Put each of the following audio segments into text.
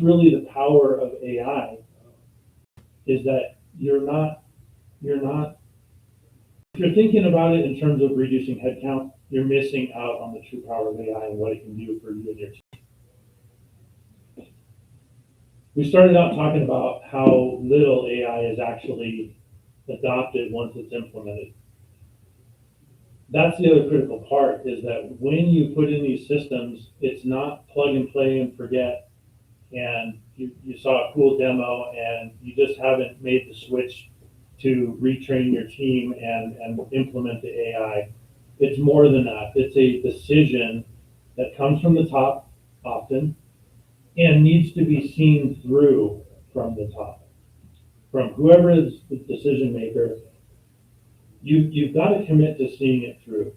really the power of AI, is that if you're thinking about it in terms of reducing headcount, you're missing out on the true power of AI and what it can do for you and your team. We started out talking about how little AI is actually adopted once it's implemented. That's the other critical part, is that when you put in these systems, it's not plug and play and forget, and you saw a cool demo and you just haven't made the switch to retrain your team and implement the AI. It's more than that. It's a decision that comes from the top often and needs to be seen through from the top. From whoever is the decision maker, you've got to commit to seeing it through.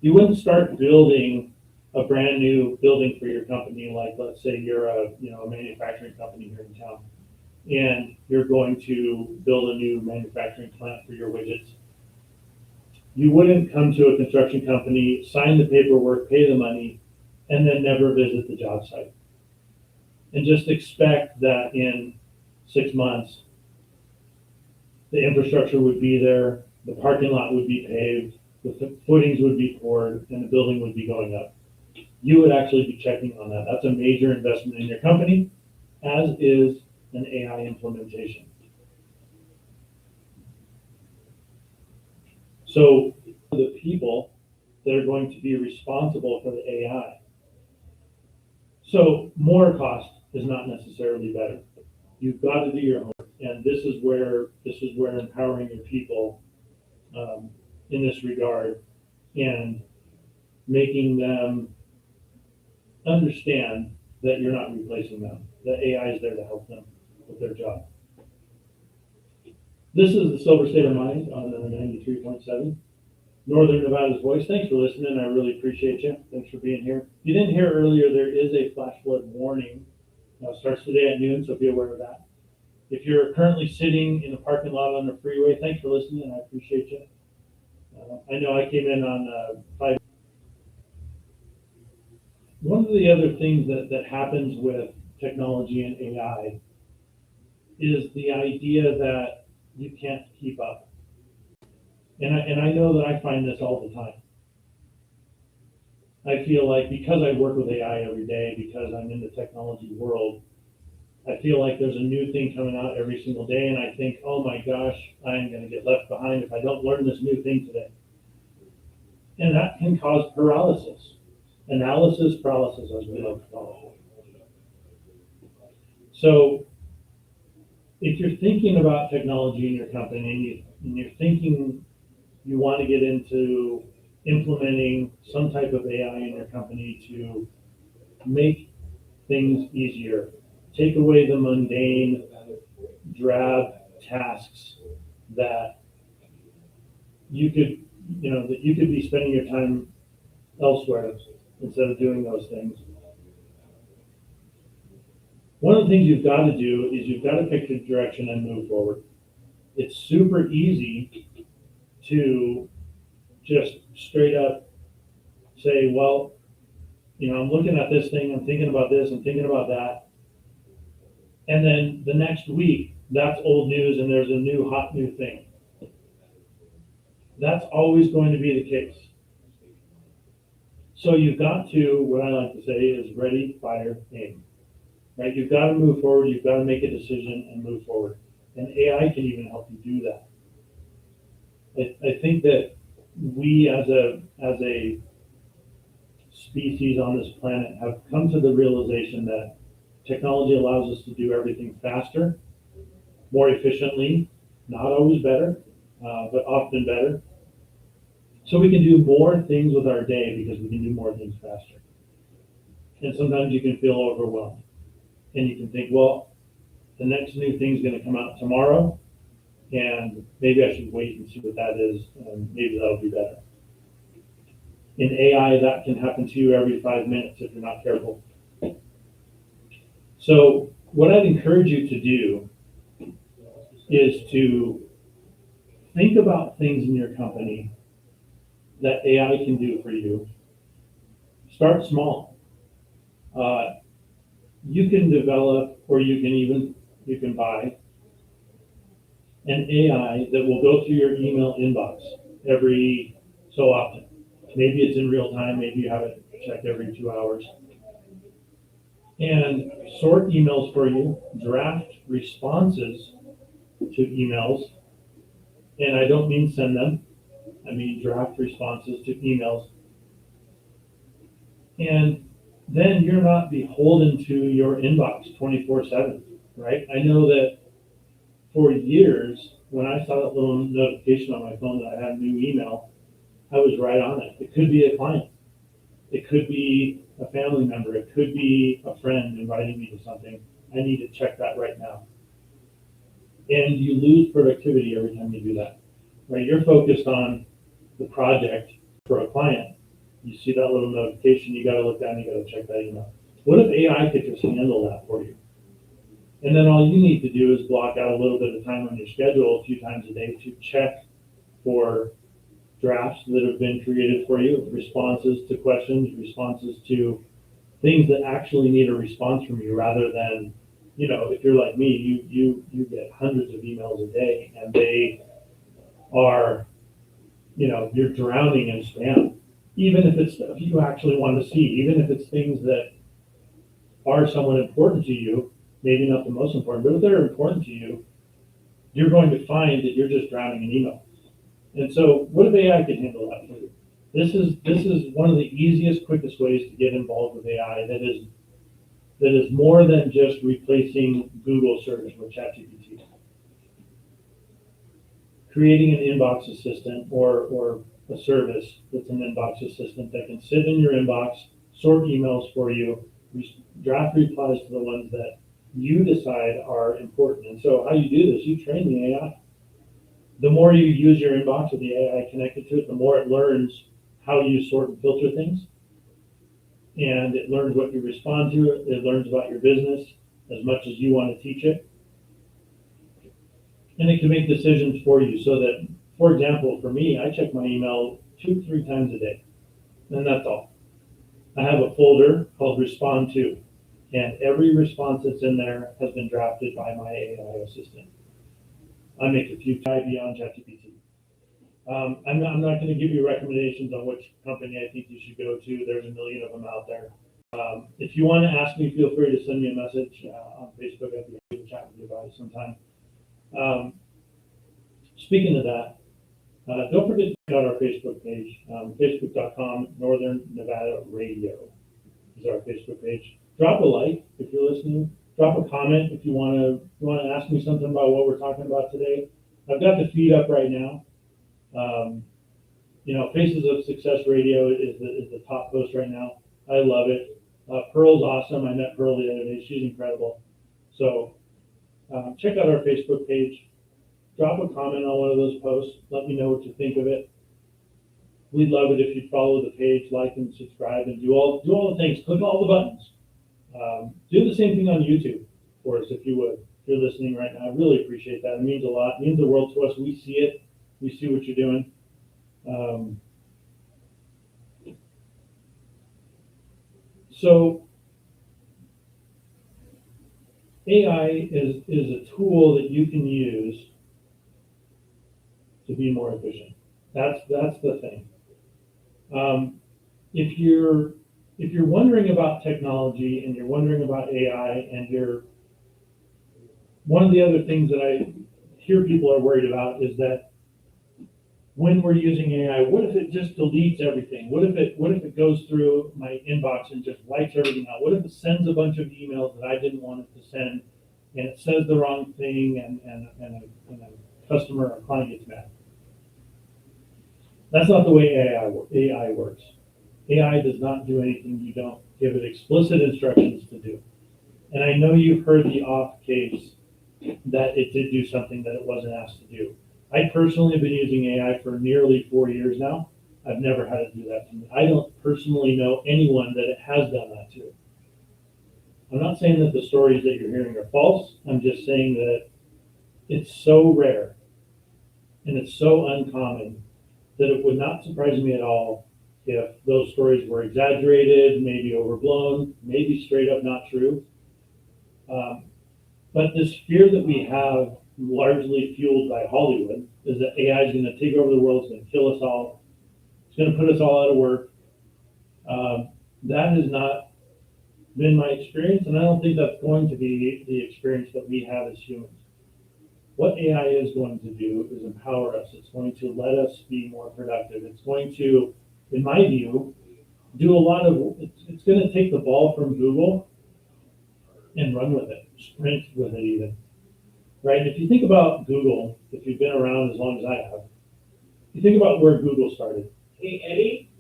You wouldn't start building a brand new building for your company, like let's say you're a manufacturing company here in town, and you're going to build a new manufacturing plant for your widgets. You wouldn't come to a construction company, sign the paperwork, pay the money, and then never visit the job site. And just expect that in 6 months, the infrastructure would be there, the parking lot would be paved, the footings would be poured, and the building would be going up. You would actually be checking on that. That's a major investment in your company, as is an AI implementation. So the people that are going to be responsible for the AI. So more cost is not necessarily better. You've got to do your homework, and this is where empowering your people in this regard and making them understand that you're not replacing them. The AI is there to help them with their job. This is the Silver State of Mind on 93.7. Northern Nevada's Voice. Thanks for listening. I really appreciate you. Thanks for being here. You didn't hear earlier, there is a flash flood warning. It starts today at noon, so be aware of that. If you're currently sitting in the parking lot on the freeway, thanks for listening. I appreciate you. I know I came in on 5. One of the other things that happens with technology and AI is the idea that you can't keep up. And I know that I find this all the time. I feel like because I work with AI every day, because I'm in the technology world, I feel like there's a new thing coming out every single day, and I think, oh my gosh, I'm going to get left behind if I don't learn this new thing today. And that can cause paralysis. Analysis paralysis, as we love to call it. So if you're thinking about technology in your company and you're thinking you want to get into implementing some type of AI in your company to make things easier, take away the mundane, drab tasks that you could be spending your time elsewhere instead of doing those things. One of the things you've got to do is you've got to pick the direction and move forward. It's super easy to just straight up say, well, I'm looking at this thing, I'm thinking about this, I'm thinking about that. And then the next week, that's old news and there's a new hot new thing. That's always going to be the case. So you've got to, what I like to say is ready, fire, aim. Right? You've got to move forward, you've got to make a decision and move forward. And AI can even help you do that. I think that we as a species on this planet have come to the realization that technology allows us to do everything faster, more efficiently, not always better, but often better. So we can do more things with our day because we can do more things faster. And sometimes you can feel overwhelmed. And you can think, well, the next new thing's going to come out tomorrow, and maybe I should wait and see what that is, and maybe that'll be better. In AI, that can happen to you every 5 minutes if you're not careful. So what I'd encourage you to do is to think about things in your company that AI can do for you. Start small. you can develop, or you can buy an AI that will go through your email inbox every so often. Maybe it's in real time, maybe you have it checked every 2 hours. And sort emails for you, draft responses to emails, and I don't mean send them, I mean draft responses to emails. And then you're not beholden to your inbox 24/7, right? I know that for years, when I saw that little notification on my phone that I had a new email, I was right on it. It could be a client. It could be a family member. It could be a friend inviting me to something. I need to check that right now. And you lose productivity every time you do that, right? You're focused on the project for a client. You see that little notification, you gotta look down, you gotta check that email. What if AI could just handle that for you? And then all you need to do is block out a little bit of time on your schedule a few times a day to check for drafts that have been created for you, responses to questions, responses to things that actually need a response from you, rather than, if you're like me, you get hundreds of emails a day and they are, you're drowning in spam. Even if it's stuff you actually want to see, even if it's things that are somewhat important to you, maybe not the most important, but if they're important to you, you're going to find that you're just drowning in email. And so what if AI can handle that for you? This is one of the easiest, quickest ways to get involved with AI that is more than just replacing Google search with ChatGPT. Creating an inbox assistant or a service that's an inbox assistant that can sit in your inbox, sort emails for you, draft replies to the ones that you decide are important. And so how you do this, you train the AI. The more you use your inbox with the AI connected to it, the more it learns how you sort and filter things. And it learns what you respond to. It learns about your business as much as you want to teach it. And it can make decisions for you so that, for example, for me, I check my email 2-3 times a day. And that's all. I have a folder called Respond To. And every response that's in there has been drafted by my AI assistant. I make a few beyond ChatGPT. I'm not going to give you recommendations on which company I think you should go to. There's a million of them out there. If you want to ask me, feel free to send me a message on Facebook. I'd be happy to chat with you about it sometime. Speaking of that, don't forget to check out our Facebook page. Facebook.com Northern Nevada Radio is our Facebook page. Drop a like if you're listening. Drop a comment if you want to ask me something about what we're talking about today. I've got the feed up right now. Faces of Success Radio is the top post right now. I love it. Pearl's awesome. I met Pearl the other day. She's incredible. So check out our Facebook page. Drop a comment on one of those posts. Let me know what you think of it. We'd love it if you'd follow the page, like and subscribe, and do all the things. Click all the buttons. Do the same thing on YouTube for us if you would. If you're listening right now, I really appreciate that. It means a lot. It means the world to us. We see it. We see what you're doing. So AI is a tool that you can use to be more efficient. That's the thing. If you're wondering about technology and you're wondering about AI and one of the other things that I hear people are worried about is that when we're using AI, what if it just deletes everything? What if it goes through my inbox and just wipes everything out? What if it sends a bunch of emails that I didn't want it to send, and it says the wrong thing, and a customer or client gets mad? That's not the way AI works. AI does not do anything you don't give it explicit instructions to do. And I know you've heard the off case that it did do something that it wasn't asked to do. I personally have been using AI for nearly 4 years now. I've never had it do that to me. I don't personally know anyone that it has done that to. I'm not saying that the stories that you're hearing are false. I'm just saying that it's so rare and it's so uncommon that it would not surprise me at all if those stories were exaggerated, maybe overblown, maybe straight up not true. But this fear that we have, largely fueled by Hollywood, is that AI is going to take over the world, it's going to kill us all, it's going to put us all out of work. That has not been my experience, and I don't think that's going to be the experience that we have as humans. What AI is going to do is empower us. It's going to let us be more productive. It's going to, in my view, do a lot of, it's going to take the ball from Google and run with it, sprint with it even, right? If you think about Google, if you've been around as long as I have, you think about where Google started. Hey, Eddie?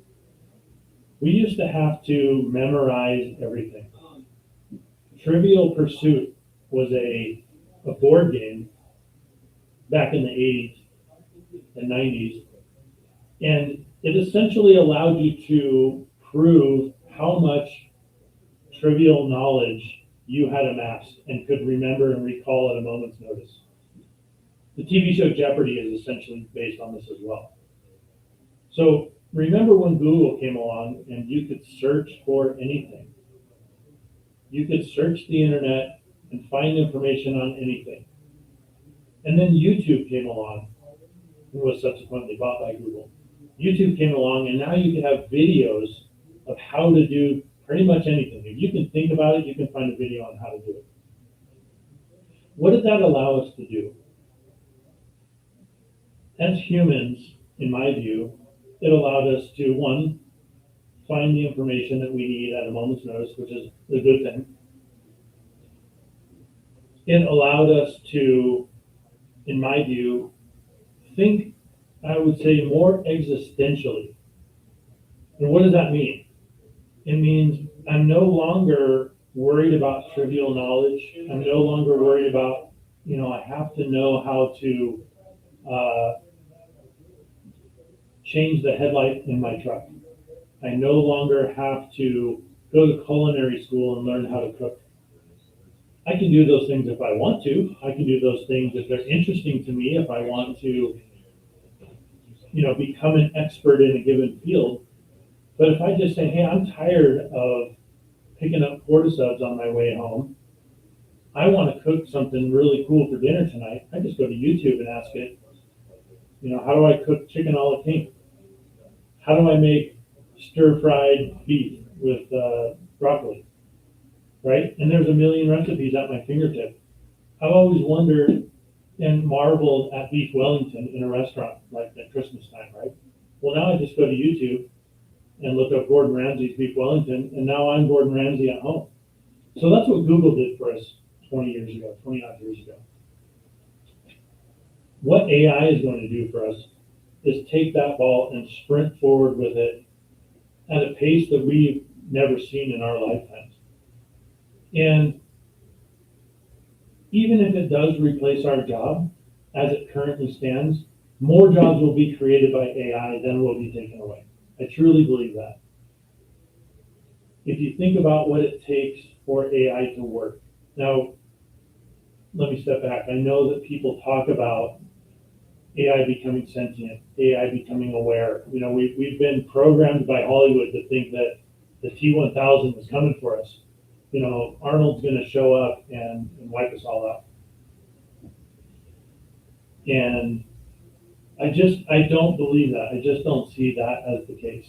We used to have to memorize everything. Trivial Pursuit was a board game back in the 80s and 90s, and it essentially allowed you to prove how much trivial knowledge you had amassed and could remember and recall at a moment's notice. The TV show Jeopardy is essentially based on this as well. So remember when Google came along and you could search for anything. You could search the internet and find information on anything. And then YouTube came along and was subsequently bought by Google. YouTube came along and now you can have videos of how to do pretty much anything. If you can think about it, you can find a video on how to do it. What did that allow us to do? As humans, in my view, it allowed us to, one, find the information that we need at a moment's notice, which is a good thing. It allowed us to, in my view, think, I would say, more existentially. And what does that mean? It means I'm no longer worried about trivial knowledge. I'm no longer worried about, I have to know how to change the headlight in my truck. I no longer have to go to culinary school and learn how to cook. I can do those things if I want to. I can do those things if they're interesting to me, if I want to, become an expert in a given field. But if I just say, hey, I'm tired of picking up cordyceps on my way home, I want to cook something really cool for dinner tonight, I just go to YouTube and ask it, how do I cook chicken a la king? How do I make stir-fried beef with broccoli, right? And there's a million recipes at my fingertip. I've always wondered and marveled at beef Wellington in a restaurant like at Christmas time, right? Well, now I just go to YouTube and look up Gordon Ramsay's beef Wellington, and now I'm Gordon Ramsay at home. So that's what Google did for us 20 years ago, 20-odd years ago. What AI is going to do for us is take that ball and sprint forward with it at a pace that we've never seen in our lifetimes. And even if it does replace our job, as it currently stands, more jobs will be created by AI than will be taken away. I truly believe that. If you think about what it takes for AI to work. Now, let me step back. I know that people talk about AI becoming sentient, AI becoming aware. We've been programmed by Hollywood to think that the T-1000 was coming for us. Arnold's going to show up and wipe us all out. And I don't believe that. I just don't see that as the case.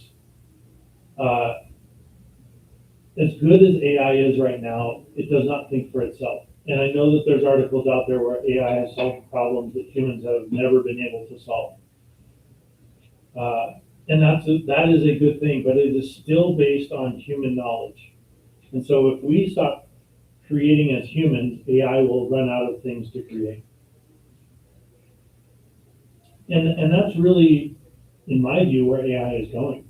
As good as AI is right now, it does not think for itself. And I know that there's articles out there where AI has solved problems that humans have never been able to solve. And that is a good thing, but it is still based on human knowledge. And so if we stop creating as humans, AI will run out of things to create. And that's really, in my view, where AI is going.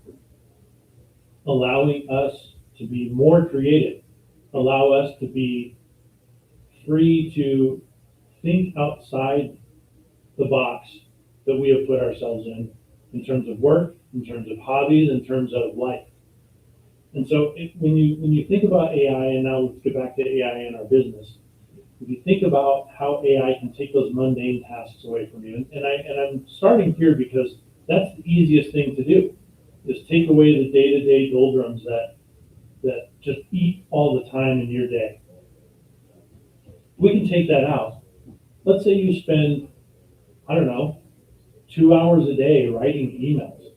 Allowing us to be more creative, allow us to be free to think outside the box that we have put ourselves in terms of work, in terms of hobbies, in terms of life. And so when you think about AI, and now let's get back to AI in our business, if you think about how AI can take those mundane tasks away from you, and I'm starting here because that's the easiest thing to do, is take away the day-to-day doldrums that just eat all the time in your day. We can take that out. Let's say you spend, I don't know, 2 hours a day writing emails,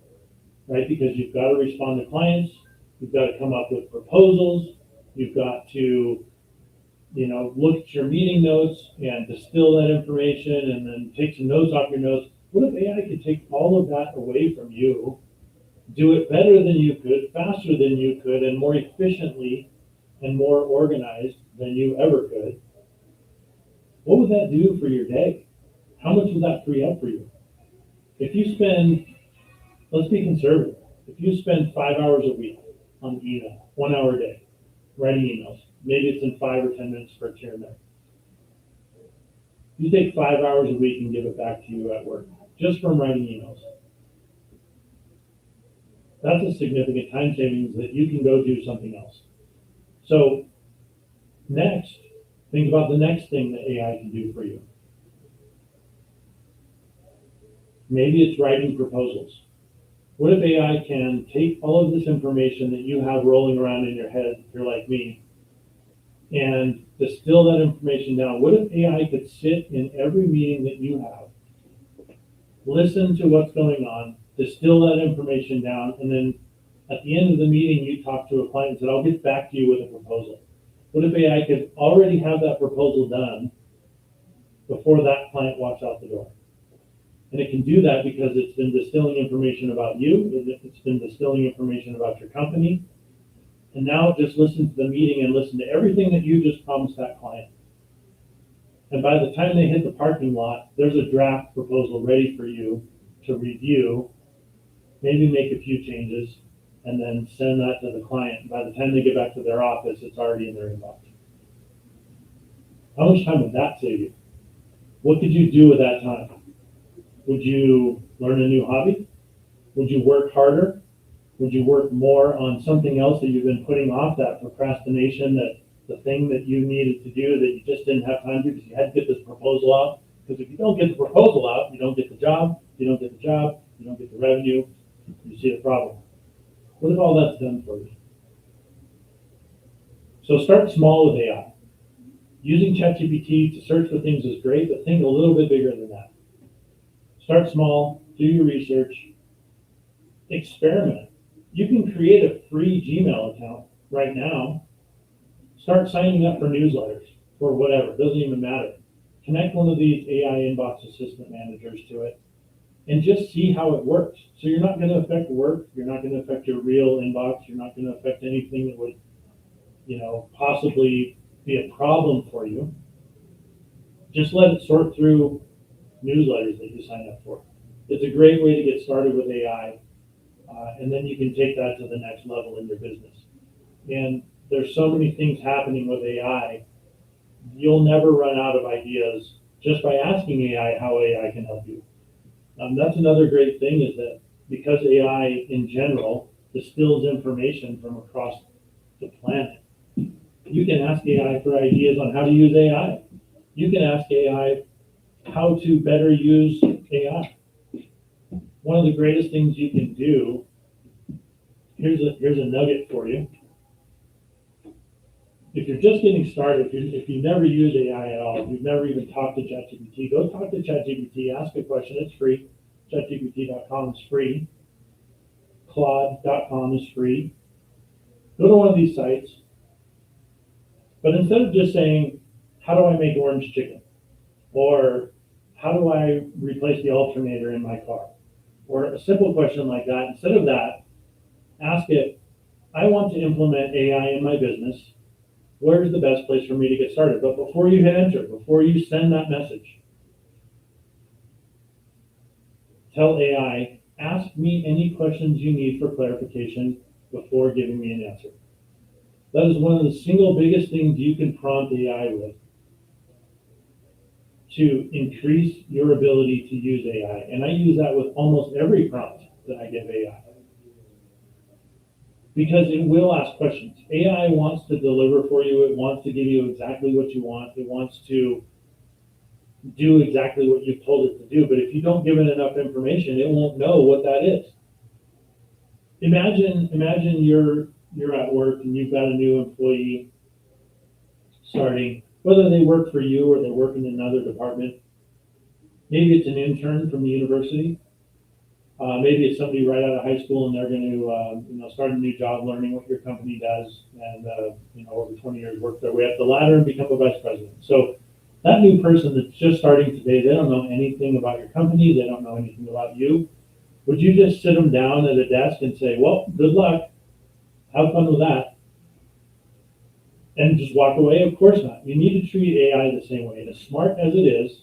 right? Because you've got to respond to clients, you've got to come up with proposals, you've got to, look at your meeting notes and distill that information and then take some notes off your notes. What if AI could take all of that away from you, do it better than you could, faster than you could, and more efficiently and more organized than you ever could? What would that do for your day? How much would that free up for you? If you spend, let's be conservative, if you spend 5 hours a week on email, 1 hour a day, writing emails, maybe it's in 5 or 10 minutes for here and there. You take 5 hours a week and give it back to you at work, just from writing emails. That's a significant time savings that you can go do something else. So next, think about the next thing that AI can do for you. Maybe it's writing proposals. What if AI can take all of this information that you have rolling around in your head, if you're like me, and distill that information down? What if AI could sit in every meeting that you have, listen to what's going on, distill that information down, and then at the end of the meeting, you talk to a client and said, I'll get back to you with a proposal. What if AI could already have that proposal done before that client walks out the door? And it can do that because it's been distilling information about you, it's been distilling information about your company, and now just listen to the meeting and listen to everything that you just promised that client. And by the time they hit the parking lot, there's a draft proposal ready for you to review, maybe make a few changes, and then send that to the client. By the time they get back to their office, it's already in their inbox. How much time would that save you? What could you do with that time? Would you learn a new hobby? Would you work harder? Would you work more on something else that you've been putting off, that procrastination, that the thing that you needed to do that you just didn't have time to because you had to get this proposal out? Because if you don't get the proposal out, you don't get the job. If you don't get the job, you don't get the revenue. You see the problem. What if all that's done for you? So start small with AI. Using ChatGPT to search for things is great, but think a little bit bigger than that. Start small, do your research, experiment. You can create a free Gmail account right now. Start signing up for newsletters or whatever, it doesn't even matter. Connect one of these AI inbox assistant managers to it and just see how it works. So you're not going to affect work, you're not going to affect your real inbox, you're not going to affect anything that would, possibly be a problem for you. Just let it sort through newsletters that you sign up for. It's a great way to get started with AI, and then you can take that to the next level in your business. And there's so many things happening with AI, you'll never run out of ideas just by asking AI how AI can help you. That's another great thing, is that because AI in general distills information from across the planet, you can ask AI for ideas on how to use AI. You can ask AI how to better use AI. One of the greatest things you can do, here's a nugget for you. If you're just getting started, if you never use AI at all, if you've never even talked to ChatGPT, go talk to ChatGPT, ask a question, it's free. ChatGPT.com is free. Claude.com is free. Go to one of these sites, but instead of just saying, how do I make orange chicken? Or how do I replace the alternator in my car? Or a simple question like that, instead of that, ask it, I want to implement AI in my business. Where's the best place for me to get started? But before you hit enter, before you send that message, tell AI, ask me any questions you need for clarification before giving me an answer. That is one of the single biggest things you can prompt AI with to increase your ability to use AI. And I use that with almost every prompt that I give AI. Because it will ask questions. AI wants to deliver for you. It wants to give you exactly what you want. It wants to do exactly what you've told it to do. But if you don't give it enough information, it won't know what that is. Imagine you're at work and you've got a new employee starting, whether they work for you or they work in another department. Maybe it's an intern from the university. Maybe it's somebody right out of high school and they're going to, start a new job, learning what your company does, and over 20 years work their way up the ladder and become a vice president. So that new person that's just starting today, they don't know anything about your company, they don't know anything about you. Would you just sit them down at a desk and say, "Well, good luck, have fun with that," and just walk away? Of course not. You need to treat AI the same way. And as smart as it is,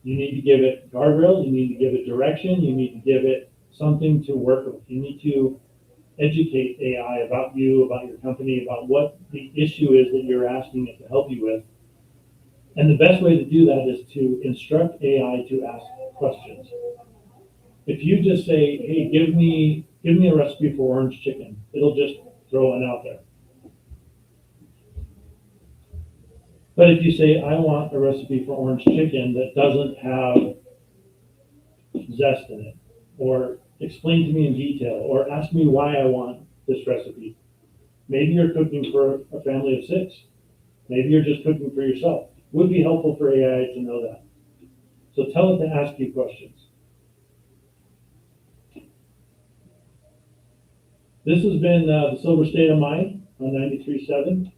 you need to give it guardrails, you need to give it direction, you need to give it something to work with. You need to educate AI about you, about your company, about what the issue is that you're asking it to help you with. And the best way to do that is to instruct AI to ask questions. If you just say, "Hey, give me a recipe for orange chicken," it'll just throw one out there. But if you say, "I want a recipe for orange chicken that doesn't have zest in it," or "explain to me in detail," or "ask me why I want this recipe." Maybe you're cooking for a family of six. Maybe you're just cooking for yourself. Would be helpful for AI to know that. So tell it to ask you questions. This has been the Silver State of Mind on 93.7,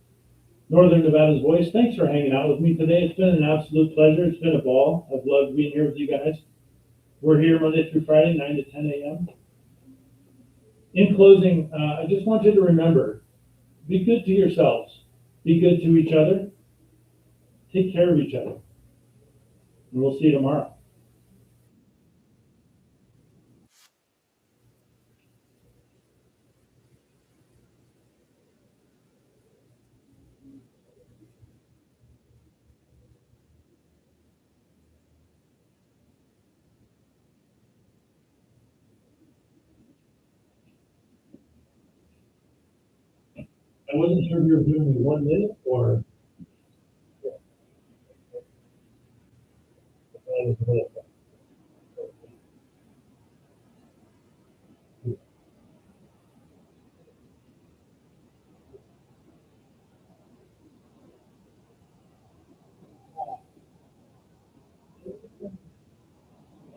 Northern Nevada's Voice. Thanks for hanging out with me today. It's been an absolute pleasure. It's been a ball. I've loved being here with you guys. We're here Monday through Friday, 9 to 10 a.m. In closing, I just want you to remember, be good to yourselves, be good to each other, take care of each other, and we'll see you tomorrow. I wasn't sure if you were doing me 1 minute or.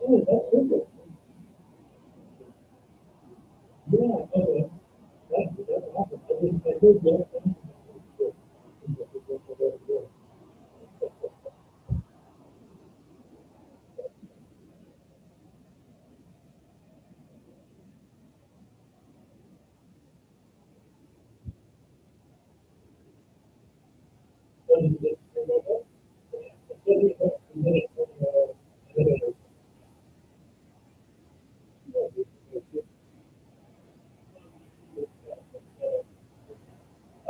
Oh, that's super. Yeah, okay. That's awesome. I heard that.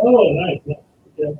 Oh, nice. Yeah.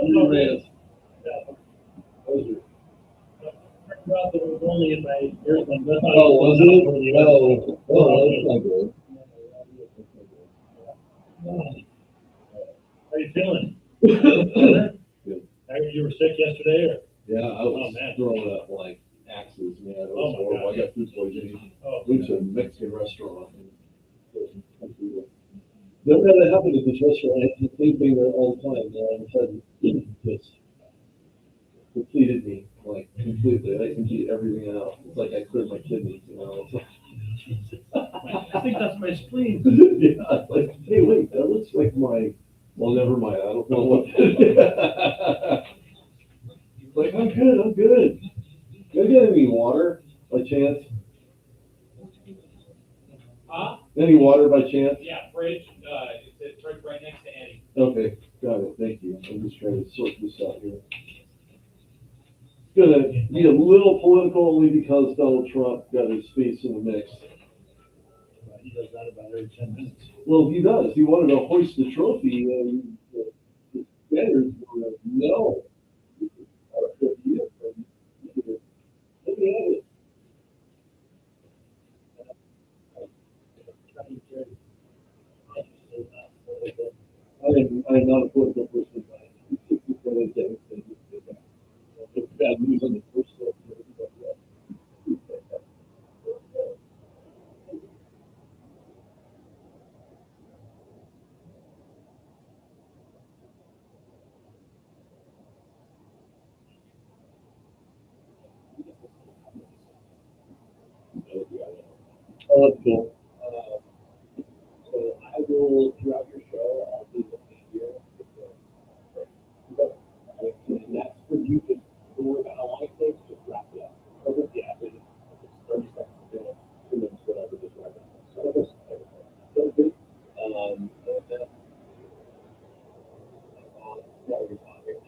Yeah. Turned out that it was only in my ears, and that's not. Oh, was it? Oh, that's not good. How you feeling? Good. You were sick yesterday, or? Yeah, I Oh, was man. throwing up like axes, man. It Oh, was my horrible. God. I got food poisoning. Oh, Went to a Mexican restaurant. Never had that happen at this restaurant. I had the same thing there all the time. And all of a sudden, it just depleted me like completely. I can eat everything out. It's like I cleared my kidneys, you know. It's like, I think that's my spleen. yeah, it's like, hey, wait, that looks like my. Well, never mind. I don't know what. Like, I'm good. I'm good. Can I get any water by chance? Huh? Any water by chance? Yeah, fridge, it's right next to Eddie. Okay, got it. Thank you. I'm just trying to sort this out here. Gonna be a little political only because Donald Trump got his face in the mix. He does that about every 10 minutes. Well, he does. He wanted to hoist the trophy, and the Spaniards were like, no. Let me have it. I am not a political person, but it's bad news on the first level. Oh, that's cool. So I will, throughout your show, I'll be listening here. And that's for you to go about how long it takes, just wrap it up. Okay, yeah, it's 30 seconds, a minute, 2 minutes, whatever, just wrap it up. So that's good. And then, yeah, you're talking.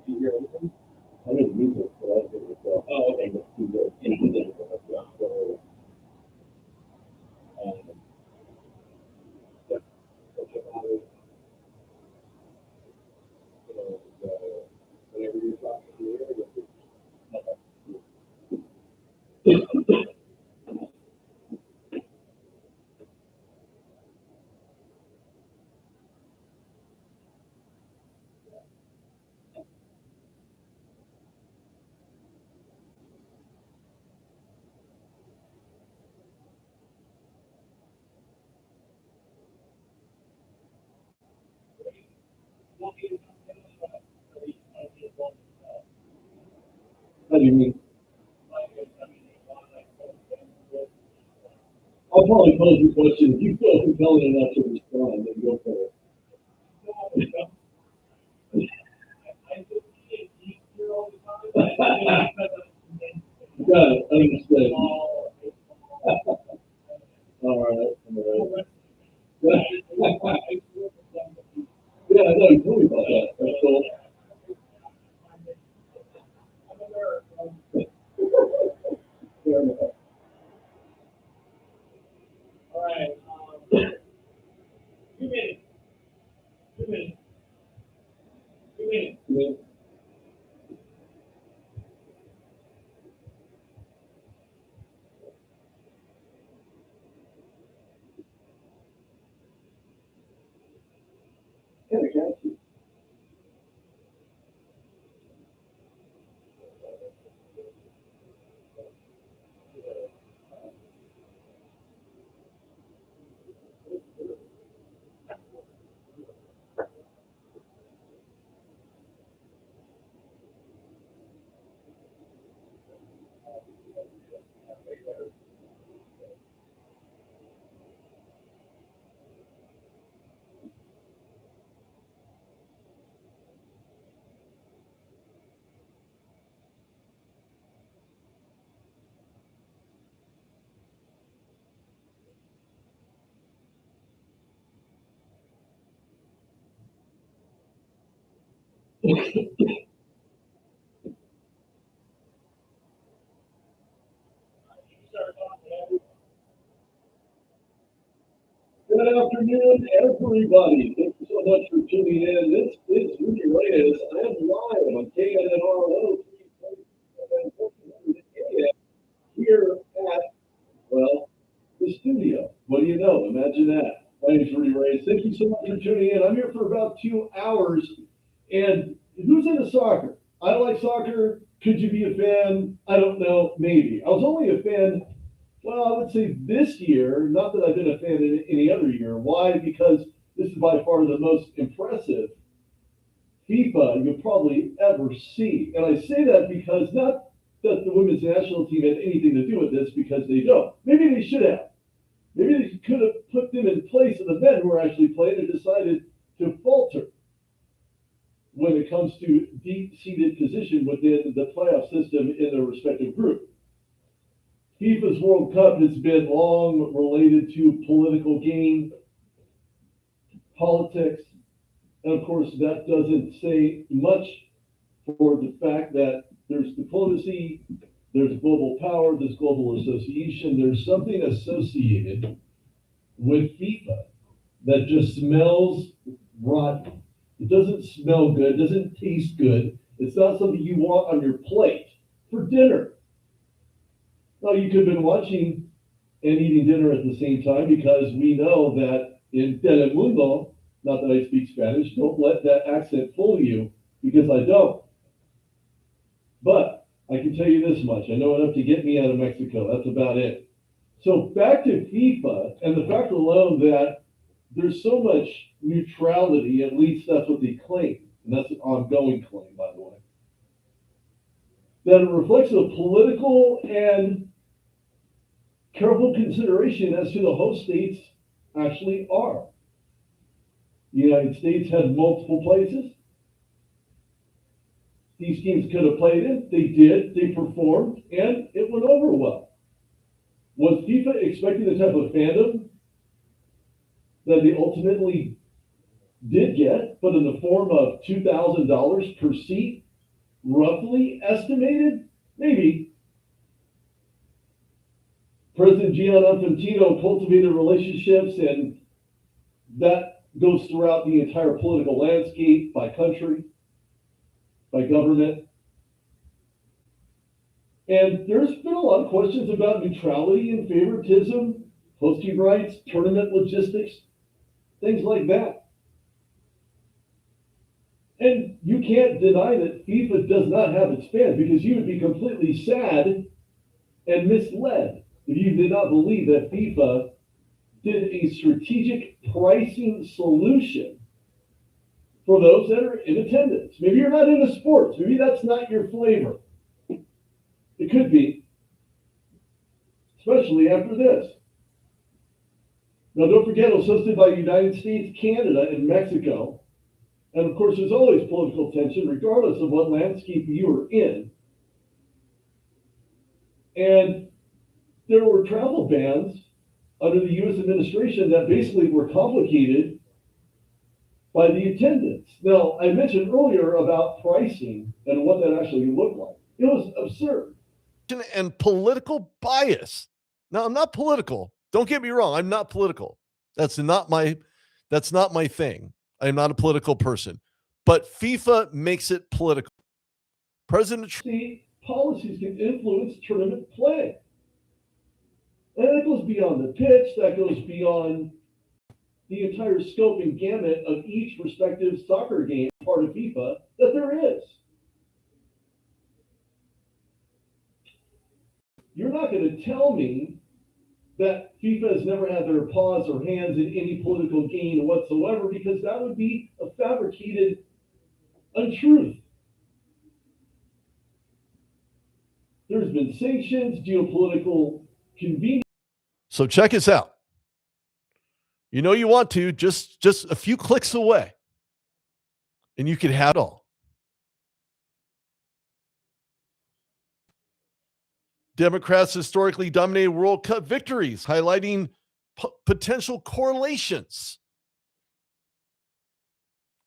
Do you hear anything? I hear the music, but I don't hear yourself. Oh, okay. That's too good. Yeah, so, yeah, so check out it, whenever you're talking to the area. How do you mean? I'll probably pose your question. If you feel compelled enough to respond, then go for it. Got it. I understand. All right. All right. Yeah, I know. You told me about that. That's cool. Fair enough. All right, 2 minutes, 2 minutes, 2 minutes. Yeah. Yeah, I got you. Good afternoon, everybody. Thank you so much for tuning in. This is Rudy Reyes. I am live on KNNR 103.7 here at, well, the studio. What do you know? Imagine that. My name is Rudy Reyes. Thank you so much for tuning in. I'm here for about 2 hours. And who's into soccer? I like soccer. Could you be a fan? I don't know. Maybe. I was only a fan, well, I would say this year. Not that I've been a fan in any other year. Why? Because this is by far the most impressive FIFA you'll probably ever see. And I say that because not that the women's national team had anything to do with this, because they don't. Maybe they should have. Maybe they could have put them in place of the men who are actually playing and decided to falter when it comes to deep-seated position within the playoff system in their respective group. FIFA's World Cup has been long related to political gain, politics, and of course that doesn't say much for the fact that there's diplomacy, there's global power, there's global association, there's something associated with FIFA that just smells rotten. It doesn't smell good, it doesn't taste good. It's not something you want on your plate for dinner. Now, you could have been watching and eating dinner at the same time, because we know that in Telemundo, not that I speak Spanish, don't let that accent fool you, because I don't. But I can tell you this much, I know enough to get me out of Mexico, that's about it. So back to FIFA, and the fact alone that there's so much neutrality, at least that's what they claim, and that's an ongoing claim, by the way, that it reflects a political and careful consideration as to the host states actually are. The United States had multiple places. These teams could have played in. They did. They performed, and it went over well. Was FIFA expecting the type of fandom that they ultimately did get, but in the form of $2,000 per seat, roughly estimated? Maybe. President Gianni Infantino cultivated relationships, and that goes throughout the entire political landscape, by country, by government. And there's been a lot of questions about neutrality and favoritism, hosting rights, tournament logistics, things like that. And you can't deny that FIFA does not have its fans, because you would be completely sad and misled if you did not believe that FIFA did a strategic pricing solution for those that are in attendance. Maybe you're not into sports. Maybe that's not your flavor. It could be, especially after this. Now, don't forget, it was hosted by the United States, Canada, and Mexico. And of course, there's always political tension, regardless of what landscape you are in. And there were travel bans under the U.S. administration that basically were complicated by the attendance. Now, I mentioned earlier about pricing and what that actually looked like. It was absurd. And political bias. Now, I'm not political. Don't get me wrong. I'm not political. That's not my thing. I'm not a political person. But FIFA makes it political. President Trump. Policies can influence tournament play. And that goes beyond the pitch. That goes beyond the entire scope and gamut of each respective soccer game part of FIFA that there is. You're not going to tell me that FIFA has never had their paws or hands in any political gain whatsoever, because that would be a fabricated untruth. There's been sanctions, geopolitical convenience. So check us out. You know you want to, just a few clicks away, and you can have it all. Democrats historically dominated World Cup victories, highlighting potential correlations.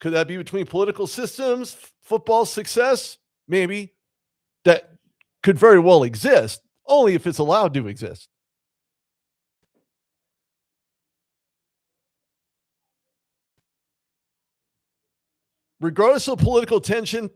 Could that be between political systems, football success? Maybe. That could very well exist, only if it's allowed to exist. regardless of political tension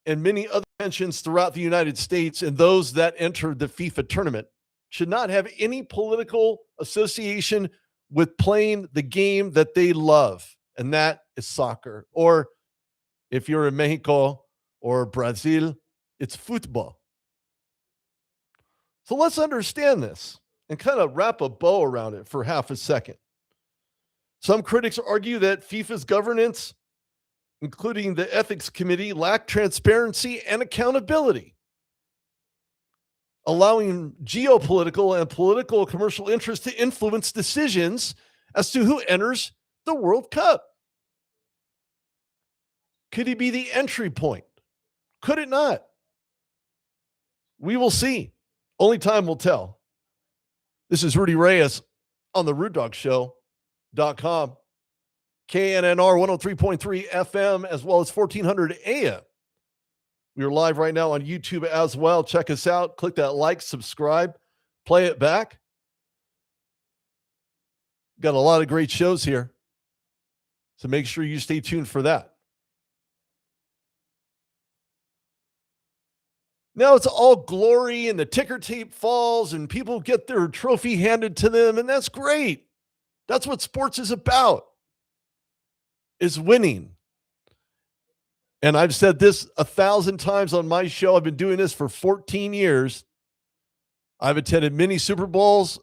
and many other tensions throughout the United States, and those that entered the FIFA tournament should not have any political association with playing the game that they love, and that is soccer. Or if you're in Mexico or Brazil, it's football. So let's understand this and kind of wrap a bow around it for half a second. Some critics argue that FIFA's governance, including the ethics committee, lack transparency and accountability, allowing geopolitical and political commercial interests to influence decisions as to who enters the World Cup. Could it be the entry point? Could it not? We will see. Only time will tell. This is Rudy Reyes on the RootDogShow.com. KNNR 103.3 FM as well as 1400 AM. We are live right now on YouTube as well. Check us out. Click that like, subscribe, play it back. Got a lot of great shows here. So make sure you stay tuned for that. Now it's all glory and the ticker tape falls and people get their trophy handed to them, and that's great. That's what sports is about, is winning. And I've said this 1,000 times on my show. I've been doing this for 14 years. I've attended many Super Bowls.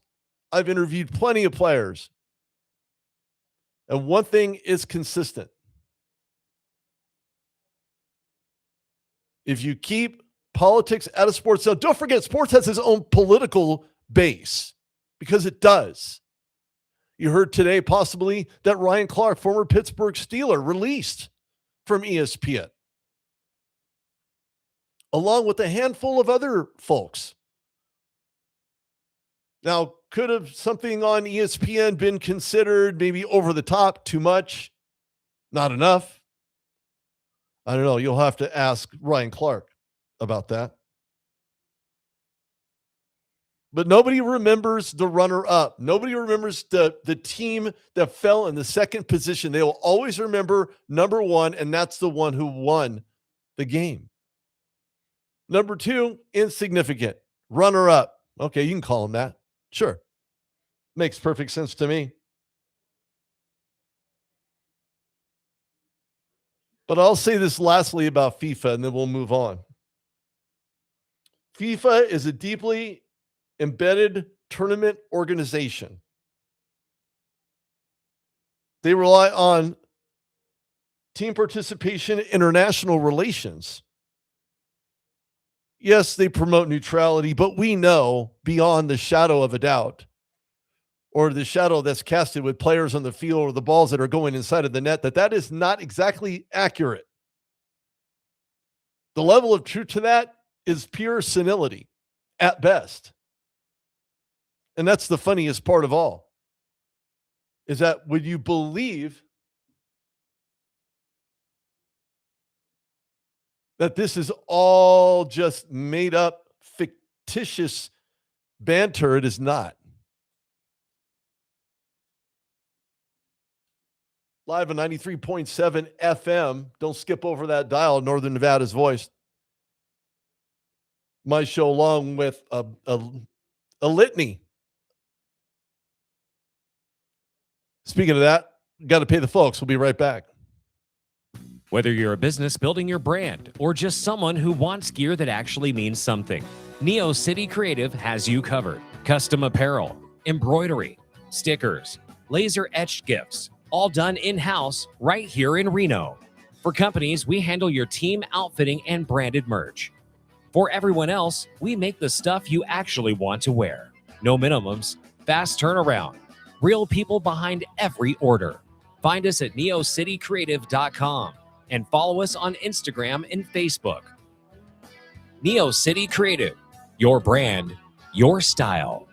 I've interviewed plenty of players. And one thing is consistent. If you keep politics out of sports, now don't forget, sports has its own political base, because it does. You heard today possibly that Ryan Clark, former Pittsburgh Steeler, released from ESPN, along with a handful of other folks. Now, could have something on ESPN been considered maybe over the top, too much, not enough? I don't know. You'll have to ask Ryan Clark about that. But nobody remembers the runner-up. Nobody remembers the team that fell in the second position. They will always remember number one, and that's the one who won the game. Number two, insignificant. Runner-up. Okay, you can call him that. Sure. Makes perfect sense to me. But I'll say this lastly about FIFA, and then we'll move on. FIFA is a deeply embedded tournament organization. They rely on team participation, international relations. Yes, they promote neutrality, but we know beyond the shadow of a doubt, or the shadow that's casted with players on the field or the balls that are going inside of the net, that is not exactly accurate. The level of truth to that is pure senility at best. And that's the funniest part of all, is that would you believe that this is all just made up, fictitious banter? It is not. Live on 93.7 FM. Don't skip over that dial, Northern Nevada's voice. My show, along with a litany. Speaking of that, got to pay the folks. We'll be right back. Whether you're a business building your brand or just someone who wants gear that actually means something, Neo City Creative has you covered. Custom apparel, embroidery, stickers, laser etched gifts, all done in-house right here in Reno. For companies, we handle your team outfitting and branded merch. For everyone else, we make the stuff you actually want to wear. No minimums, fast turnaround, real people behind every order. Find us at neocitycreative.com and follow us on Instagram and Facebook. Neo City Creative, your brand, your style.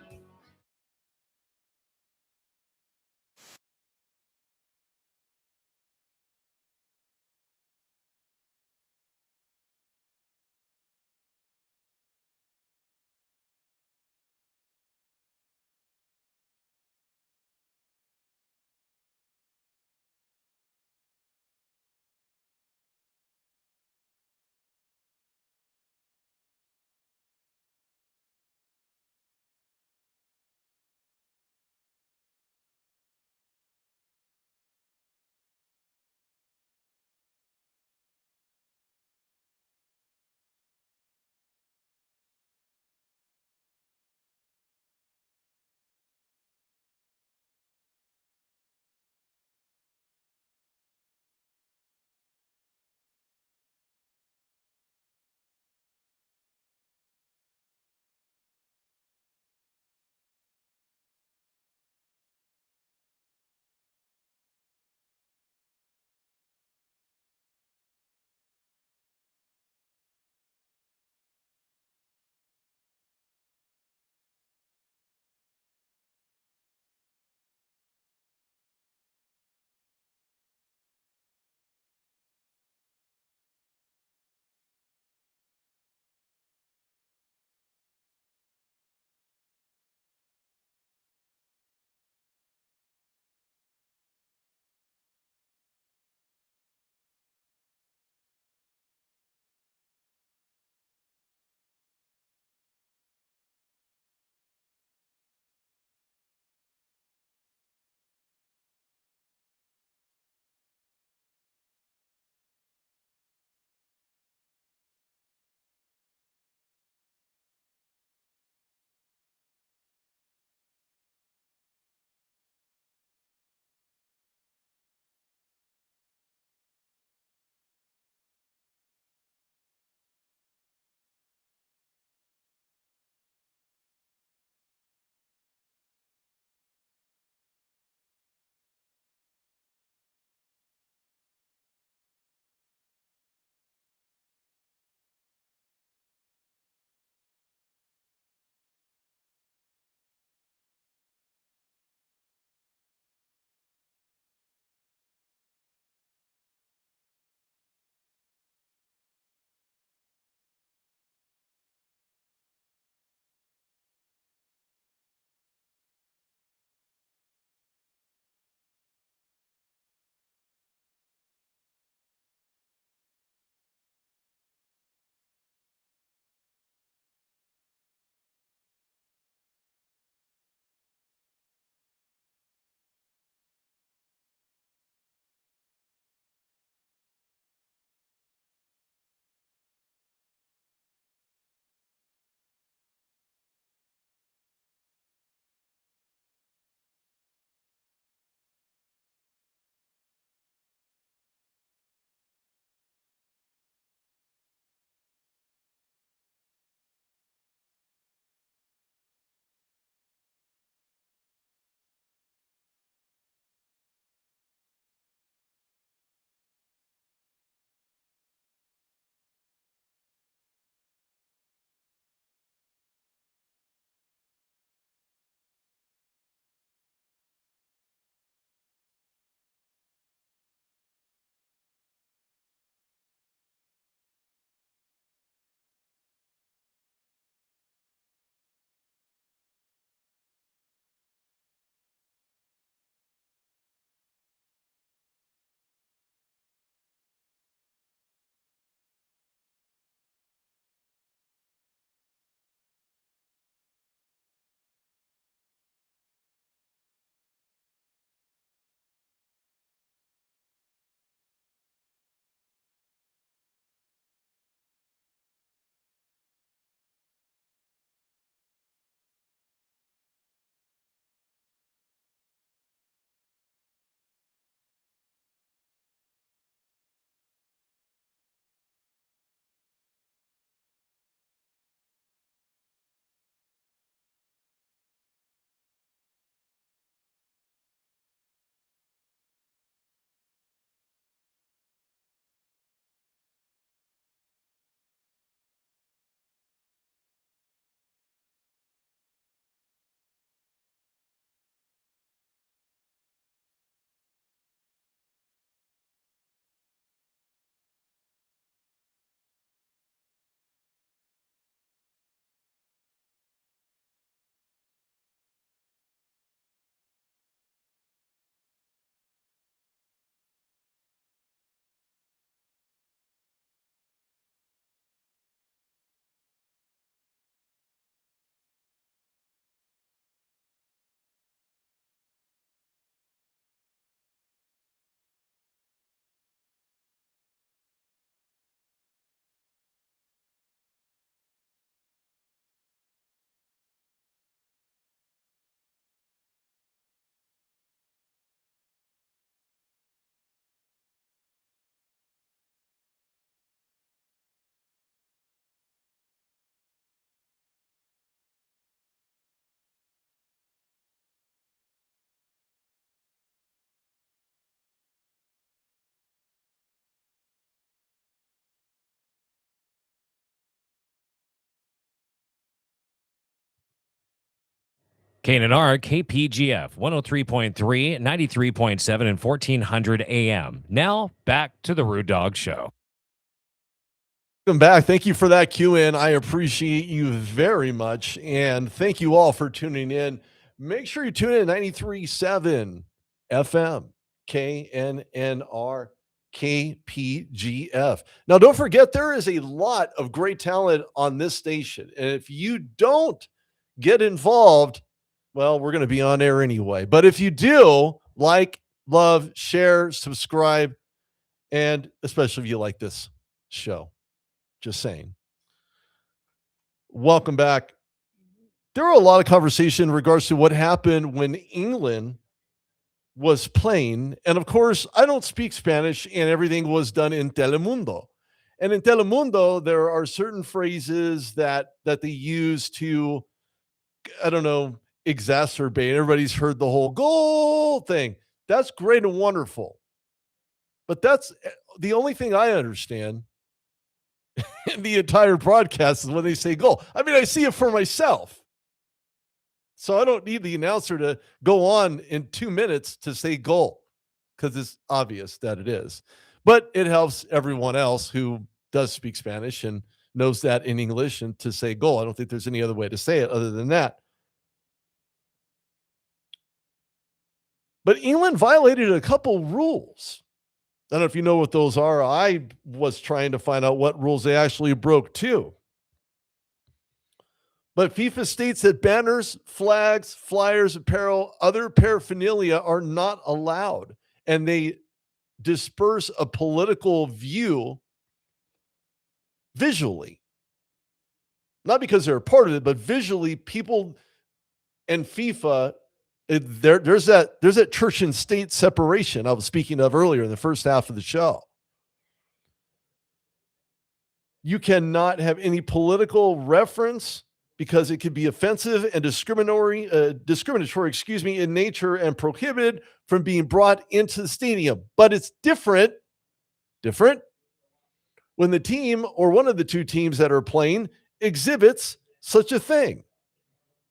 KNR, KPGF, 103.3, 93.7, and 1400 AM. Now, back to the Rude Dog Show. Welcome back. Thank you for that Q&A. I appreciate you very much. And thank you all for tuning in. Make sure you tune in 93.7 FM, KNNR, KPGF. Now, don't forget, there is a lot of great talent on this station. And if you don't get involved, well, we're going to be on air anyway. But if you do, like, love, share, subscribe, and especially if you like this show. Just saying. Welcome back. There are a lot of conversation in regards to what happened when England was playing. And of course, I don't speak Spanish, and everything was done in Telemundo. And in Telemundo, there are certain phrases that they use to, I don't know, exacerbate. Everybody's heard the whole goal thing. That's great and wonderful. But that's the only thing I understand in the entire broadcast is when they say goal. I mean, I see it for myself. So I don't need the announcer to go on in 2 minutes to say goal, because it's obvious that it is. But it helps everyone else who does speak Spanish and knows that in English and to say goal. I don't think there's any other way to say it other than that. But England violated a couple rules. I don't know if you know what those are. I was trying to find out what rules they actually broke too. But FIFA states that banners, flags, flyers, apparel, other paraphernalia are not allowed. And they disperse a political view visually. Not because they're a part of it, but visually, people and FIFA, there's that church and state separation I was speaking of earlier in the first half of the show. You cannot have any political reference because it could be offensive and discriminatory, in nature, and prohibited from being brought into the stadium. But it's different when the team or one of the two teams that are playing exhibits such a thing.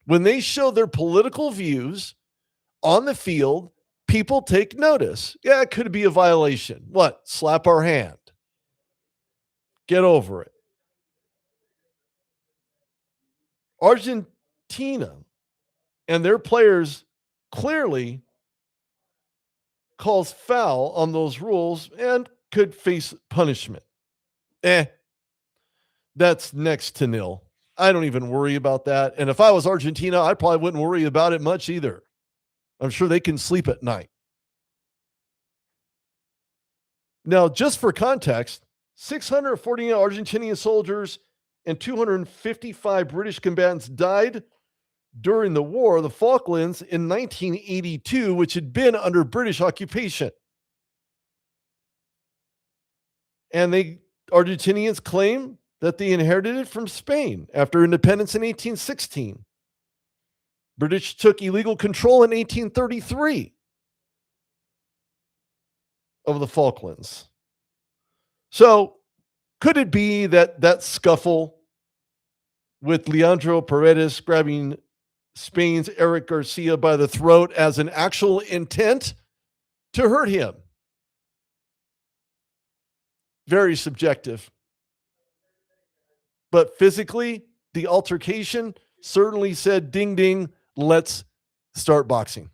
When they show their political views on the field, people take notice. Yeah, it could be a violation. What? Slap our hand. Get over it. Argentina and their players clearly calls foul on those rules and could face punishment. That's next to nil. I don't even worry about that. And if I was Argentina, I probably wouldn't worry about it much either. I'm sure they can sleep at night. Now, just for context, 649 Argentinian soldiers and 255 British combatants died during the War of the Falklands in 1982, which had been under British occupation. And Argentinians claim that they inherited it from Spain after independence in 1816. British took illegal control in 1833 of the Falklands. So could it be that scuffle with Leandro Paredes grabbing Spain's Eric Garcia by the throat as an actual intent to hurt him? Very subjective. But physically, the altercation certainly said, ding, ding, let's start boxing.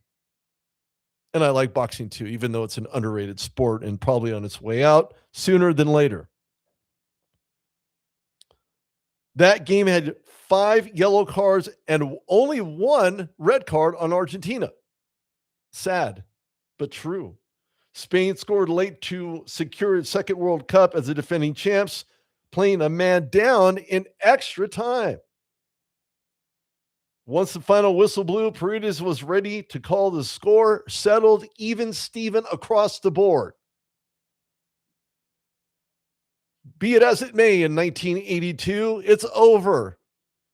And I like boxing too, even though it's an underrated sport and probably on its way out sooner than later. That game had 5 yellow cards and only 1 red card on Argentina. Sad, but true. Spain scored late to secure its second World Cup as the defending champs, playing a man down in extra time. Once the final whistle blew, Paredes was ready to call the score, settled even Steven across the board. Be it as it may, in 1982, it's over.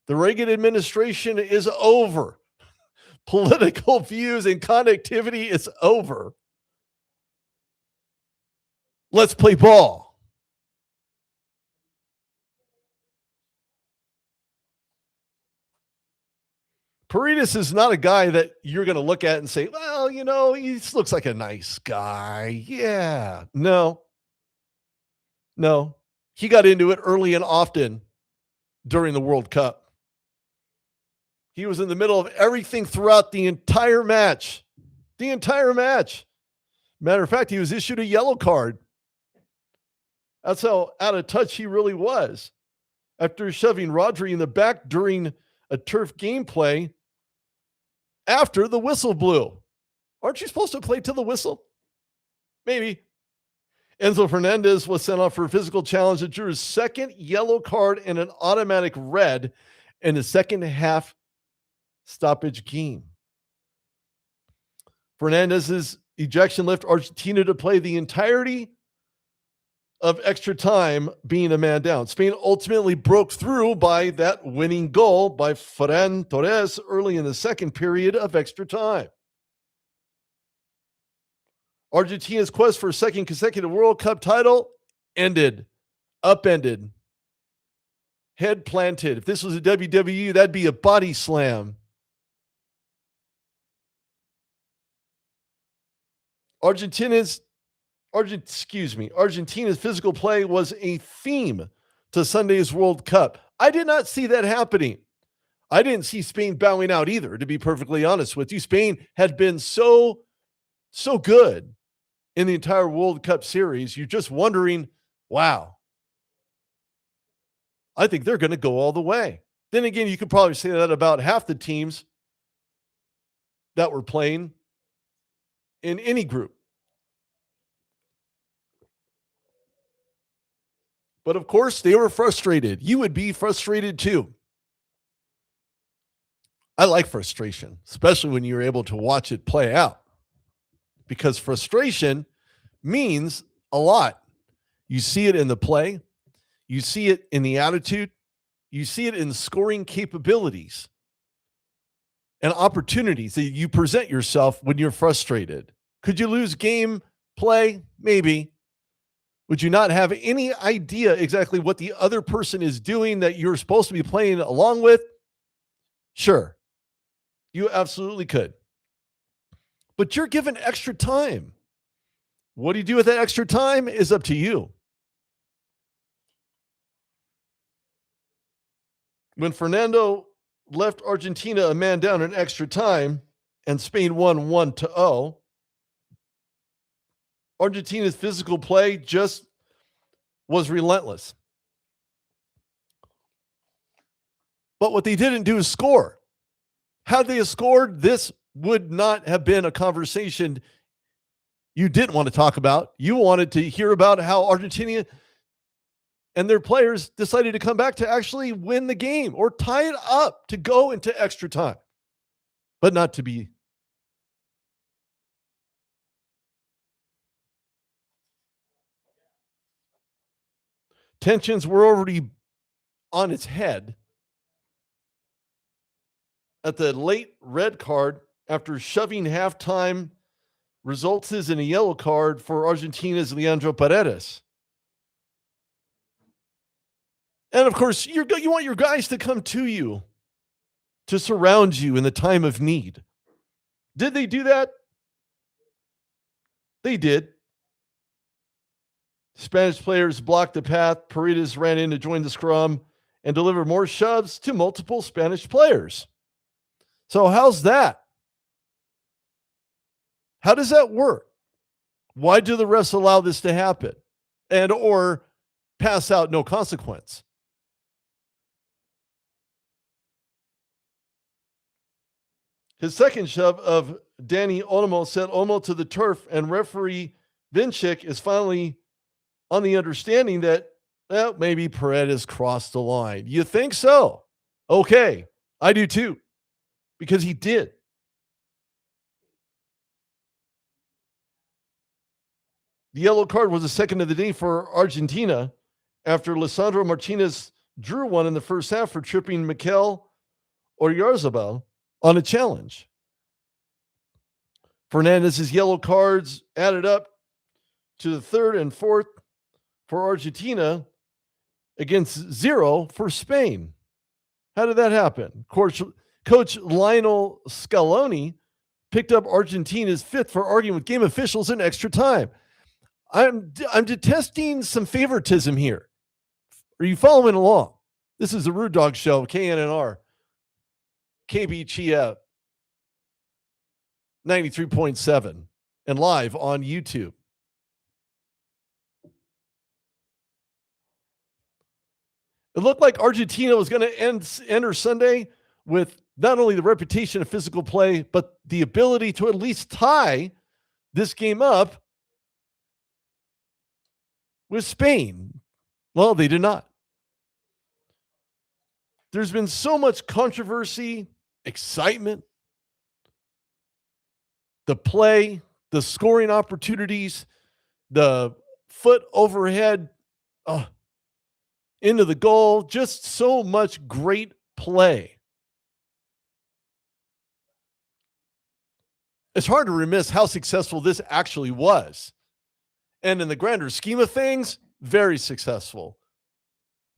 The Reagan administration is over. Political views and connectivity is over. Let's play ball. Paredes is not a guy that you're going to look at and say, well, he looks like a nice guy. Yeah. No. He got into it early and often during the World Cup. He was in the middle of everything throughout the entire match. Matter of fact, he was issued a yellow card. That's how out of touch he really was. After shoving Rodri in the back during a turf gameplay after the whistle blew. Aren't you supposed to play to the whistle? Maybe. Enzo Fernandez was sent off for a physical challenge that drew his second yellow card and an automatic red in the second half stoppage game. Fernandez's ejection left Argentina to play the entirety of extra time, being a man down. Spain ultimately broke through by that winning goal by Ferran Torres early in the second period of extra time. Argentina's quest for a second consecutive World Cup title upended, head planted. If this was a WWE, that'd be a body slam. Argentina's physical play was a theme to Sunday's World Cup. I did not see that happening. I didn't see Spain bowing out either, to be perfectly honest with you. Spain had been so good in the entire World Cup series. You're just wondering, wow, I think they're going to go all the way. Then again, you could probably say that about half the teams that were playing in any group. But of course, they were frustrated. You would be frustrated too. I like frustration, especially when you're able to watch it play out, because frustration means a lot. You see it in the play. You see it in the attitude. You see it in scoring capabilities and opportunities that you present yourself when you're frustrated. Could you lose game play? Maybe. Would you not have any idea exactly what the other person is doing that you're supposed to be playing along with? Sure. You absolutely could. But you're given extra time. What do you do with that extra time is up to you. When Fernando left Argentina a man down in extra time and Spain won 1-0, Argentina's physical play just was relentless. But what they didn't do is score. Had they scored, this would not have been a conversation you didn't want to talk about. You wanted to hear about how Argentina and their players decided to come back to actually win the game or tie it up to go into extra time, but not to be. Tensions were already on its head at the late red card after shoving halftime results in a yellow card for Argentina's Leandro Paredes. And of course, you want your guys to come to you, to surround you in the time of need. Did they do that? They did. Spanish players blocked the path. Paredes ran in to join the scrum and delivered more shoves to multiple Spanish players. So how's that? How does that work? Why do the refs allow this to happen and or pass out no consequence? His second shove of Dani Olmo sent Olmo to the turf, and referee Vinchik is finally on the understanding that, well, maybe Paredes crossed the line. You think so? Okay, I do too, because he did. The yellow card was the second of the day for Argentina after Lisandro Martinez drew one in the first half for tripping Mikel Oyarzabal on a challenge. Fernandez's yellow cards added up to the third and fourth for Argentina against 0 for Spain. How did that happen? Of course, Coach Lionel Scaloni picked up Argentina's fifth for arguing with game officials in extra time. I'm detesting some favoritism here. Are you following along? This is the Rude Dog Show, KNNR, KBGF 93.7, and live on YouTube. It looked like Argentina was going to enter Sunday with not only the reputation of physical play, but the ability to at least tie this game up with Spain. Well, they did not. There's been so much controversy, excitement, the play, the scoring opportunities, the foot overhead into the goal, just so much great play. It's hard to remiss how successful this actually was. And in the grander scheme of things, very successful.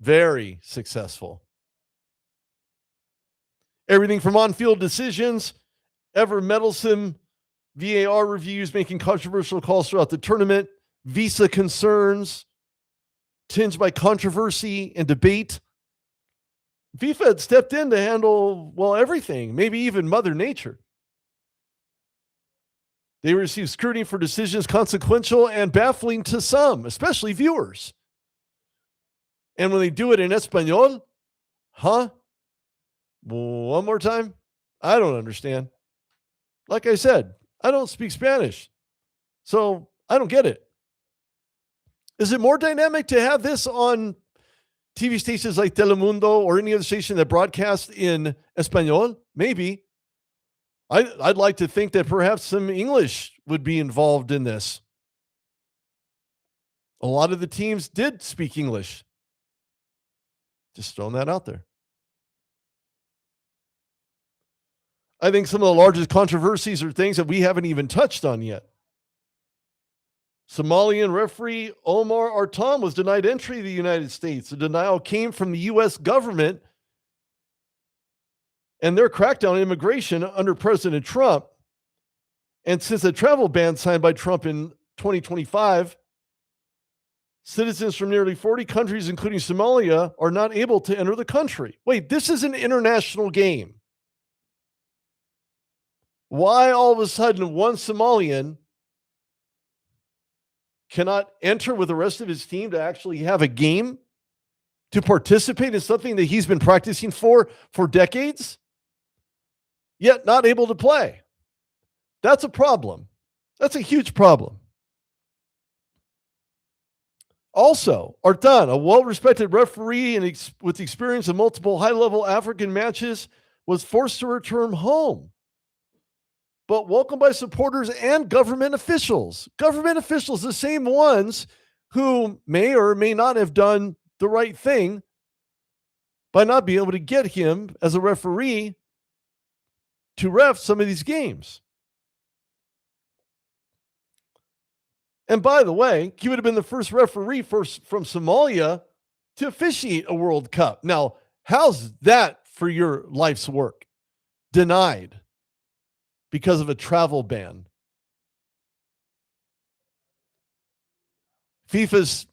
Very successful. Everything from on-field decisions, ever meddlesome VAR reviews making controversial calls throughout the tournament, visa concerns, tinged by controversy and debate. FIFA had stepped in to handle, well, everything, maybe even Mother Nature. They received scrutiny for decisions consequential and baffling to some, especially viewers. And when they do it in Espanol, one more time? I don't understand. Like I said, I don't speak Spanish, so I don't get it. Is it more dynamic to have this on TV stations like Telemundo or any other station that broadcasts in Espanol? Maybe. I'd like to think that perhaps some English would be involved in this. A lot of the teams did speak English. Just throwing that out there. I think some of the largest controversies are things that we haven't even touched on yet. Somalian referee Omar Artam was denied entry to the United States. The denial came from the U.S. government and their crackdown on immigration under President Trump. And since the travel ban signed by Trump in 2025, citizens from nearly 40 countries, including Somalia, are not able to enter the country. Wait, this is an international game. Why all of a sudden one Somalian cannot enter with the rest of his team to actually have a game, to participate in something that he's been practicing for decades, yet not able to play? That's a problem. That's a huge problem. Also, Artan, a well-respected referee and with experience in multiple high-level African matches, was forced to return home, but welcomed by supporters and government officials. Government officials, the same ones who may or may not have done the right thing by not being able to get him as a referee to ref some of these games. And by the way, he would have been the first referee from Somalia to officiate a World Cup. Now, how's that for your life's work? Denied because of a travel ban. FIFA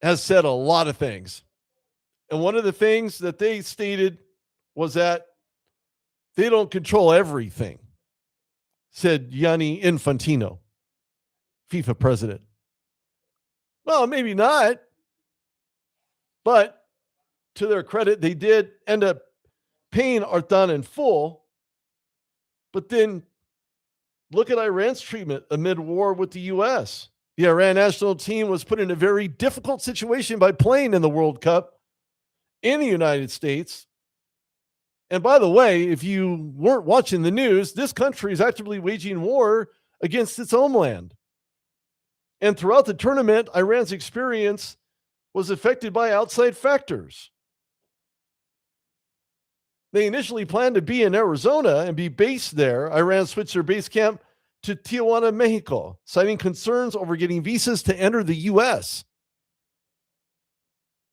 has said a lot of things. And one of the things that they stated was that they don't control everything, said Gianni Infantino, FIFA president. Well, maybe not. But to their credit, they did end up paying Artan in full. But then look at Iran's treatment amid war with the U.S. The Iran national team was put in a very difficult situation by playing in the World Cup in the United States. And by the way, if you weren't watching the news, this country is actively waging war against its homeland. And throughout the tournament, Iran's experience was affected by outside factors. They initially planned to be in Arizona and be based there. Iran switched their base camp to Tijuana, Mexico, citing concerns over getting visas to enter the U.S.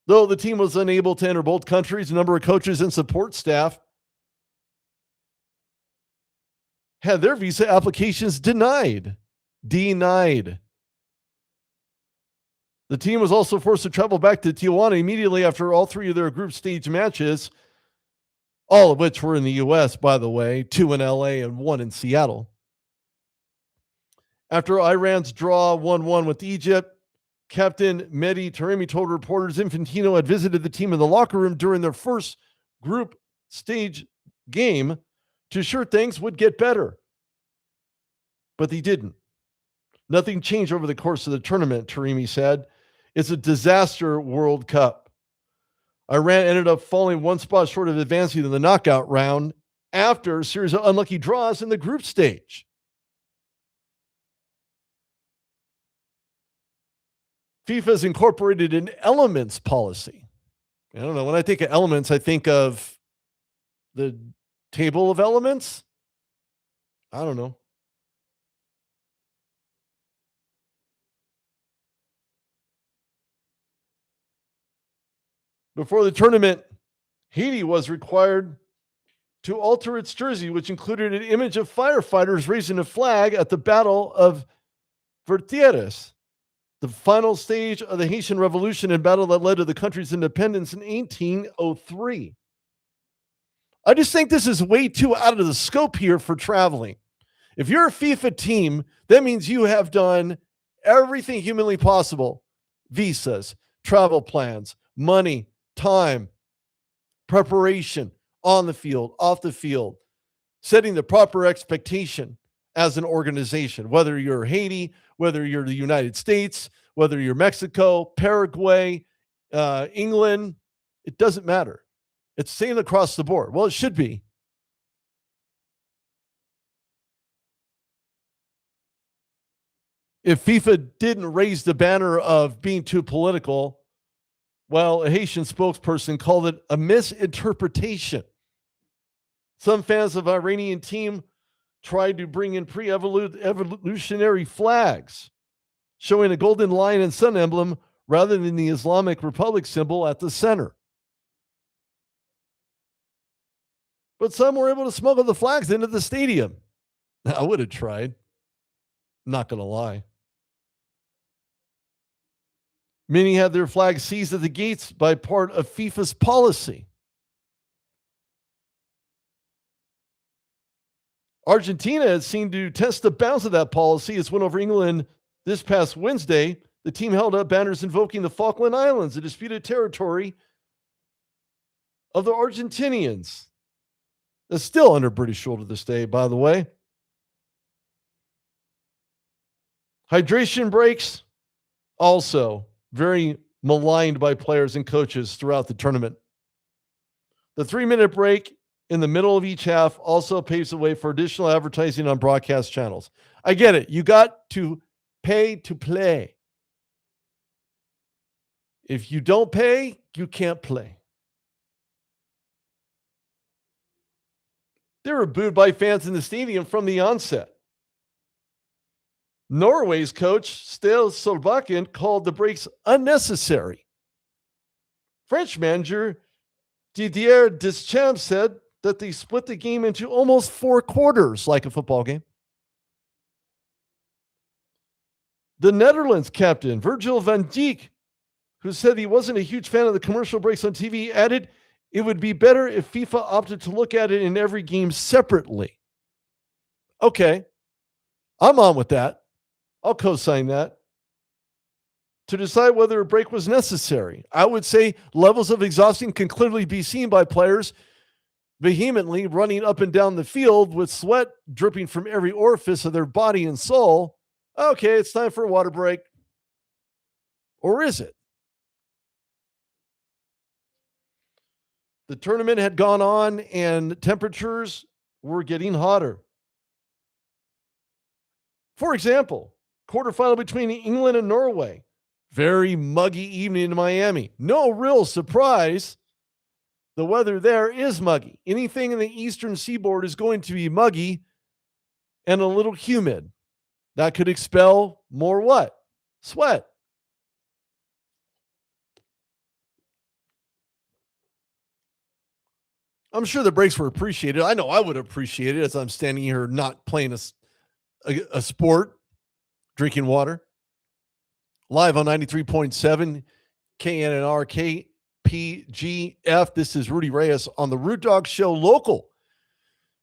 Though the team was unable to enter both countries, a number of coaches and support staff had their visa applications denied. Denied. The team was also forced to travel back to Tijuana immediately after all 3 of their group stage matches, all of which were in the U.S., by the way, 2 in L.A. and 1 in Seattle. After Iran's draw 1-1 with Egypt, Captain Mehdi Taremi told reporters Infantino had visited the team in the locker room during their first group stage game to ensure things would get better. But they didn't. Nothing changed over the course of the tournament, Taremi said. It's a disaster World Cup. Iran ended up falling 1 spot short of advancing to the knockout round after a series of unlucky draws in the group stage. FIFA has incorporated an elements policy. I don't know. When I think of elements, I think of the table of elements. I don't know. Before the tournament, Haiti was required to alter its jersey, which included an image of firefighters raising a flag at the Battle of Vertières, the final stage of the Haitian Revolution and battle that led to the country's independence in 1803. I just think this is way too out of the scope here for traveling. If you're a FIFA team, that means you have done everything humanly possible. Visas, travel plans, money, time, preparation, on the field, off the field, setting the proper expectation as an organization, whether you're Haiti, whether you're the United States, whether you're Mexico, Paraguay, England, it doesn't matter. It's same across the board. Well, it should be. If FIFA didn't raise the banner of being too political, well, a Haitian spokesperson called it a misinterpretation. Some fans of the Iranian team tried to bring in pre-evolutionary flags, showing a golden lion and sun emblem rather than the Islamic Republic symbol at the center. But some were able to smuggle the flags into the stadium. I would have tried. Not going to lie. Many had their flags seized at the gates by part of FIFA's policy. Argentina has seemed to test the bounds of that policy. Its win over England this past Wednesday, the team held up banners invoking the Falkland Islands, a disputed territory of the Argentinians. That's still under British rule to this day, by the way. Hydration breaks, also very maligned by players and coaches throughout the tournament. The 3-minute break in the middle of each half also paves the way for additional advertising on broadcast channels. I get it. You got to pay to play. If you don't pay, you can't play. They were booed by fans in the stadium from the onset. Norway's coach, Ståle Solbakken, called the breaks unnecessary. French manager Didier Deschamps said that they split the game into almost 4 quarters like a football game. The Netherlands captain, Virgil van Dijk, who said he wasn't a huge fan of the commercial breaks on TV, added it would be better if FIFA opted to look at it in every game separately. Okay, I'm on with that. I'll co-sign that. To decide whether a break was necessary, I would say levels of exhaustion can clearly be seen by players vehemently running up and down the field with sweat dripping from every orifice of their body and soul. Okay, it's time for a water break. Or is it? The tournament had gone on and temperatures were getting hotter. For example, quarterfinal between England and Norway. Very muggy evening in Miami. No real surprise. The weather there is muggy. Anything in the eastern seaboard is going to be muggy and a little humid. That could expel more what? Sweat. I'm sure the breaks were appreciated. I know I would appreciate it as I'm standing here not playing a sport, drinking water. Live on 93.7 KNNR KPGF. This is Rudy Reyes on the Root Dog Show, local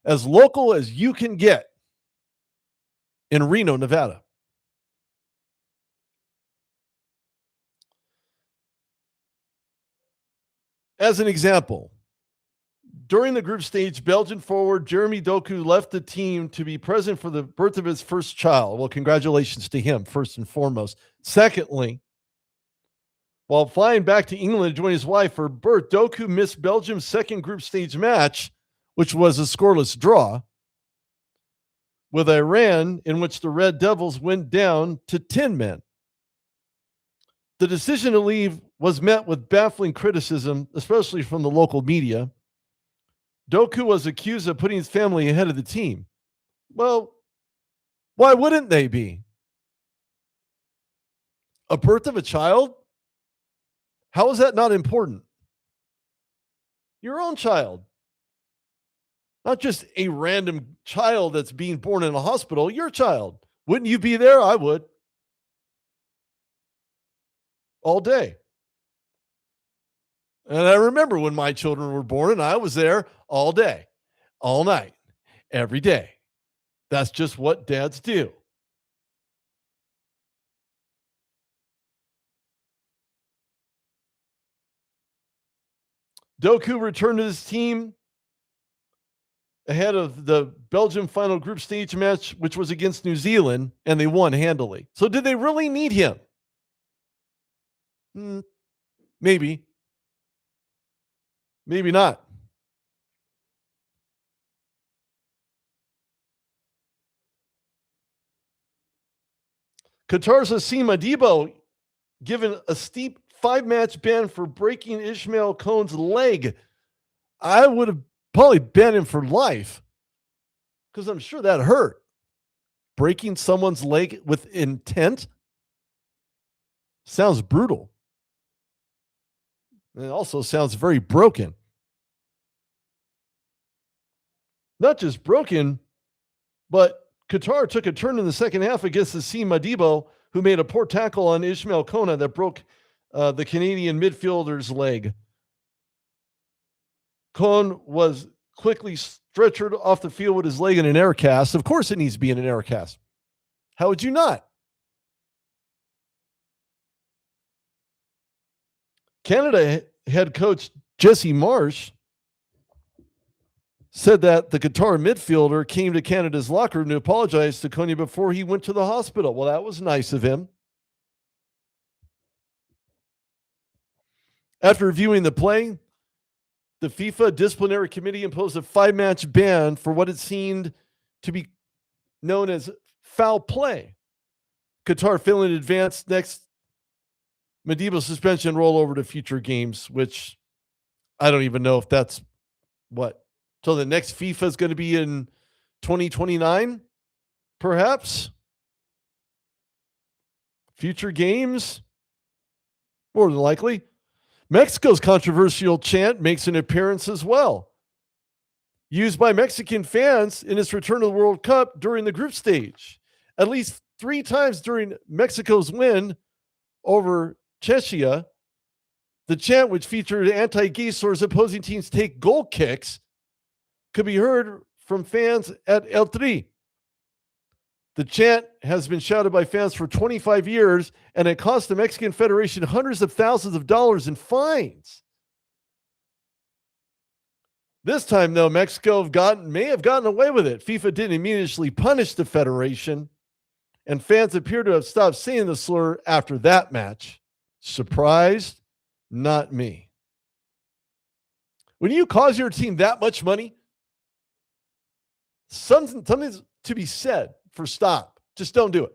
as you can get in Reno, Nevada. As an example, during the group stage, Belgian forward Jeremy Doku left the team to be present for the birth of his first child. Well, congratulations to him, first and foremost. Secondly, while flying back to England to join his wife for birth, Doku missed Belgium's second group stage match, which was a scoreless draw with Iran, in which the Red Devils went down to 10 men. The decision to leave was met with baffling criticism, especially from the local media. Doku was accused of putting his family ahead of the team. Well, why wouldn't they be? A birth of a child? How is that not important? Your own child. Not just a random child that's being born in a hospital, your child. Wouldn't you be there? I would. All day. And I remember when my children were born and I was there all day, all night, every day. That's just what dads do. Doku returned to his team ahead of the Belgium final group stage match, which was against New Zealand, and they won handily. So did they really need him? Maybe. Maybe not. Qatar's Hassim Adibo given a steep 5-match ban for breaking Ishmael Cone's leg. I would have probably banned him for life because I'm sure that hurt. Breaking someone's leg with intent sounds brutal. And it also sounds very broken. Not just broken, but Qatar took a turn in the second half against Hassim Adibo, who made a poor tackle on Ishmael Kona that broke the Canadian midfielder's leg. Kone was quickly stretchered off the field with his leg in an air cast. Of course it needs to be in an air cast. How would you not? Canada head coach Jesse Marsh said that the Qatar midfielder came to Canada's locker room to apologize to Konya before he went to the hospital. Well, that was nice of him. After reviewing the play, the FIFA disciplinary committee imposed a 5-match ban for what it seemed to be known as foul play. Qatar failing to advance next. Madiba's suspension roll over to future games, which I don't even know if that's what. So the next FIFA is going to be in 2029, perhaps. Future games, more than likely. Mexico's controversial chant makes an appearance as well, used by Mexican fans in its return to the World Cup during the group stage. At least 3 times during Mexico's win over Czechia, the chant, which featured anti-gay slurs opposing teams take goal kicks, could be heard from fans at El Tri. The chant has been shouted by fans for 25 years, and it cost the Mexican Federation hundreds of thousands of dollars in fines. This time, though, Mexico may have gotten away with it. FIFA didn't immediately punish the Federation, and fans appear to have stopped saying the slur after that match. Surprised? Not me. When you cause your team that much money, something's to be said for stop. Just don't do it.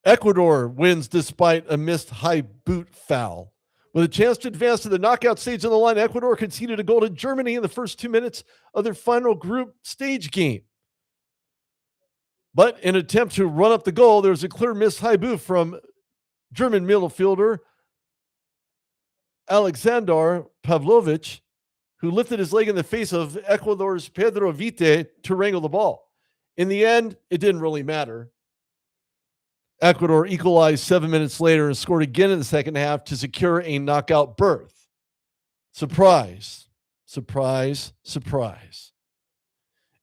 Ecuador wins despite a missed high boot foul. With a chance to advance to the knockout stage on the line, Ecuador conceded a goal to Germany in the first 2 minutes of their final group stage game. But in an attempt to run up the goal, there was a clear missed high boot from German midfielder Alexander Pavlovich, who lifted his leg in the face of Ecuador's Pedro Vite to wrangle the ball. In the end, it didn't really matter. Ecuador equalized 7 minutes later and scored again in the second half to secure a knockout berth. Surprise, surprise, surprise.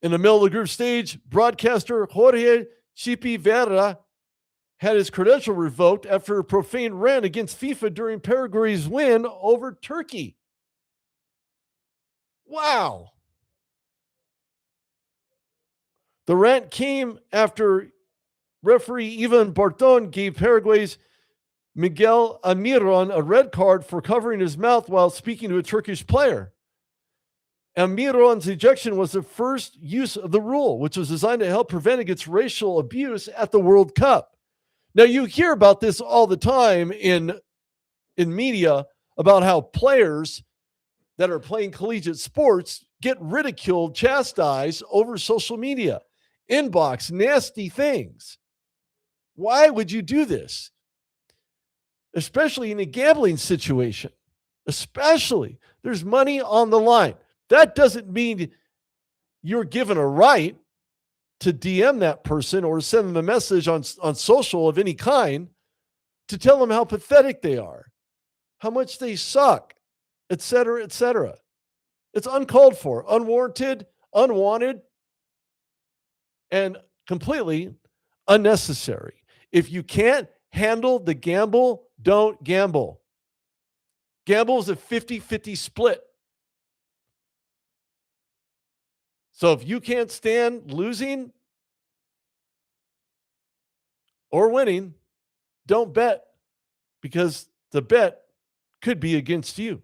In the middle of the group stage, broadcaster Jorge Chipi Vera had his credential revoked after a profane rant against FIFA during Paraguay's win over Turkey. Wow. The rant came after referee Ivan Barton gave Paraguay's Miguel Almiron a red card for covering his mouth while speaking to a Turkish player. Almiron's ejection was the first use of the rule, which was designed to help prevent against racial abuse at the World Cup. Now, you hear about this all the time in media about how players that are playing collegiate sports get ridiculed, chastised over social media, inbox, nasty things. Why would you do this? Especially in a gambling situation. Especially, there's money on the line. That doesn't mean you're given a right to DM that person or send them a message on social of any kind to tell them how pathetic they are, how much they suck, et cetera, et cetera. It's uncalled for, unwarranted, unwanted, and completely unnecessary. If you can't handle the gamble, don't gamble. Gamble is a 50-50 split. So if you can't stand losing or winning, don't bet, because the bet could be against you.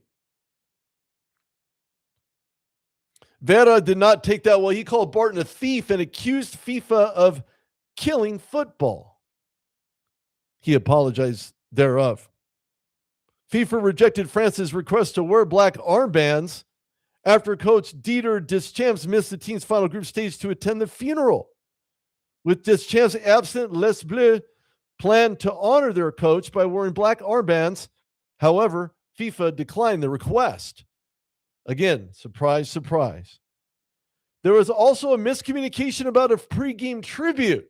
Vera did not take that well. He called Barton a thief and accused FIFA of killing football. He apologized thereof. FIFA rejected France's request to wear black armbands after coach Dieter Deschamps missed the team's final group stage to attend the funeral. With Deschamps absent, Les Bleus planned to honor their coach by wearing black armbands. However, FIFA declined the request. Again, surprise, surprise. There was also a miscommunication about a pregame tribute.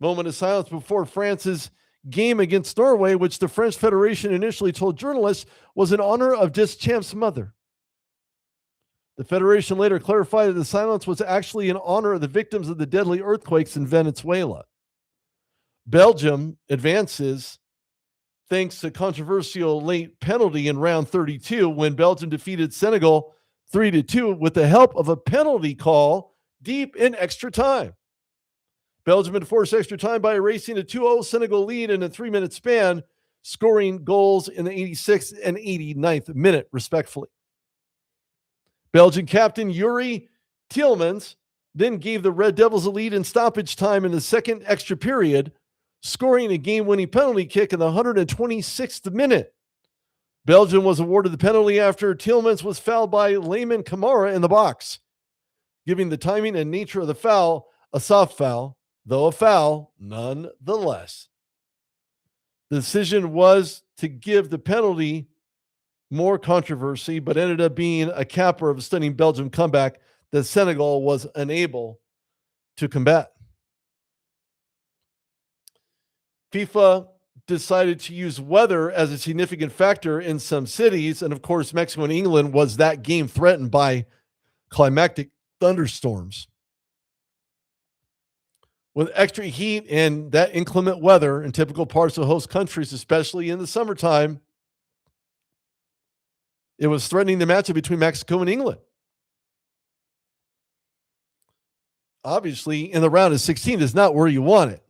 Moment of silence before France's game against Norway, which the French Federation initially told journalists was in honor of Deschamps' mother. The Federation later clarified that the silence was actually in honor of the victims of the deadly earthquakes in Venezuela. Belgium advances thanks to controversial late penalty in round 32 when Belgium defeated Senegal 3-2 with the help of a penalty call deep in extra time. Belgium had forced extra time by erasing a 2-0 Senegal lead in a 3-minute span, scoring goals in the 86th and 89th minute, respectively. Belgian captain Yuri Tielemans then gave the Red Devils a lead in stoppage time in the second extra period, scoring a game-winning penalty kick in the 126th minute. Belgium was awarded the penalty after Tielemans was fouled by Layman Camara in the box, giving the timing and nature of the foul a soft foul, though a foul nonetheless. The decision was to give the penalty more controversy, but ended up being a capper of a stunning Belgium comeback that Senegal was unable to combat. FIFA decided to use weather as a significant factor in some cities, and of course, Mexico and England was that game threatened by climatic thunderstorms. With extra heat and that inclement weather in typical parts of host countries, especially in the summertime, it was threatening the matchup between Mexico and England. Obviously, in the round of 16 is not where you want it.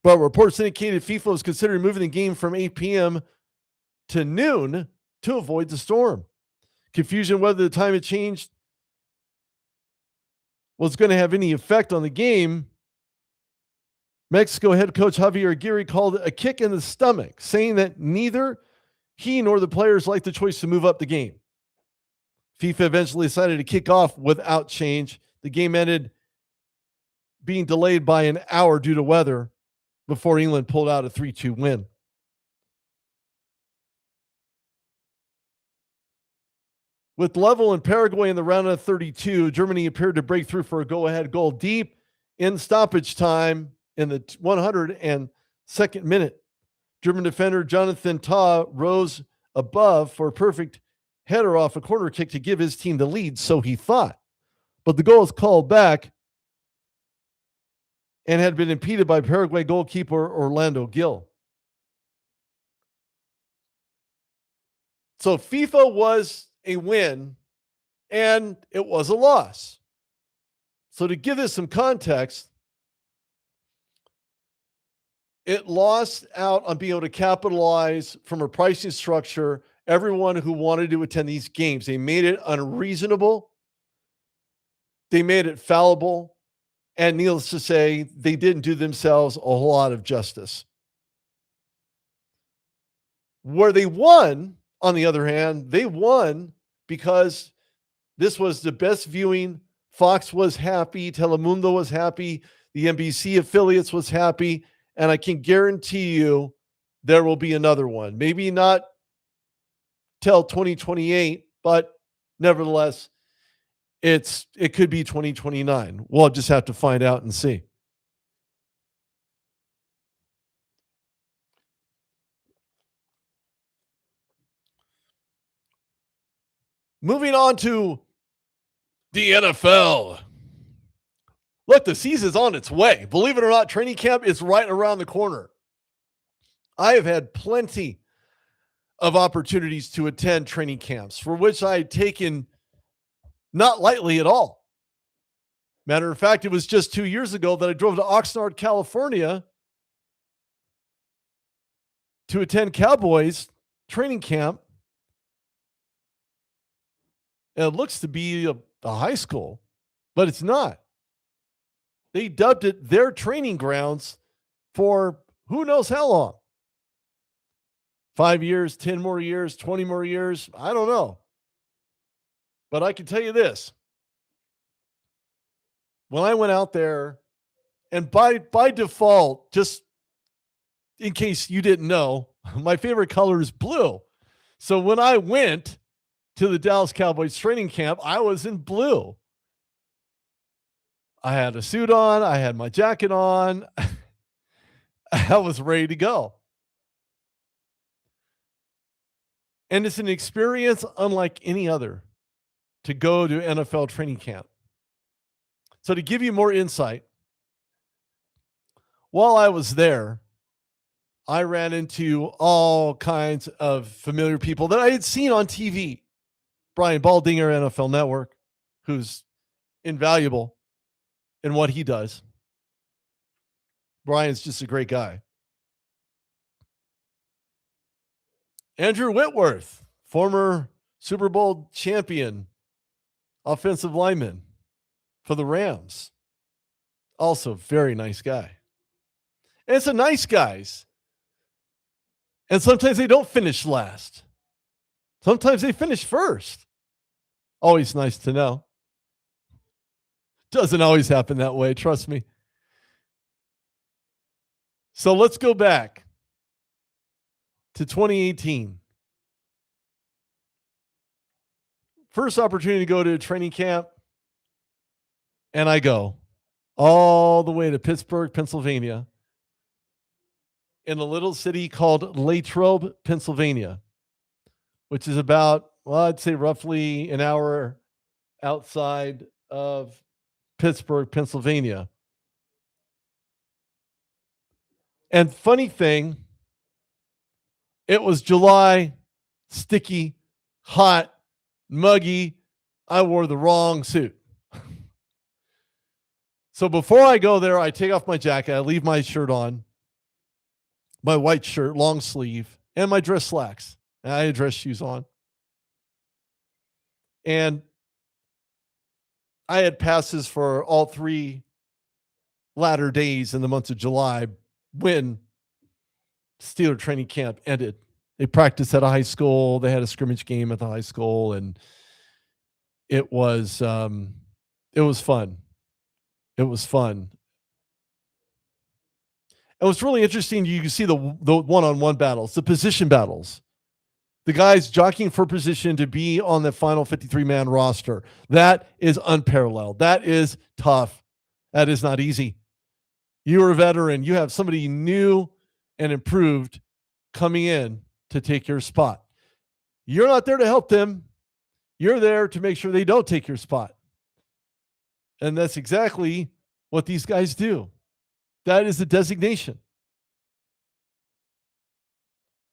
But reports indicated FIFA was considering moving the game from 8 p.m. to noon to avoid the storm. Confusion whether the time it changed was going to have any effect on the game. Mexico head coach Javier Aguirre called it a kick in the stomach, saying that neither he nor the players liked the choice to move up the game. FIFA eventually decided to kick off without change. The game ended being delayed by an hour due to weather before England pulled out a 3-2 win. With level in Paraguay in the round of 32, Germany appeared to break through for a go-ahead goal deep in stoppage time in the 102nd minute. German defender Jonathan Tah rose above for a perfect header off a corner kick to give his team the lead, so he thought. But the goal was called back and had been impeded by Paraguay goalkeeper Orlando Gil. So FIFA was a win and it was a loss. So to give this some context, it lost out on being able to capitalize from a pricing structure everyone who wanted to attend these games. They made it unreasonable. They made it fallible. And needless to say, they didn't do themselves a whole lot of justice. Where they won, on the other hand, they won because this was the best viewing. Fox was happy. Telemundo was happy. The NBC affiliates was happy. And I can guarantee you there will be another one. Maybe not till 2028, but nevertheless, it could be 2029. We'll just have to find out and see. Moving on to the NFL. Look, the season's on its way. Believe it or not, training camp is right around the corner. I have had plenty of opportunities to attend training camps for which I had taken not lightly at all. Matter of fact, it was just 2 years ago that I drove to Oxnard, California to attend Cowboys training camp. And it looks to be a high school, but it's not. They dubbed it their training grounds for who knows how long. 5 years, 10 more years, 20 more years. I don't know. But I can tell you this. When I went out there, and by default, just in case you didn't know, my favorite color is blue. So when I went to the Dallas Cowboys training camp, I was in blue. I had a suit on. I had my jacket on. I was ready to go. And it's an experience unlike any other to go to NFL training camp. So to give you more insight, while I was there, I ran into all kinds of familiar people that I had seen on TV. Brian Baldinger, NFL Network, who's invaluable in what he does. Brian's just a great guy. Andrew Whitworth, former Super Bowl champion, offensive lineman for the Rams. Also, very nice guy. And it's a nice guys. And sometimes they don't finish last. Sometimes they finish first. Always nice to know. Doesn't always happen that way, trust me. So let's go back to 2018. First opportunity to go to a training camp, and I go all the way to Pittsburgh, Pennsylvania, in a little city called Latrobe, Pennsylvania, which is about, well, I'd say roughly an hour outside of Pittsburgh, Pennsylvania. And funny thing, it was July, sticky, hot, muggy. I wore the wrong suit. So before I go there, I take off my jacket. I leave my shirt on, my white shirt, long sleeve, and my dress slacks. And I had dress shoes on. And I had passes for all three latter days in the month of July when Steeler training camp ended. They practiced at a high school. They had a scrimmage game at the high school, and it was fun. It was fun. And what's really interesting, you can see the one-on-one battles, the position battles. The guys jockeying for position to be on the final 53-man roster. That is unparalleled. That is tough. That is not easy. You're a veteran. You have somebody new and improved coming in to take your spot. You're not there to help them. You're there to make sure they don't take your spot. And that's exactly what these guys do. That is the designation.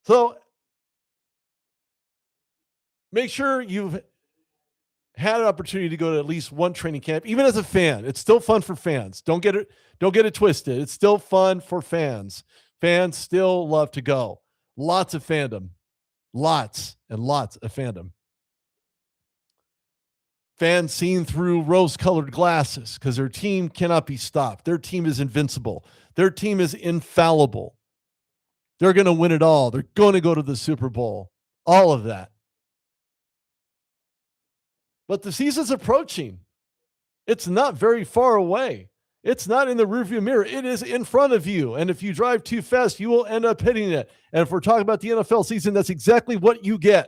So make sure you've had an opportunity to go to at least one training camp, even as a fan. It's still fun for fans. Don't get it twisted. It's still fun for fans. Fans still love to go. Lots of fandom. Lots and lots of fandom. Fans seen through rose-colored glasses because their team cannot be stopped. Their team is invincible. Their team is infallible. They're going to win it all. They're going to go to the Super Bowl. All of that. But the season's approaching. It's not very far away. It's not in the rearview mirror. It is in front of you. And if you drive too fast, you will end up hitting it. And if we're talking about the NFL season, that's exactly what you get.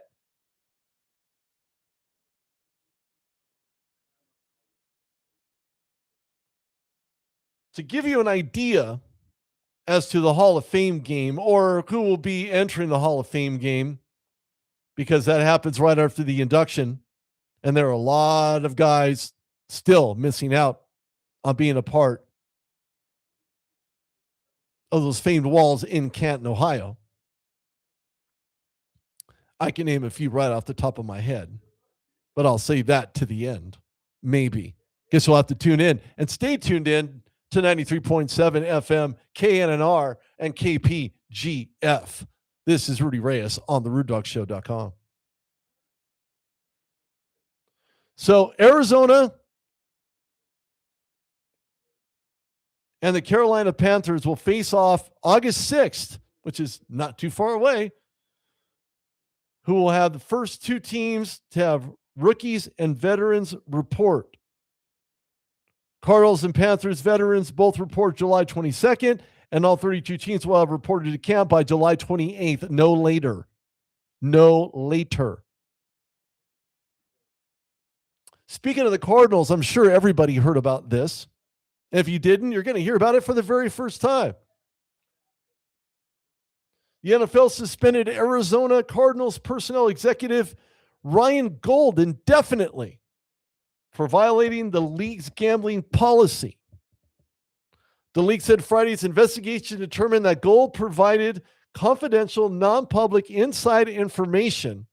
To give you an idea as to the Hall of Fame game or who will be entering the Hall of Fame game, because that happens right after the induction, and there are a lot of guys still missing out on being a part of those famed walls in Canton, Ohio. I can name a few right off the top of my head, but I'll save that to the end. Maybe. Guess you'll have to tune in and stay tuned in to 93.7 FM, KNNR, and KPGF. This is Rudy Reyes on the RudeDogShow.com. So Arizona and the Carolina Panthers will face off August 6th, which is not too far away, who will have the first two teams to have rookies and veterans report. Cardinals and Panthers veterans both report July 22nd, and all 32 teams will have reported to camp by July 28th, no later. No later. Speaking of the Cardinals, I'm sure everybody heard about this. If you didn't, you're going to hear about it for the very first time. The NFL suspended Arizona Cardinals personnel executive Ryan Gold indefinitely for violating the league's gambling policy. The league said Friday's investigation determined that Gold provided confidential, non-public inside information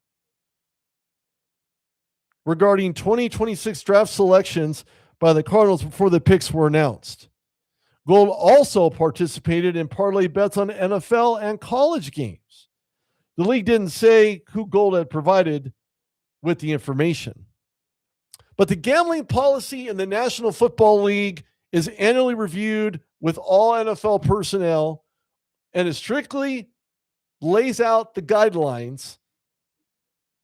regarding 2026 draft selections by the Cardinals before the picks were announced. Gold also participated in parlay bets on NFL and college games. The league didn't say who Gold had provided with the information. But the gambling policy in the National Football League is annually reviewed with all NFL personnel, and it strictly lays out the guidelines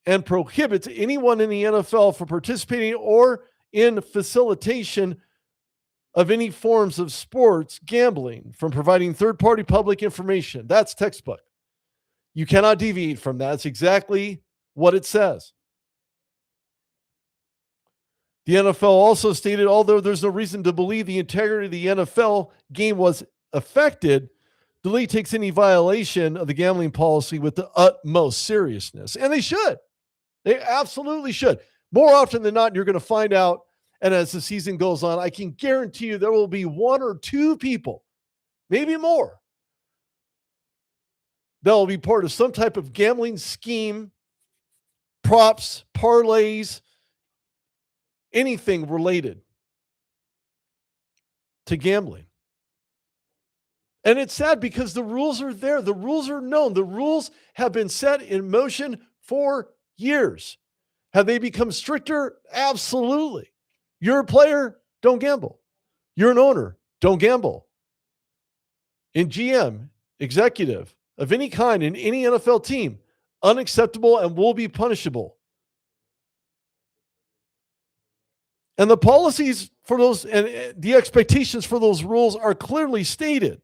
and prohibits anyone in the NFL from participating or in facilitation of any forms of sports gambling from providing third-party public information. That's textbook. You cannot deviate from that. That's exactly what it says. The NFL also stated, although there's no reason to believe the integrity of the NFL game was affected, the league takes any violation of the gambling policy with the utmost seriousness. And they should. They absolutely should. More often than not, you're going to find out, and as the season goes on, I can guarantee you there will be one or two people, maybe more, that will be part of some type of gambling scheme, props, parlays, anything related to gambling. And it's sad because the rules are there. The rules are known. The rules have been set in motion for years. Have they become stricter? Absolutely. You're a player, don't gamble. You're an owner, don't gamble. In GM, executive of any kind in any NFL team, unacceptable and will be punishable. And the policies for those and the expectations for those rules are clearly stated.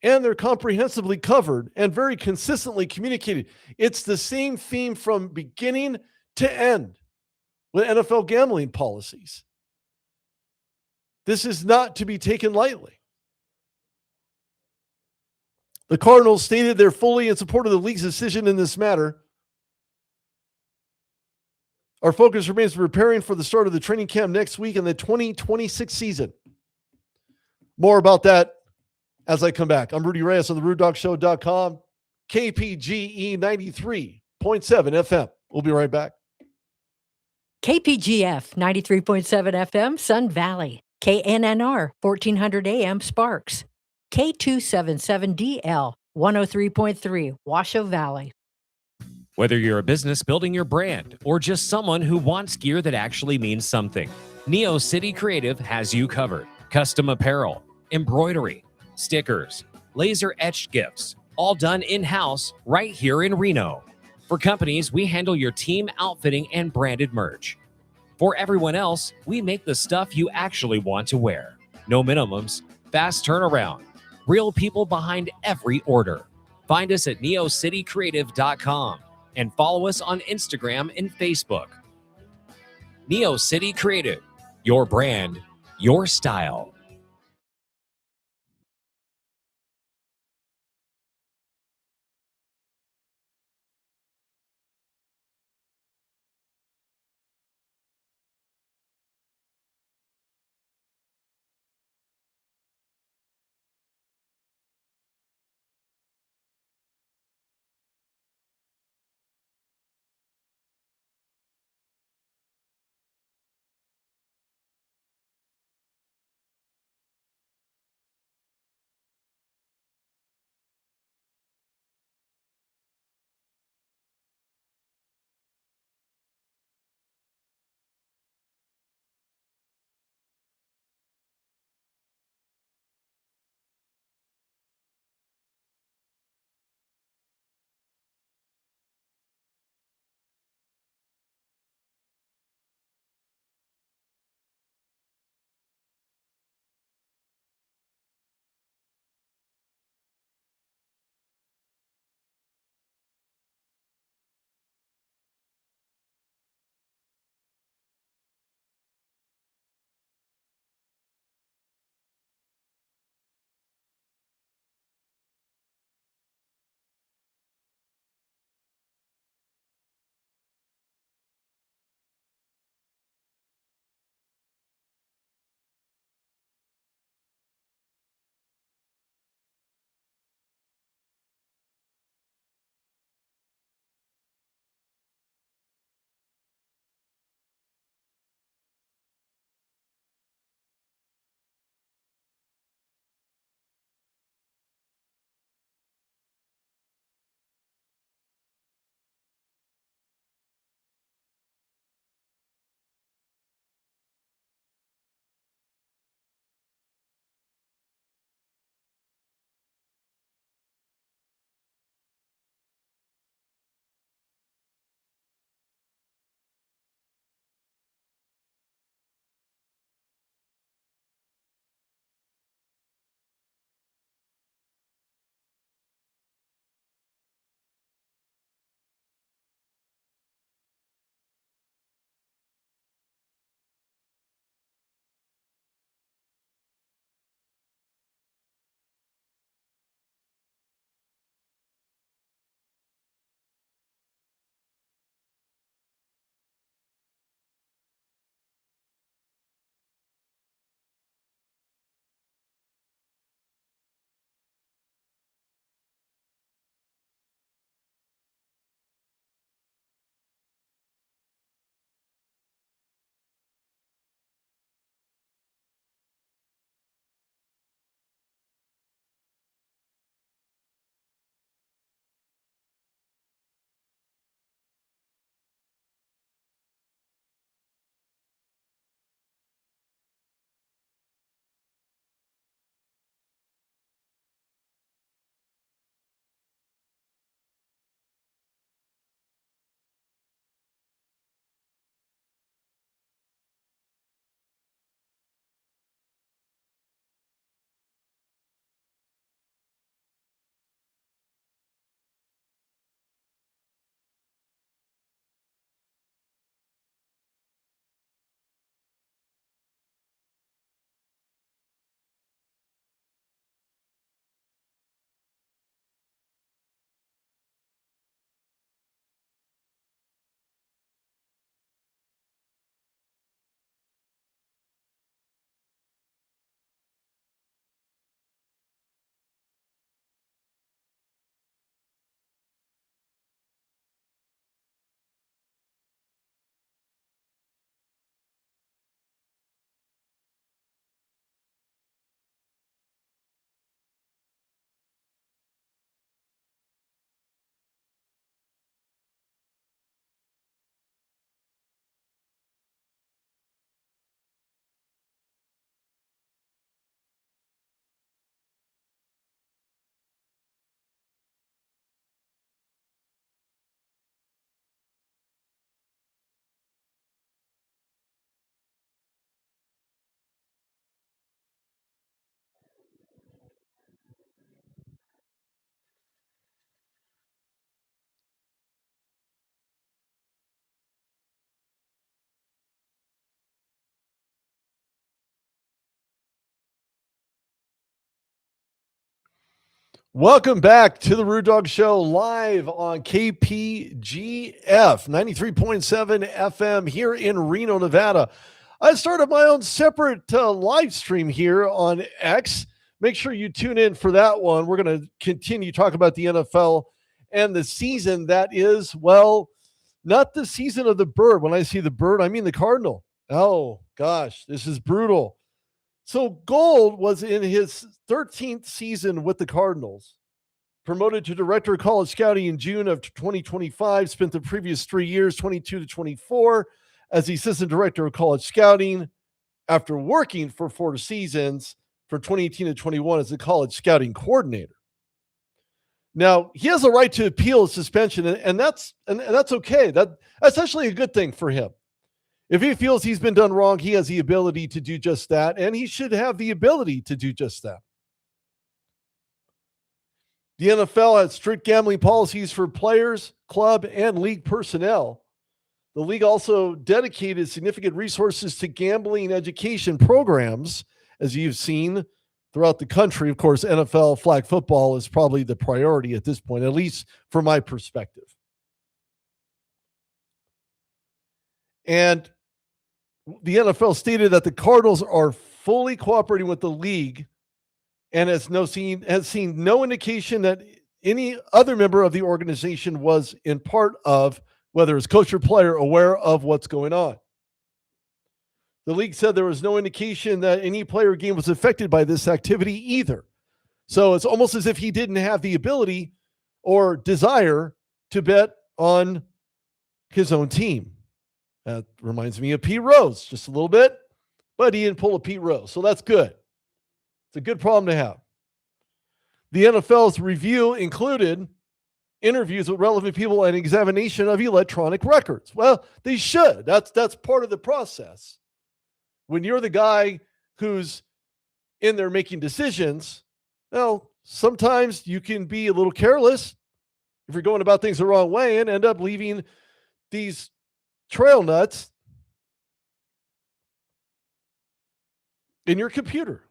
and they're comprehensively covered and very consistently communicated. It's the same theme from beginning to end with NFL gambling policies. This is not to be taken lightly. The Cardinals stated they're fully in support of the league's decision in this matter. Our focus remains preparing for the start of the training camp next week in the 2026 season. More about that as I come back. I'm Rudy Reyes on the RudeDogShow.com, KPGE 93.7 FM. We'll be right back. KPGF 93.7 FM, Sun Valley. KNNR 1400 AM, Sparks. K277DL 103.3, Washoe Valley. Whether you're a business building your brand or just someone who wants gear that actually means something, Neo City Creative has you covered. Custom apparel, embroidery, stickers, laser etched gifts, all done in-house right here in Reno. For companies, we handle your team outfitting and branded merch. For everyone else, we make the stuff you actually want to wear. No minimums, fast turnaround, real people behind every order. Find us at neocitycreative.com and follow us on Instagram and Facebook. Neo City Creative, your brand, your style. Welcome back to the Rude Dog Show live on KPGF 93.7 FM here in Reno, Nevada. I started my own separate live stream here on X. Make sure you tune in for that one. We're going to continue talking about the NFL and the season that is, well, not the season of the bird. When I see the bird, I mean the Cardinal. Oh, gosh, this is brutal. So Gold was in his 13th season with the Cardinals, promoted to director of college scouting in June of 2025, spent the previous 3 years, 22 to 24, as the assistant director of college scouting after working for 4 seasons from 2018 to 21 as a college scouting coordinator. Now, he has a right to appeal a suspension, and that's okay. That's actually a good thing for him. If he feels he's been done wrong, he has the ability to do just that, and he should have the ability to do just that. The NFL has strict gambling policies for players, club, and league personnel. The league also dedicated significant resources to gambling education programs, as you've seen throughout the country. Of course, NFL flag football is probably the priority at this point, at least from my perspective. And the NFL stated that the Cardinals are fully cooperating with the league and has seen no indication that any other member of the organization was in part of, whether it's coach or player, aware of what's going on. The league said there was no indication that any player or game was affected by this activity either. So it's almost as if he didn't have the ability or desire to bet on his own team. That reminds me of Pete Rose just a little bit, but he didn't pull a Pete Rose. So that's good. It's a good problem to have. The NFL's review included interviews with relevant people and examination of electronic records. Well, they should. That's part of the process. When you're the guy who's in there making decisions, well, sometimes you can be a little careless if you're going about things the wrong way and end up leaving these trail nuts in your computer.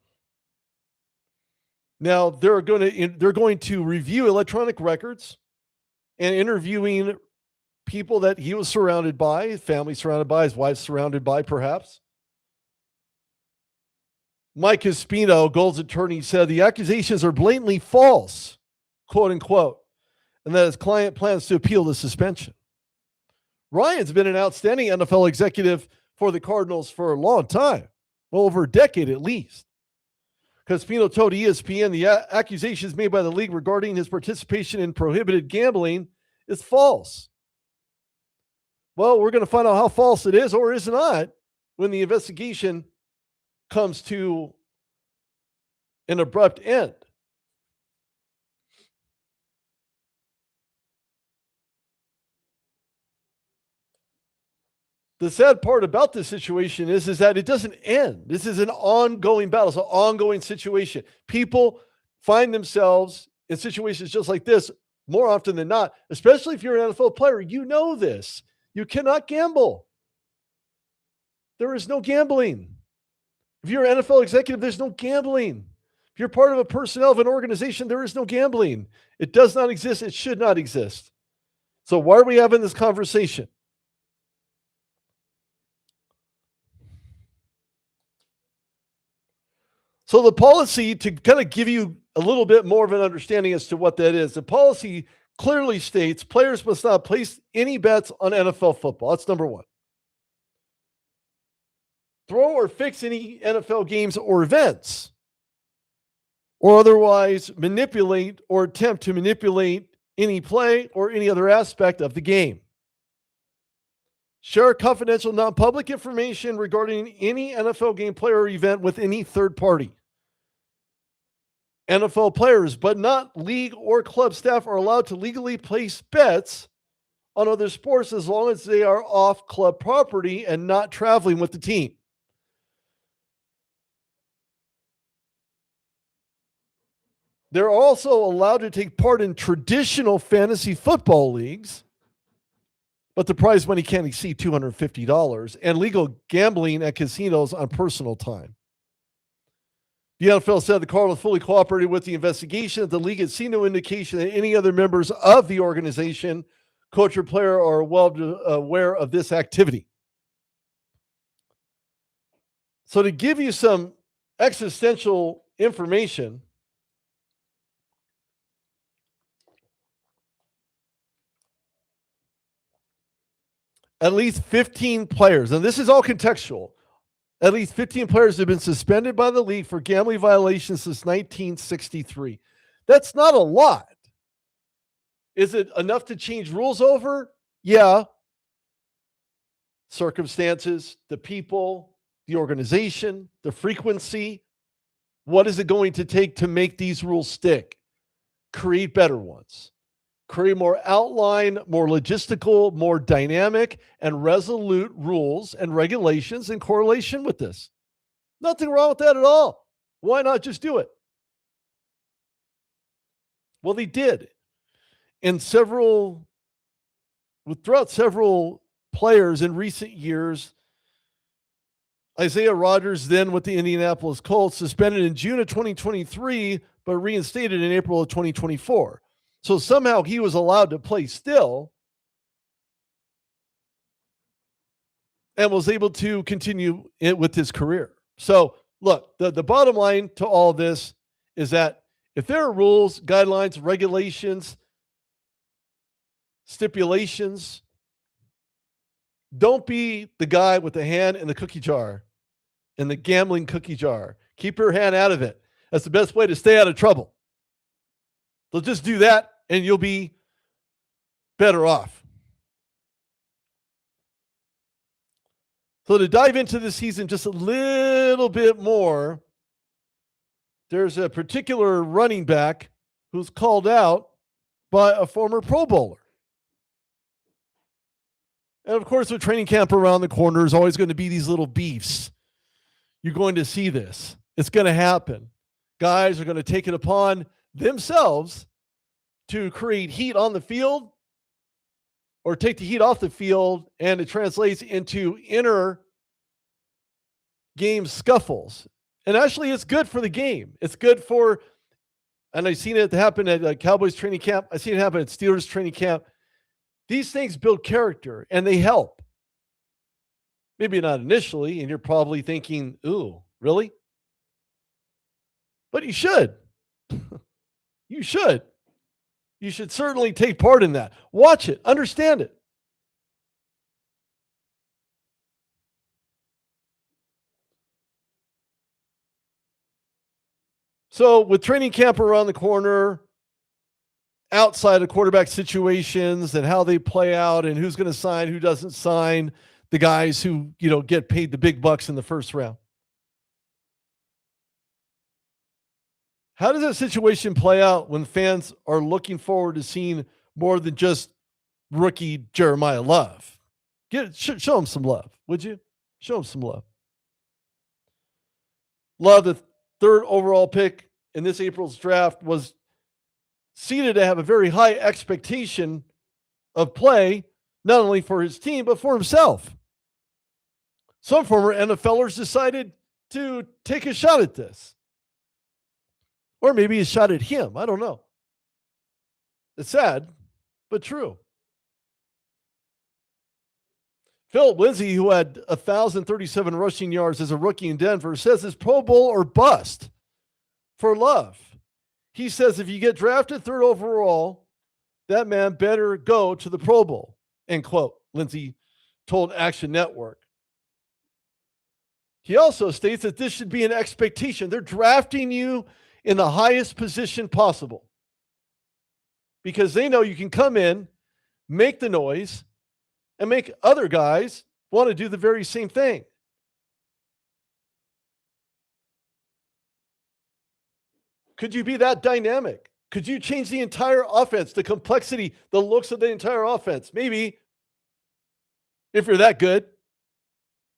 Now, they're going to review electronic records and interviewing people that he was surrounded by, his family surrounded by, his wife surrounded by, perhaps. Mike Espino, Gold's attorney, said the accusations are blatantly false, quote unquote, and that his client plans to appeal the suspension. Ryan's been an outstanding NFL executive for the Cardinals for a long time, well over a decade at least. Espino told ESPN the accusations made by the league regarding his participation in prohibited gambling is false. Well, we're going to find out how false it is or is not when the investigation comes to an abrupt end. The sad part about this situation is that it doesn't end. This is an ongoing battle. It's an ongoing situation. People find themselves in situations just like this more often than not, especially if you're an NFL player. You know this. You cannot gamble. There is no gambling. If you're an NFL executive, there's no gambling. If you're part of a personnel of an organization, there is no gambling. It does not exist. It should not exist. So why are we having this conversation? So the policy, to kind of give you a little bit more of an understanding as to what that is, the policy clearly states players must not place any bets on NFL football. That's number one. Throw or fix any NFL games or events, or otherwise manipulate or attempt to manipulate any play or any other aspect of the game. Share confidential, non-public information regarding any NFL game, player, or event with any third party. NFL players, but not league or club staff, are allowed to legally place bets on other sports as long as they are off club property and not traveling with the team. They're also allowed to take part in traditional fantasy football leagues, but the prize money can't exceed $250, and legal gambling at casinos on personal time. The NFL said the Cardinals fully cooperated with the investigation. That the league had seen no indication that any other members of the organization, coach or player, are well aware of this activity. So to give you some existential information, at least 15 players, and this is all contextual, at least 15 players have been suspended by the league for gambling violations since 1963. That's not a lot. Is it enough to change rules over? Yeah. Circumstances, the people, the organization, the frequency. What is it going to take to make these rules stick? Create better ones. Create more outline, more logistical, more dynamic, and resolute rules and regulations in correlation with this. Nothing wrong with that at all. Why not just do it? Well, they did. And throughout several players in recent years, Isaiah Rodgers, then with the Indianapolis Colts, suspended in June of 2023, but reinstated in April of 2024. So somehow he was allowed to play still and was able to continue it with his career. So look, the bottom line to all this is that if there are rules, guidelines, regulations, stipulations, don't be the guy with the hand in the cookie jar, in the gambling cookie jar. Keep your hand out of it. That's the best way to stay out of trouble. So just do that and you'll be better off. So to dive into the season just a little bit more, there's a particular running back who's called out by a former Pro Bowler. And of course, with training camp around the corner, there's always going to be these little beefs. You're going to see this. It's going to happen. Guys are going to take it upon themselves to create heat on the field or take the heat off the field, and it translates into inner game scuffles. And actually, it's good for the game. It's good for, and I've seen it happen at Cowboys training camp. I've seen it happen at Steelers training camp. These things build character and they help. Maybe not initially, and you're probably thinking, ooh, really? But you should. You should. You should certainly take part in that. Watch it. Understand it. So with training camp around the corner, outside of quarterback situations and how they play out and who's going to sign, who doesn't sign, the guys who, get paid the big bucks in the first round. How does that situation play out when fans are looking forward to seeing more than just rookie Jeremiah Love? Show him some love, would you? Show him some love. Love, the third overall pick in this April's draft, was seated to have a very high expectation of play, not only for his team, but for himself. Some former NFLers decided to take a shot at this. Or maybe a shot at him. I don't know. It's sad, but true. Philip Lindsay, who had 1,037 rushing yards as a rookie in Denver, says it's Pro Bowl or bust for Love. He says if you get drafted third overall, that man better go to the Pro Bowl, end quote, Lindsay told Action Network. He also states that this should be an expectation. They're drafting you in the highest position possible because they know you can come in, make the noise, and make other guys want to do the very same thing. Could you be that dynamic? Could you change the entire offense, the complexity, the looks of the entire offense? Maybe, if you're that good.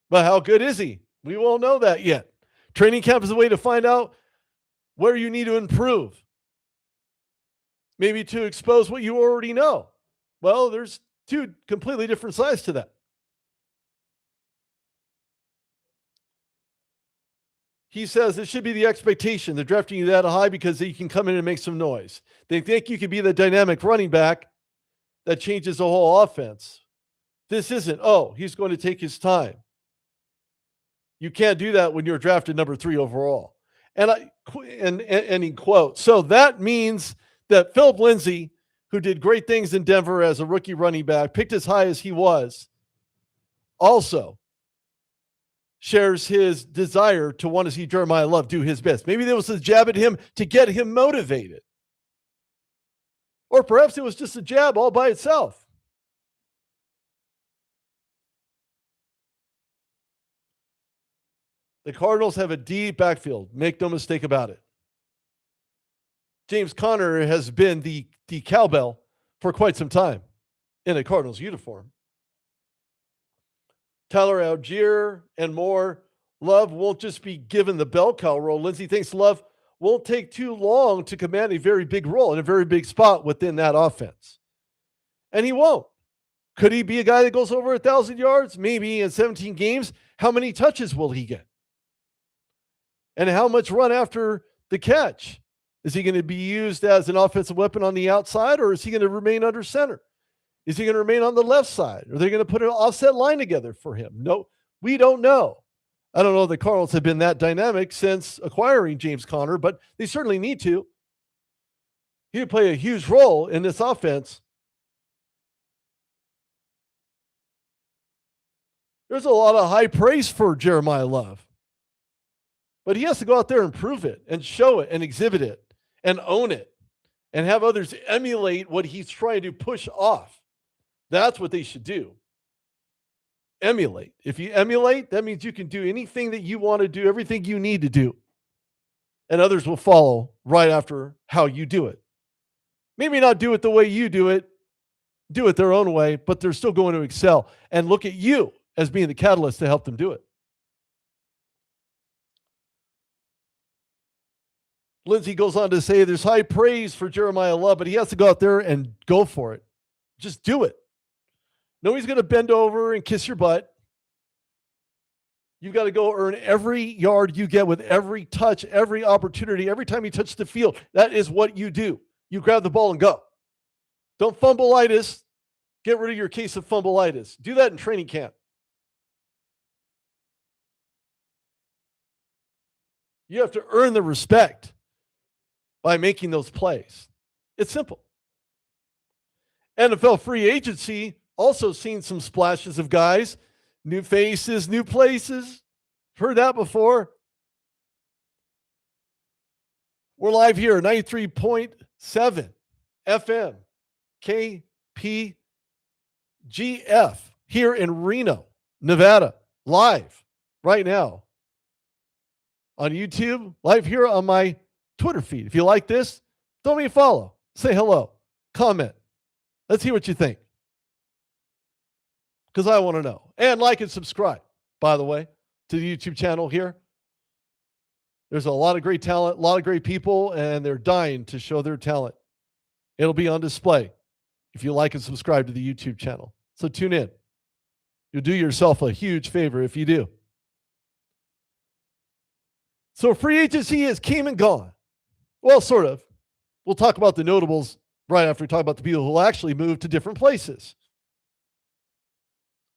But how good is he? We won't know that yet. Training camp is a way to find out where you need to improve. Maybe to expose what you already know. Well, there's two completely different sides to that. he says it should be the expectation. They're drafting you that high because you can come in and make some noise. They think you could be the dynamic running back that changes the whole offense. This isn't, oh, he's going to take his time. You can't do that when you're drafted number 3 overall. And in quote. So that means that Philip Lindsay, who did great things in Denver as a rookie running back, picked as high as he was, also shares his desire to want to see Jeremiah Love do his best. Maybe there was a jab at him to get him motivated. Or perhaps it was just a jab all by itself. The Cardinals have a deep backfield. Make no mistake about it. James Conner has been the cowbell for quite some time in a Cardinals uniform. Tyler Algier and more. Love won't just be given the bell cow role. Lindsay thinks Love won't take too long to command a very big role in a very big spot within that offense. And he won't. Could he be a guy that goes over 1,000 yards? Maybe in 17 games. How many touches will he get? And how much run after the catch? Is he going to be used as an offensive weapon on the outside, or is he going to remain under center? Is he going to remain on the left side? Are they going to put an offset line together for him? No, we don't know. I don't know if the Cardinals have been that dynamic since acquiring James Conner, but they certainly need to. He would play a huge role in this offense. There's a lot of high praise for Jeremiah Love. But he has to go out there and prove it and show it and exhibit it and own it and have others emulate what he's trying to push off. That's what they should do. Emulate. If you emulate, that means you can do anything that you want to do, everything you need to do. And others will follow right after how you do it. Maybe not do it the way you do it their own way, but they're still going to excel and look at you as being the catalyst to help them do it. Lindsay goes on to say there's high praise for Jeremiah Love, but he has to go out there and go for it. Just do it. Nobody's going to bend over and kiss your butt. You've got to go earn every yard you get with every touch, every opportunity, every time you touch the field. That is what you do. You grab the ball and go. Don't fumbleitis. Get rid of your case of fumbleitis. Do that in training camp. You have to earn the respect by making those plays. It's simple. NFL free agency also seen some splashes of guys, new faces, new places. Heard that before. We're live here, 93.7 FM, KPGF, here in Reno, Nevada, live right now on YouTube, live here on my Twitter feed. If you like this, throw me a follow. Say hello. Comment. Let's hear what you think. Because I want to know. And like and subscribe, by the way, to the YouTube channel here. There's a lot of great talent, a lot of great people, and they're dying to show their talent. It'll be on display if you like and subscribe to the YouTube channel. So tune in. You'll do yourself a huge favor if you do. So free agency has came and gone. Well, sort of. We'll talk about the notables right after we talk about the people who will actually move to different places.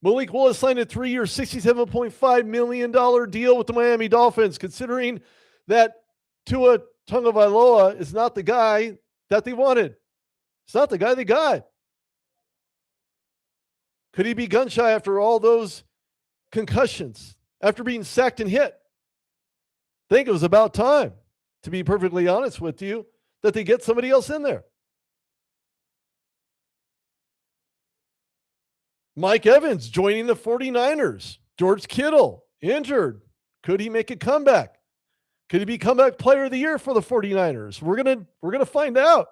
Malik Willis signed a 3-year, $67.5 million deal with the Miami Dolphins, considering that Tua Tagovailoa is not the guy that they wanted. It's not the guy they got. Could he be gun shy after all those concussions, after being sacked and hit? I think it was about time, to be perfectly honest with you, that they get somebody else in there. Mike Evans joining the 49ers. George Kittle injured. Could he make a comeback? Could he be comeback player of the year for the 49ers? We're gonna find out.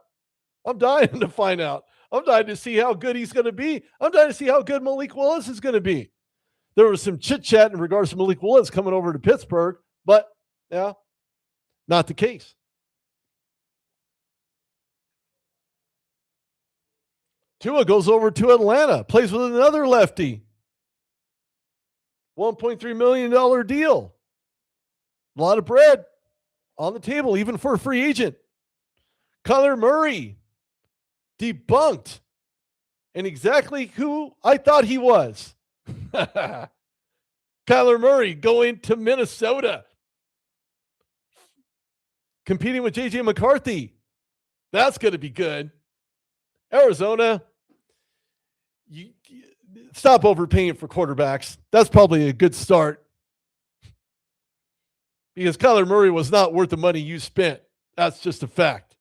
I'm dying to find out. I'm dying to see how good he's going to be. I'm dying to see how good Malik Willis is going to be. There was some chit-chat in regards to Malik Willis coming over to Pittsburgh, but yeah, not the case. Tua goes over to Atlanta, plays with another lefty. $1.3 million deal. A lot of bread on the table, even for a free agent. Kyler Murray, debunked, and exactly who I thought he was. Kyler Murray going to Minnesota, competing with J.J. McCarthy. That's going to be good. Arizona, you stop overpaying for quarterbacks. That's probably a good start, because Kyler Murray was not worth the money you spent. That's just a fact.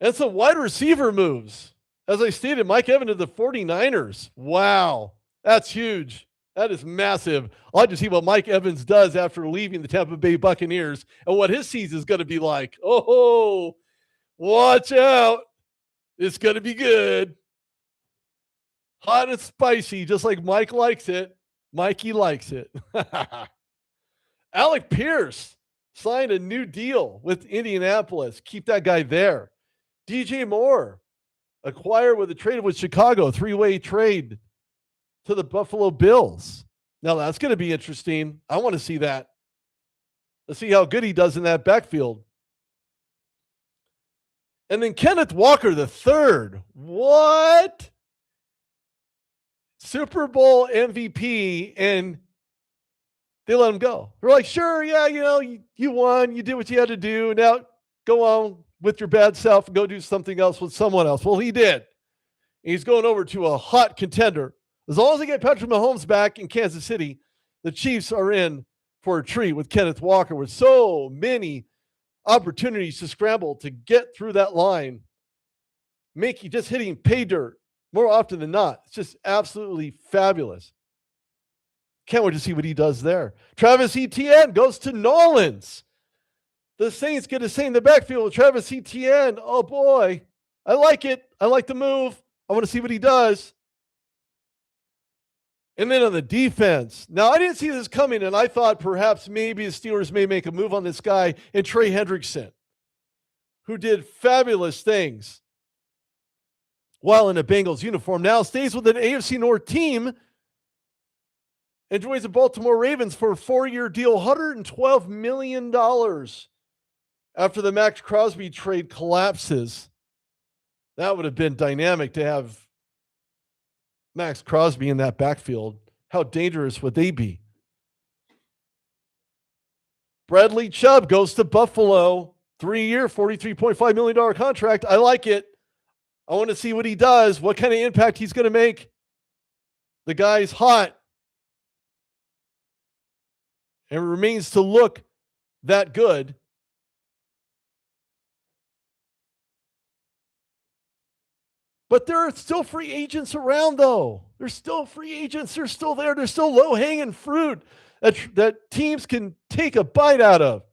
And some wide receiver moves. As I stated, Mike Evans to the 49ers. Wow, that's huge. That is massive. I'd like to see what Mike Evans does after leaving the Tampa Bay Buccaneers and what his season is going to be like. Oh, watch out. It's going to be good. Hot and spicy, just like Mike likes it. Mikey likes it. Alec Pierce signed a new deal with Indianapolis. Keep that guy there. DJ Moore acquired with a trade with Chicago, 3-way trade to the Buffalo Bills. Now that's going to be interesting. I want to see that. Let's see how good he does in that backfield. And then Kenneth Walker III. What? Super Bowl MVP, and they let him go. They're like, sure, yeah, you won. You did what you had to do. Now go on with your bad self and go do something else with someone else. Well, he did. He's going over to a hot contender. As long as they get Patrick Mahomes back in Kansas City, the Chiefs are in for a treat with Kenneth Walker, with so many opportunities to scramble to get through that line, making just hitting pay dirt more often than not. It's just absolutely fabulous. Can't wait to see what he does there. Travis Etienne goes to Nolans. The Saints get to stay in the backfield with Travis Etienne. Oh boy, I like it. I like the move. I want to see what he does. And then on the defense, now I didn't see this coming, and I thought perhaps maybe the Steelers may make a move on this guy in Trey Hendrickson, who did fabulous things while in a Bengals uniform. Now stays with an AFC North team and joins the Baltimore Ravens for a 4-year deal, $112 million after the Max Crosby trade collapses. That would have been dynamic to have Max Crosby in that backfield. How dangerous would they be? Bradley Chubb goes to Buffalo. 3-year, $43.5 million contract. I like it. I want to see what he does, what kind of impact he's going to make. The guy's hot. And it remains to look that good. But there are still free agents around, though. There's still free agents. They're still there. There's still low-hanging fruit that teams can take a bite out of.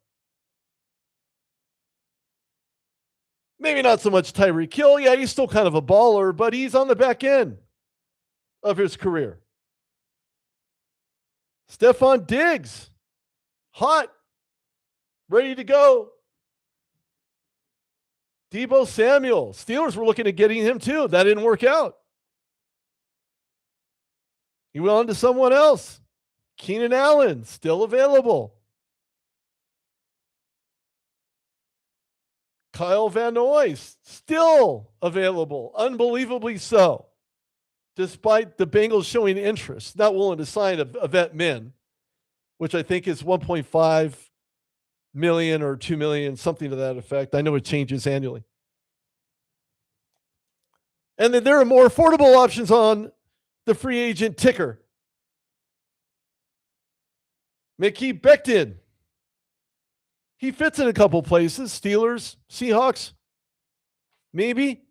Maybe not so much Tyreek Hill. Yeah, he's still kind of a baller, but he's on the back end of his career. Stephon Diggs, hot, ready to go. Deebo Samuel, Steelers were looking at getting him too. That didn't work out. He went on to someone else. Keenan Allen, still available. Kyle Van Noy, still available. Unbelievably so. Despite the Bengals showing interest, not willing to sign a vet min, which I think is 1.5 million or 2 million, something to that effect. I know it changes annually. And then there are more affordable options on the free agent ticker. Mekhi Becton. He fits in a couple places. Steelers, Seahawks, maybe.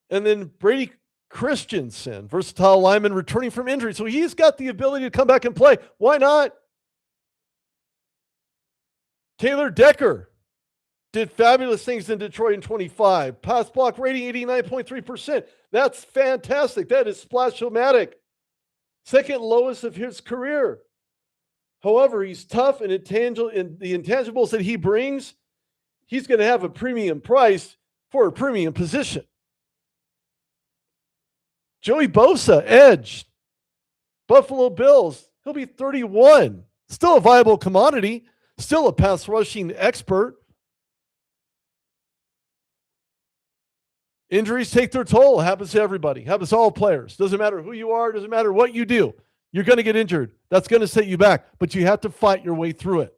And then Brady Christensen, versatile lineman returning from injury. So he's got the ability to come back and play. Why not? Taylor Decker did fabulous things in Detroit in 25. Pass block rating 89.3%. That's fantastic. That is splash-o-matic. Second lowest of his career. However, he's tough and intangible, and the intangibles that he brings, he's going to have a premium price for a premium position. Joey Bosa, edge. Buffalo Bills He'll be 31. Still a viable commodity. Still a pass rushing expert. Injuries take their toll. Happens to everybody. Happens to all players. Doesn't matter who you are. Doesn't matter what you do. You're going to get injured. That's going to set you back. But you have to fight your way through it.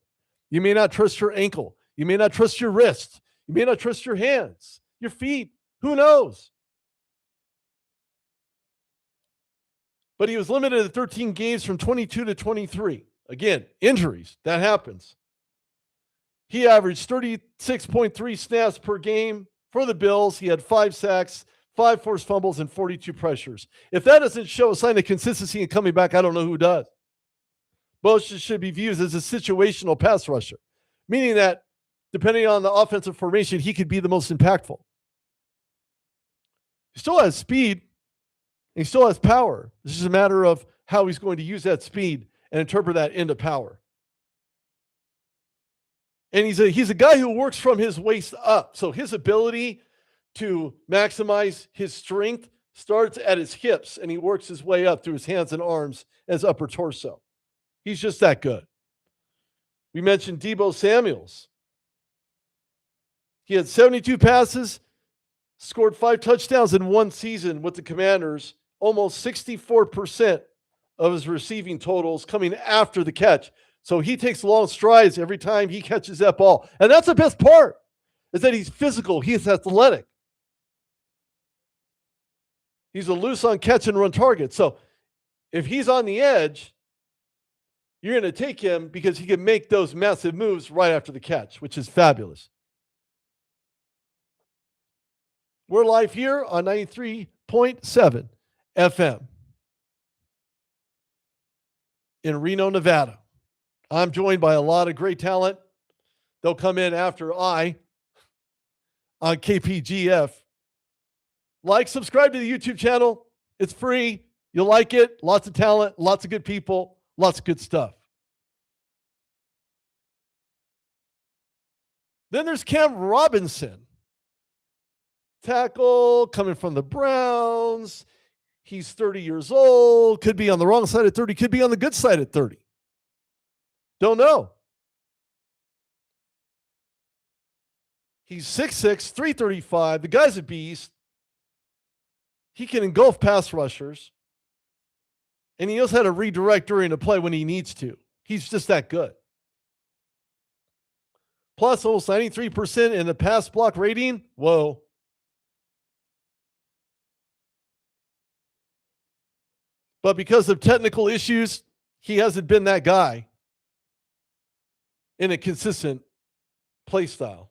You may not trust your ankle. You may not trust your wrist. You may not trust your hands, your feet. Who knows? But he was limited to 13 games from 22 to 23. Again, injuries. That happens. He averaged 36.3 snaps per game for the Bills. He had 5 sacks, 5 forced fumbles, and 42 pressures. If that doesn't show a sign of consistency in coming back, I don't know who does. Bosa should be viewed as a situational pass rusher, meaning that depending on the offensive formation, he could be the most impactful. He still has speed. He still has power. It's just a matter of how he's going to use that speed and interpret that into power. And he's a guy who works from his waist up. So his ability to maximize his strength starts at his hips, and he works his way up through his hands and arms and his upper torso. He's just that good. We mentioned Deebo Samuels. He had 72 passes, scored 5 touchdowns in one season with the Commanders, almost 64% of his receiving totals coming after the catch. So he takes long strides every time he catches that ball. And that's the best part, is that he's physical. He's athletic. He's a loose on catch and run target. So if he's on the edge, you're going to take him because he can make those massive moves right after the catch, which is fabulous. We're live here on 93.7 FM in Reno, Nevada. I'm joined by a lot of great talent. They'll come in after I on KPGF. Like, subscribe to the YouTube channel. It's free. You'll like it. Lots of talent, lots of good people, lots of good stuff. Then there's Cam Robinson. Tackle coming from the Browns. He's 30 years old. Could be on the wrong side at 30. Could be on the good side at 30. Don't know. He's 6'6", 335. The guy's a beast. He can engulf pass rushers. And he knows how to redirect during a play when he needs to. He's just that good. Plus, almost 93% in the pass block rating. Whoa. But because of technical issues, he hasn't been that guy in a consistent play style.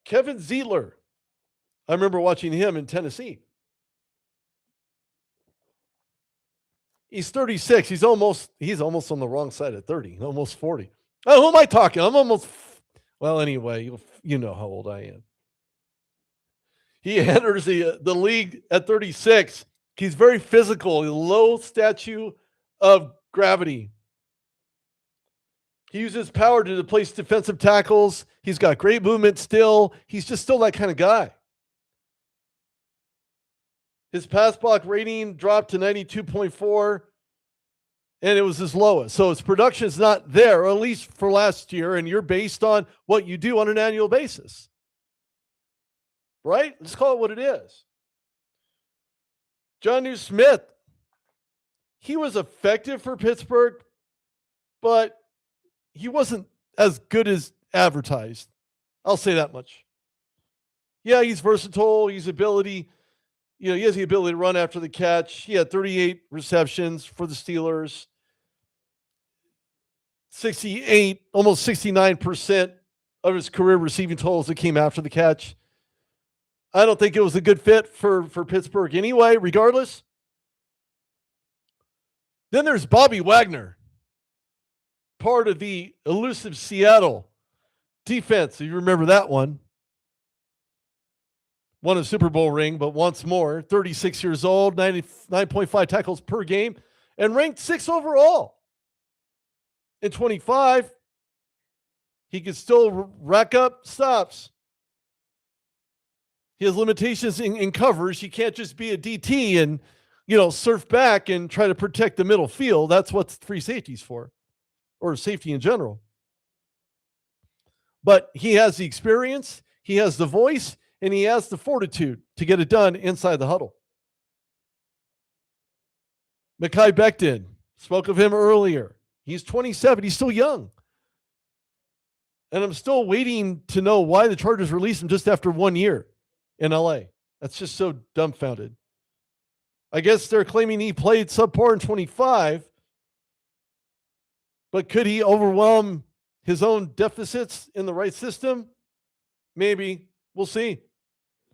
Kevin Zeitler. I remember watching him in Tennessee. He's 36. He's almost on the wrong side at 30, almost 40. Oh, who am I talking? I'm almost, well, anyway, you know how old I am. He enters the league at 36. He's very physical, low statue of gravity. He uses power to place defensive tackles. He's got great movement still. He's just still that kind of guy. His pass block rating dropped to 92.4, and it was his lowest. So his production is not there, or at least for last year, and you're based on what you do on an annual basis. Right? Let's call it what it is. Jonnu Smith. He was effective for Pittsburgh, but he wasn't as good as advertised. I'll say that much. Yeah, he's versatile. He has the ability to run after the catch. He had 38 receptions for the Steelers. 68, almost 69% of his career receiving totals that came after the catch. I don't think it was a good fit for Pittsburgh anyway, regardless. Then there's Bobby Wagner, part of the elusive Seattle defense. If you remember that one. Won a Super Bowl ring, but once more, 36 years old, 99.5 tackles per game, and ranked 6th overall. In 25, he could still rack up stops. He has limitations in coverage. He can't just be a DT and surf back and try to protect the middle field. That's what free safety's for, or safety in general. But he has the experience, he has the voice, and he has the fortitude to get it done inside the huddle. Mekhi Becton, spoke of him earlier. He's 27. He's still young. And I'm still waiting to know why the Chargers released him just after 1 year in LA. That's just so dumbfounded. I guess they're claiming he played subpar in 25, but could he overwhelm his own deficits in the right system? Maybe. We'll see.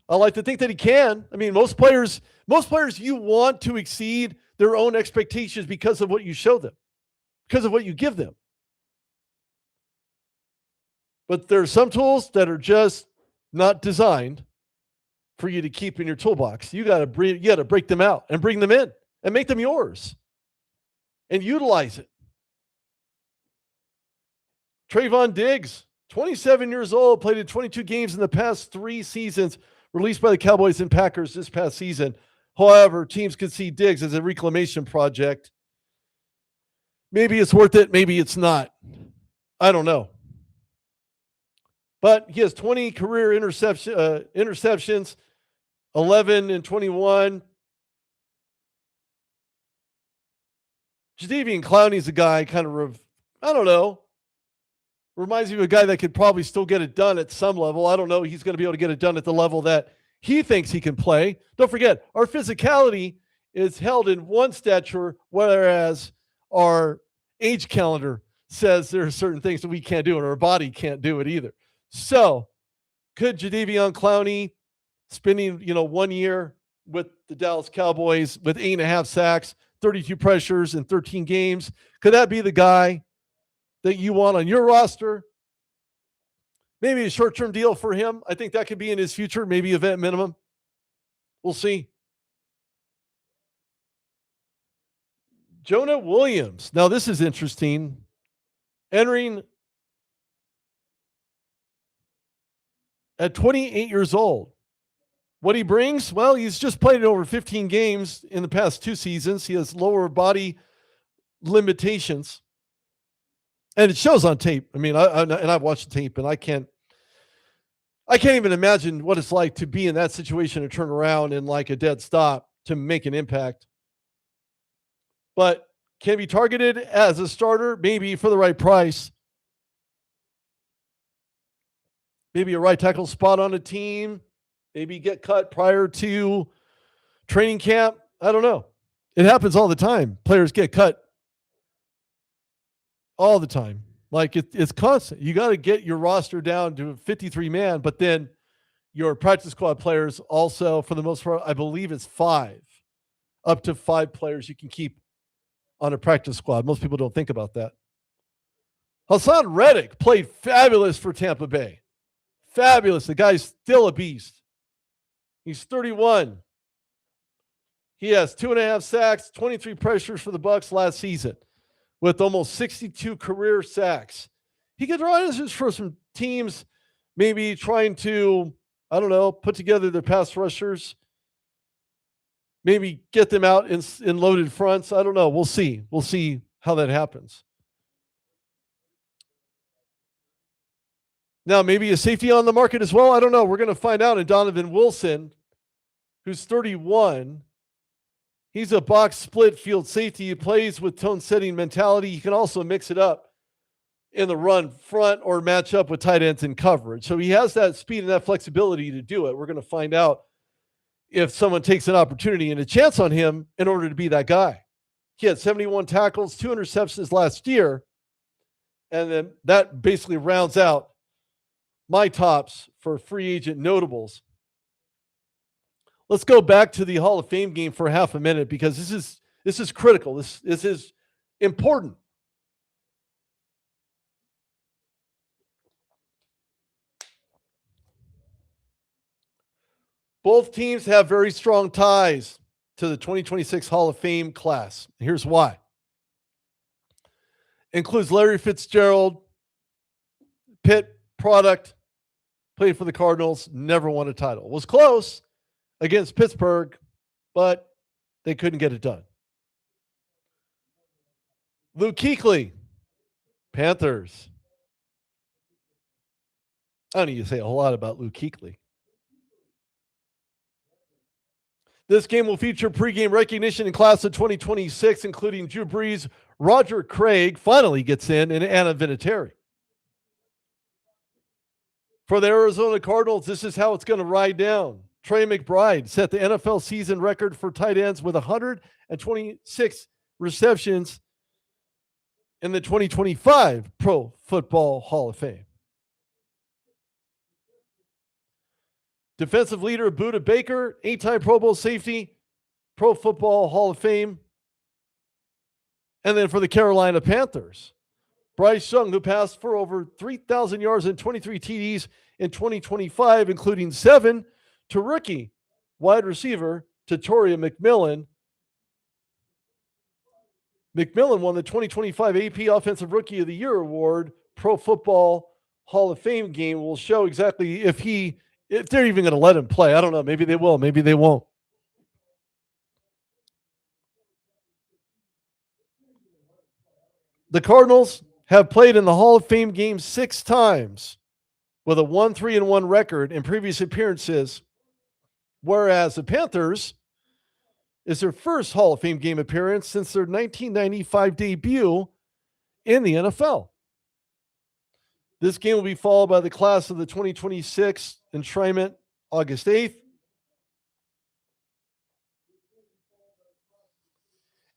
I like to think that he can. I mean, most players you want to exceed their own expectations because of what you show them, because of what you give them. But there are some tools that are just not designed for you to keep in your toolbox. You got to break them out and bring them in and make them yours and utilize it. Trayvon Diggs, 27 years old, played in 22 games in the past 3 seasons, released by the Cowboys and Packers this past season. However, teams could see Diggs as a reclamation project. Maybe it's worth it. Maybe it's not. I don't know. But he has 20 career interceptions, 11 and 21. Jadeveon Clowney's a guy I don't know. Reminds me of a guy that could probably still get it done at some level. I don't know. He's going to be able to get it done at the level that he thinks he can play. Don't forget, our physicality is held in one stature, whereas our age calendar says there are certain things that we can't do, and our body can't do it either. So, could Jadeveon Clowney spending 1 year with the Dallas Cowboys with 8.5 sacks, 32 pressures in 13 games, could that be the guy that you want on your roster? Maybe a short-term deal for him. I think that could be in his future, maybe a vet minimum. We'll see. Jonah Williams. Now, this is interesting. Entering at 28 years old. What he brings? Well, he's just played over 15 games in the past 2 seasons. He has lower body limitations. And it shows on tape. I mean, I've watched the tape, and I can't even imagine what it's like to be in that situation and turn around in like a dead stop to make an impact. But can be targeted as a starter, maybe for the right price. Maybe a right tackle spot on a team. Maybe get cut prior to training camp. I don't know. It happens all the time. Players get cut all the time. Like it's constant. You got to get your roster down to 53 man, but then your practice squad players also, for the most part, I believe it's 5, up to 5 players you can keep on a practice squad. Most people don't think about that. Hassan Reddick played fabulous for Tampa Bay. Fabulous. The guy's still a beast. He's 31. He has 2.5 sacks, 23 pressures for the Bucs last season, with almost 62 career sacks. He could run for some teams, maybe trying to, I don't know, put together their pass rushers, maybe get them out in loaded fronts. I don't know. We'll see. We'll see how that happens. Now, maybe a safety on the market as well. I don't know. We're going to find out in Donovan Wilson, who's 31. He's a box split field safety. He plays with tone setting mentality. He can also mix it up in the run front or match up with tight ends in coverage. So he has that speed and that flexibility to do it. We're going to find out if someone takes an opportunity and a chance on him in order to be that guy. He had 71 tackles, 2 interceptions last year. And then that basically rounds out my tops for free agent notables. Let's go back to the Hall of Fame game for half a minute, because this is critical. This is important. Both teams have very strong ties to the 2026 Hall of Fame class. Here's why. Includes Larry Fitzgerald, Pitt product, played for the Cardinals, never won a title. Was close against Pittsburgh, but They couldn't get it done. Luke Kuechly, Panthers. I don't need to say a whole lot about Luke Kuechly. This game will feature pregame recognition in class of 2026, including Drew Brees, Roger Craig finally gets in, and Anna Vinatieri. For the Arizona Cardinals, this is how it's going to ride down. Trey McBride set the NFL season record for tight ends with 126 receptions in the 2025 Pro Football Hall of Fame. Defensive leader Budda Baker, 8-time Pro Bowl safety, Pro Football Hall of Fame. And then for the Carolina Panthers, Bryce Young, who passed for over 3,000 yards and 23 TDs in 2025, including 7 to rookie wide receiver Tatoria McMillan. McMillan won the 2025 AP Offensive Rookie of the Year award. Pro Football Hall of Fame game will show exactly if they're even going to let him play. I don't know. Maybe they will. Maybe they won't. The Cardinals have played in the Hall of Fame game 6 times with a 1-3-1 record in previous appearances, whereas the Panthers is their first Hall of Fame game appearance since their 1995 debut in the NFL. This game will be followed by the class of the 2026 enshrinement August 8th.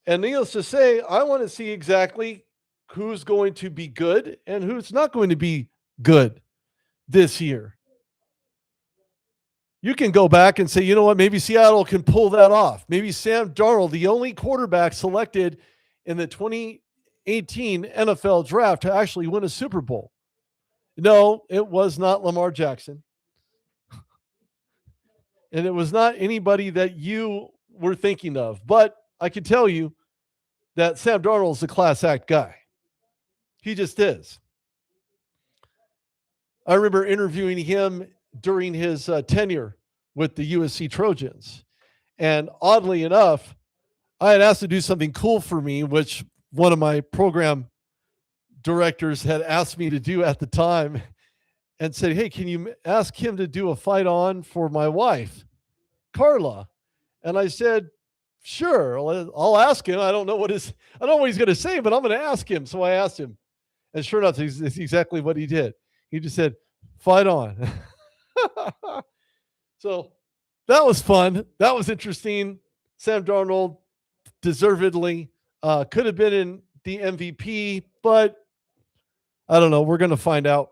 And needless to say, I want to see exactly who's going to be good and who's not going to be good this year. You can go back and say, you know what, maybe Seattle can pull that off. Maybe Sam Darnold, the only quarterback selected in the 2018 NFL draft to actually win a Super Bowl. No, it was not Lamar Jackson. And it was not anybody that you were thinking of. But I can tell you that Sam Darnold is a class act guy. He just is. I remember interviewing him during his tenure with the USC Trojans. And oddly enough, I had asked to do something cool for me, which one of my program directors had asked me to do at the time, and said, hey, can you ask him to do a fight on for my wife, Carla? And I said, sure, I'll ask him. I don't know what he's going to say, but I'm going to ask him. So I asked him. And sure enough, it's exactly what he did. He just said, fight on. So that was fun. That was interesting. Sam Darnold deservedly could have been in the MVP, but I don't know. We're going to find out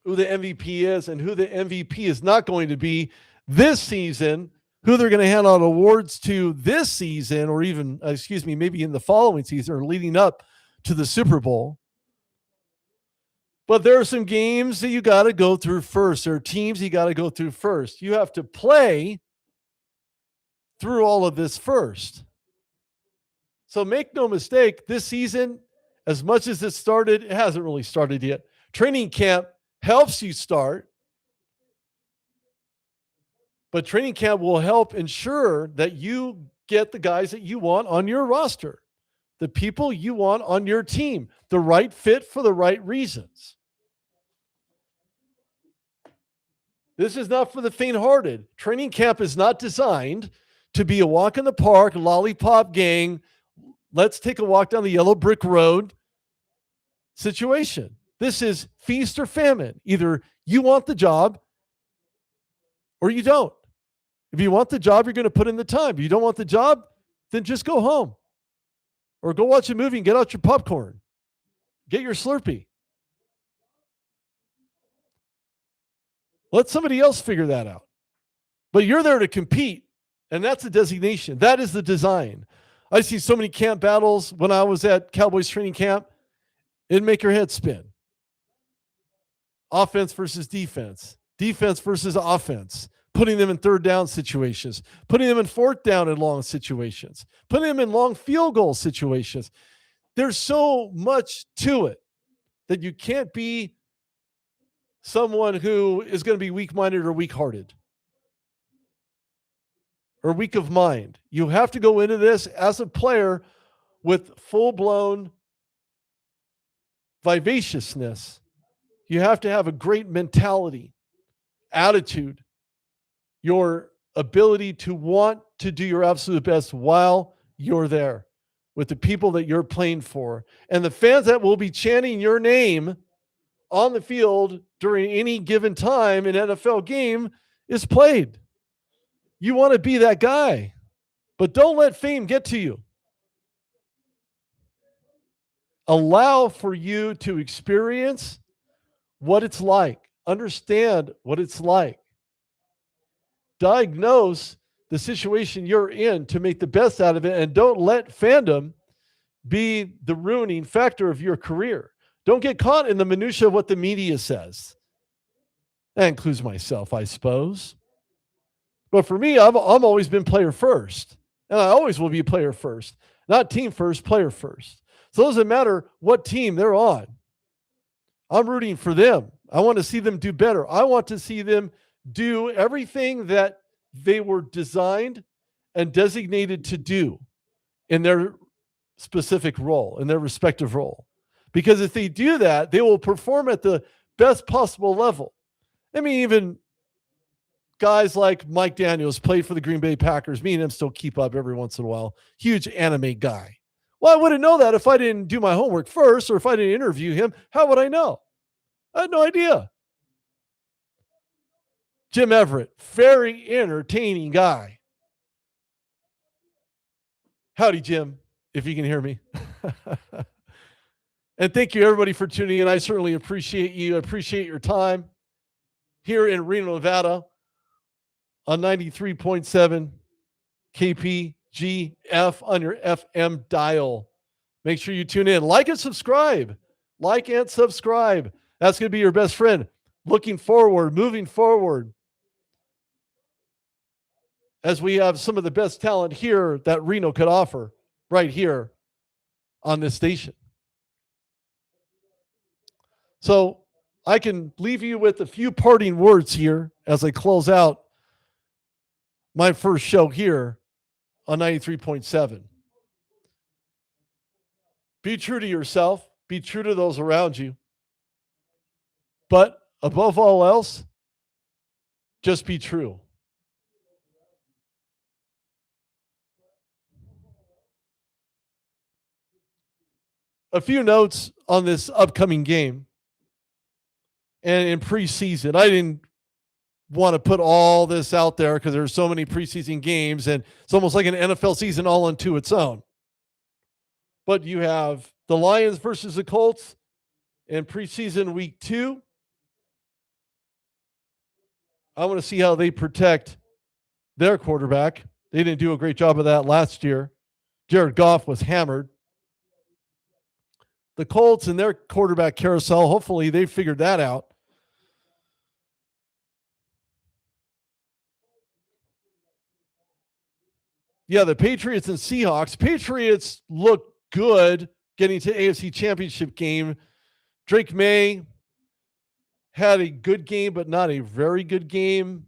who the MVP is and who the MVP is not going to be this season, who they're going to hand out awards to this season, or even, maybe in the following season or leading up to the Super Bowl. But there are some games that you got to go through first. There are teams you got to go through first. You have to play through all of this first. So make no mistake, this season, as much as it started, it hasn't really started yet. Training camp helps you start, but training camp will help ensure that you get the guys that you want on your roster, the people you want on your team, the right fit for the right reasons. This is not for the faint-hearted. Training camp is not designed to be a walk in the park, lollipop gang, let's take a walk down the yellow brick road situation. This is feast or famine. Either you want the job or you don't. If you want the job, you're going to put in the time. If you don't want the job, then just go home or go watch a movie and get out your popcorn. Get your Slurpee. Let somebody else figure that out. But you're there to compete, and that's the designation. That is the design. I see so many camp battles when I was at Cowboys training camp. It'd make your head spin. Offense versus defense. Defense versus offense. Putting them in third down situations. Putting them in fourth down and long situations. Putting them in long field goal situations. There's so much to it that you can't be someone who is going to be weak-minded or weak-hearted. or weak of mind. You have to go into this as a player with full-blown vivaciousness. You have to have a great mentality, attitude, your ability to want to do your absolute best while you're there with the people that you're playing for. And the fans that will be chanting your name on the field during any given time an NFL game is played. You want to be that guy, but don't let fame get to you. Allow for you to experience what it's like, understand what it's like, diagnose the situation you're in to make the best out of it, and don't let fandom be the ruining factor of your career. Don't get caught in the minutia of what the media says. That includes myself, I suppose. But for me, I've always been player first, and I always will be player first, not team first, player first. So it doesn't matter what team they're on. I'm rooting for them. I want to see them do better. I want to see them do everything that they were designed and designated to do in their specific role, in their respective role. Because if they do that, they will perform at the best possible level. I mean, even guys like Mike Daniels played for the Green Bay Packers. Me and him still keep up every once in a while. Huge anime guy. Well, I wouldn't know that if I didn't do my homework first, or if I didn't interview him. How would I know? I had no idea. Jim Everett, very entertaining guy. Howdy, Jim, if you can hear me. And thank you, everybody, for tuning in. I certainly appreciate you. I appreciate your time here in Reno, Nevada on 93.7 KPGF on your FM dial. Make sure you tune in. Like and subscribe. Like and subscribe. That's going to be your best friend. Looking forward, moving forward, as we have some of the best talent here that Reno could offer right here on this station. So I can leave you with a few parting words here as I close out my first show here on 93.7. Be true to yourself. Be true to those around you. But above all else, just be true. A few notes on this upcoming game. And in preseason, I didn't want to put all this out there because there's so many preseason games, and it's almost like an NFL season all unto its own. But you have the Lions versus the Colts in preseason week 2. I want to see how they protect their quarterback. They didn't do a great job of that last year. Jared Goff was hammered. The Colts and their quarterback carousel, hopefully they figured that out. Yeah, the Patriots and Seahawks. Patriots look good getting to AFC Championship game. Drake May had a good game, but not a very good game.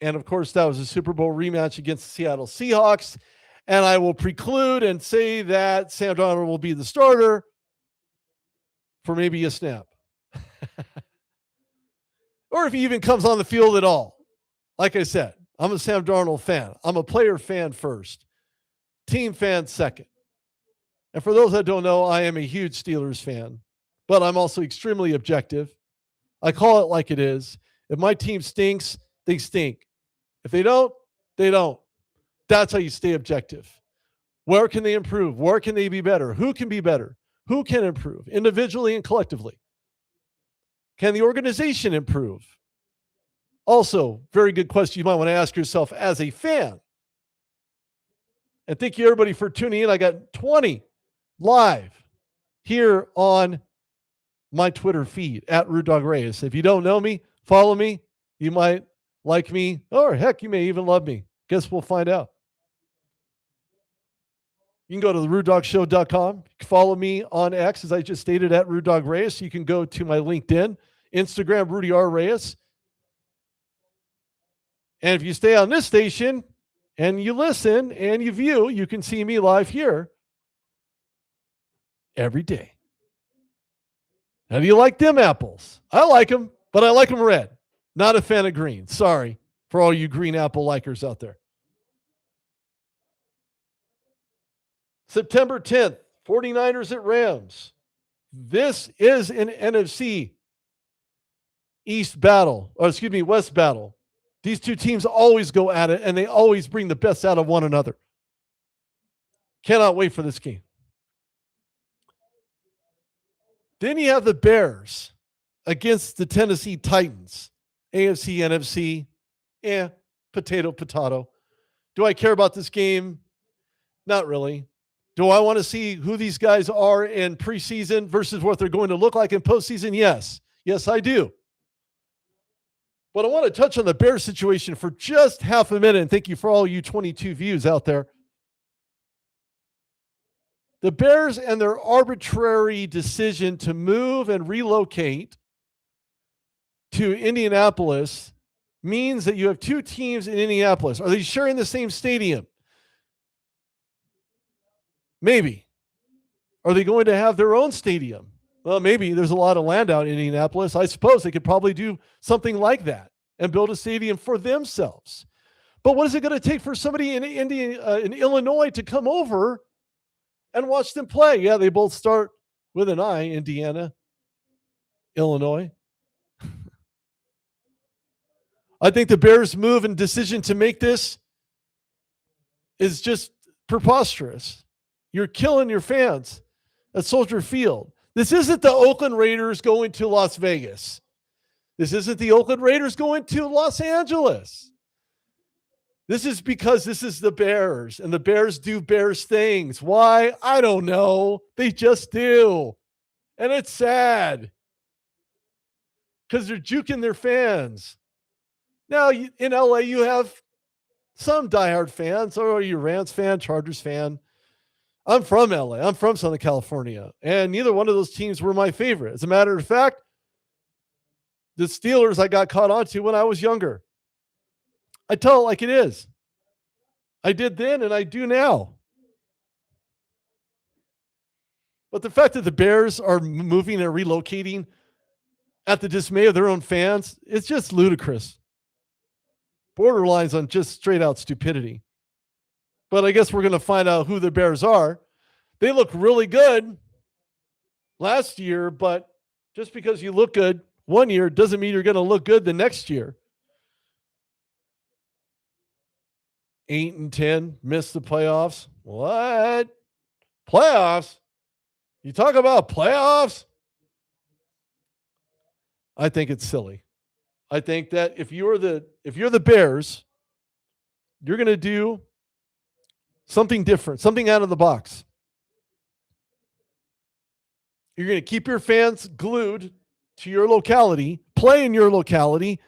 And, of course, that was a Super Bowl rematch against the Seattle Seahawks. And I will preclude and say that Sam Darnold will be the starter for maybe a snap. Or if he even comes on the field at all. Like I said, I'm a Sam Darnold fan. I'm a player fan first. Team fan second. And for those that don't know, I am a huge Steelers fan. But I'm also extremely objective. I call it like it is. If my team stinks, they stink. If they don't, they don't. That's how you stay objective. Where can they improve? Where can they be better? Who can be better? Who can improve individually and collectively? Can the organization improve? Also, very good question you might want to ask yourself as a fan. And thank you, everybody, for tuning in. I got 20 live here on my Twitter feed at Rude Dog Reyes. If you don't know me, follow me. You might like me, or heck, you may even love me. Guess we'll find out. You can go to therudedogshow.com. Follow me on X, as I just stated, at Rude Dog Reyes. You can go to my LinkedIn, Instagram, Rudy R. Reyes. And if you stay on this station, and you listen and you view, you can see me live here every day. How do you like them apples? I like them, but I like them red. Not a fan of green. Sorry for all you green apple likers out there. September 10th, 49ers at Rams. This is an NFC West battle. These two teams always go at it, and they always bring the best out of one another. Cannot wait for this game. Then you have the Bears against the Tennessee Titans. AFC, NFC, potato. Do I care about this game? Not really. Do I want to see who these guys are in preseason versus what they're going to look like in postseason? Yes. Yes, I do. But I want to touch on the Bears situation for just half a minute, and thank you for all you 22 views out there. The Bears and their arbitrary decision to move and relocate to Indianapolis means that you have two teams in Indianapolis. Are they sharing the same stadium? Maybe. Are they going to have their own stadium? Well, maybe. There's a lot of land out in Indianapolis. I suppose they could probably do something like that and build a stadium for themselves. But what is it going to take for somebody in Illinois to come over and watch them play? Yeah, they both start with an I, Indiana, Illinois. I think the Bears' move and decision to make this is just preposterous. You're killing your fans at Soldier Field. This isn't the Oakland Raiders going to Las Vegas. This isn't the Oakland Raiders going to Los Angeles. This is because this is the Bears, and the Bears do Bears things. Why? I don't know. They just do. And it's sad because they're juking their fans. Now, in LA, you have some diehard fans. Or are you a Rams fan, Chargers fan? I'm from LA. I'm from Southern California. And neither one of those teams were my favorite. As a matter of fact, the Steelers I got caught onto when I was younger. I tell it like it is. I did then and I do now. But the fact that the Bears are moving and relocating at the dismay of their own fans, it's just ludicrous. Borderlines on just straight out stupidity. But I guess we're going to find out who the Bears are. They look really good last year, but just because you look good one year doesn't mean you're going to look good the next year. 8-10, missed the playoffs. What? Playoffs? You talk about playoffs? I think it's silly. I think that if you're the Bears, you're going to do something different, something out of the box. You're going to keep your fans glued to your locality, play in your locality,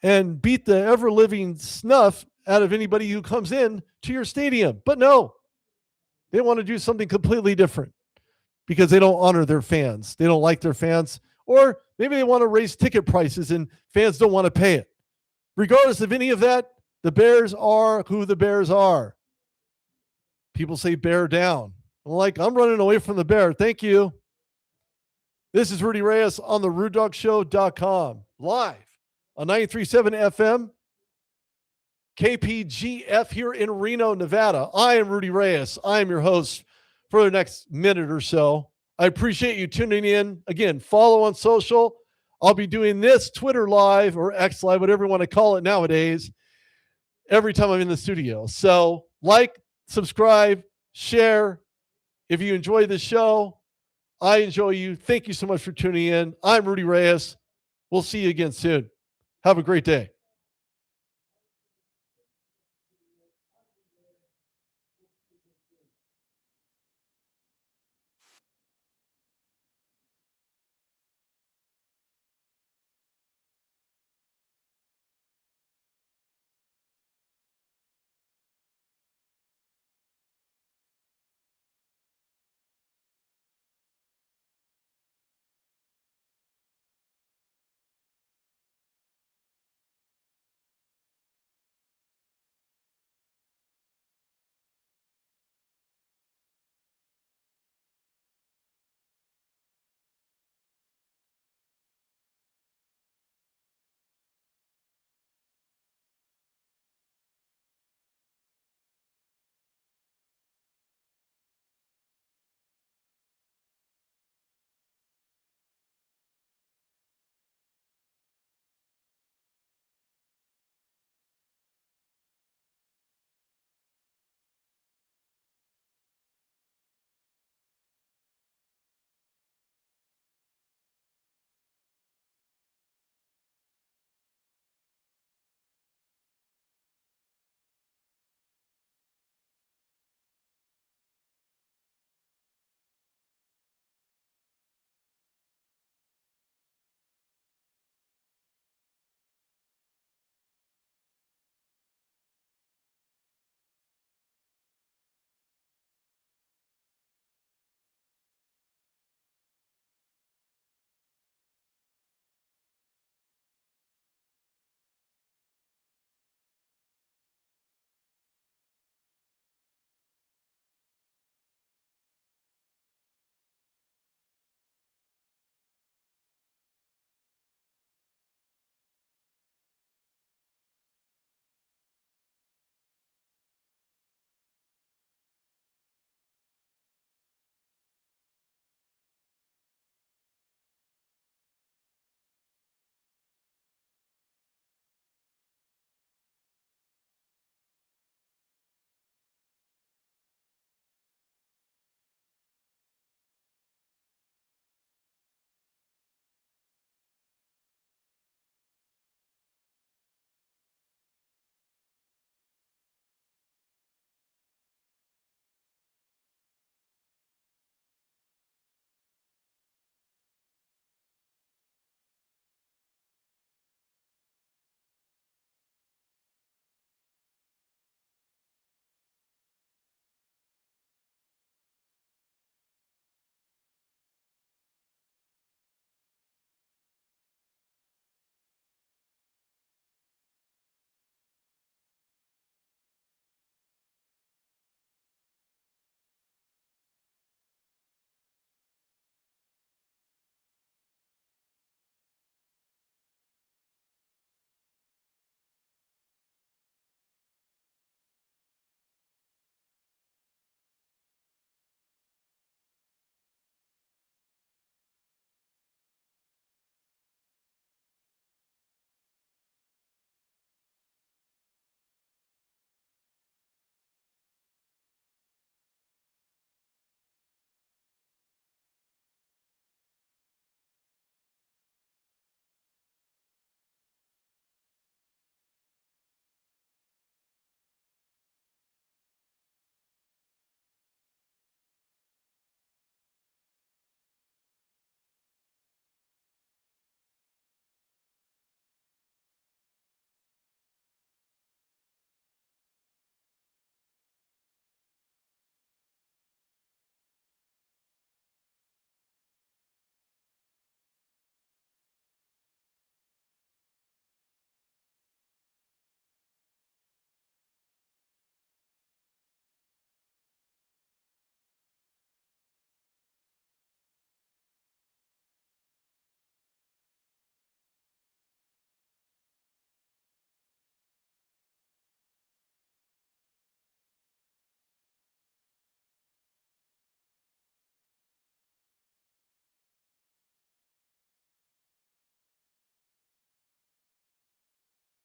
and beat the ever-living snuff out of anybody who comes in to your stadium. But no, they want to do something completely different because they don't honor their fans. They don't like their fans. Or maybe they want to raise ticket prices and fans don't want to pay it. Regardless of any of that, the Bears are who the Bears are. People say bear down. I'm running away from the bear. Thank you. This is Rudy Reyes on the RudDogShow.com, live on 93.7 FM, KPGF here in Reno, Nevada. I am Rudy Reyes. I am your host for the next minute or so. I appreciate you tuning in. Again, follow on social. I'll be doing this Twitter Live or X Live, whatever you want to call it nowadays, every time I'm in the studio. So like, subscribe, share. If you enjoy the show, I enjoy you. Thank you so much for tuning in. I'm Rudy Reyes. We'll see you again soon. Have a great day.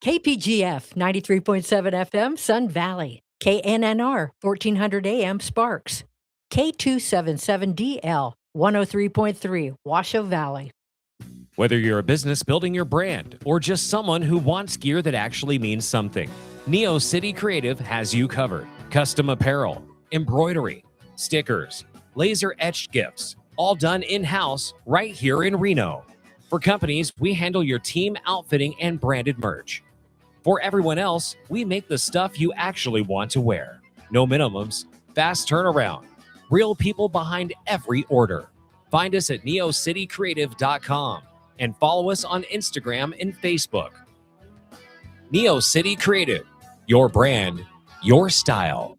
KPGF 93.7 FM, Sun Valley. KNNR 1400 AM, Sparks. K277DL 103.3, Washoe Valley. Whether you're a business building your brand or just someone who wants gear that actually means something, Neo City Creative has you covered. Custom apparel, embroidery, stickers, laser etched gifts, all done in-house right here in Reno. For companies, we handle your team outfitting and branded merch. For everyone else, we make the stuff you actually want to wear. No minimums, fast turnaround, real people behind every order. Find us at neocitycreative.com and follow us on Instagram and Facebook. Neo City Creative, your brand, your style.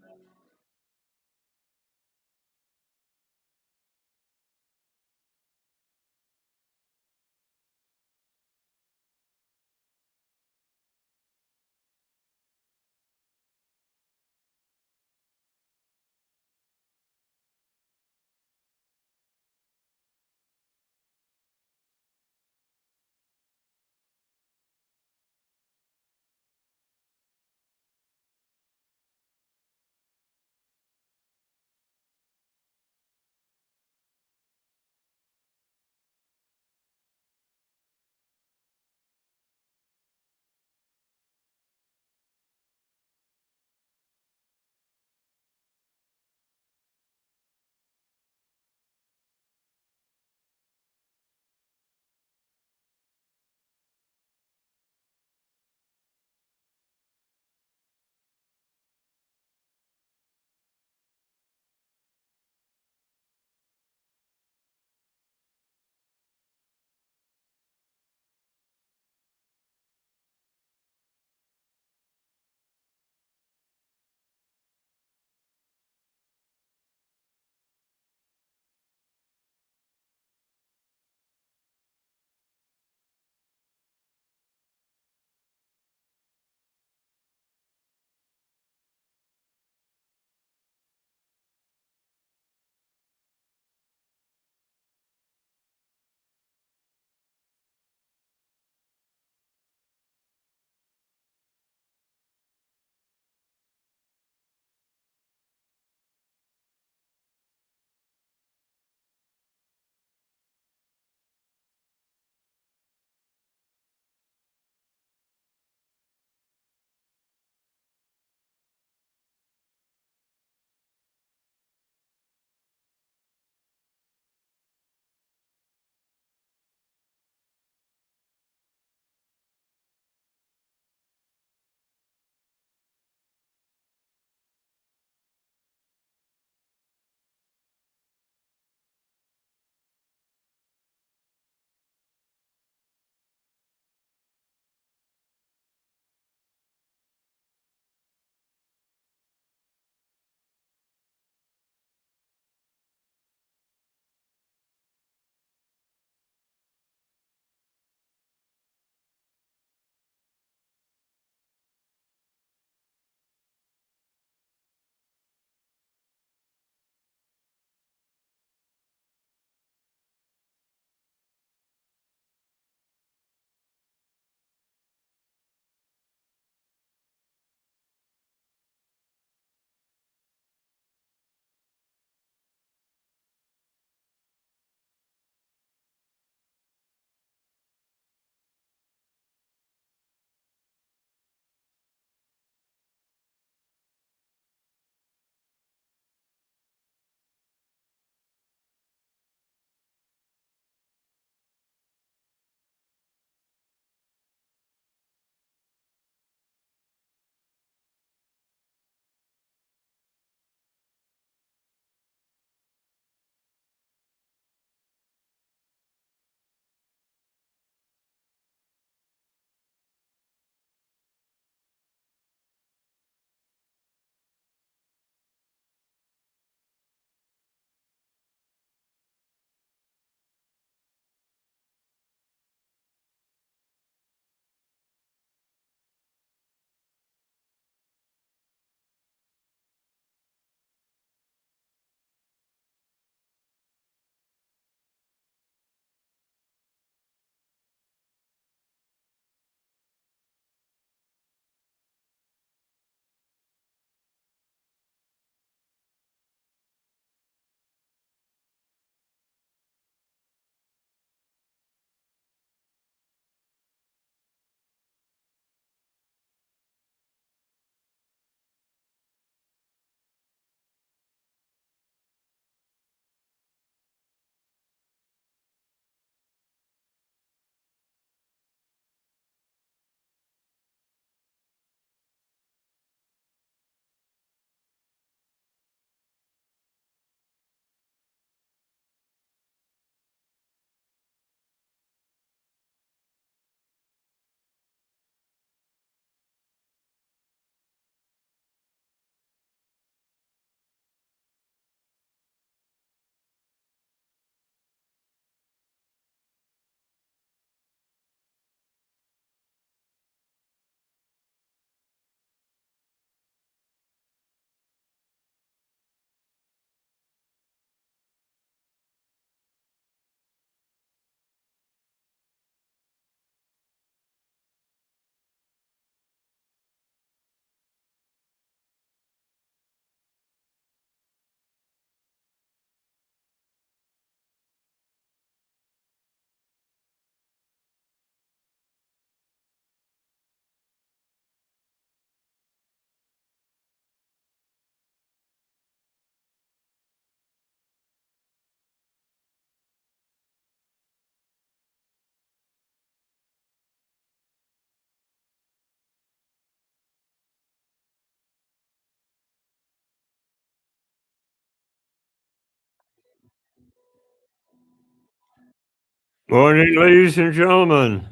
Morning, ladies and gentlemen.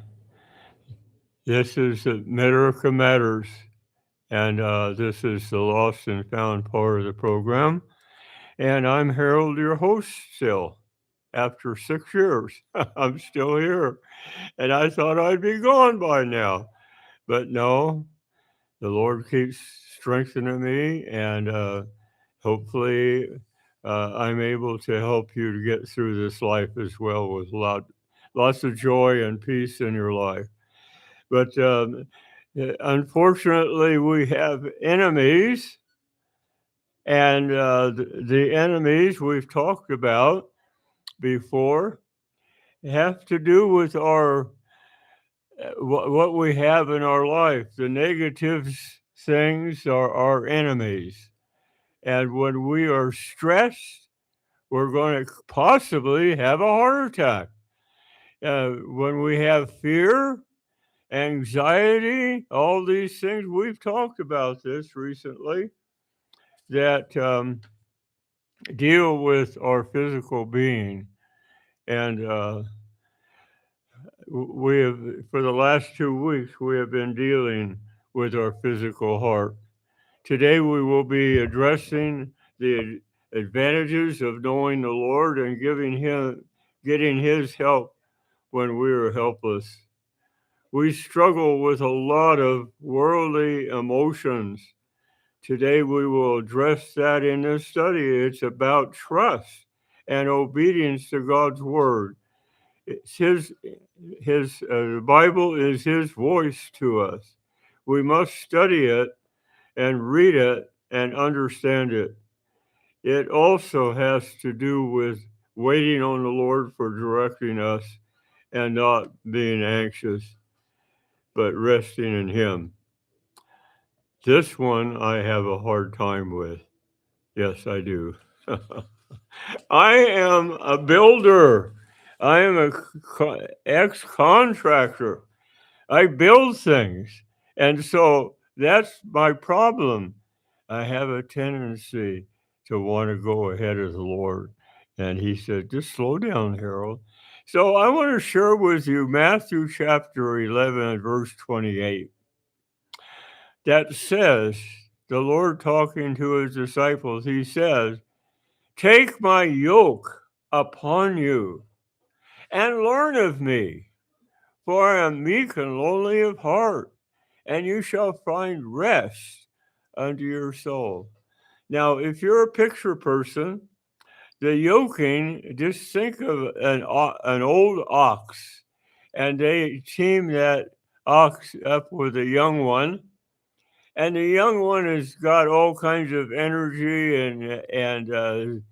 This is America Matters, and this is the lost and found part of the program. And I'm Harold, your host, still. After 6 years, I'm still here. And I thought I'd be gone by now. But no, the Lord keeps strengthening me, and hopefully I'm able to help you to get through this life as well with lots of joy and peace in your life. But unfortunately, we have enemies, and the enemies we've talked about before have to do with our what we have in our life. The negative things are our enemies, and when we are stressed, we're going to possibly have a heart attack. When we have fear, anxiety, all these things. We've talked about this recently that deal with our physical being. And we have, for the last 2 weeks, we have been dealing with our physical heart. Today, we will be addressing the advantages of knowing the Lord and getting His help when we are helpless. We struggle with a lot of worldly emotions. Today, we will address that in this study. It's about trust and obedience to God's word. It's the Bible is His voice to us. We must study it and read it and understand it. It also has to do with waiting on the Lord for directing us and not being anxious, but resting in Him. This one I have a hard time with. Yes, I do. I am a builder. I am a ex-contractor. I build things. And so that's my problem. I have a tendency to want to go ahead of the Lord. And He said, just slow down, Harold. So I want to share with you Matthew chapter 11, verse 28. That says, the Lord talking to His disciples, He says, take my yoke upon you and learn of me, for I am meek and lowly of heart, and you shall find rest unto your soul. Now, if you're a picture person, the yoking, just think of an old ox, and they team that ox up with a young one. And the young one has got all kinds of energy and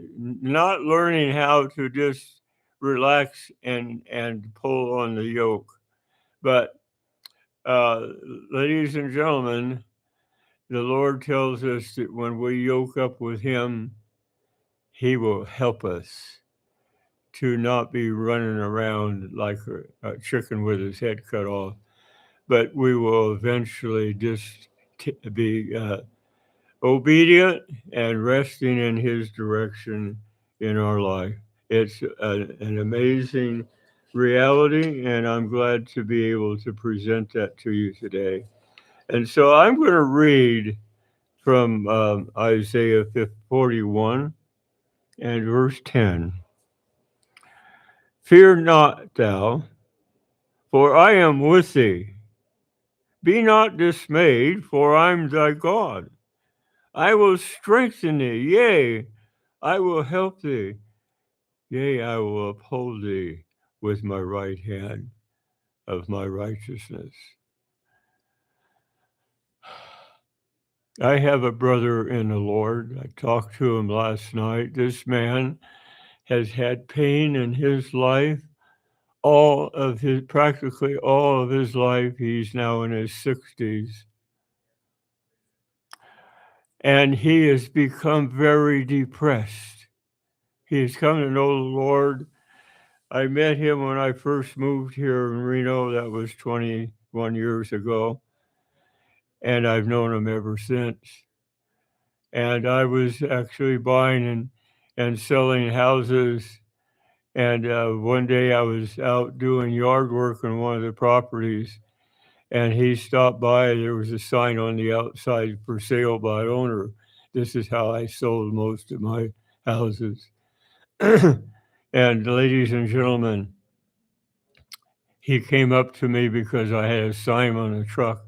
not learning how to just relax and pull on the yoke. But ladies and gentlemen, the Lord tells us that when we yoke up with Him, He will help us to not be running around like a chicken with his head cut off, but we will eventually just be obedient and resting in His direction in our life. It's an amazing reality, and I'm glad to be able to present that to you today. And so I'm going to read from Isaiah 41 and verse 10. Fear not thou, for I am with thee. Be not dismayed, for I am thy God. I will strengthen thee, yea, I will help thee. Yea, I will uphold thee with my right hand of my righteousness. I have a brother in the Lord. I talked to him last night. This man has had pain in his life, practically all of his life. He's now in his 60s. And he has become very depressed. He has come to know the Lord. I met him when I first moved here in Reno. That was 21 years ago. And I've known him ever since. And I was actually buying and selling houses And one day I was out doing yard work on one of the properties, and he stopped by. There was a sign on the outside, for sale by owner. This is how I sold most of my houses. And ladies and gentlemen, he came up to me because I had a sign on the truck.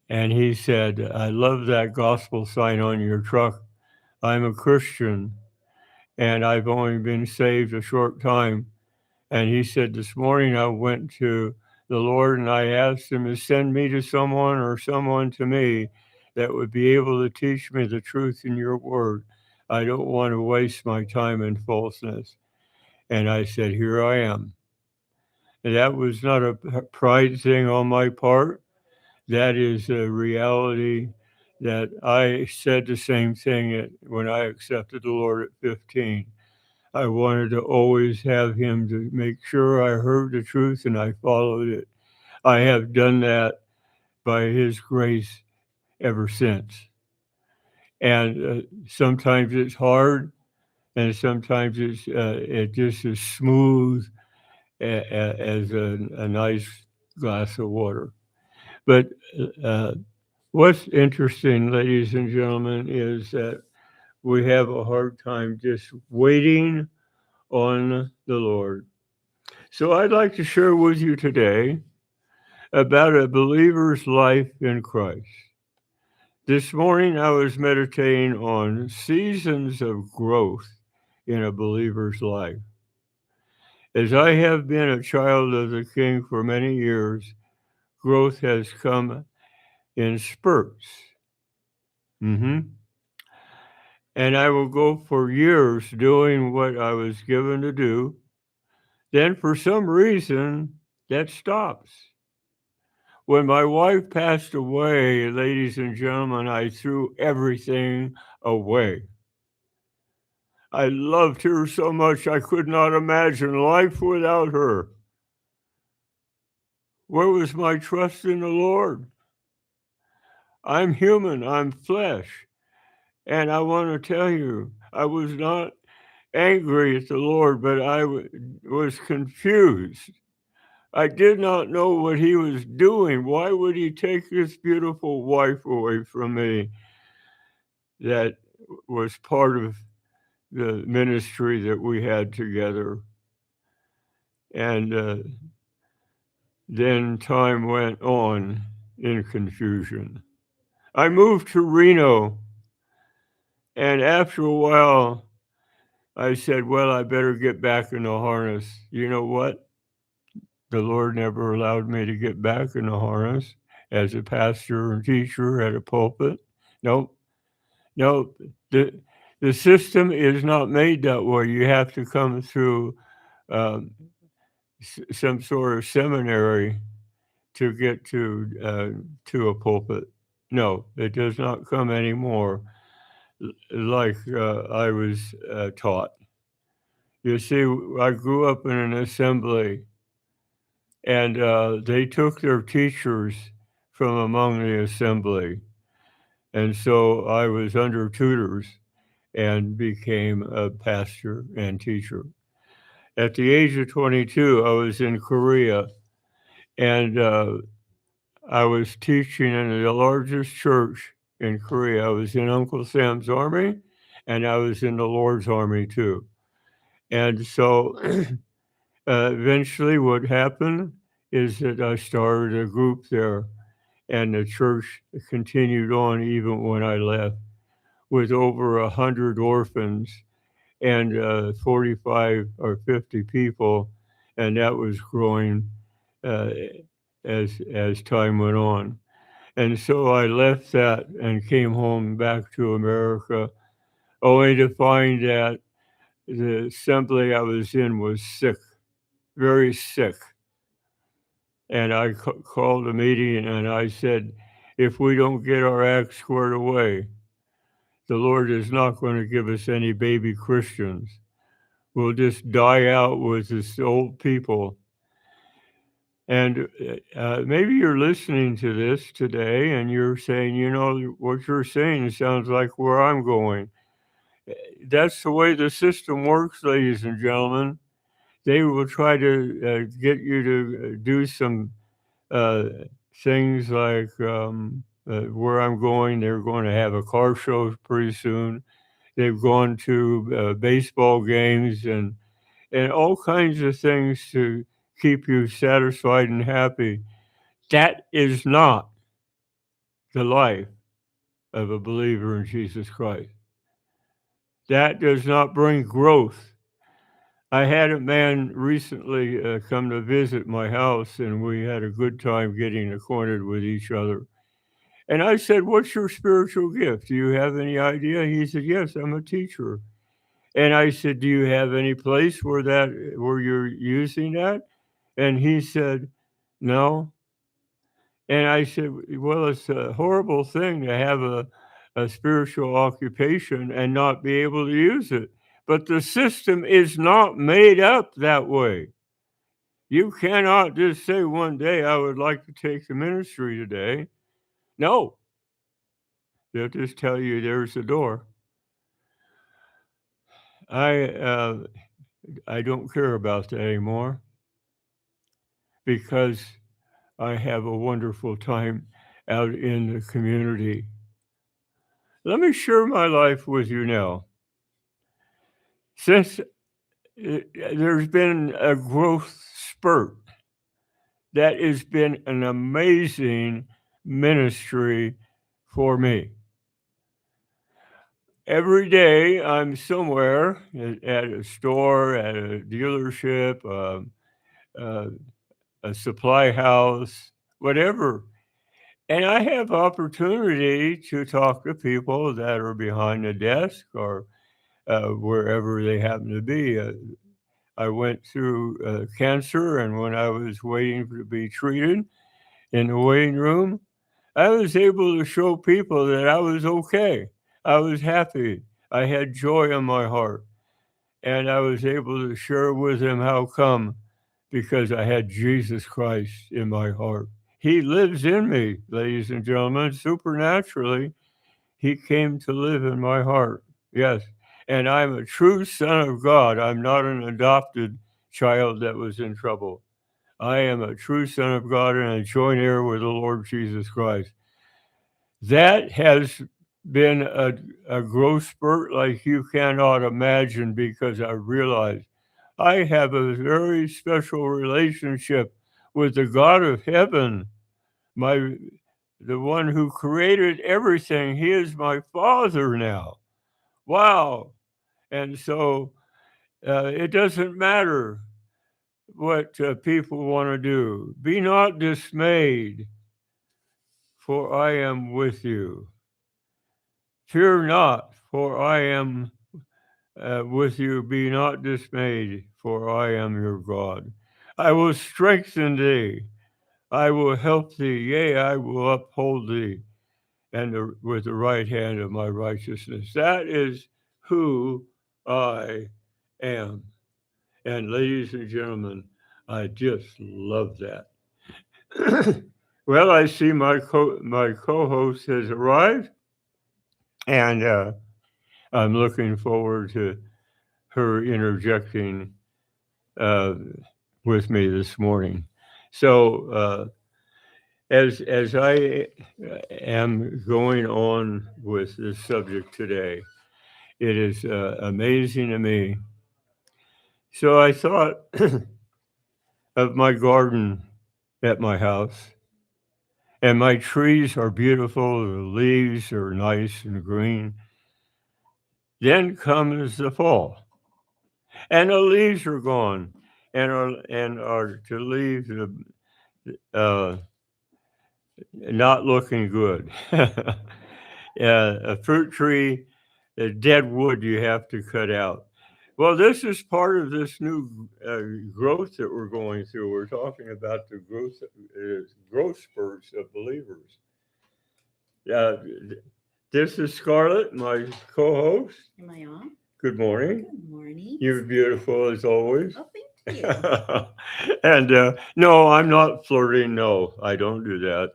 And he said, "I love that gospel sign on your truck. I'm a Christian and I've only been saved a short time." And he said, "This morning I went to the Lord and I asked him to send me to someone or someone to me that would be able to teach me the truth in your word. I don't want to waste my time in falseness." And I said, "Here I am." And that was not a pride thing on my part. That is a reality that I said the same thing when I accepted the Lord at 15. I wanted to always have him to make sure I heard the truth and I followed it. I have done that by his grace ever since. And sometimes it's hard, and sometimes it just is smooth as a nice glass of water. But what's interesting, ladies and gentlemen, is that we have a hard time just waiting on the Lord. So I'd like to share with you today about a believer's life in Christ. This morning I was meditating on seasons of growth in a believer's life. As I have been a child of the King for many years, growth has come in spurts. And I will go for years doing what I was given to do. Then for some reason, that stops. When my wife passed away, ladies and gentlemen, I threw everything away. I loved her so much I could not imagine life without her. Where was my trust in the Lord? I'm human, I'm flesh. And I want to tell you, I was not angry at the Lord, but I was confused. I did not know what he was doing. Why would he take this beautiful wife away from me that was part of the ministry that we had together? And then time went on in confusion. I moved to Reno, and after a while, I said, well, I better get back in the harness. You know what? The Lord never allowed me to get back in the harness as a pastor and teacher at a pulpit. Nope. The system is not made that way. You have to come through some sort of seminary to get to a pulpit. No, it does not come anymore like I was taught. You see, I grew up in an assembly, and they took their teachers from among the assembly. And so I was under tutors and became a pastor and teacher. At the age of 22, I was in Korea, and I was teaching in the largest church in Korea. I was in Uncle Sam's army, and I was in the Lord's army too. And so eventually what happened is that I started a group there, and the church continued on even when I left, with over 100 orphans and 45 or 50 people, and that was growing as time went on. And so I left that and came home back to America, only to find that the assembly I was in was sick, very sick. And I called a meeting and I said, if we don't get our act squared away, the Lord is not going to give us any baby Christians. We'll just die out with this old people. And maybe you're listening to this today and you're saying, you know, what you're saying sounds like where I'm going. That's the way the system works, ladies and gentlemen. They will try to get you to do some uh, things like where I'm going. They're going to have a car show pretty soon. They've gone to baseball games and all kinds of things to keep you satisfied and happy. That is not the life of a believer in Jesus Christ. That does not bring growth. I had a man recently come to visit my house, and we had a good time getting acquainted with each other. And I said, "What's your spiritual gift? Do you have any idea?" He said, "Yes, I'm a teacher." And I said, "Do you have any place where you're using that?" And he said, "No." And I said, "Well, it's a horrible thing to have a spiritual occupation and not be able to use it. But the system is not made up that way. You cannot just say one day, I would like to take the ministry today. No, they'll just tell you there's the door. I don't care about that anymore because I have a wonderful time out in the community. Let me share my life with you now. Since there's been a growth spurt, that has been an amazing ministry for me. Every day I'm somewhere at a store, at a dealership, uh, a supply house, whatever. And I have opportunity to talk to people that are behind the desk or wherever they happen to be. I went through cancer, and when I was waiting to be treated in the waiting room, I was able to show people that I was okay. I was happy. I had joy in my heart. And I was able to share with them how come, because I had Jesus Christ in my heart. He lives in me, ladies and gentlemen, supernaturally. He came to live in my heart. Yes. And I'm a true son of God. I'm not an adopted child that was in trouble. I am a true son of God and a joint heir with the Lord Jesus Christ. That has been a growth spurt like you cannot imagine because I realize I have a very special relationship with the God of heaven, the one who created everything. He is my Father now. Wow. And so it doesn't matter what people want to do. Be not dismayed, for I am with you. Fear not, for I am with you. Be not dismayed, for I am your God. I will strengthen thee. I will help thee. Yea, I will uphold thee and with the right hand of my righteousness. That is who I am. And ladies and gentlemen, I just love that. Well, I see my co-host has arrived, and I'm looking forward to her interjecting with me this morning. So, as I am going on with this subject today, it is amazing to me. So I thought of my garden at my house, and my trees are beautiful. The leaves are nice and green. Then comes the fall, and the leaves are gone, and are to leave not looking good. A fruit tree, a dead wood you have to cut out. Well, this is part of this new growth that we're going through. We're talking about the growth spurts of believers. This is Scarlett, my co-host. Am I on? Good morning. Good morning. You're beautiful as always. Oh, thank you. And no, I'm not flirting. No, I don't do that.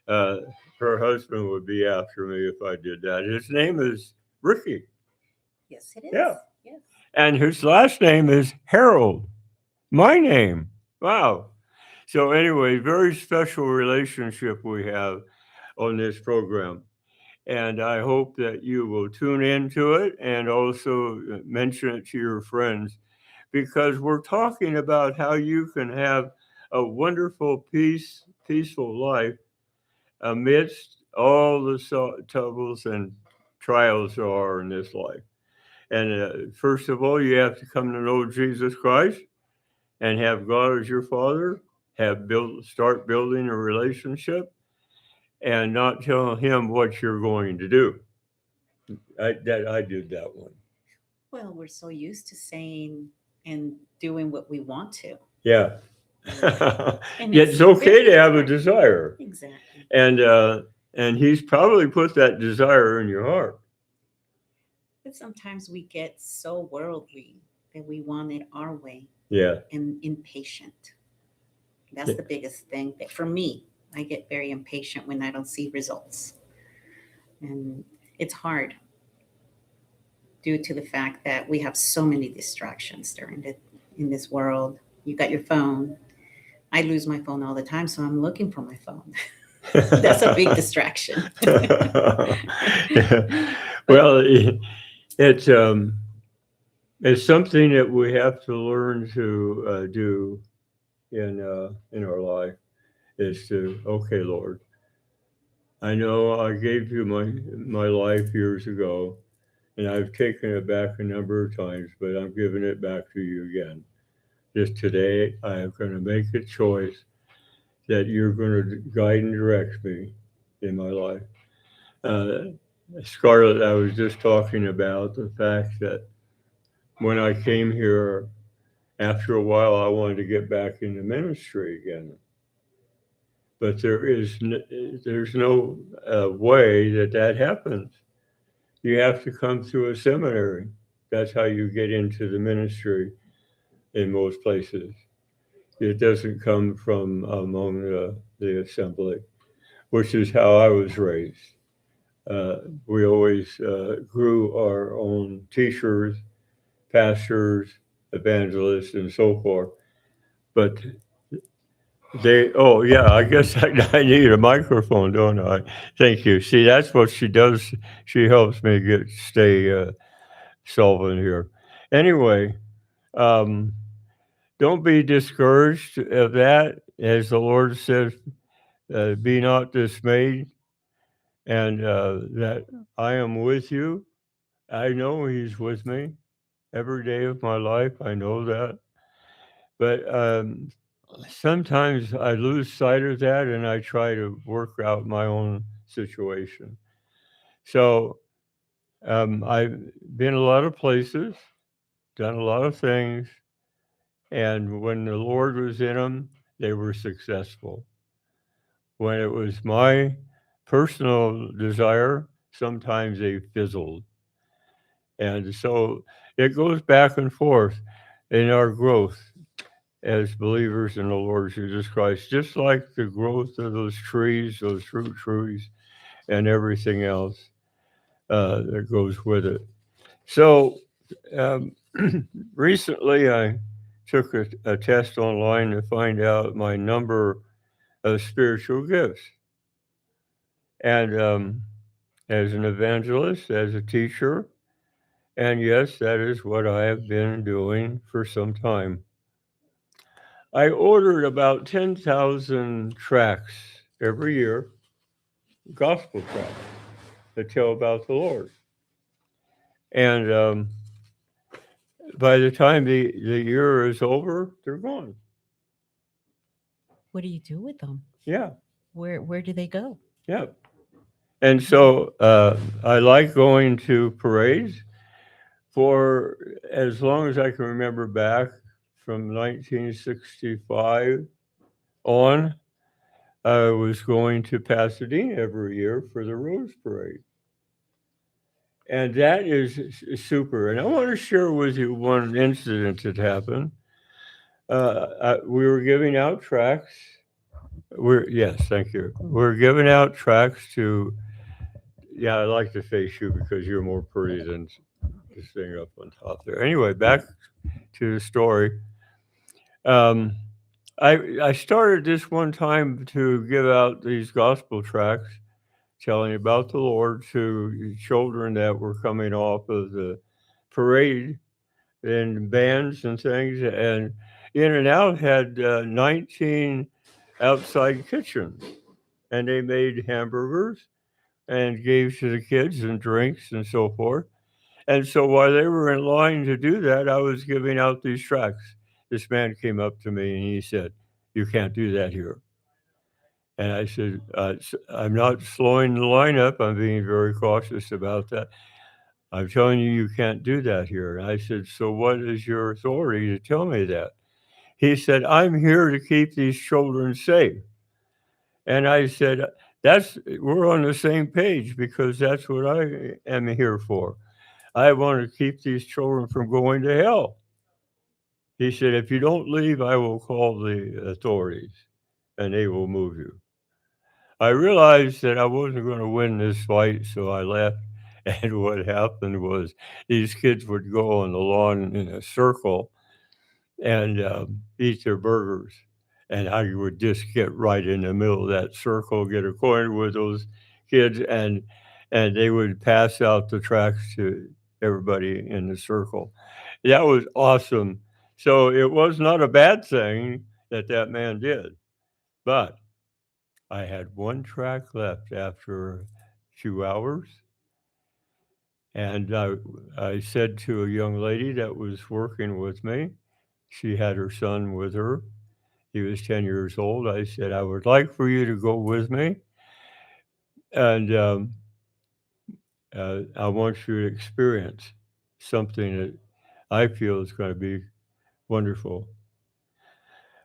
Her husband would be after me if I did that. His name is Ricky. Yes, it is. Yeah. Yes. And his last name is Harold. My name. Wow. So anyway, very special relationship we have on this program. And I hope that you will tune into it and also mention it to your friends, because we're talking about how you can have a wonderful, peaceful life amidst all the troubles and trials there are in this life. And first of all, you have to come to know Jesus Christ and have God as your Father. Start building a relationship, and not tell Him what you're going to do. I did that one. Well, we're so used to saying and doing what we want to. Yeah. And Yet it's okay to have a desire, Exactly. and He's probably put that desire in your heart. But sometimes we get so worldly that we want it our way Yeah. and impatient. That's the biggest thing. That for me, I get very impatient when I don't see results. And it's hard due to the fact that we have so many distractions in this world. You got your phone. I lose my phone all the time, so I'm looking for my phone. That's a big distraction. Well, it's something that we have to learn to do in our life, is to, okay, Lord, I know I gave you my life years ago, and I've taken it back a number of times, but I'm giving it back to you again. Just today, I am going to make a choice that you're going to guide and direct me in my life. Scarlett, I was just talking about the fact that when I came here, after a while, I wanted to get back into ministry again. But there's no way that happens. You have to come through a seminary. That's how you get into the ministry in most places. It doesn't come from among the assembly, which is how I was raised. We always grew our own teachers, pastors, evangelists, and so forth. But I guess I need a microphone, don't I? Thank you. See, that's what she does. She helps me stay solvent here. Anyway, don't be discouraged of that. As the Lord says, be not dismayed, and that I am with you. I know He's with me every day of my life. I know that. But sometimes I lose sight of that, and I try to work out my own situation. So I've been a lot of places, done a lot of things, and when the Lord was in them, they were successful. When it was my personal desire, sometimes they fizzled. And so it goes back and forth in our growth as believers in the Lord Jesus Christ, just like the growth of those trees, those fruit trees, and everything else that goes with it. So recently I took a test online to find out my number of spiritual gifts. And as an evangelist, as a teacher, and yes, that is what I have been doing for some time. I ordered about 10,000 tracts every year, gospel tracts that tell about the Lord. And by the time the year is over, they're gone. What do you do with them? Yeah, Where do they go? yeah. And so I like going to parades for as long as I can remember back, from 1965 on. I was going to Pasadena every year for the Rose Parade. And that is super. And I want to share with you one incident that happened. We were giving out tracts. Yes, thank you. We're giving out tracts to, I like to face you because you're more pretty than this thing up on top there. Anyway, back to the story. I started this one time to give out these gospel tracts telling about the Lord to children that were coming off of the parade and bands and things. And In and Out had 19 outside kitchens, and they made hamburgers and gave to the kids and drinks and so forth. And so while they were in line to do that, I was giving out these tracts. This man came up to me and he said, "You can't do that here." And I said, "I'm not slowing the line up. I'm being very cautious about that. I'm telling you, you can't do that here." And I said, "So what is your authority to tell me that?" He said, "I'm here to keep these children safe." And I said, we're on the same page, because that's what I am here for. I want to keep these children from going to hell. He said, "If you don't leave, I will call the authorities and they will move you." I realized that I wasn't going to win this fight, so I left. And what happened was these kids would go on the lawn in a circle and eat their burgers. And I would just get right in the middle of that circle, get acquainted with those kids, and they would pass out the tracts to everybody in the circle. That was awesome. So it was not a bad thing that that man did, but I had one tract left after 2 hours, and I said to a young lady that was working with me, she had her son with her. He was 10 years old. I said, "I would like for you to go with me, and I want you to experience something that I feel is going to be wonderful."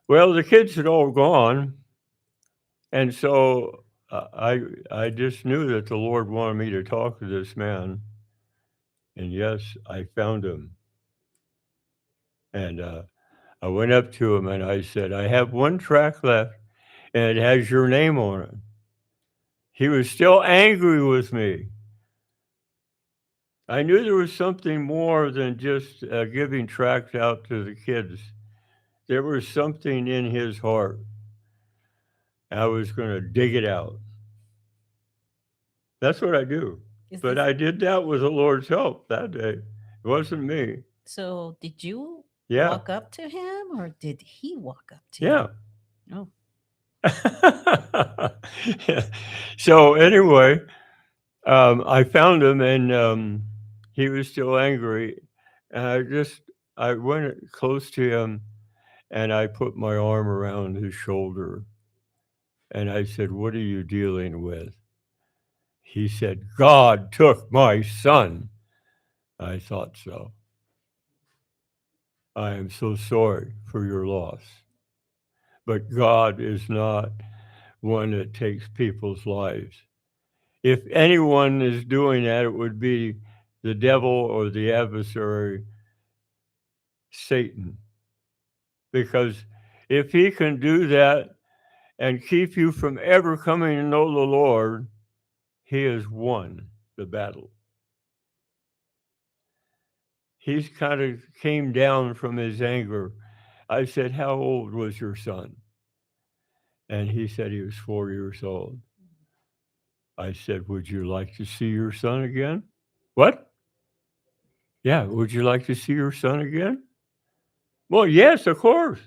Well, the kids had all gone, and so I just knew that the Lord wanted me to talk to this man, and yes, I found him. And I went up to him and I said, "I have one tract left, and it has your name on it." He was still angry with me. I knew there was something more than just giving tracts out to the kids. There was something in his heart. I was going to dig it out. That's what I do. But I did that with the Lord's help that day. It wasn't me. So did you Yeah. walk up to him or did he walk up to you? Yeah. Oh, So anyway, I found him, and he was still angry. And I went close to him and I put my arm around his shoulder and I said, "What are you dealing with?" He said, "God took my son." I thought so. "I am so sorry for your loss. But God is not one that takes people's lives. If anyone is doing that, it would be the devil or the adversary, Satan. Because if he can do that and keep you from ever coming to know the Lord, he has won the battle." He's kind of came down from his anger. I said, "How old was your son?" And he said he was 4 years old. I said, "Would you like to see your son again?" "What?" "Yeah, would you like to see your son again?" "Well, yes, of course."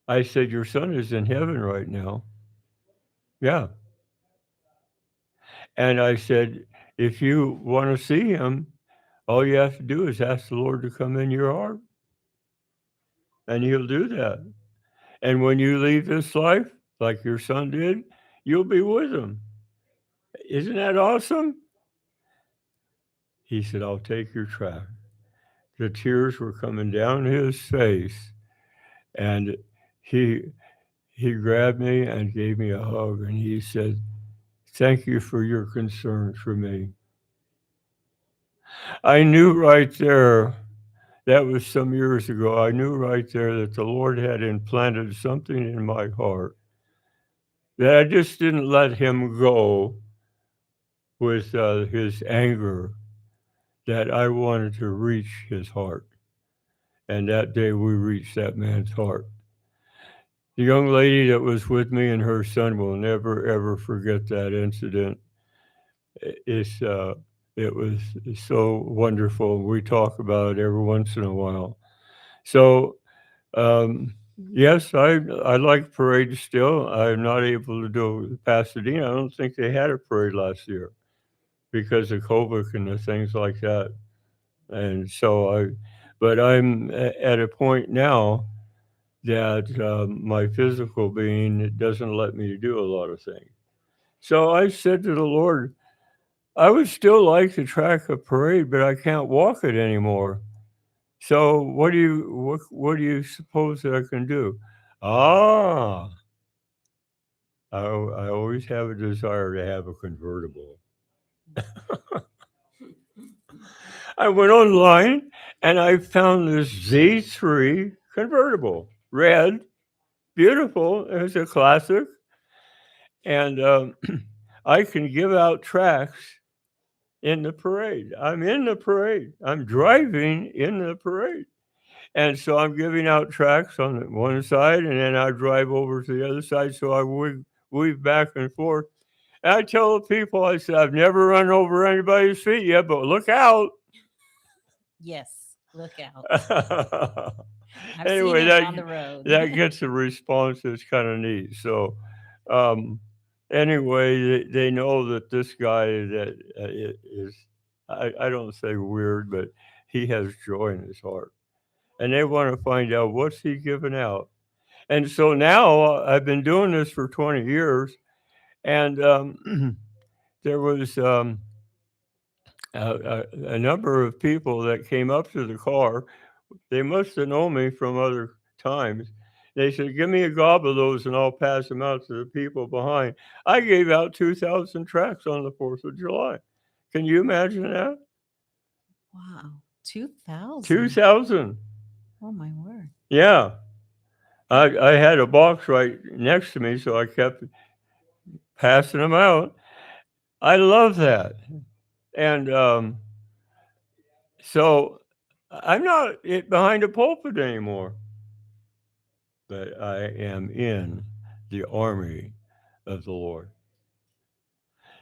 I said, "Your son is in heaven right now." "Yeah." And I said, "If you want to see him, all you have to do is ask the Lord to come in your heart, and he'll do that. And when you leave this life, like your son did, you'll be with him. Isn't that awesome?" He said, "I'll take your tract." The tears were coming down his face, and he grabbed me and gave me a hug, and he said, "Thank you for your concern for me." I knew right there, that was some years ago, I knew right there that the Lord had implanted something in my heart, that I just didn't let him go with his anger, that I wanted to reach his heart. And that day we reached that man's heart. The young lady that was with me and her son will never, ever forget that incident. It was so wonderful. We talk about it every once in a while. So, yes, I like parades still. I'm not able to do Pasadena. I don't think they had a parade last year because of COVID and the things like that. And so but I'm at a point now that my physical being doesn't let me do a lot of things. So I said to the Lord, I would still like to track a parade, but I can't walk it anymore. So what do you suppose that I can do? I always have a desire to have a convertible. I went online and I found this Z3 convertible, red, beautiful. It's a classic, and I can give out tracts in the parade. I'm in the parade. I'm driving in the parade. And so I'm giving out tracts on one side, and then I drive over to the other side. So I weave back and forth. And I tell the people, I said, I've never run over anybody's feet yet, but look out. Yes, look out. I've Anyway, seen it on the road. that gets a response that's kind of neat. So, anyway, they know that this guy that is, I don't say weird, but he has joy in his heart. And they want to find out what's he giving out. And so now I've been doing this for 20 years, and there was a number of people that came up to the car. They must have known me from other times. They said, give me a gob of those and I'll pass them out to the people behind. I gave out 2,000 tracts on the 4th of July. Can you imagine that? Wow, 2,000. 2,000. Oh my word. Yeah. I had a box right next to me, so I kept passing them out. I love that. And so I'm not behind a pulpit anymore, but I am in the army of the Lord.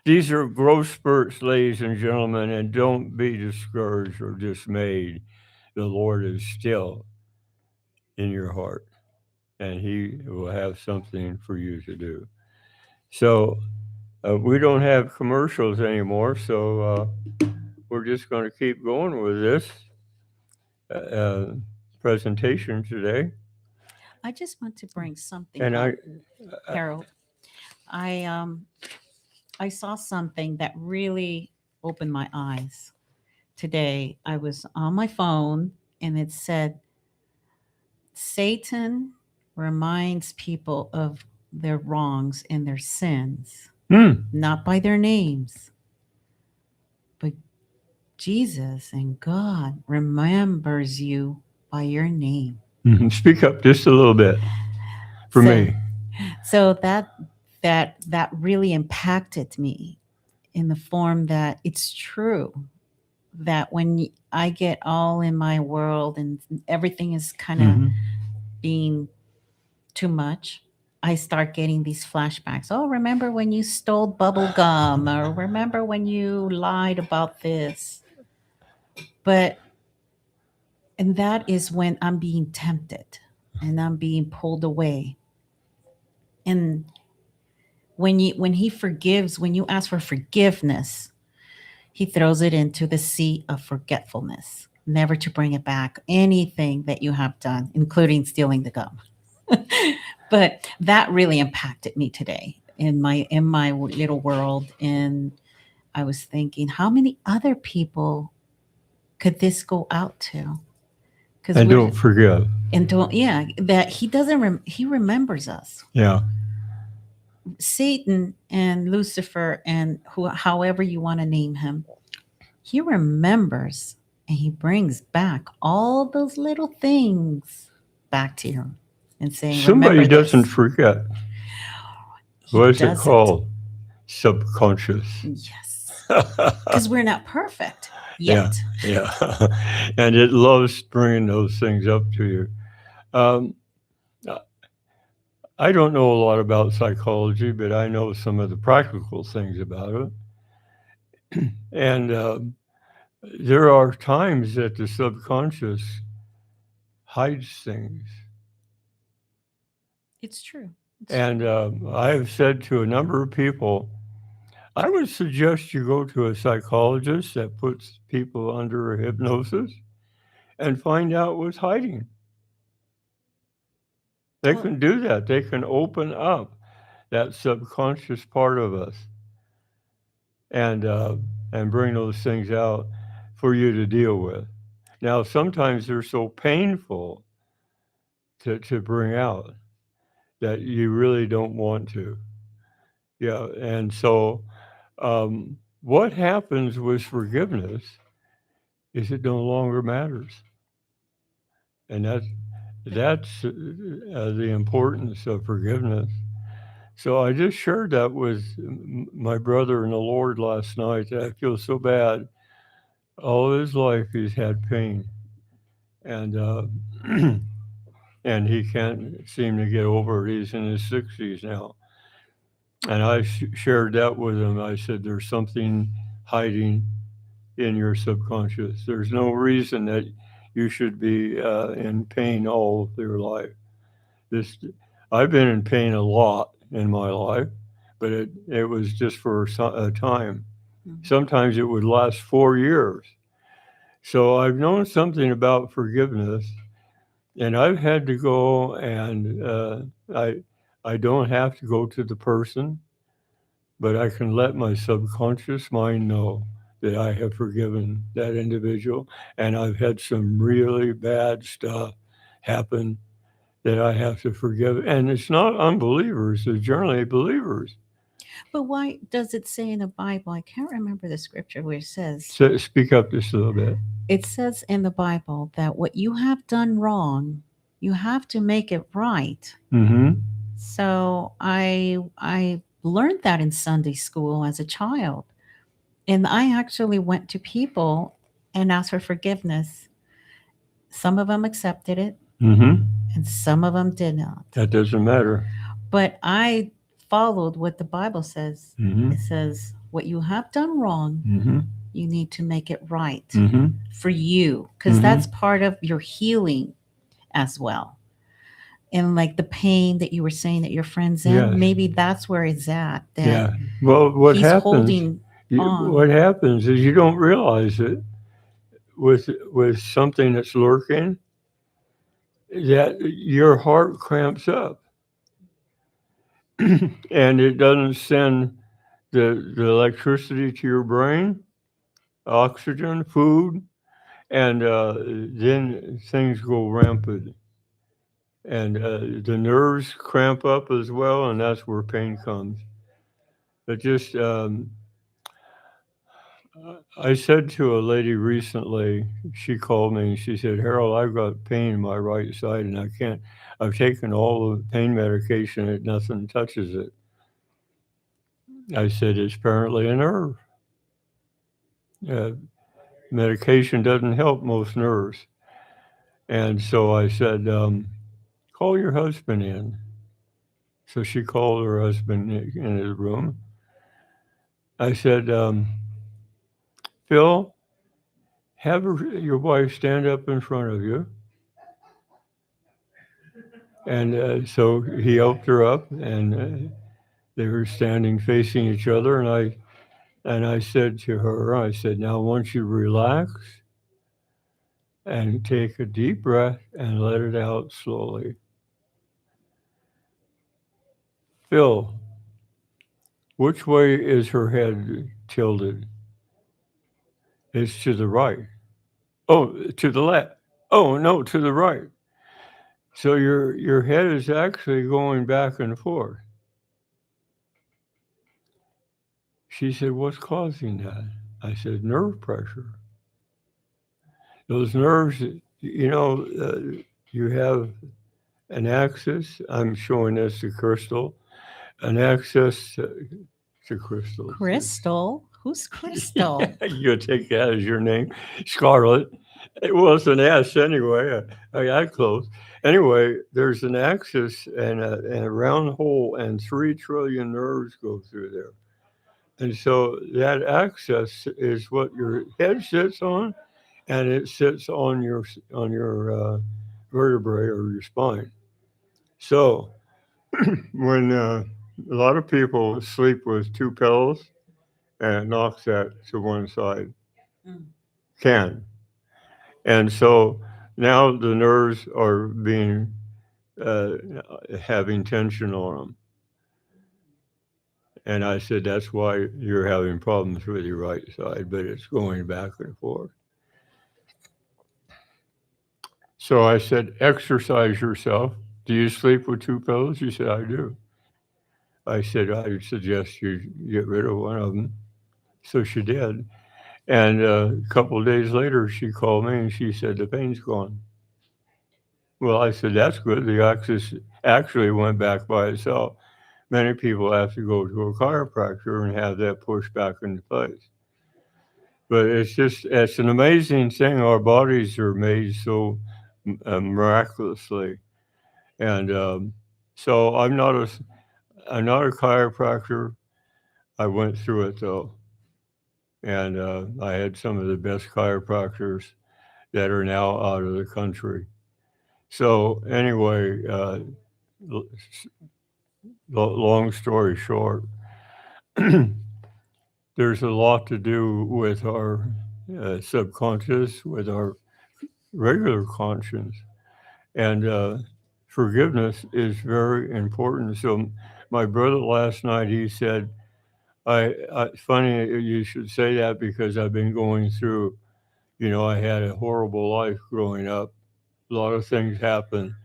These are growth spurts, ladies and gentlemen, and don't be discouraged or dismayed. The Lord is still in your heart, and he will have something for you to do. So we don't have commercials anymore, so we're just going to keep going with this presentation today. I just want to bring something And up, Harold. I saw something that really opened my eyes today. I was on my phone and it said, Satan reminds people of their wrongs and their sins, not by their names, but Jesus and God remembers you by your name. Speak up just a little bit for me. So that really impacted me in the form that it's true that when I get all in my world and everything is kind of being too much, I start getting these flashbacks. Oh, remember when you stole bubble gum, or remember when you lied about this. And that is when I'm being tempted and I'm being pulled away. And when he forgives, when you ask for forgiveness, he throws it into the sea of forgetfulness, never to bring it back. Anything that you have done, including stealing the gum. But that really impacted me today in my little world. And I was thinking, how many other people could this go out to? And don't forget. And that he doesn't. He remembers us. Yeah. Satan and Lucifer and however you want to name him, he remembers and he brings back all those little things back to you and saying, somebody doesn't forget. What is it called? Subconscious. Yes. Because we're not perfect. Yet. Yeah. And it loves bringing those things up to you. I don't know a lot about psychology, but I know some of the practical things about it. And there are times that the subconscious hides things. It's true. And I have said to a number of people, I would suggest you go to a psychologist that puts people under hypnosis and find out what's hiding. They Well- can do that. They can open up that subconscious part of us and bring those things out for you to deal with. Now, sometimes they're so painful to bring out that you really don't want to. Yeah, and so what happens with forgiveness is it no longer matters, and that's the importance of forgiveness. So I just shared that with my brother in the Lord last night. I feel so bad. All his life he's had pain, and and he can't seem to get over it. He's in his 60s now. And I shared that with him. I said, there's something hiding in your subconscious. There's no reason that you should be in pain all of your life. I've been in pain a lot in my life, but it was just for a time. Sometimes it would last 4 years. So I've known something about forgiveness, and I've had to go and I don't have to go to the person, but I can let my subconscious mind know that I have forgiven that individual. And I've had some really bad stuff happen that I have to forgive. And it's not unbelievers, they're generally believers. But why does it say in the Bible? I can't remember the scripture where it says, So speak up just a little bit. it says in the Bible that what you have done wrong, you have to make it right. Mm-hmm. So I learned that in Sunday school as a child. And I actually went to people and asked for forgiveness. Some of them accepted it Mm-hmm. and some of them did not. That doesn't matter. But I followed what the Bible says. Mm-hmm. It says, what you have done wrong, Mm-hmm. you need to make it right Mm-hmm. for you, because Mhm. that's part of your healing as well. And like the pain that you were saying that your friend's in, Yes. maybe that's where it's at. That Yeah. Well, what he's happens? holding on. What happens is you don't realize it with something that's lurking, that your heart cramps up, and it doesn't send the electricity to your brain, oxygen, food, and then things go rampant. And the nerves cramp up as well, and that's where pain comes. But just, I said to a lady recently, she called me and she said, Harold, I've got pain in my right side and I've taken all the pain medication and nothing touches it. I said, it's apparently a nerve. Medication doesn't help most nerves. And so I said, call your husband in. So she called her husband in his room. I said, Phil, have your wife stand up in front of you. And so he helped her up, and they were standing facing each other. And I said to her, I said, now I want you to relax and take a deep breath and let it out slowly. Phil, which way is her head tilted? It's to the right. Oh, to the left. Oh, no, to the right. So your head is actually going back and forth. She said, what's causing that? I said, nerve pressure. Those nerves, you have an axis. I'm showing this to Crystal. An axis to Crystal. Crystal, Who's Crystal? You'll take that as your name, Scarlet. It was an S anyway. I got close. Anyway, there's an axis and a round hole, and 3 trillion nerves go through there. And so that axis is what your head sits on, and it sits on your vertebrae or your spine. So when a lot of people sleep with 2 pillows and it knocks that to one side, can. And so now the nerves are being having tension on them. And I said, that's why you're having problems with your right side, but it's going back and forth. So I said, exercise yourself. Do you sleep with 2 pillows? She said, I do. I said, I suggest you get rid of one of them. So she did. And a couple of days later, she called me and she said, the pain's gone. Well, I said, that's good. The axis actually went back by itself. Many people have to go to a chiropractor and have that pushed back into place. But it's an amazing thing. Our bodies are made so miraculously. And so I'm not a chiropractor. I went through it though. And I had some of the best chiropractors that are now out of the country. So anyway, long story short, there's a lot to do with our subconscious, with our regular conscience. And forgiveness is very important. So my brother last night, he said, funny you should say that because I've been going through, I had a horrible life growing up. A lot of things happened.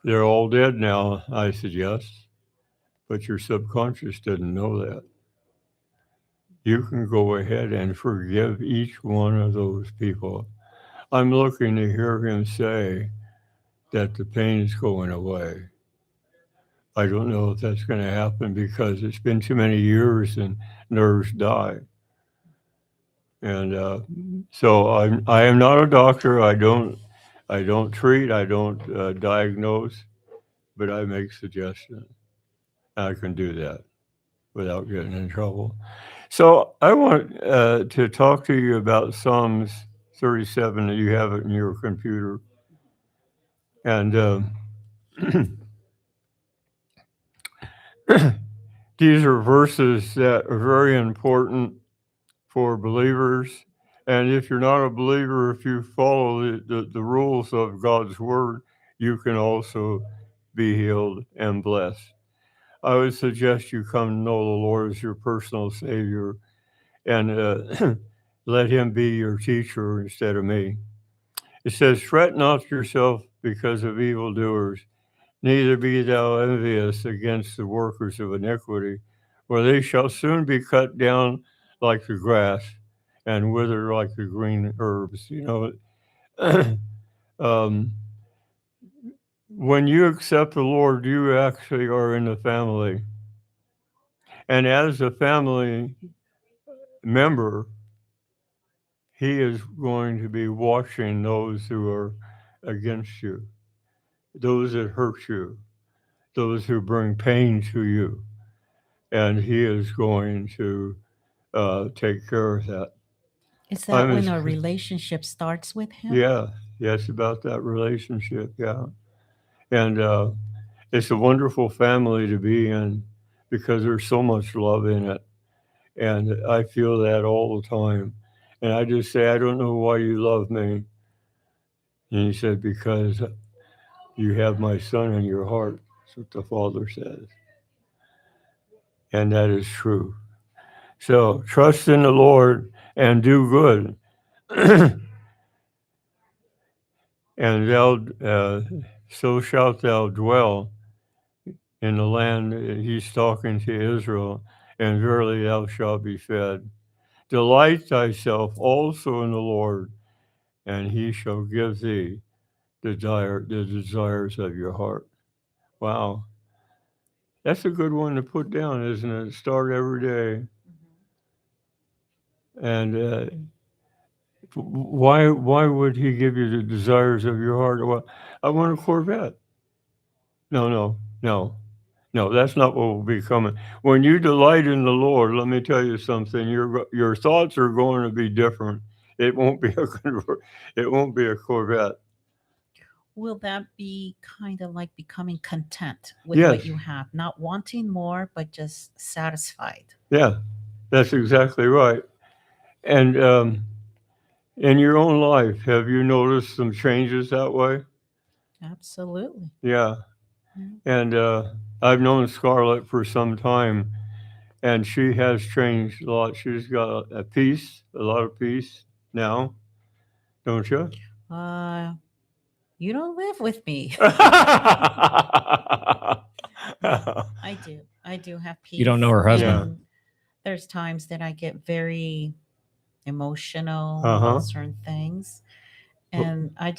They're all dead now. I said, yes, but your subconscious didn't know that. You can go ahead and forgive each one of those people. I'm looking to hear him say that the pain's going away. I don't know if that's going to happen because it's been too many years and nerves die. And so I am not a doctor. I don't treat. I don't diagnose, but I make suggestions. I can do that without getting in trouble. So I want to talk to you about Psalms 37. You have it in your computer. And these are verses that are very important for believers. And if you're not a believer, if you follow the rules of God's word, you can also be healed and blessed. I would suggest you come to know the Lord as your personal Savior and let him be your teacher instead of me. It says, fret not yourself because of evildoers, neither be thou envious against the workers of iniquity, for they shall soon be cut down like the grass and wither like the green herbs. When you accept the Lord, you actually are in the family. And as a family member, he is going to be watching those who are against you, those that hurt you, those who bring pain to you. And he is going to take care of that. Is that when a relationship starts with him? Yeah, yes, about that relationship, yeah. And it's a wonderful family to be in because there's so much love in it. And I feel that all the time. And I just say, I don't know why you love me. And he said, because you have my son in your heart. That's what the Father says. And that is true. So trust in the Lord and do good. And so shalt thou dwell in the land. He's talking to Israel, and verily thou shalt be fed. Delight thyself also in the Lord, and he shall give thee the desires of your heart. Wow. That's a good one to put down, isn't it? Start every day. And why would he give you the desires of your heart? Well, I want a Corvette. No, that's not what will be coming. When you delight in the Lord, let me tell you something. Your thoughts are going to be different. It won't be a Corvette. Will that be kind of like becoming content with Yes. what you have, not wanting more, but just satisfied? Yeah, that's exactly right. And in your own life, have you noticed some changes that way? Absolutely. Yeah. Yeah. And I've known Scarlett for some time, and she has changed a lot. She's got a lot of peace now, don't you? You don't live with me. I do. I do have peace. You don't know her husband. And there's times that I get very emotional Uh-huh. about certain things. And I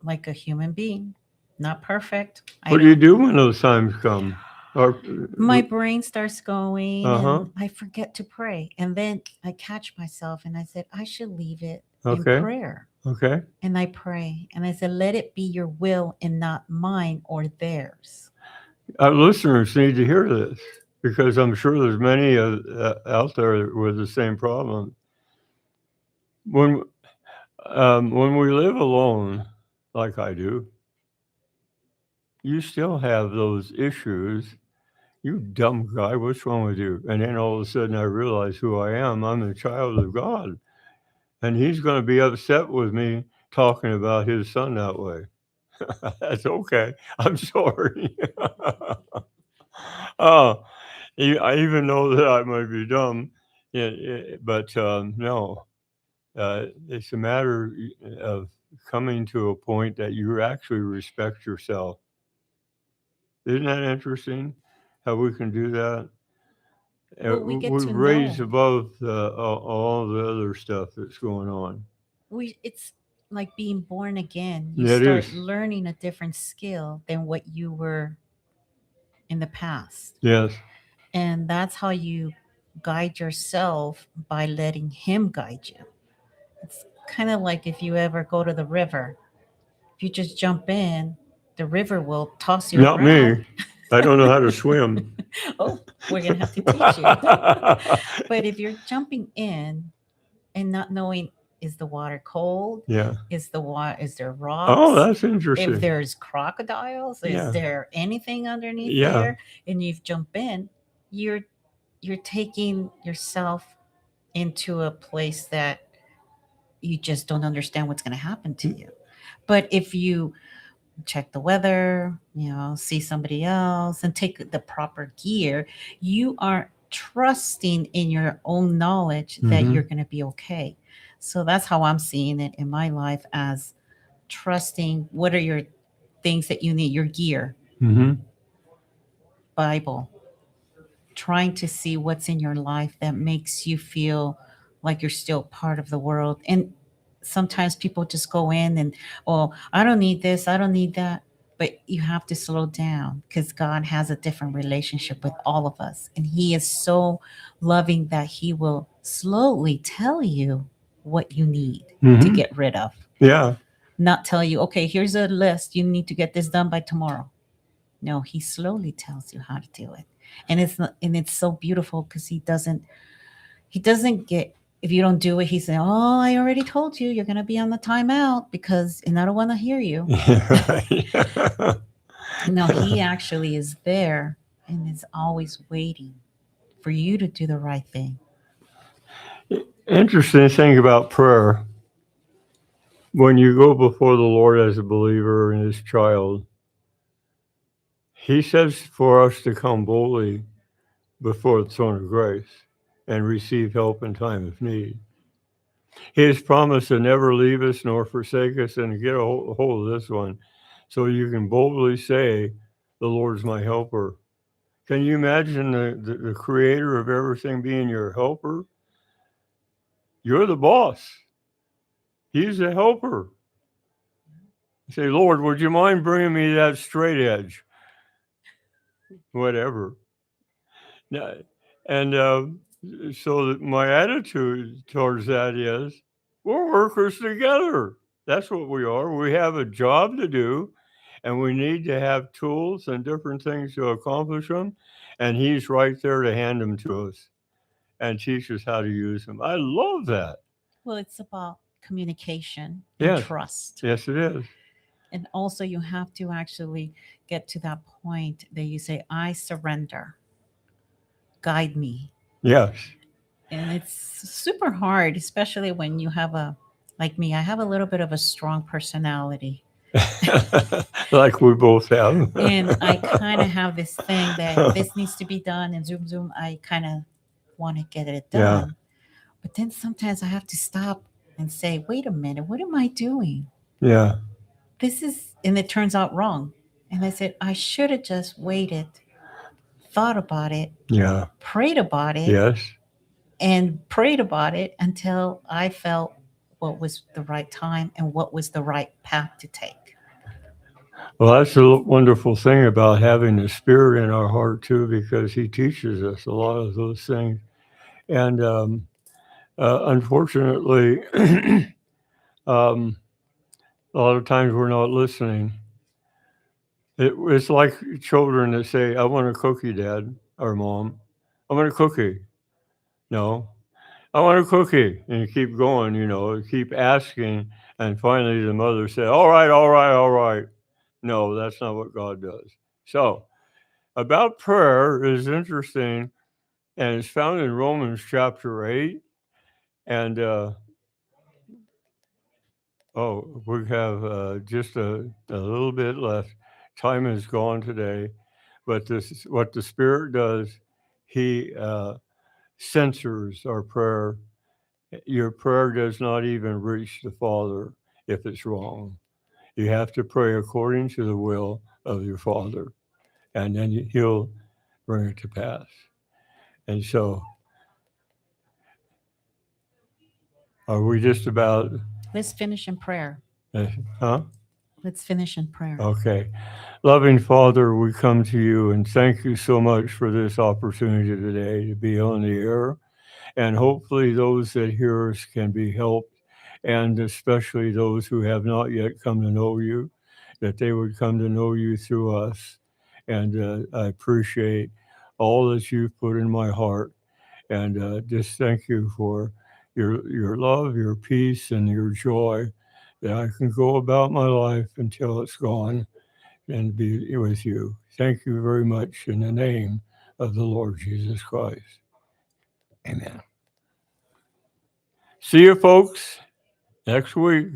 like a human being, not perfect. What do you do when those times come? Or My brain starts going Uh-huh. and I forget to pray. And then I catch myself and I said, I should leave it Okay. in prayer. Okay. And I pray and I said, let it be your will and not mine or theirs. Our listeners need to hear this because I'm sure there's many out there with the same problem. When we live alone, like I do, you still have those issues. You dumb guy, what's wrong with you? And then all of a sudden I realize who I am. I'm a child of God. And he's going to be upset with me talking about his son that way. That's okay. I'm sorry. I even know that I might be dumb, but no. It's a matter of coming to a point that you actually respect yourself. Isn't that interesting? How we can do that? Well, we get We've to raised know. above all the other stuff that's going on. It's like being born again. You Yeah, it start is. learning a different skill than what you were in the past. Yes. And that's how you guide yourself, by letting him guide you. It's kind of like if you ever go to the river, if you just jump in, the river will toss you Not around. me. I don't know how to swim. Oh, we're going to have to teach you. But if you're jumping in and not knowing, is the water cold? Yeah. Is there rocks? Oh, that's interesting. If there's crocodiles, Yeah. is there anything underneath Yeah. there? And you jump in, you're taking yourself into a place that you just don't understand what's going to happen to you. But if you check the weather, see somebody else and take the proper gear, you are trusting in your own knowledge that Mhm. you're going to be okay. So that's how I'm seeing it in my life, as trusting what are your things that you need, your gear, Mm-hmm. Bible, trying to see what's in your life that makes you feel like you're still part of the world. And sometimes people just go in and, oh, I don't need this, I don't need that. But you have to slow down, because God has a different relationship with all of us. And he is so loving that he will slowly tell you what you need to Mhm. get rid of. Yeah. Not tell you, okay, here's a list, you need to get this done by tomorrow. No, he slowly tells you how to do it. And it's so beautiful, because he doesn't get, if you don't do it, he's saying, oh, I already told you, you're going to be on the timeout, and I don't want to hear you. Right. No, he actually is there and is always waiting for you to do the right thing. Interesting thing about prayer. When you go before the Lord as a believer and his child, he says for us to come boldly before the throne of grace and receive help in time of need. He has promised to never leave us nor forsake us, and get a hold of this one, so you can boldly say, the Lord's my helper. Can you imagine the creator of everything being your helper? You're the boss. He's the helper. You say, Lord, would you mind bringing me that straight edge? Whatever. And so that my attitude towards that is we're workers together. That's what we are. We have a job to do, and we need to have tools and different things to accomplish them. And he's right there to hand them to us and teach us how to use them. I love that. Well, it's about communication and Yes. trust. Yes, it is. And also, you have to actually get to that point that you say, I surrender, guide me. Yes. And it's super hard, especially when you have like me, I have a little bit of a strong personality. Like we both have. And I kind of have this thing that this needs to be done, and zoom, zoom, I kind of want to get it Yeah. done. But then sometimes I have to stop and say, wait a minute, what am I doing? Yeah. And it turns out wrong. And I said, I should have just waited, thought about it, Yeah. prayed about it, Yes. and prayed about it until I felt what was the right time and what was the right path to take. Well, that's the wonderful thing about having the Spirit in our heart too, because He teaches us a lot of those things. And unfortunately, um, a lot of times we're not listening. It's like children that say, "I want a cookie, Dad or Mom. I want a cookie." No, I want a cookie, and you keep going. You keep asking, and finally the mother said, "All right, all right, all right." No, that's not what God does. So about prayer is interesting, and it's found in Romans chapter 8. And we have just a little bit left. Time is gone today, but this is what the Spirit does. He censors our prayer. Your prayer does not even reach the Father if it's wrong. You have to pray according to the will of your Father, and then He'll bring it to pass. And so, are we just about? Let's finish in prayer. Huh? Let's finish in prayer. Okay. Loving Father, we come to you and thank you so much for this opportunity today to be on the air. And hopefully, those that hear us can be helped, and especially those who have not yet come to know you, that they would come to know you through us. And I appreciate all that you've put in my heart. And just thank you for your love, your peace, and your joy, that I can go about my life until it's gone and be with you. Thank you very much in the name of the Lord Jesus Christ. Amen. See you, folks, next week.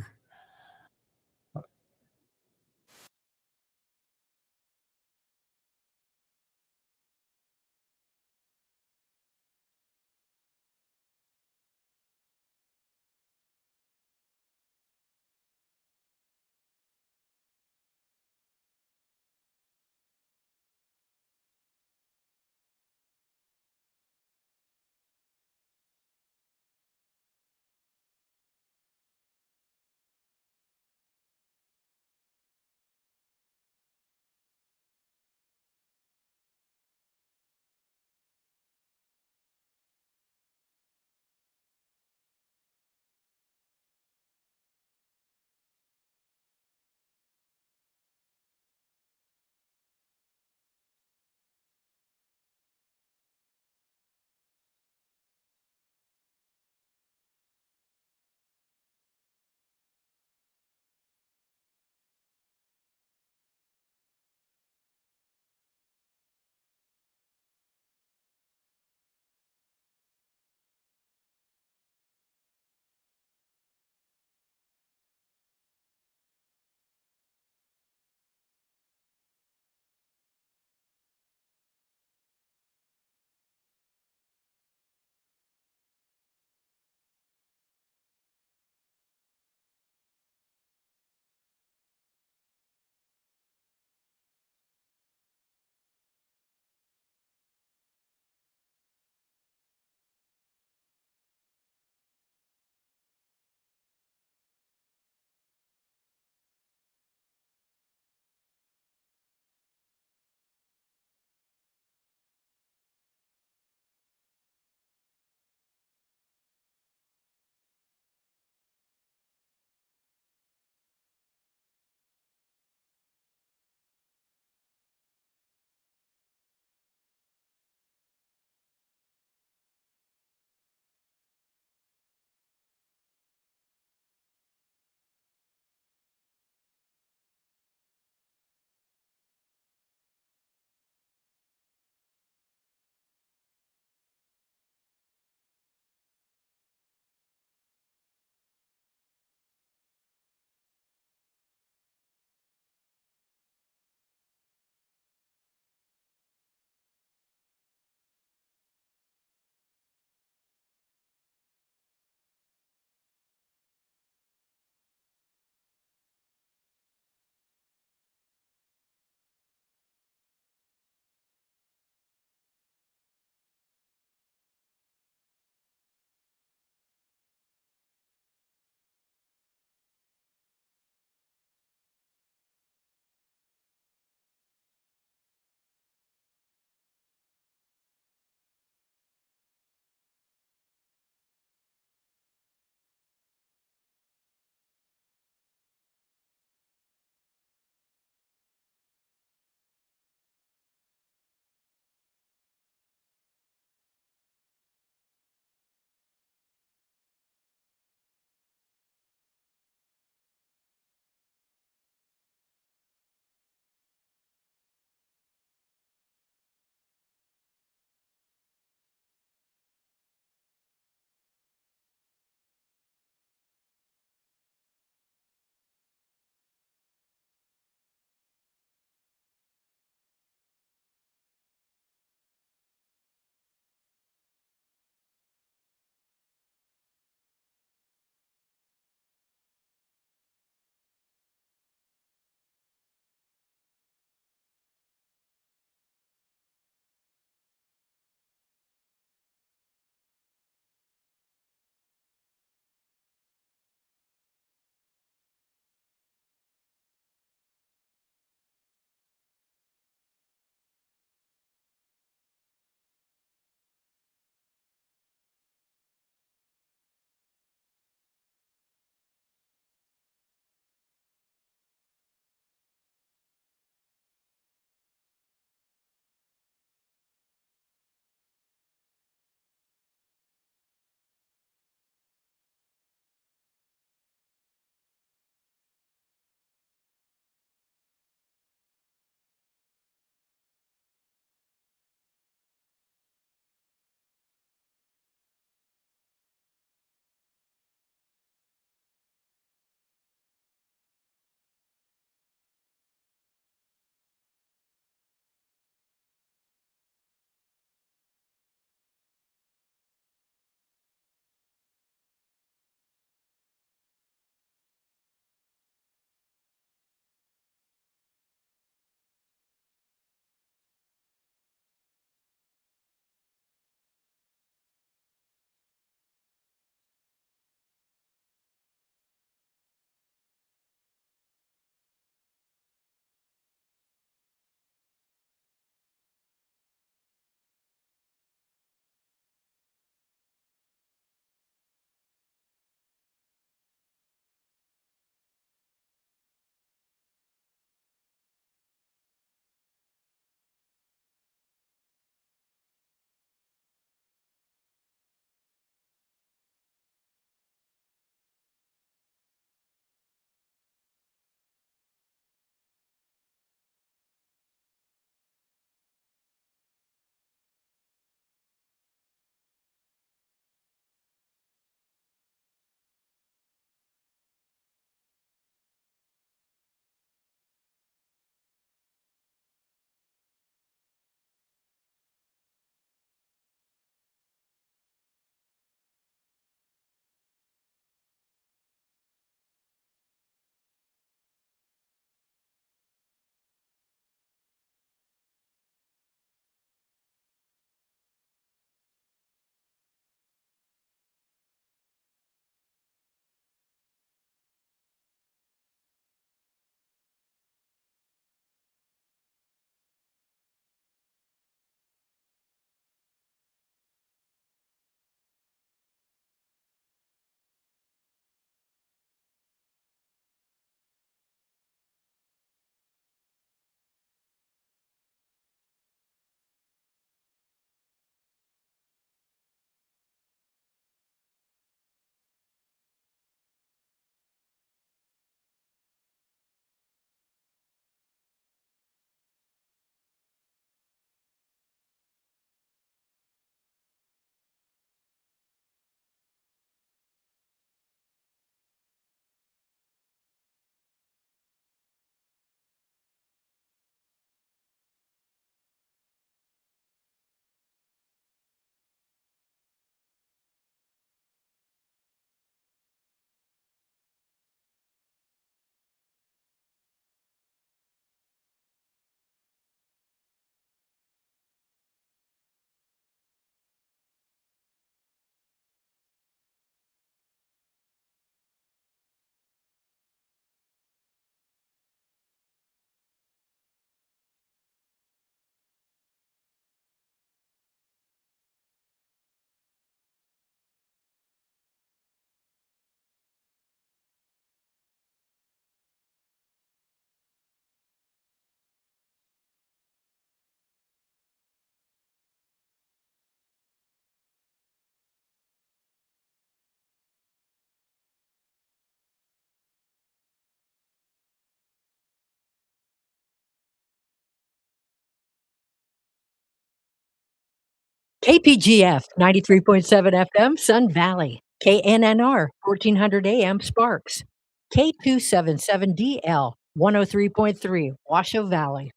KPGF 93.7 FM, Sun Valley. KNNR 1400 AM, Sparks. K277DL 103.3, Washoe Valley.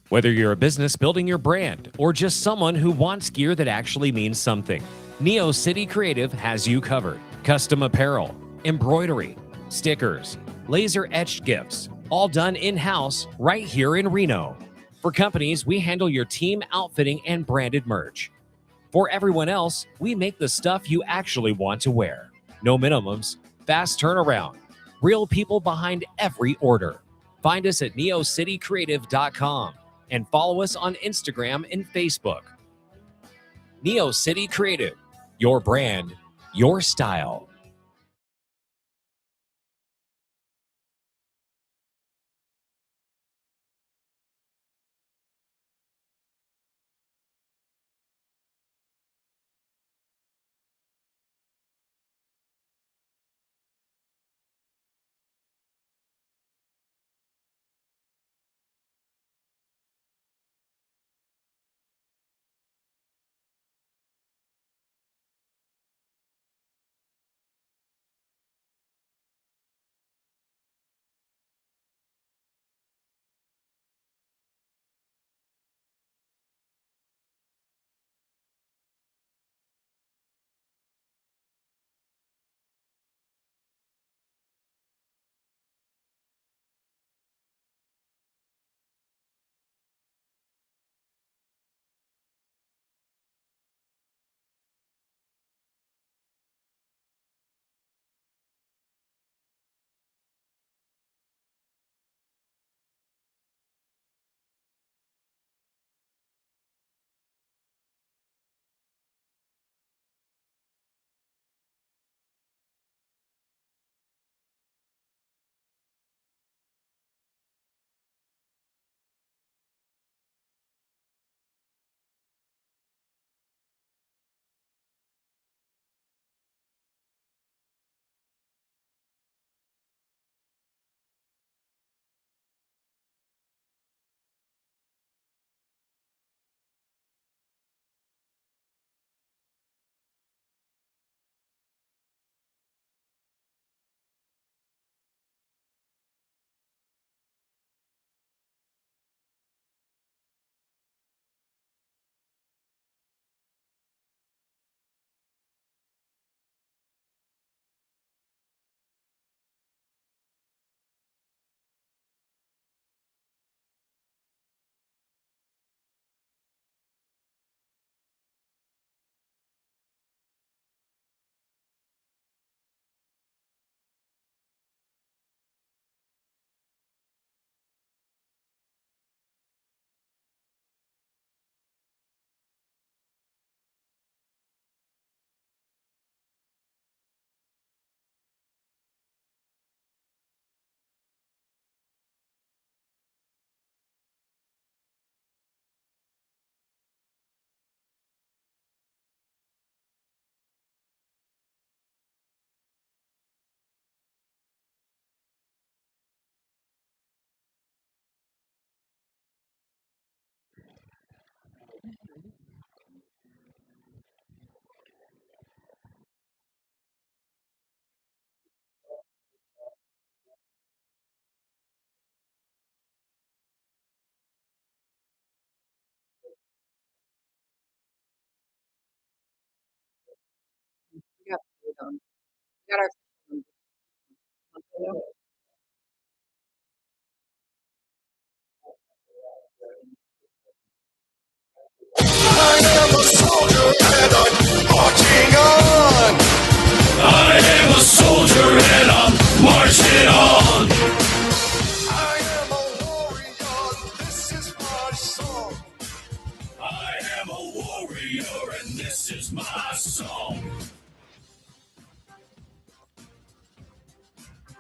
Whether you're a business building your brand or just someone who wants gear that actually means something, Neo City Creative has you covered. Custom apparel, embroidery, stickers, laser etched gifts, all done in-house right here in Reno. For companies, we handle your team outfitting and branded merch. For everyone else, we make the stuff you actually want to wear. No minimums, fast turnaround, real people behind every order. Find us at neocitycreative.com and follow us on Instagram and Facebook. Neo City Creative, your brand, your style.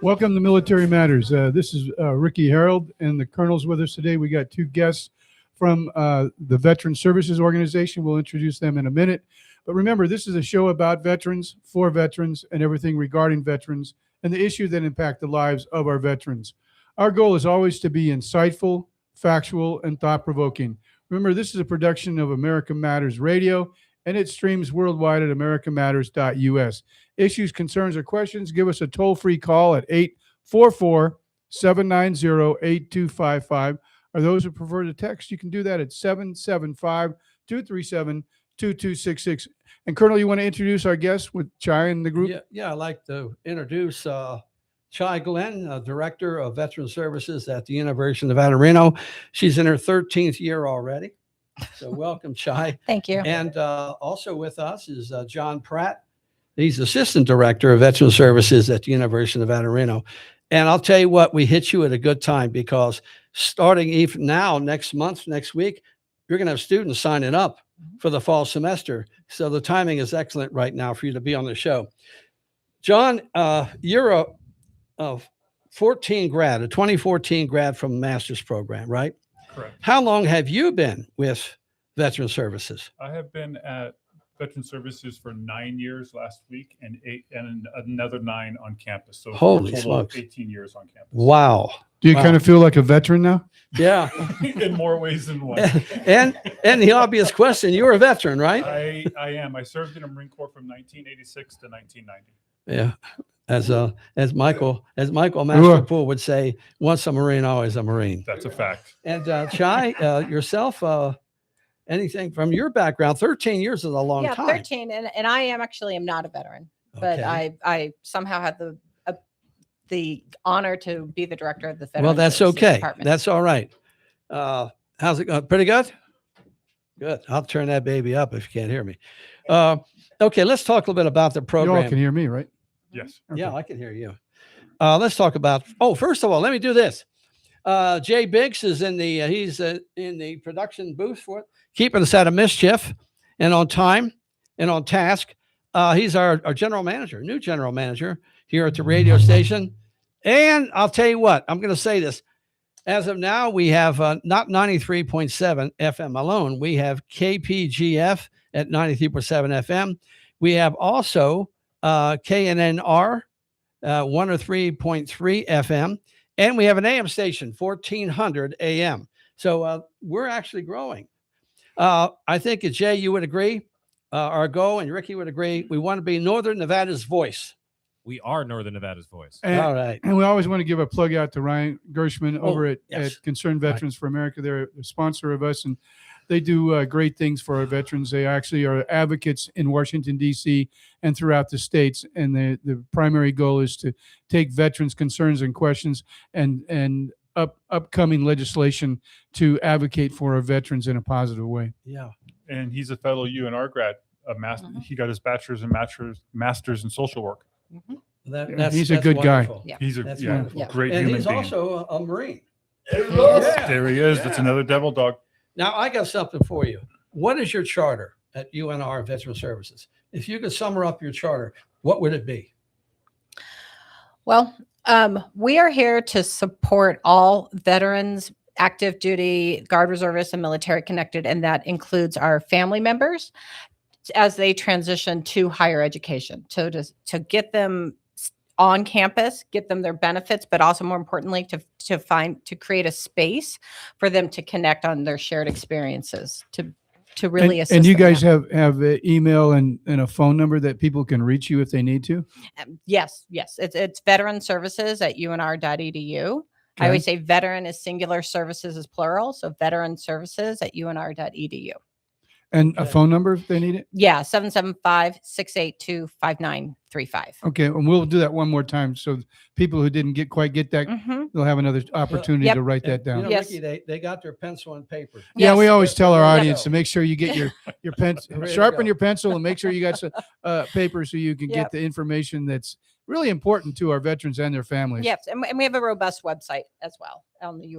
Welcome to Military Matters. This is Ricky Harold, and the Colonel's with us today. We got two guests from the Veteran Services Organization. We'll introduce them in a minute. But remember, this is a show about veterans, for veterans, and everything regarding veterans and the issues that impact the lives of our veterans. Our goal is always to be insightful, factual, and thought-provoking. Remember, this is a production of America Matters Radio, and it streams worldwide at americamatters.us. Issues, concerns, or questions, give us a toll-free call at 844-790-8255. Or those who prefer to text, you can do that at 775-237-2266. And Colonel, you want to introduce our guest with Chai and the group? Yeah, I'd like to introduce Chai Glenn, Director of Veteran Services at the University of Nevada, Reno. She's in her 13th year already. So welcome, Chai. Thank you. And also with us is John Pratt. He's Assistant Director of Veteran Services at the University of Nevada, Reno. And I'll tell you what, we hit you at a good time because starting even now, next month, next week, you're going to have students signing up for the fall semester. So the timing is excellent right now for you to be on the show. John, you're a 2014 grad from a master's program, right? Correct. How long have you been with Veteran Services? I have been at Veteran Services for 9 years last week and another 9 on campus. So Holy a total smokes. of 18 years on campus. Wow. Do you Wow. kind of feel like a veteran now? Yeah. In more ways than one. and the obvious question, you're a veteran, right? I am. I served in the Marine Corps from 1986 to 1990. Yeah. As Michael Masterpool would say, once a Marine, always a Marine. That's a fact. And Chai, yourself, anything from your background? 13 years is a long Yeah, time. 13, and I am not a veteran, but Okay. I somehow had the honor to be the director of the Veteran Well, that's Services okay. Department. That's all right. How's it going? Pretty good? Good. I'll turn that baby up if you can't hear me. Okay, let's talk a little bit about the You program. all can hear me, right? Yes. Yeah, I can hear you. Let's talk about. Oh, first of all, let me do this. Jay Biggs is in the production booth for it, keeping us out of mischief and on time and on task. He's our general manager, new general manager here at the radio station. And I'll tell you what, I'm going to say this. As of now, we have not 93.7 FM alone. We have KPGF at 93.7 FM. We have also KNNR 103.3 FM. And we have an AM station, 1400 AM. So we're actually growing. I think, Jay, you would agree, our goal, and Ricky would agree, we want to be Northern Nevada's voice. We are Northern Nevada's voice. And, All right. And we always want to give a plug out to Ryan Gershman over at Concerned Right. Veterans for America. They're a sponsor of us, and they do great things for our veterans. They actually are advocates in Washington, D.C. and throughout the states. And the primary goal is to take veterans' concerns and questions and upcoming legislation to advocate for our veterans in a positive way. Yeah. And he's a fellow UNR grad. He got his bachelor's and master's in social work. He's a good guy. wonderful. Yeah. He's a That's yeah, wonderful. great And human he's being. also a Marine. There he is. That's another devil dog. Now, I got something for you. What is your charter at UNR Veteran Services? If you could sum up your charter, what would it be? Well, we are here to support all veterans, active duty, Guard reservists, and military connected, and that includes our family members as they transition to higher education. So to get them on campus, get them their benefits, but also more importantly, to create a space for them to connect on their shared experiences, to really assist. And you them guys have an email and a phone number that people can reach you if they need to? Yes. It's veteran services at unr.edu. I Okay. always say veteran is singular, services is plural. So veteran services at unr.edu. And a phone number if they need it? Yeah, 775-682-5935. Okay, and we'll do that one more time. So people who didn't quite get that, Mhm. they'll have another opportunity Yep. to write that You down. know, Yes. Ricky, they got their pencil and paper. Yeah, we Yes. always tell our Yeah. audience to make sure you get your pencil, Ready to sharpen go. your pencil, and make sure you got some paper so you can get Yep. the information that's really important to our veterans and their families. Yes, and we have a robust website as well on the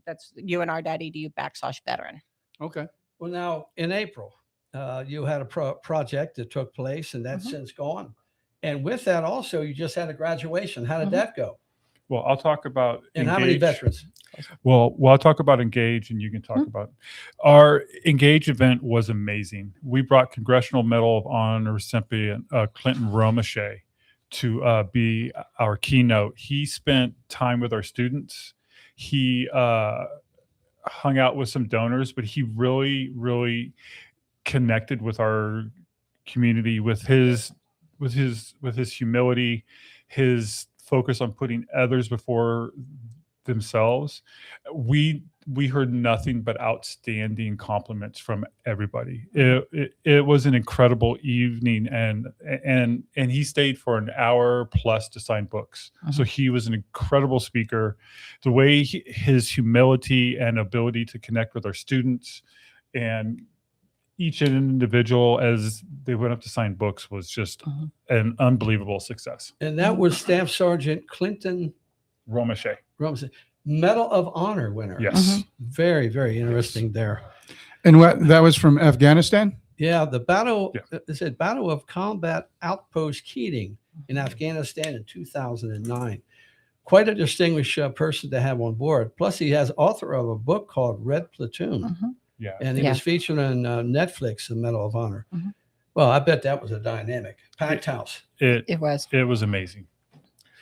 that's unr.edu/veteran. Okay. Well, now in April, you had a project that took place, and that's since gone. And with that, also, you just had a graduation. How did that go? Well, I'll talk about And how many Engage. veterans? Well, I'll talk about Engage, and you can talk about our Engage event was amazing. We brought Congressional Medal of Honor recipient Clinton Romeshay to be our keynote. He spent time with our students. He hung out with some donors, but he really connected with our community with his humility, his focus on putting others before themselves. We heard nothing but outstanding compliments from everybody. It was an incredible evening, and he stayed for an hour plus to sign books. So he was an incredible speaker. The way his humility and ability to connect with our students and each individual as they went up to sign books was just an unbelievable success. And that was Staff Sergeant Clinton Romache. Medal of Honor winner. Yes. Very, very interesting there. And what that was from Afghanistan? Yeah, the battle, it said Battle of Combat Outpost Keating in Afghanistan in 2009. Quite a distinguished person to have on board. Plus, he has author of a book called Red Platoon. Yeah. And he was featured on Netflix, the Medal of Honor. Well, I bet that was a dynamic. Packed house. It was. It was amazing.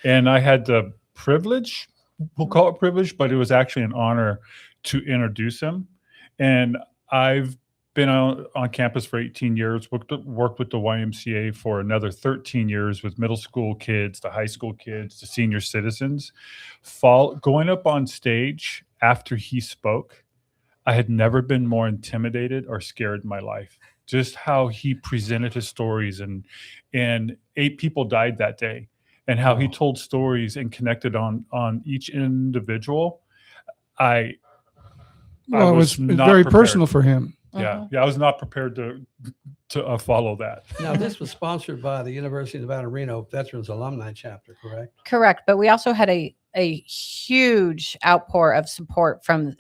And I had the privilege, we'll call it privilege, but it was actually an honor to introduce him. And I've been on campus for 18 years, worked with the YMCA for another 13 years with middle school kids, to high school kids, to senior citizens. Going up on stage after he spoke, I had never been more intimidated or scared in my life. Just how he presented his stories, and 8 people died that day, and how he told stories and connected on each individual. Well, it was very personal for him. Yeah, I was not prepared to follow that. Now, this was sponsored by the University of Nevada, Reno Veterans Alumni Chapter, correct? Correct. But we also had a huge outpour of support from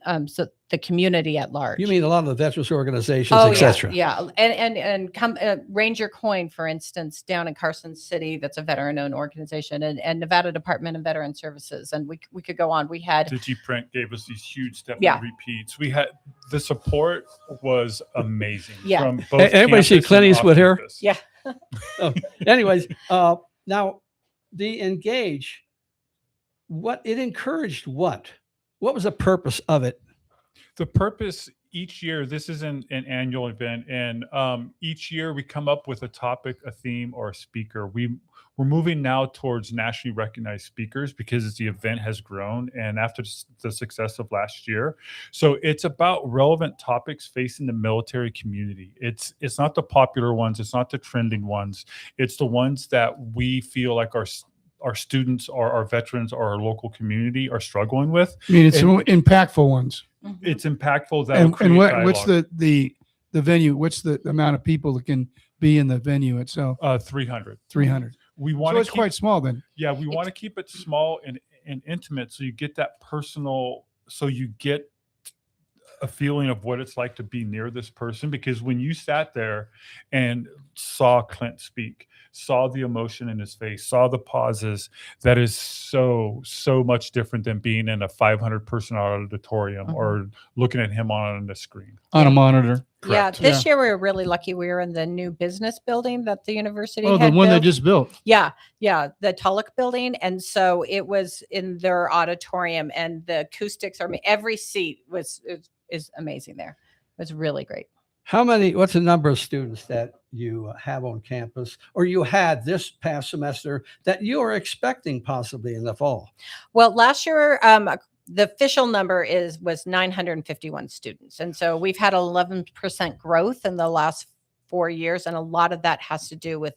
the community at large. You mean a lot of the veterans organizations, et cetera? Yeah. And come Ranger Coin, for instance, down in Carson City, that's a veteran-owned organization, and Nevada Department of Veteran Services. And we could go on. We had DigiPrint gave us these huge step repeats. We had the support was amazing. Yeah. From both Everybody see campus Clint and Eastwood here? off-campus. Yeah. Anyways, now the Engage, what it encouraged, what was the purpose of it? The purpose each year, this is an annual event, and each year we come up with a topic, a theme, or a speaker. We're moving now towards nationally recognized speakers because the event has grown, and after the success of last year. So it's about relevant topics facing the military community. It's not the popular ones, it's not the trending ones. It's the ones that we feel like our students or our veterans or our local community are struggling with. I mean, it's impactful ones. It's impactful. That And what's the venue? What's the amount of people that can be in the venue itself? 300. 300. We want So it's quite small then. Yeah, we want to keep it small and intimate, so you get that personal. So you get a feeling of what it's like to be near this person, because when you sat there and saw Clint speak, saw the emotion in his face, saw the pauses, that is so much different than being in a 500 person auditorium or looking at him on the screen. On a monitor. Yeah, Correct. this year we were really lucky. We were in the new business building that the university Oh, the had one they built. just built. Yeah, the Tulloch building, and so it was in their auditorium, and the acoustics are every seat is amazing there. It was really great. What's the number of students that you have on campus, or you had this past semester, that you are expecting possibly in the fall? Well, last year, the official number was 951 students. And so we've had 11% growth in the last 4 years. And a lot of that has to do with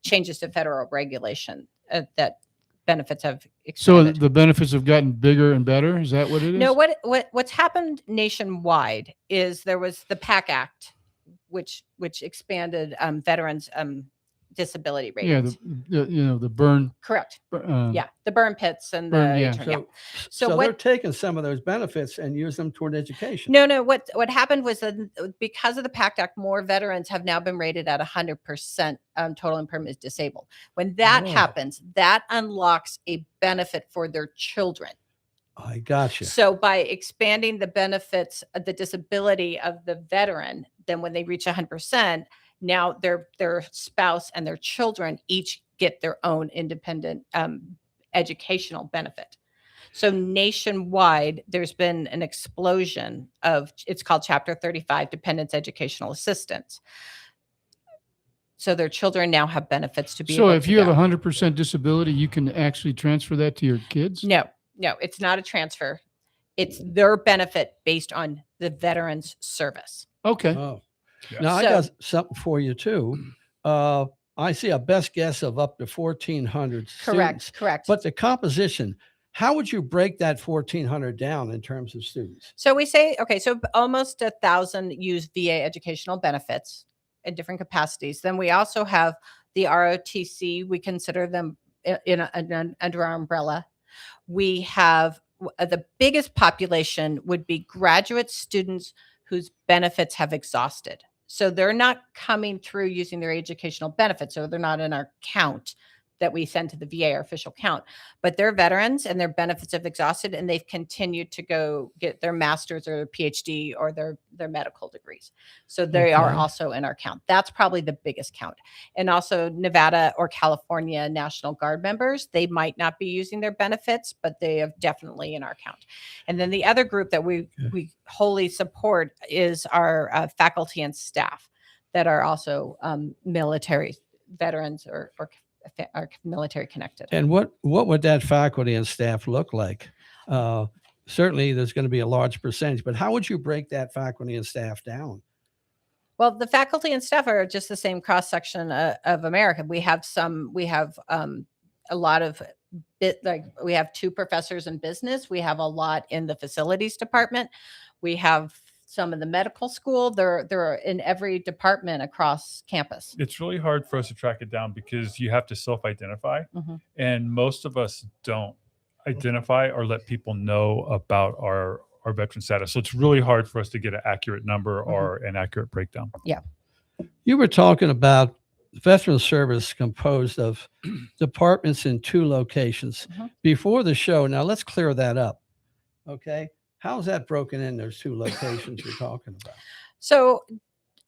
changes to federal regulation that benefits have expanded. So the benefits have gotten bigger and better. Is that what it is? No, what's happened nationwide is there was the PAC Act, which expanded veterans disability ratings. Yeah, the burn. Correct. The burn pits and the So they're taking some of those benefits and use them toward education. No. What happened was that because of the PACT Act, more veterans have now been rated at 100% total and permanent disabled. When that happens, that unlocks a benefit for their children. I gotcha. So by expanding the benefits of the disability of the veteran, then when they reach 100%, Now their spouse and their children each get their own independent educational benefit. So nationwide, there's been an explosion of, it's called Chapter 35 Dependents Educational Assistance. So their children now have benefits to be So able if to you have go. 100% disability, you can actually transfer that to your kids? No, it's not a transfer. It's their benefit based on the veteran's service. Okay. Oh. Yeah. Now I So- got something for you too. I see a best guess of up to 1,400 students. Correct. But the composition, how would you break that 1,400 down in terms of students? So we say, okay, so almost 1,000 use VA educational benefits in different capacities. Then we also have the ROTC. We consider them under our umbrella. We have the biggest population would be graduate students whose benefits have exhausted. So they're not coming through using their educational benefits, so they're not in our count that we send to the VA, our official count, but they're veterans and their benefits have exhausted and they've continued to go get their master's or their PhD or their medical degrees. So they are Okay. also in our count. That's probably the biggest count. And also Nevada or California National Guard members, they might not be using their benefits, but they are definitely in our count. And then the other group that we wholly support is our faculty and staff that are also military veterans or are military connected. And what would that faculty and staff look like? Certainly, there's going to be a large percentage, but how would you break that faculty and staff down? Well, the faculty and staff are just the same cross section of America. We have a lot of we have 2 professors in business. We have a lot in the facilities department. We have some in the medical school. They're in every department across campus. It's really hard for us to track it down because you have to self-identify, and most of us don't identify or let people know about our veteran status. So it's really hard for us to get an accurate number or an accurate breakdown. Yeah. You were talking about veteran service composed of departments in 2 locations before the show. Now let's clear that up. Okay. How's that broken in those 2 locations you're talking about? So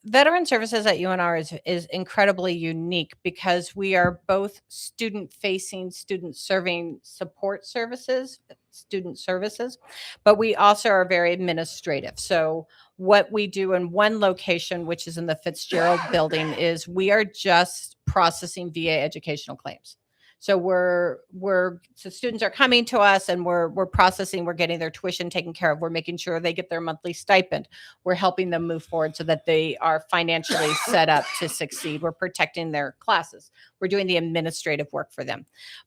veteran services at UNR is incredibly unique because we are both student facing, student serving support services, student services, but we also are very administrative. So what we do in one location, which is in the Fitzgerald building, is we are just processing VA educational claims. So so students are coming to us and we're processing, we're getting their tuition taken care of. We're making sure they get their monthly stipend. We're helping them move forward so that they are financially set up to succeed. We're protecting their classes. We're doing the administrative work for them.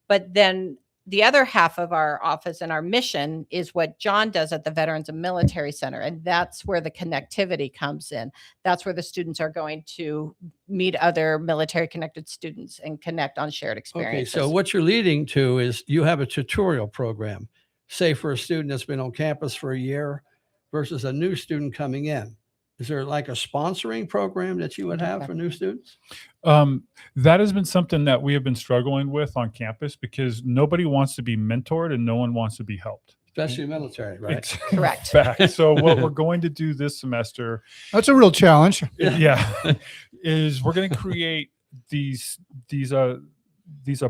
But then the other half of our office and our mission is what John does at the Veterans and Military Center. And that's where the connectivity comes in. That's where the students are going to meet other military connected students and connect on shared Okay, experiences. so what you're leading to is you have a tutorial program, say for a student that's been on campus for a year versus a new student coming in. Is there like a sponsoring program that you would have for new students? That has been something that we have been struggling with on campus because nobody wants to be mentored and no one wants to be helped. Especially military, right? It's Correct. fact. So what we're going to do this semester, That's a real challenge. is we're going to create these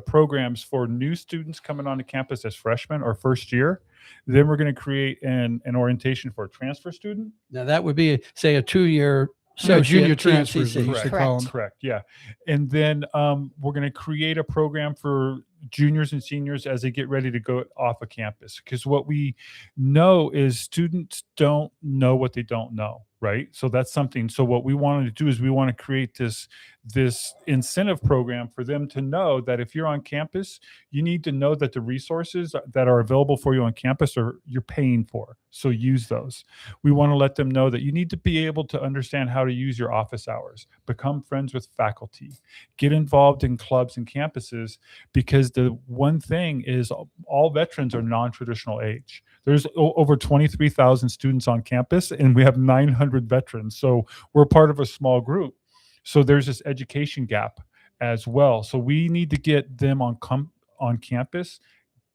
programs for new students coming onto campus as freshmen or first year. Then we're going to create an orientation for a transfer student. Now that would be, say, a 2-year So junior associate transfers, TNCC. they used to call them. Correct. Yeah. And then we're going to create a program for juniors and seniors as they get ready to go off of campus. Because what we know is students don't know what they don't know. Right. So that's something. So what we wanted to do is we want to create this incentive program for them to know that if you're on campus, you need to know that the resources that are available for you on campus you're paying for. So use those. We want to let them know that you need to be able to understand how to use your office hours, become friends with faculty, get involved in clubs and campuses, because the one thing is all veterans are non-traditional age. There's over 23,000 students on campus and we have 900 veterans. So we're part of a small group. So there's this education gap as well. So we need to get them on campus,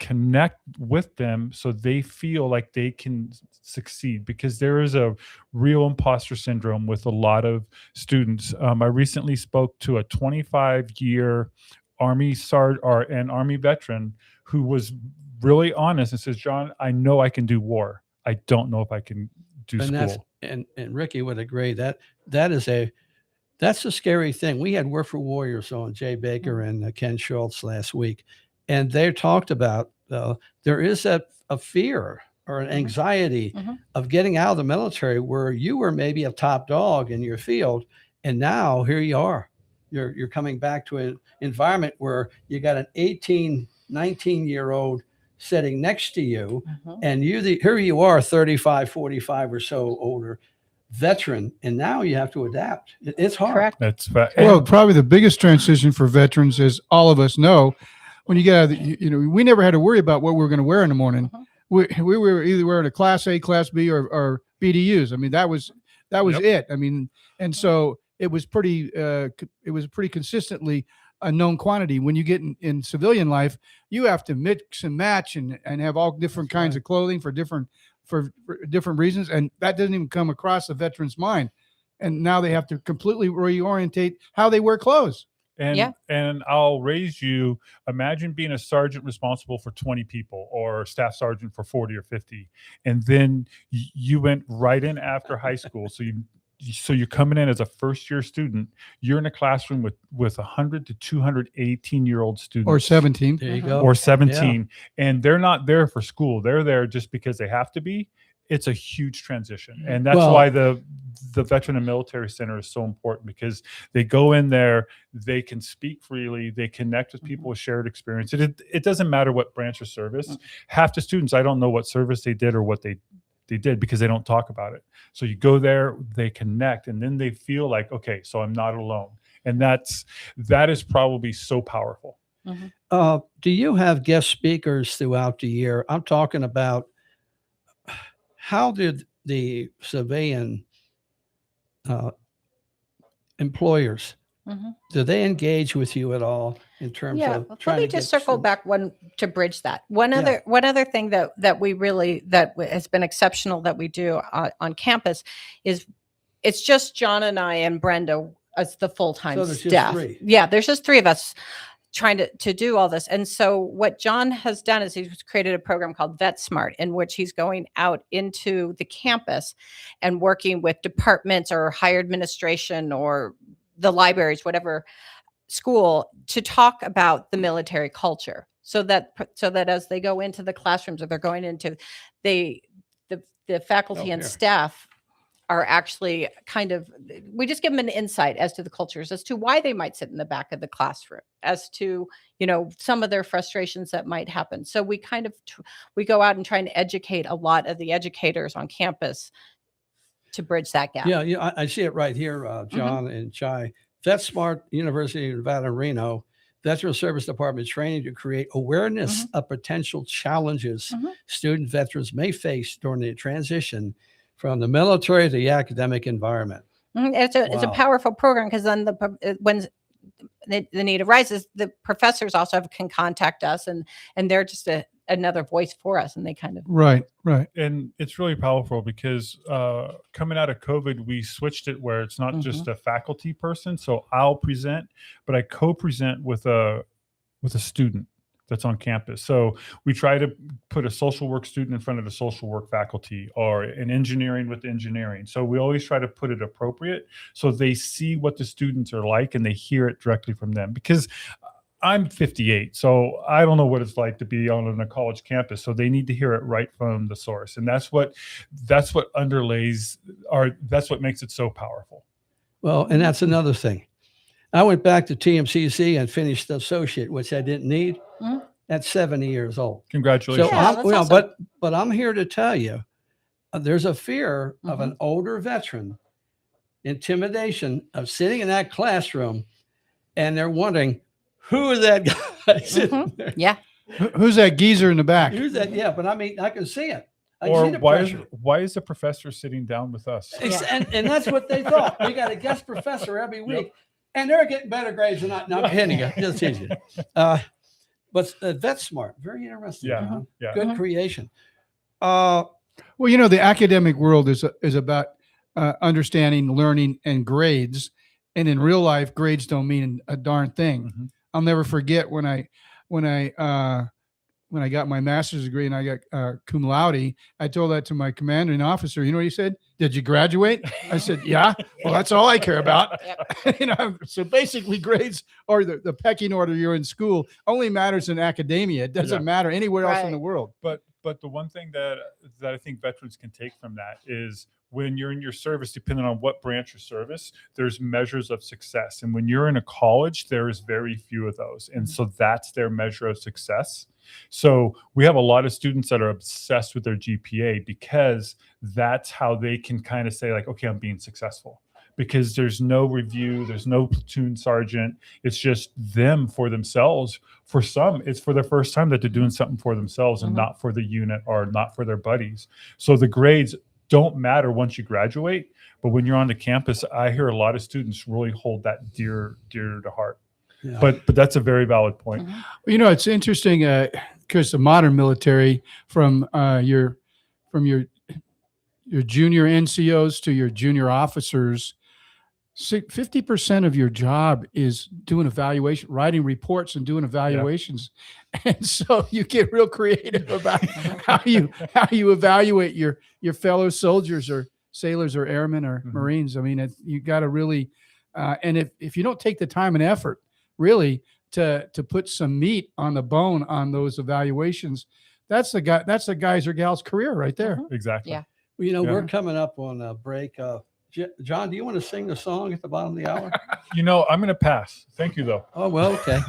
connect with them so they feel like they can succeed, because there is a real imposter syndrome with a lot of students. I recently spoke to a 25-year Army Army veteran who was really honest and says, John, I know I can do war. I don't know if I can do school. And Ricky would agree that's a scary thing. We had Work for Warriors on, Jay Baker and Ken Schultz last week, and they talked about there is a fear or an anxiety of getting out of the military where you were maybe a top dog in your field, and now here you are. You're coming back to an environment where you got an 18, 19-year-old sitting next to you, and here you are, 35, 45 or so older veteran, and now you have to adapt. It's hard. Correct. That's Well, probably the biggest transition for veterans, as all of us know, when you get out of we never had to worry about what we were going to wear in the morning. We were either wearing a Class A, Class B, or BDUs. I mean, that was it. I mean, and so it was pretty consistently a known quantity. When you get in civilian life, you have to mix and match and have all different kinds of clothing for different reasons, and that doesn't even come across the veteran's mind. And now they have to completely reorientate how they wear clothes. And I'll raise you, imagine being a sergeant responsible for 20 people, or staff sergeant for 40 or 50, and then you went right in after high school. So you're coming in as a first-year student. You're in a classroom with 100 to 200 18-year-old students. Or 17. There you go. Or 17. Yeah. And they're not there for school. They're there just because they have to be. It's a huge transition. And that's why the Veteran and Military Center is so important, because they go in there, they can speak freely, they connect with people with shared experience. It doesn't matter what branch of service. Half the students, I don't know what service they did or what they did, because they don't talk about it. So you go there, they connect, and then they feel like, okay, so I'm not alone. And that is probably so powerful. Do you have guest speakers throughout the year? I'm talking about, how did the civilian employers, do they engage with you at all in terms of let me just circle back to bridge that. One other thing that has been exceptional that we do on campus is, it's just John and I and Brenda as the full-time staff. There's just three of us trying to do all this. And so what John has done is he's created a program called VetSmart, in which he's going out into the campus and working with departments or higher administration or the libraries, whatever school, to talk about the military culture, so that as they go into the classrooms, or they're going into the faculty and staff are actually we just give them an insight as to the cultures, as to why they might sit in the back of the classroom, as to, some of their frustrations that might happen. So we we go out and try and educate a lot of the educators on campus to bridge that gap. Yeah, I see it right here, John and Chai. VetSmart, University of Nevada, Reno, Veteran Service Department training to create awareness of potential challenges student veterans may face during the transition from the military to the academic environment. It's a powerful program, because then when the need arises, the professors also can contact us, and they're just another voice for us, and they kind of right. And it's really powerful, because coming out of COVID, we switched it where it's not just a faculty person. So I'll present, but I co-present with a student that's on campus. So we try to put a social work student in front of a social work faculty, or an engineering with engineering. So we always try to put it appropriate, so they see what the students are like and they hear it directly from them. Because I'm 58, so I don't know what it's like to be on a college campus. So they need to hear it right from the source, and that's what underlays that's what makes it so powerful. Well, and that's another thing. I went back to TMCC and finished the associate, which I didn't need, at 70 years old. Congratulations. So but I'm here to tell you, there's a fear of an older veteran, intimidation of sitting in that classroom, and they're wondering, who is that guy sitting there? Yeah. Who's that geezer in the back? Who's that? Yeah, but I mean, I can see it. Or why is the professor sitting down with us? And that's what they thought. We got a guest professor every week, and they're getting better grades than I. No, I'm kidding you. Just teasing you. But VetSmart, very interesting. Yeah, John. yeah. Good Mhm. creation. Well, you know, the academic world is about understanding, learning, and grades. And in real life, grades don't mean a darn thing. Mhm. I'll never forget when I got my master's degree and I got cum laude. I told that to my commanding officer. You know what he said? Did you graduate? I said, yeah. Well, that's all I care about. You know, so basically, grades or the pecking order you're in school only matters in academia. It doesn't Yeah. matter anywhere else in Right. the world. But the one thing that I think veterans can take from that is when you're in your service, depending on what branch of service, there's measures of success. And when you're in a college, there is very few of those. And so that's their measure of success. So we have a lot of students that are obsessed with their GPA because that's how they can kind of say like, okay, I'm being successful. Because there's no review, there's no platoon sergeant. It's just them for themselves. For some, it's for the first time that they're doing something for themselves and Mhm. not for the unit or not for their buddies. So the grades don't matter once you graduate, but when you're on the campus, I hear a lot of students really hold that dear to heart. Yeah. But that's a very valid point. Mhm. You know, it's interesting because the modern military, from your junior NCOs to your junior officers, 50% of your job is doing evaluation, writing reports and doing evaluations. And so you get real creative about how you evaluate your fellow soldiers or sailors or airmen or Mhm. Marines. I mean, you got to really, and if you don't take the time and effort really to put some meat on the bone on those evaluations, that's the guy's or gal's career right there. Mhm. Exactly. Yeah. Well, you know, Yeah. we're coming up on a break. John, do you want to sing the song at the bottom of the hour? You know, I'm going to pass. Thank you, though. Oh, well, okay.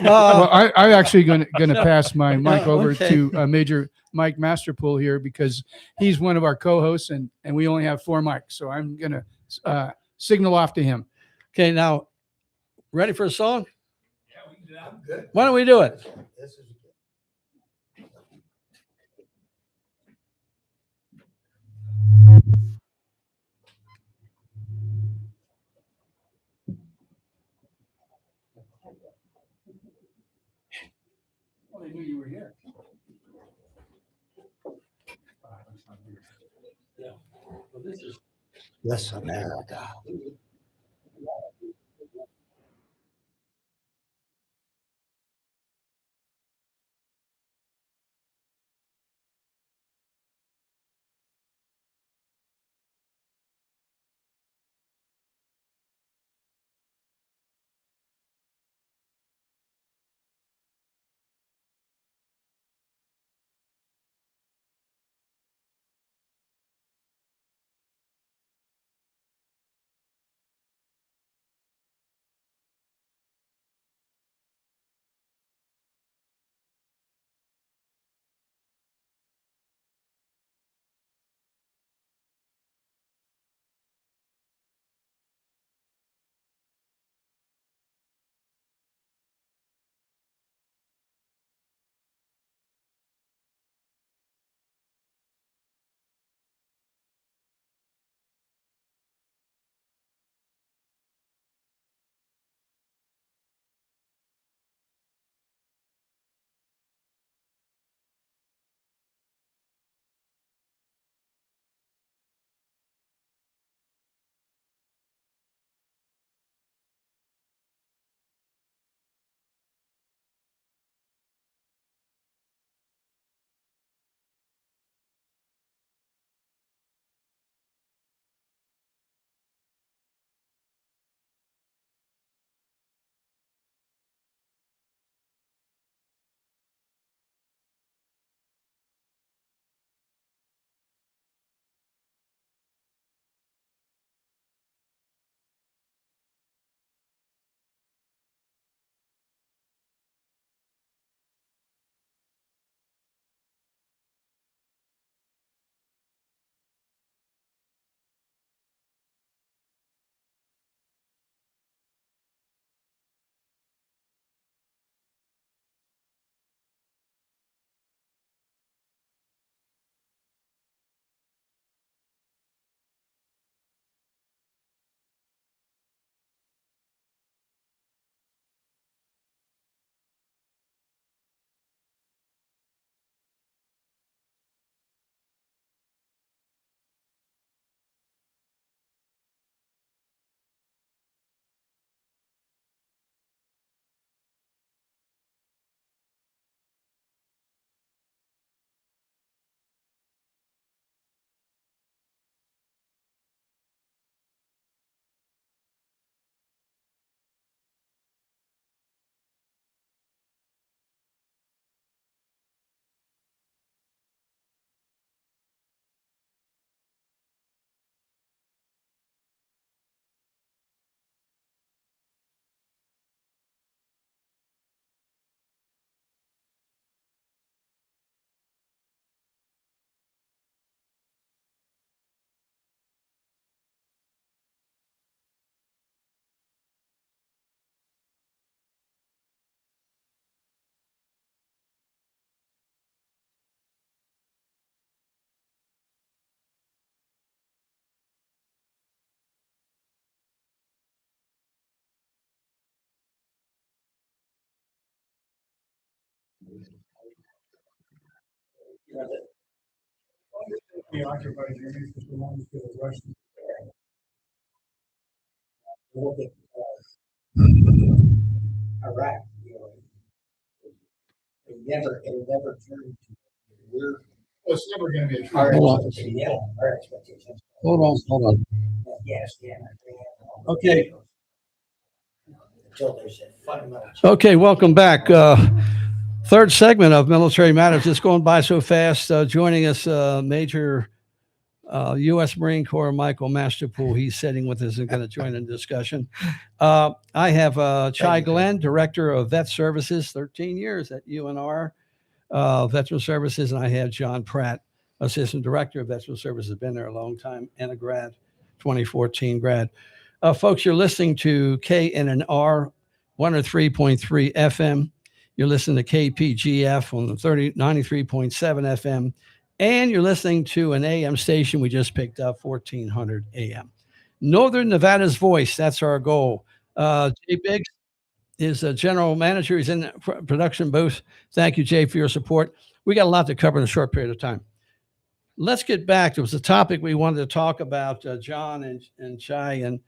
Well, I'm actually going to pass my mic over okay. to Major Mike Masterpool here because he's one of our co-hosts and we only have 4 mics. So I'm going to signal off to him. Okay, now, ready for a song? Yeah, I'm good. Why don't we do it? Well, they knew you were here. Yeah. Well, this is Yes, America. We occupied areas because we wanted to get a Russian. Look at Iraq, you know, it'll never turn to, we're, Well, it's never going to be a our true. Hold on. expectations, yeah, our expectations. Hold on. Yes, yeah. Okay. Until there's a fundamental. Okay, welcome back. Third segment of Military Matters. It's going by so fast. Joining us, Major U.S. Marine Corps Michael Masterpool. He's sitting with us and going to join in the discussion. I have Chai Glenn, Director of Vet Services, 13 years at UNR Veteran Services, and I have John Pratt, Assistant Director of Veteran Services, been there a long time, and a grad, 2014 grad. Folks, you're listening to KNNR 103.3 FM. You're listening to KPGF on the 93.7 FM. And you're listening to an AM station we just picked up, 1400 AM. Northern Nevada's voice, that's our goal. Jay Biggs is a general manager. He's in the production booth. Thank you, Jay, for your support. We got a lot to cover in a short period of time. Let's get back. It was a topic we wanted to talk about, John and Chai. And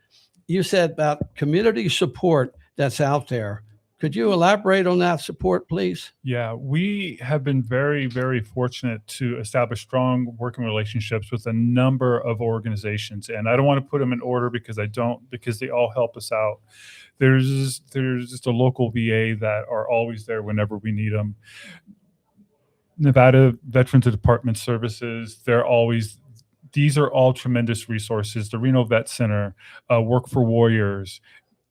you said about community support that's out there. Could you elaborate on that support, please? Yeah, we have been very, very fortunate to establish strong working relationships with a number of organizations. And I don't want to put them in order because they all help us out. There's just a local VA that are always there whenever we need them. Nevada Veterans Department Services, these are all tremendous resources. The Reno Vet Center, Work for Warriors,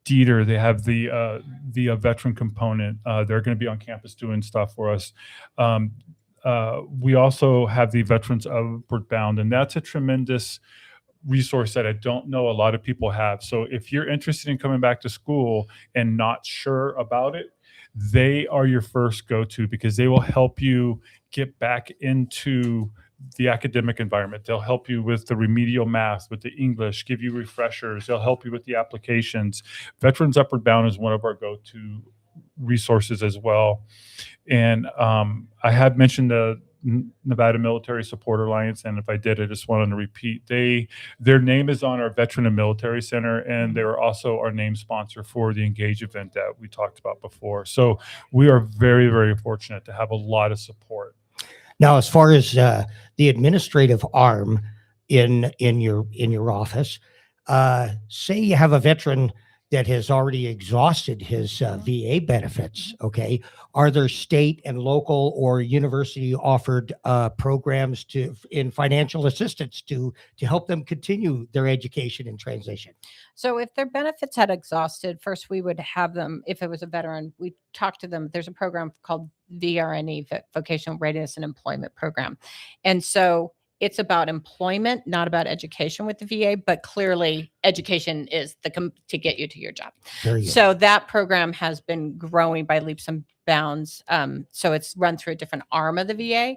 Dieter, they have the veteran component. They're going to be on campus doing stuff for us. We also have the Veterans Upward Bound, and that's a tremendous resource that I don't know a lot of people have. So if you're interested in coming back to school and not sure about it, they are your first go-to because they will help you get back into the academic environment. They'll help you with the remedial math, with the English, give you refreshers. They'll help you with the applications. Veterans Upward Bound is one of our go-to resources as well. And I have mentioned the Nevada Military Support Alliance, and if I did, I just wanted to repeat. Their name is on our Veteran and Military Center, and they're also our name sponsor for the Engage event that we talked about before. So we are very, very fortunate to have a lot of support. Now, as far as the administrative arm in your office, say you have a veteran that has already exhausted his VA benefits. Okay, are there state and local or university offered programs in financial assistance to help them continue their education and transition? So if their benefits had exhausted, first we would have them, if it was a veteran, we talk to them. There's a program called VRNE, Vocational Readiness and Employment Program. And so it's about employment, not about education with the VA, but clearly education is to get you to your job. So that program has been growing by leaps and bounds. So it's run through a different arm of the VA.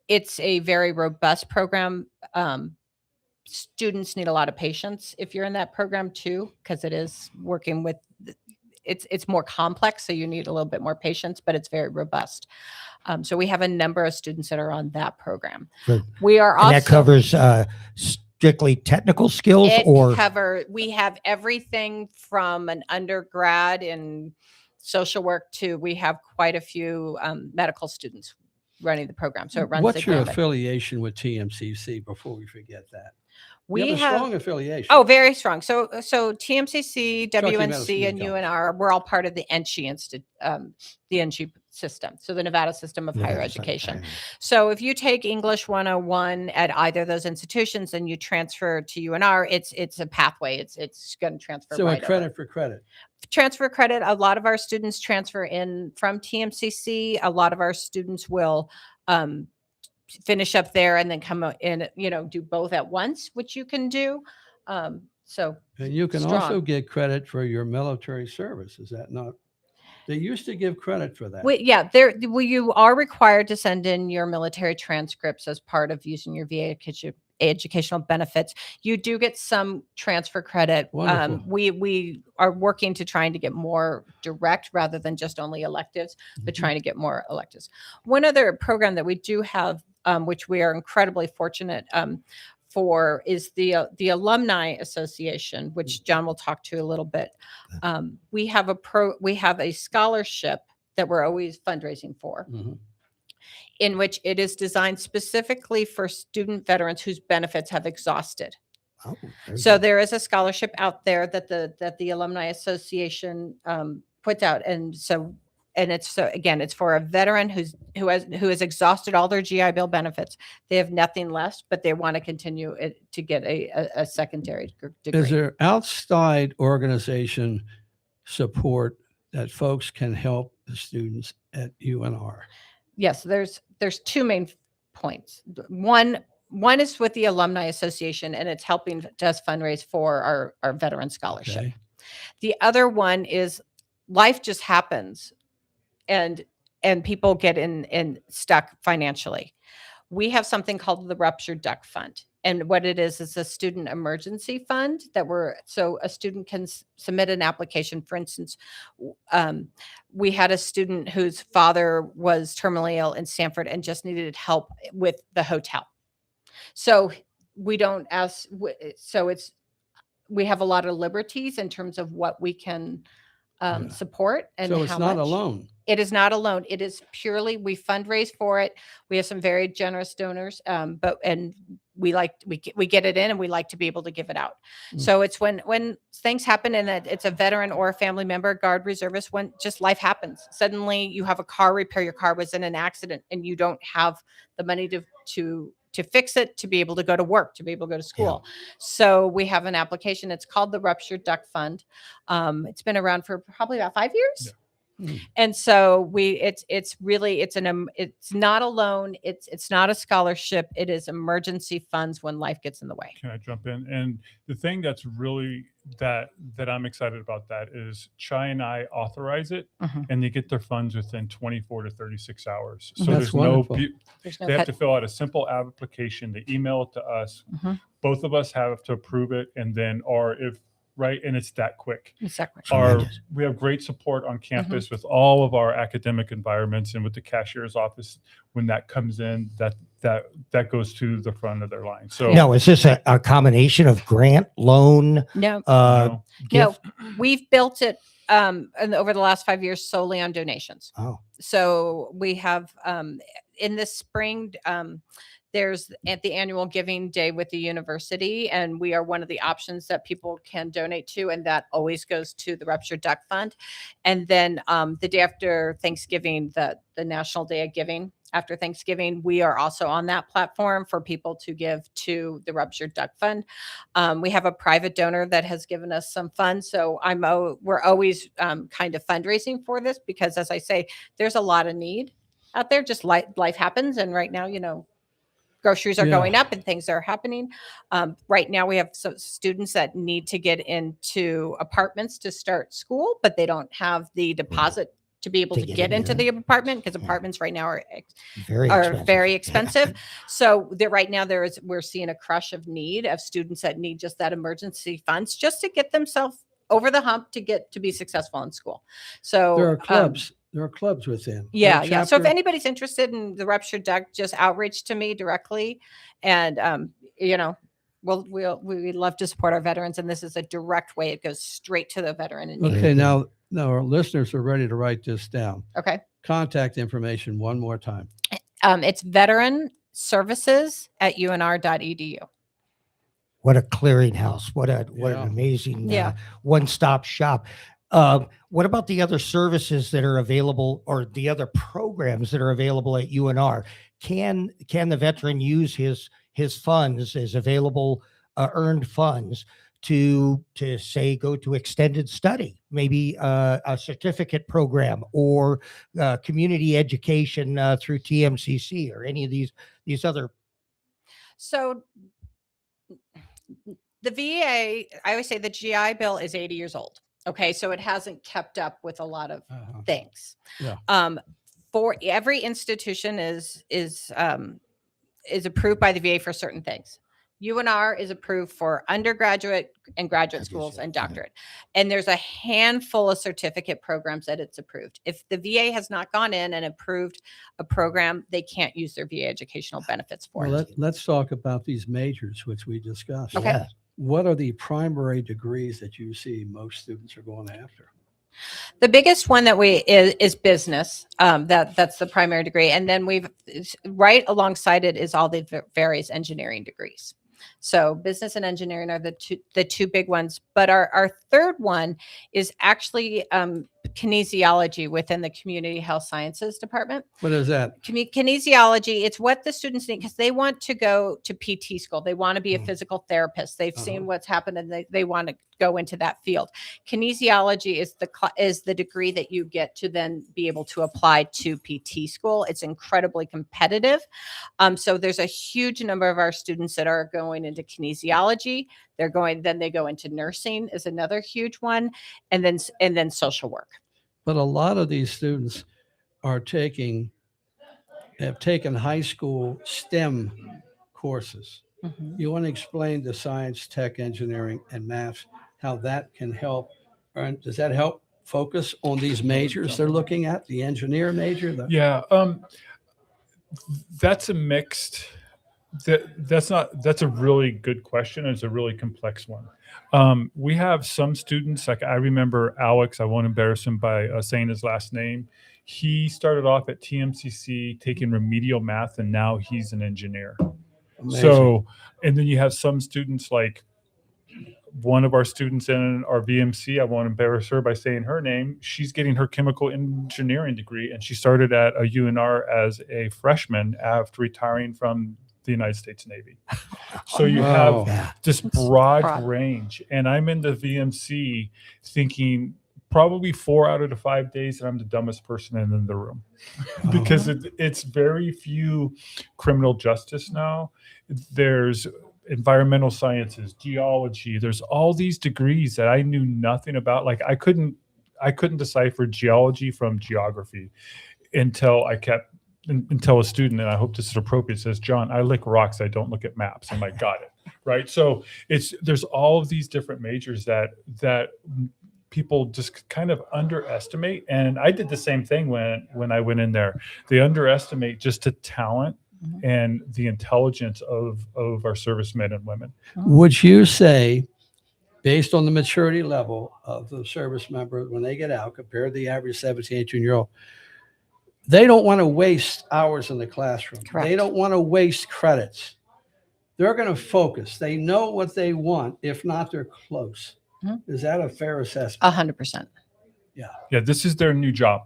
It's a very robust program. Students need a lot of patience if you're in that program too, because it is working with, it's more complex. So you need a little bit more patience, but it's very robust. So we have a number of students that are on that program. Good. We are also— And that covers strictly technical skills, we have everything from an undergrad in social work to, we have quite a few medical students running the program. So it runs. What's your affiliation with TMCC before we forget that? We have a have strong affiliation. Oh, very strong. So TMCC, Truckee WNC, Medicine and UNR, we're all part of the NSHE Institute, the NSHE system. So the Nevada System of Higher Education. So if you take English 101 at either of those institutions and you transfer to UNR, it's a pathway. It's going to transfer. So right a credit over. for credit. Transfer credit. A lot of our students transfer in from TMCC. A lot of our students will finish up there and then come in, do both at once, which you can do. So And you can also get credit for your military service. Is that not? They used to give credit for that. You are required to send in your military transcripts as part of using your VA educational benefits. You do get some transfer credit. Wonderful. We are working to trying to get more direct rather than just only electives, but trying to get more electives. One other program that we do have, which we are incredibly fortunate for, is the Alumni Association, which John will talk to a little bit. We have a scholarship that we're always fundraising for, in which it is designed specifically for student veterans whose benefits have exhausted. Oh, very So good. there is a scholarship out there that the Alumni Association puts out, and it's for a veteran who has exhausted all their GI Bill benefits. They have nothing left, but they want to continue to get a secondary degree. Is there outside organization support that folks can help the students at UNR? Yes, there's two main points. One is with the Alumni Association, and it's helping us fundraise for our veteran scholarship. Okay. The other one is life just happens, and people get in stuck financially. We have something called the Ruptured Duck Fund. And what it is a student emergency fund so a student can submit an application. For instance, we had a student whose father was terminally ill in Stanford and just needed help with the hotel. So we don't ask, we have a lot of liberties in terms of what we can support and So it's how not much. alone. It is not alone. It is purely, we fundraise for it. We have some very generous donors, and we get it in, and we like to be able to give it out. So it's when things happen, and that it's a veteran or a family member, guard, reservist, when just life happens. Suddenly you have a car repair, your car was in an accident, and you don't have the money to fix it, to be able to go to work, to be able to go to school. So we have an application. It's called the Ruptured Duck Fund. It's been around for probably about 5 years. And so it's not a loan. It's not a scholarship. It is emergency funds when life gets in the way. Can I jump in? And the thing that's really that I'm excited about that is Chai and I authorize it, and they get their funds within 24 to 36 hours. So That's there's wonderful. There's no they have cut. to fill out a simple application. They email it to us. Both of us have to approve it, and then and it's that quick. Exactly. We have great support on campus with all of our academic environments and with the cashier's office. When that comes in, that goes to the front of their line. So Now, is this a combination of grant, loan? No, no. gift? we've built it over the last 5 years solely on donations. Oh, So we have in the spring, there's at the annual giving day with the university, and we are one of the options that people can donate to, and that always goes to the Ruptured Duck Fund. And then the day after Thanksgiving, the National Day of Giving, after Thanksgiving, we are also on that platform for people to give to the Ruptured Duck Fund. We have a private donor that has given us some funds. So we're always kind of fundraising for this, because as I say, there's a lot of need out there. Just life happens. And right now, groceries are going up and things are happening. Right now, we have some students that need to get into apartments to start school, but they don't have the deposit to be able to get into the apartment, because apartments right now are very expensive. So right now we're seeing a crush of need of students that need just that emergency funds just to get themselves over the hump to be successful in school. So There are clubs. There are clubs within. Yeah. So if Chapter- anybody's interested in the Ruptured Duck, just outreach to me directly, and we'd love to support our veterans, and this is a direct way. It goes straight to the veteran in need. Okay, now our listeners are ready to write this down. Okay. Contact information one more time. It's veteran services at unr.edu. what a clearinghouse! What an amazing one-stop shop. What about the other services that are available, or the other programs that are available at UNR? Can the veteran use his funds as available earned funds to say go to extended study, maybe a certificate program, or community education through TMCC, or any of these other? So the VA, I always say the GI Bill is 80 years old. Okay, so it hasn't kept up with a lot of things. Yeah. For every institution is approved by the VA for certain things. UNR is approved for undergraduate and graduate schools and doctorate. And there's a handful of certificate programs that it's approved. If the VA has not gone in and approved a program, they can't use their VA educational benefits for Well, it. let's talk about these majors, which we discussed. Okay. Yeah. What are the primary degrees that you see most students are going after? The biggest one that is business. That's the primary degree. And then right alongside it is all the various engineering degrees. So business and engineering are the two big ones. But our third one is actually kinesiology within the community health sciences department. What is that? Kinesiology, it's what the students need because they want to go to PT school. They want to be a physical therapist. They've seen what's happened and they want to go into that field. Kinesiology is the degree that you get to then be able to apply to PT school. It's incredibly competitive. So there's a huge number of our students that are going into kinesiology. They go into nursing is another huge one, and then social work. But a lot of these students have taken high school STEM courses. You want to explain the science, tech, engineering, and math, how that can help? Or does that help focus on these majors they're looking at, the engineer major? That's a mixed. That's a really good question. It's a really complex one. We have some students, like I remember Alex, I won't embarrass him by saying his last name. He started off at TMCC taking remedial math, and now he's an engineer. Amazing. So, and then you have some students like one of our students in our VMC, I won't embarrass her by saying her name. She's getting her chemical engineering degree, and she started at a UNR as a freshman after retiring from the United States Navy. So you have this broad range. And I'm in the VMC thinking probably 4 out of the 5 days that I'm the dumbest person in the room because it's very few criminal justice now. There's environmental sciences, geology. There's all these degrees that I knew nothing about. Like I couldn't decipher geology from geography until a student, and I hope this is appropriate, says, "John, I lick rocks. I don't look at maps." I'm like, got it. Right. So there's all of these different majors that people just kind of underestimate. And I did the same thing when I went in there. They underestimate just the talent and the intelligence of our servicemen and women. Would you say, based on the maturity level of the service member when they get out compared to the average 17, 18-year-old, they don't want to waste hours in the classroom. Correct. They don't want to waste credits. They're going to focus. They know what they want. If not, they're close. Is that a fair assessment? 100%. Yeah, this is their new job.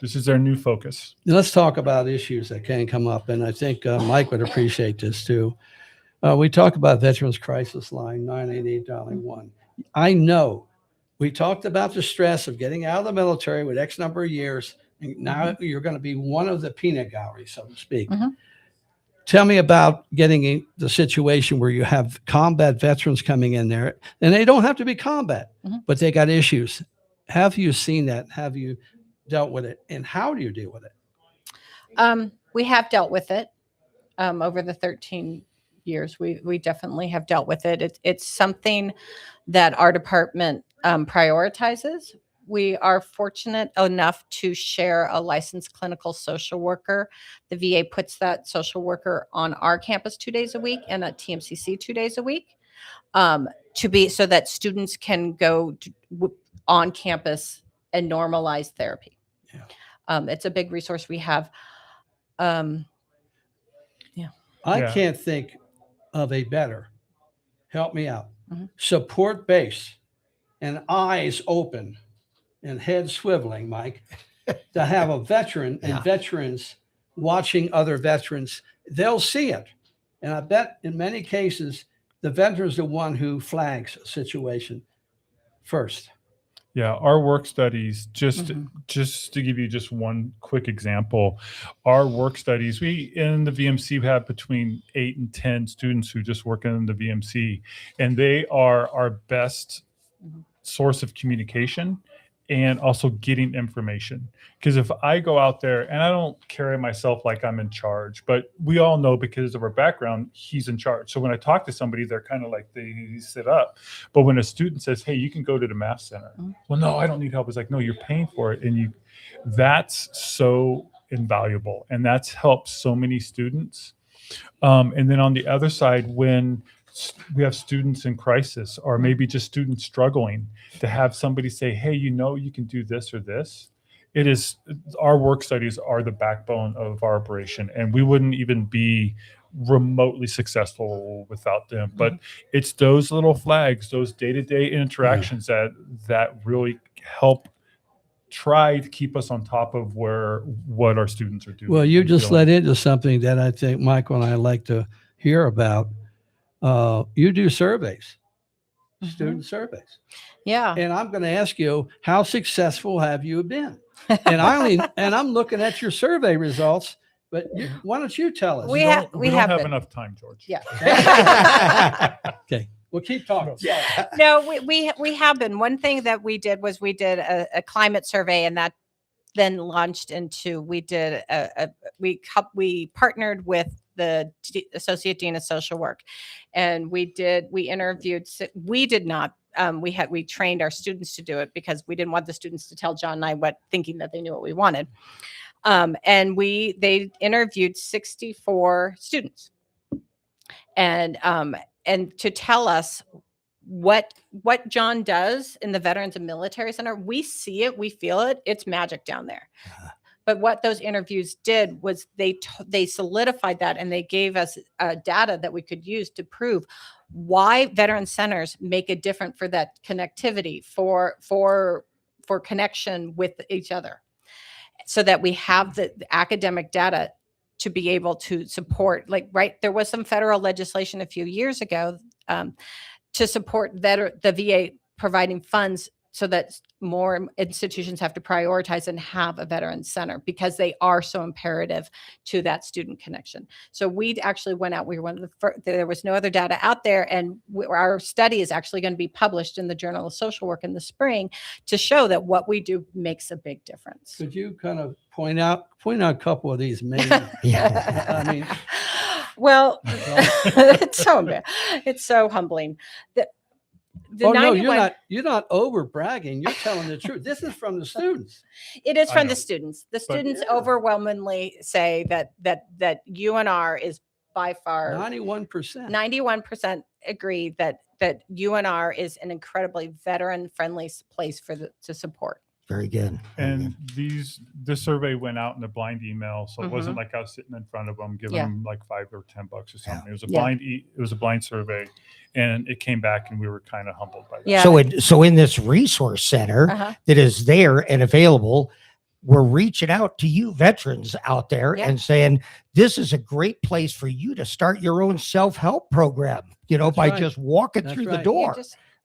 This is their new focus. Now, let's talk about issues that can come up. And I think Mike would appreciate this too. We talk about Veterans Crisis Line 988-1. I know we talked about the stress of getting out of the military with X number of years. And now you're going to be one of the peanut gallery, so to speak. Tell me about getting in the situation where you have combat veterans coming in there, and they don't have to be combat, but they got issues. Have you seen that? Have you dealt with it? And how do you deal with it? We have dealt with it over the 13 years. We definitely have dealt with it. It's something that our department prioritizes. We are fortunate enough to share a licensed clinical social worker. The VA puts that social worker on our campus 2 days a week and at TMCC 2 days a week so that students can go on campus and normalize therapy. It's a big resource we have. I can't think of a better, help me out, support base and eyes open and head swiveling, Mike, to have a veteran and veterans watching other veterans. They'll see it. And I bet in many cases, the veteran is the one who flags a situation first. Yeah, our work studies, just to give you just one quick example, our work studies, we in the VMC have between 8 and 10 students who just work in the VMC, and they are our best source of communication and also getting information. Because if I go out there, and I don't carry myself like I'm in charge, but we all know because of our background, he's in charge. So when I talk to somebody, they're kind of like, they sit up. But when a student says, hey, you can go to the math center. Well, no, I don't need help. It's like, no, you're paying for it. And that's so invaluable. And that's helped so many students. And then on the other side, when we have students in crisis, or maybe just students struggling, to have somebody say, hey, you can do this or this. Our work studies are the backbone of our operation, and we wouldn't even be remotely successful without them. But it's those little flags, those day-to-day interactions that really help try to keep us on top of what our students are doing. Well, you just led into something that I think Michael and I like to hear about. You do surveys, student surveys. Yeah. And I'm going to ask you, how successful have you been? And I'm looking at your survey results, but why don't you tell us? We don't have been. enough time, George. Yeah. Okay. Well, keep talking. No, we have been. One thing that we did was we did a climate survey, and that then launched into, we partnered with the Associate Dean of Social Work, and we interviewed, we trained our students to do it because we didn't want the students to tell John and I thinking that they knew what we wanted. And they interviewed 64 students, and to tell us what John does in the Veterans and Military Center. We see it, we feel it, it's magic down there. But what those interviews did was they solidified that, and they gave us data that we could use to prove why veteran centers make a difference for that connectivity, for connection with each other, so that we have the academic data to be able to support. There was some federal legislation a few years ago to support the VA providing funds so that more institutions have to prioritize and have a veteran center, because they are so imperative to that student connection. So we actually went out, we were one of the first, there was no other data out there. And our study is actually going to be published in the Journal of Social Work in the spring to show that what we do makes a big difference. Could you kind of point out a couple of these main, I mean, well, it's so humbling. You're not over bragging. You're telling the truth. This is from the students. It is from the students. The students overwhelmingly say that UNR is by far 91% agree that UNR is an incredibly veteran friendly place to support. Very good. And this survey went out in a blind email, so it wasn't like I was sitting in front of them giving them like $5 or $10 or something. It was a blind survey, and it came back, and we were kind of humbled by that. Yeah. So in this resource center that is there and available, we're reaching out to you veterans out there and saying, this is a great place for you to start your own self-help program, just walking through the door.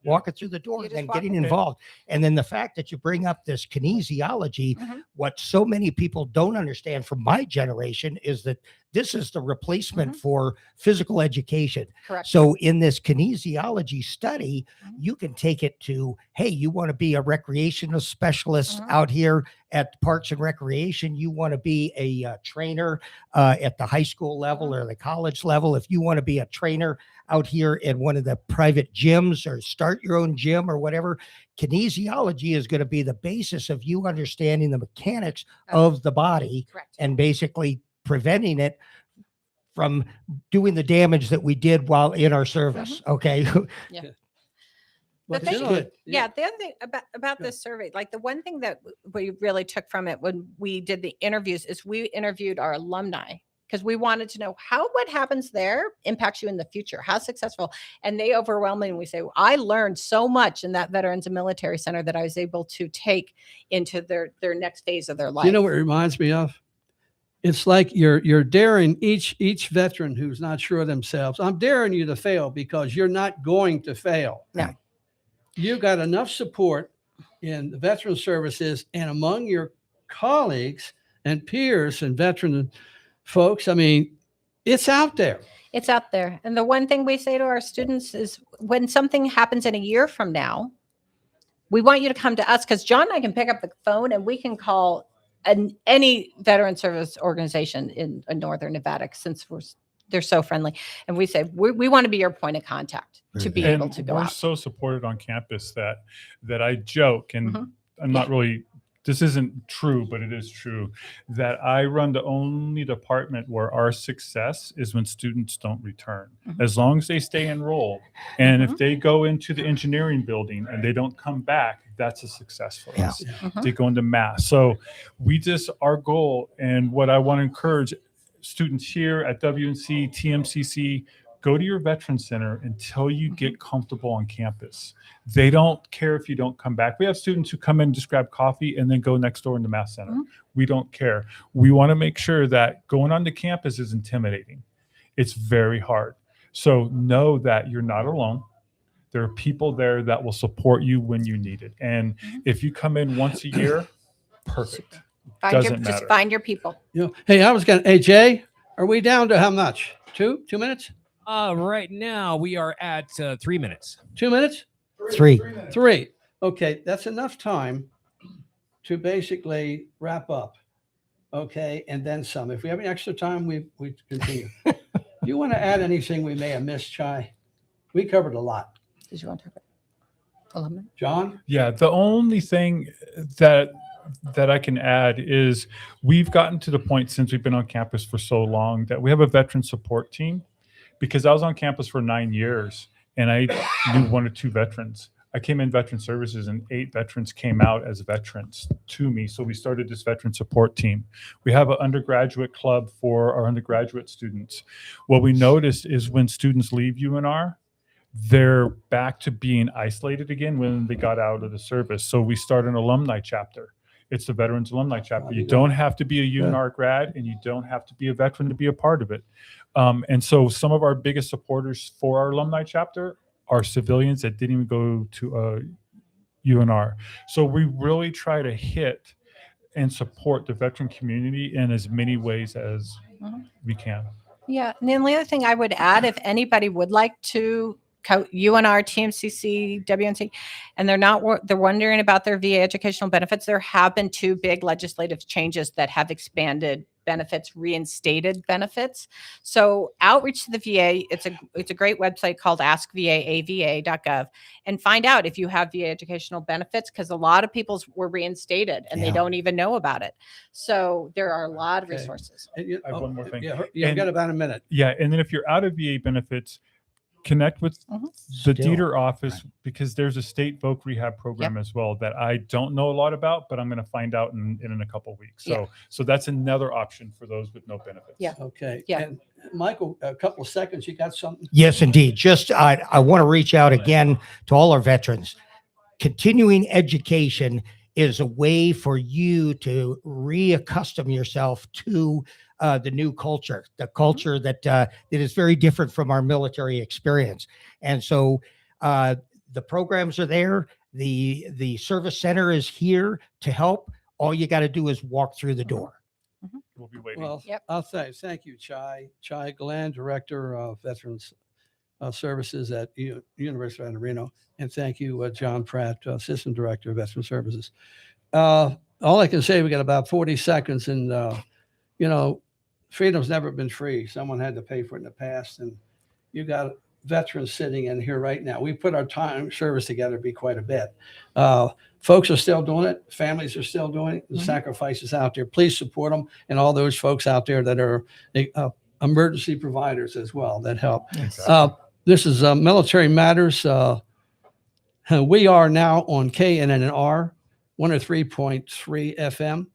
Walking through the door and then getting involved. And then the fact that you bring up this kinesiology, what so many people don't understand from my generation is that this is the replacement for physical education. Correct. So in this kinesiology study, you can take it to, hey, you want to be a recreational specialist out here at Parks and Recreation. You want to be a trainer at the high school level or the college level. If you want to be a trainer out here in one of the private gyms or start your own gym or whatever, kinesiology is going to be the basis of you understanding the mechanics of the body and basically preventing it from doing the damage that we did while in our service. Okay. Yeah. Well, the thing, good. the other thing about this survey, like the one thing that we really took from it when we did the interviews is we interviewed our alumni, because we wanted to know what happens there impacts you in the future, how successful. And they overwhelmingly say, well, I learned so much in that Veterans and Military Center that I was able to take into their next phase of their life. You know what it reminds me of? It's like you're daring each veteran who's not sure of themselves. I'm daring you to fail because you're not going to fail. No. You got enough support in the veteran services and among your colleagues and peers and veteran folks. I mean, it's out there. It's out there. And the one thing we say to our students is when something happens in a year from now, we want you to come to us because John and I can pick up the phone and we can call any veteran service organization in Northern Nevada since they're so friendly. And we say, we want to be your point of contact to be able to go we're out. so supported on campus that I joke, and Mhm. I'm not really, this isn't true, but it is true, that I run the only department where our success is when students don't return. Mhm. As long as they stay enrolled. And Mhm. if they go into the engineering building and they don't come back, that's a success for us. Mhm. They go into math. So our goal, and what I want to encourage students here at WNC, TMCC, go to your veteran center until you get comfortable on campus. They don't care if you don't come back. We have students who come in, just grab coffee, and then go next door in the math center. Mhm. We don't care. We want to make sure that going onto campus is intimidating. It's very hard. So know that you're not alone. There are people there that will support you when you need it. And if you come in once a year, perfect. Doesn't Just matter. find your people. Hey, Jay, are we down to how much? 2 minutes? Right now we are at 3 minutes. 2 minutes? 3. 3. Okay, that's enough time to basically wrap up. Okay, and then some. If we have any extra time, we continue. Do you want to add anything we may have missed, Chai? We covered a lot. Did you want to talk about alumni? John? Yeah, the only thing that I can add is we've gotten to the point since we've been on campus for so long that we have a veteran support team, because I was on campus for 9 years and I knew 1 or 2 veterans. I came in veteran services and 8 veterans came out as veterans to me. So we started this veteran support team. We have an undergraduate club for our undergraduate students. What we noticed is when students leave UNR, they're back to being isolated again when they got out of the service. So we start an alumni chapter. It's the Veterans Alumni Chapter. You don't have to be a UNR grad and you don't have to be a veteran to be a part of it. And so some of our biggest supporters for our alumni chapter are civilians that didn't even go to UNR. So we really try to hit and support the veteran community in as many ways as we can. Yeah. And then the other thing I would add, if anybody would like to UNR, TMCC, WNC, and they're wondering about their VA educational benefits, there have been 2 big legislative changes that have expanded benefits, reinstated benefits. So outreach to the VA, it's a great website called askvaava.gov, and find out if you have VA educational benefits, because a lot of people were reinstated and they don't even know about it. So there are a lot of resources. I have one more thing. You've got about a minute. Yeah, and then if you're out of VA benefits, connect with the Dieter office, because there's a state voc rehab program as well that I don't know a lot about, but I'm going to find out in a couple of weeks. So that's another option for those with no benefits. Yeah. Okay. Yeah. And Michael, a couple of seconds. You got something? Yes, indeed. Just I want to reach out again to all our veterans. Continuing education is a way for you to reaccustom yourself to the new culture, the culture that is very different from our military experience. And so the programs are there. The service center is here to help. All you got to do is walk through the door. We'll be waiting. Well, I'll say thank you, Chai Glenn, Director of Veterans Services at University of Reno, and thank you, John Pratt, Assistant Director of Veteran Services. All I can say, we got about 40 seconds, and freedom's never been free. Someone had to pay for it in the past, and you got veterans sitting in here right now. We put our time service together to be quite a bit. Folks are still doing it. Families are still doing it. The sacrifices out there. Please support them, and all those folks out there that are emergency providers as well that help. Yes. This is Military Matters. We are now on KNNR 103.3 FM.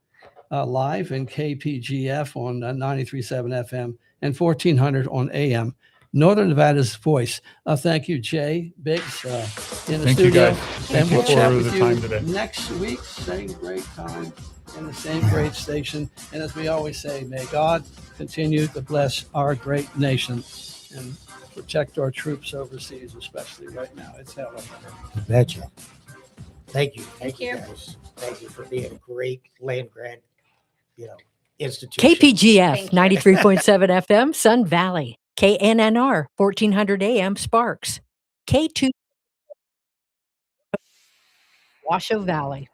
Live and KPGF on 93.7 FM and 1400 on AM. Northern Nevada's voice. Thank you, Jay Biggs, in the Thank you, studio. guys. Thank And you we'll chat for with the you time today. next week, same great time in the same great station. And as we always say, may God continue to bless our great nation and protect our troops overseas, especially right now. It's hell up there. Betcha. Thank you. Thank you. Guys. Thank you for being a great land grant, institution. KPGF 93.7 FM, Sun Valley. KNNR 1400 AM, Sparks. K2 Washoe Valley.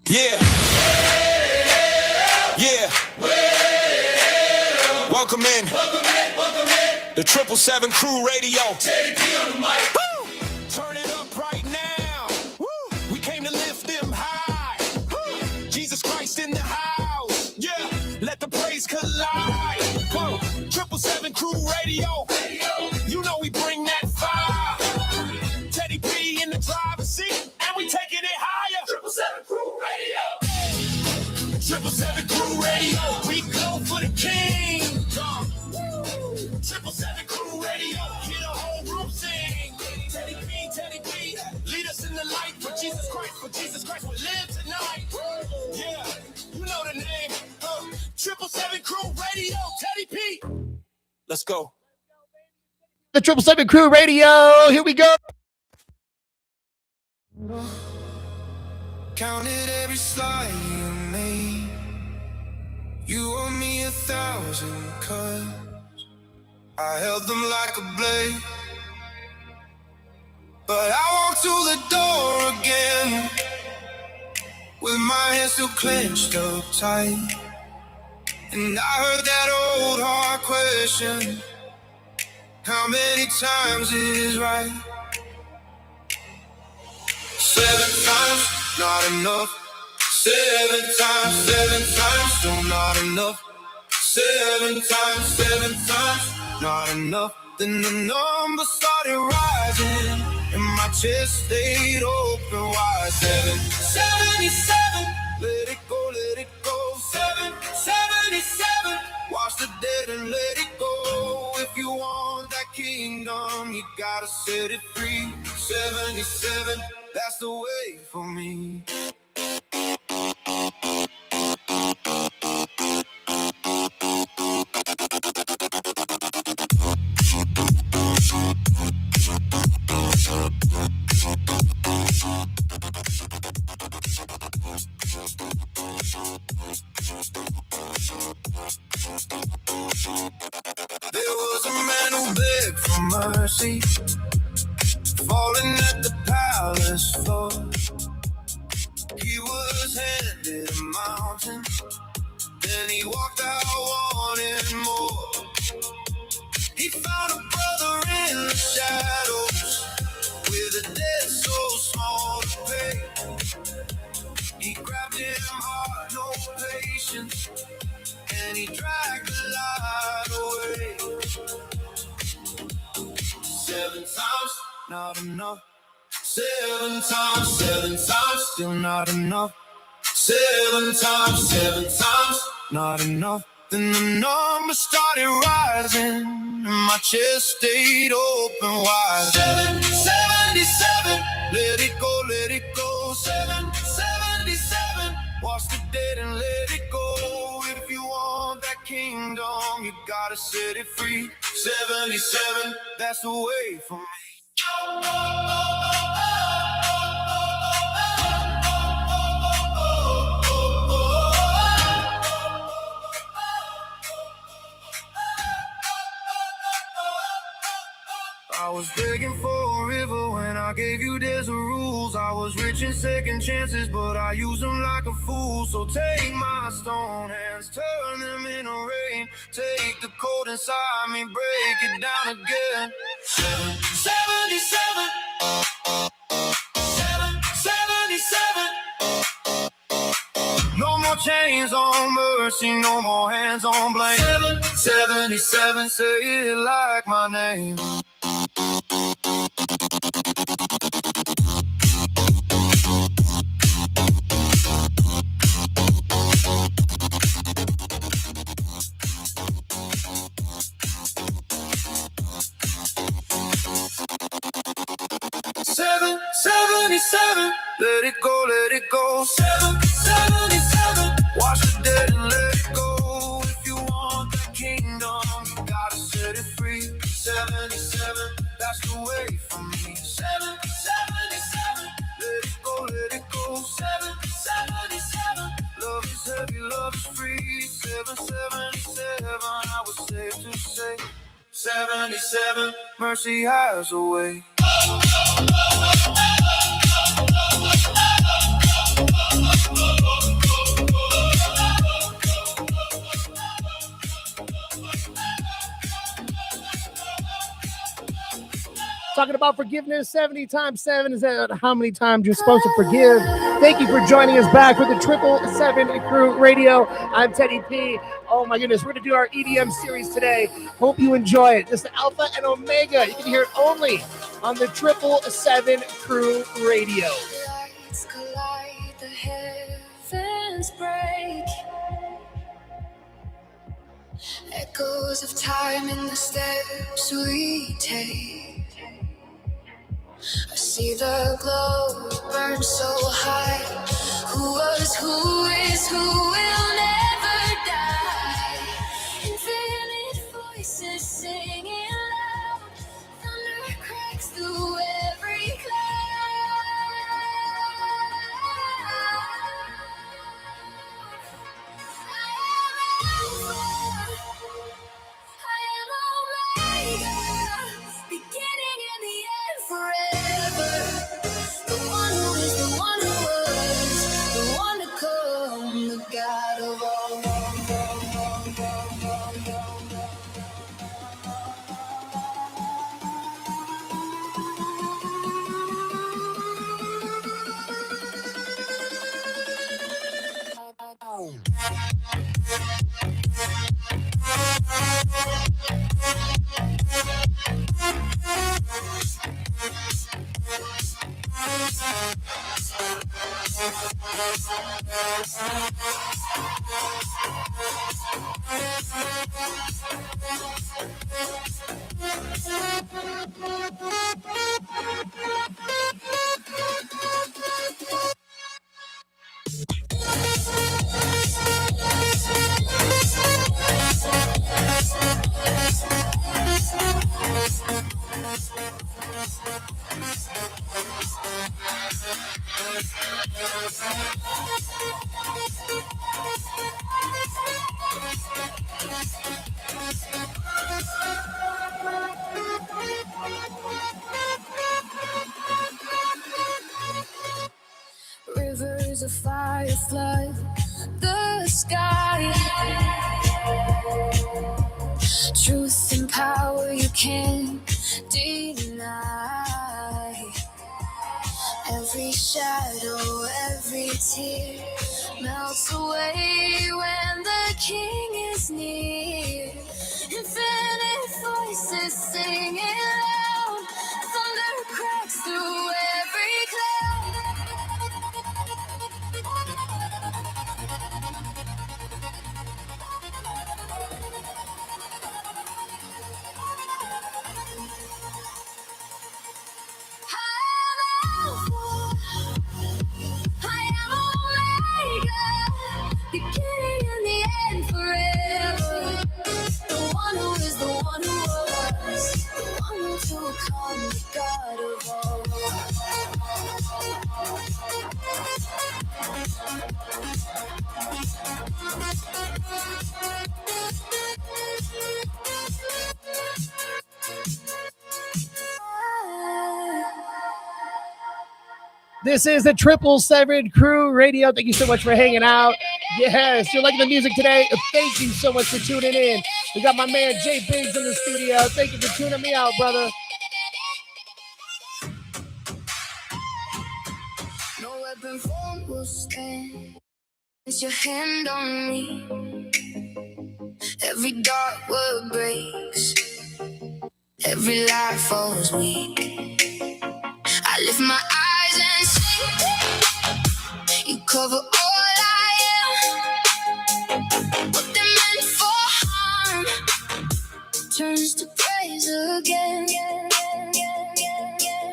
Yeah. Yeah. Welcome in. The 777 Crew Radio. Woo! Turn it up right now. Woo! We came to lift them high. Woo! Jesus Christ in the house. Yeah. Let the praise collide. Whoa. 777 Crew Radio. You know we bring that fire. Teddy P in the driver's seat, and we taking it higher. 777 Crew Radio. 777 Crew Radio. We go for the king. 777 Crew Radio. Hear the whole room sing. Teddy P, lead us in the light for Jesus Christ will live tonight. Yeah, you know the name. 777 Crew Radio. Teddy P. Let's go. The 777 Crew Radio. Here we go. Counted every slide you made. You owe me 1,000 cuts. I held them like a blade. But I walked to the door again with my hands still clenched up tight. And I heard that old hard question: how many times is right? 7 times, not enough. 7 times, still not enough. 7 times, not enough. Then the number started rising, and my chest stayed open wide. 777, let it go, let it go. 777, watch the dead and let it go. If you want that kingdom, you gotta set it free. 77, that's the way for me. There was a man who begged for mercy, falling at the palace floor. He was handed a mountain, then he walked out wanting more. He found a brother in the shadows with a debt so small to pay. He grabbed him hard, no patience, and he dragged the light away. 7 times, not enough. 7 times, still not enough. 7 times, not enough. Then the number started rising, and my chest stayed open wide. 777, let it go, let it go. 777, watch the dead and let it go. If you want that kingdom, you gotta set it free. 77, that's the way for me. I was begging for a river when I gave you desert rules. I was rich in second chances, but I used them like a fool. So take my stone hands, turn them into rain. Take the cold inside me, break it down again. 777, 777. No more chains on mercy, no more hands on blame. 777, say it like my name. Seven, 77, let it go, let it go. 777, watch the dead and let it go. If you want the kingdom, you gotta set it free. 77, that's the way for me. 777, let it go, let it go. 777, love is heavy, love is free. 777, I was safe to say. 77, mercy has a way. talking about forgiveness. 70 times 7 is how many times you're supposed to forgive. Thank you for joining us back with the 777 Crew Radio. I'm Teddy P. Oh my goodness, we're going to do our EDM series today. Hope you enjoy it. This is Alpha and Omega. You can hear it only on the 777 Crew Radio. Lights collide, the heavens break. Echoes of time in the steps we take. I see the glow burn so high. Who was, who is, who will never die. Infinite voices singing loud. Thunder cracks through every cloud. I am Omega, beginning and the end forever. The one who is, the one who was, the one to come, the God of all. Rivers of fire flood the sky. Truth and power you can't deny. Every shadow, every tear melts away when the King is near. Infinite voices singing loud. Thunder cracks through every cloud. I am Omega, beginning and the end forever. The one who is, the one who was, the one to come, the God of all. This is the 777 Crew Radio. Thank you so much for hanging out. Yes, you're liking the music today. Thank you so much for tuning in. We got my man Jay Biggs in the studio. Thank you for tuning me out, brother. No weapon formed will stand. It's your hand on me. Every dark word breaks. Every lie falls weak. I lift my eyes and see you cover all I am. What they meant for harm turns to praise again.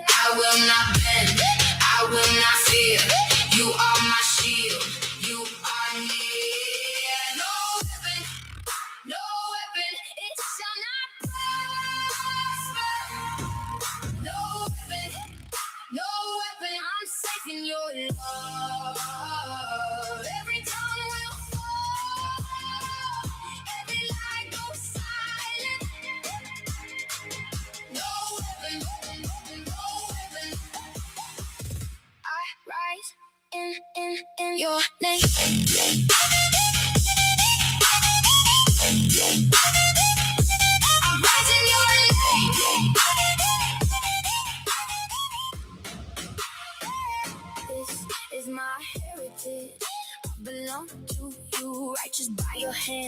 I will not bend, I will not fear. You are my shield, you are near. No weapon, it shall not prosper. No weapon, I'm safe in your love. Every tongue will fall, every lie goes silent. No weapon, I rise in your name. I rise in your name.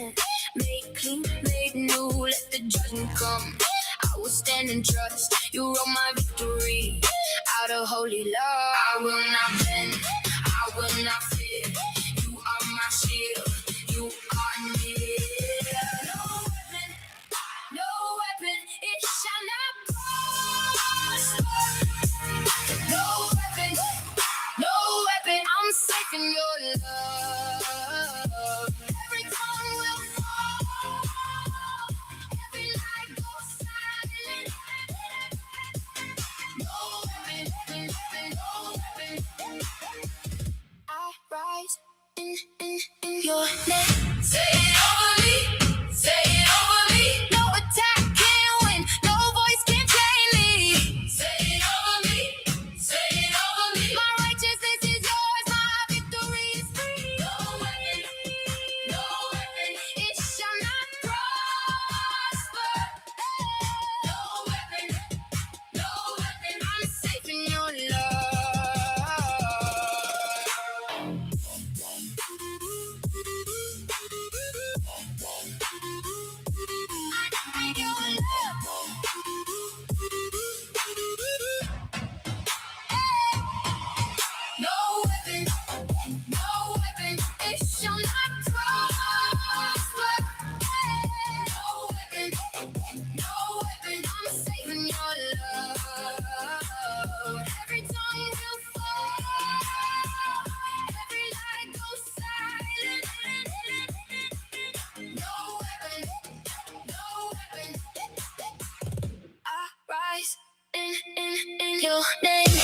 sin. Made clean, made new, let the judgment come. I will stand and trust, you wrote my victory. Out of holy love, I will not bend, I will not fear. You are my shield, you are near. No weapon, it shall not prosper. No weapon, I'm safe in your love. Every tongue will fall, every lie goes silent. No weapon, I rise in your name. Say it over me, say it over me. No attack can win, no voice can chain me. Say it over me, say it over me. My righteousness is yours, my victory is free. No weapon, it shall not prosper. No weapon, I'm safe in your love. No weapon, it shall not prosper. No weapon, I'm safe in your love. Every tongue will fall, every lie goes silent. No weapon, I rise in your name.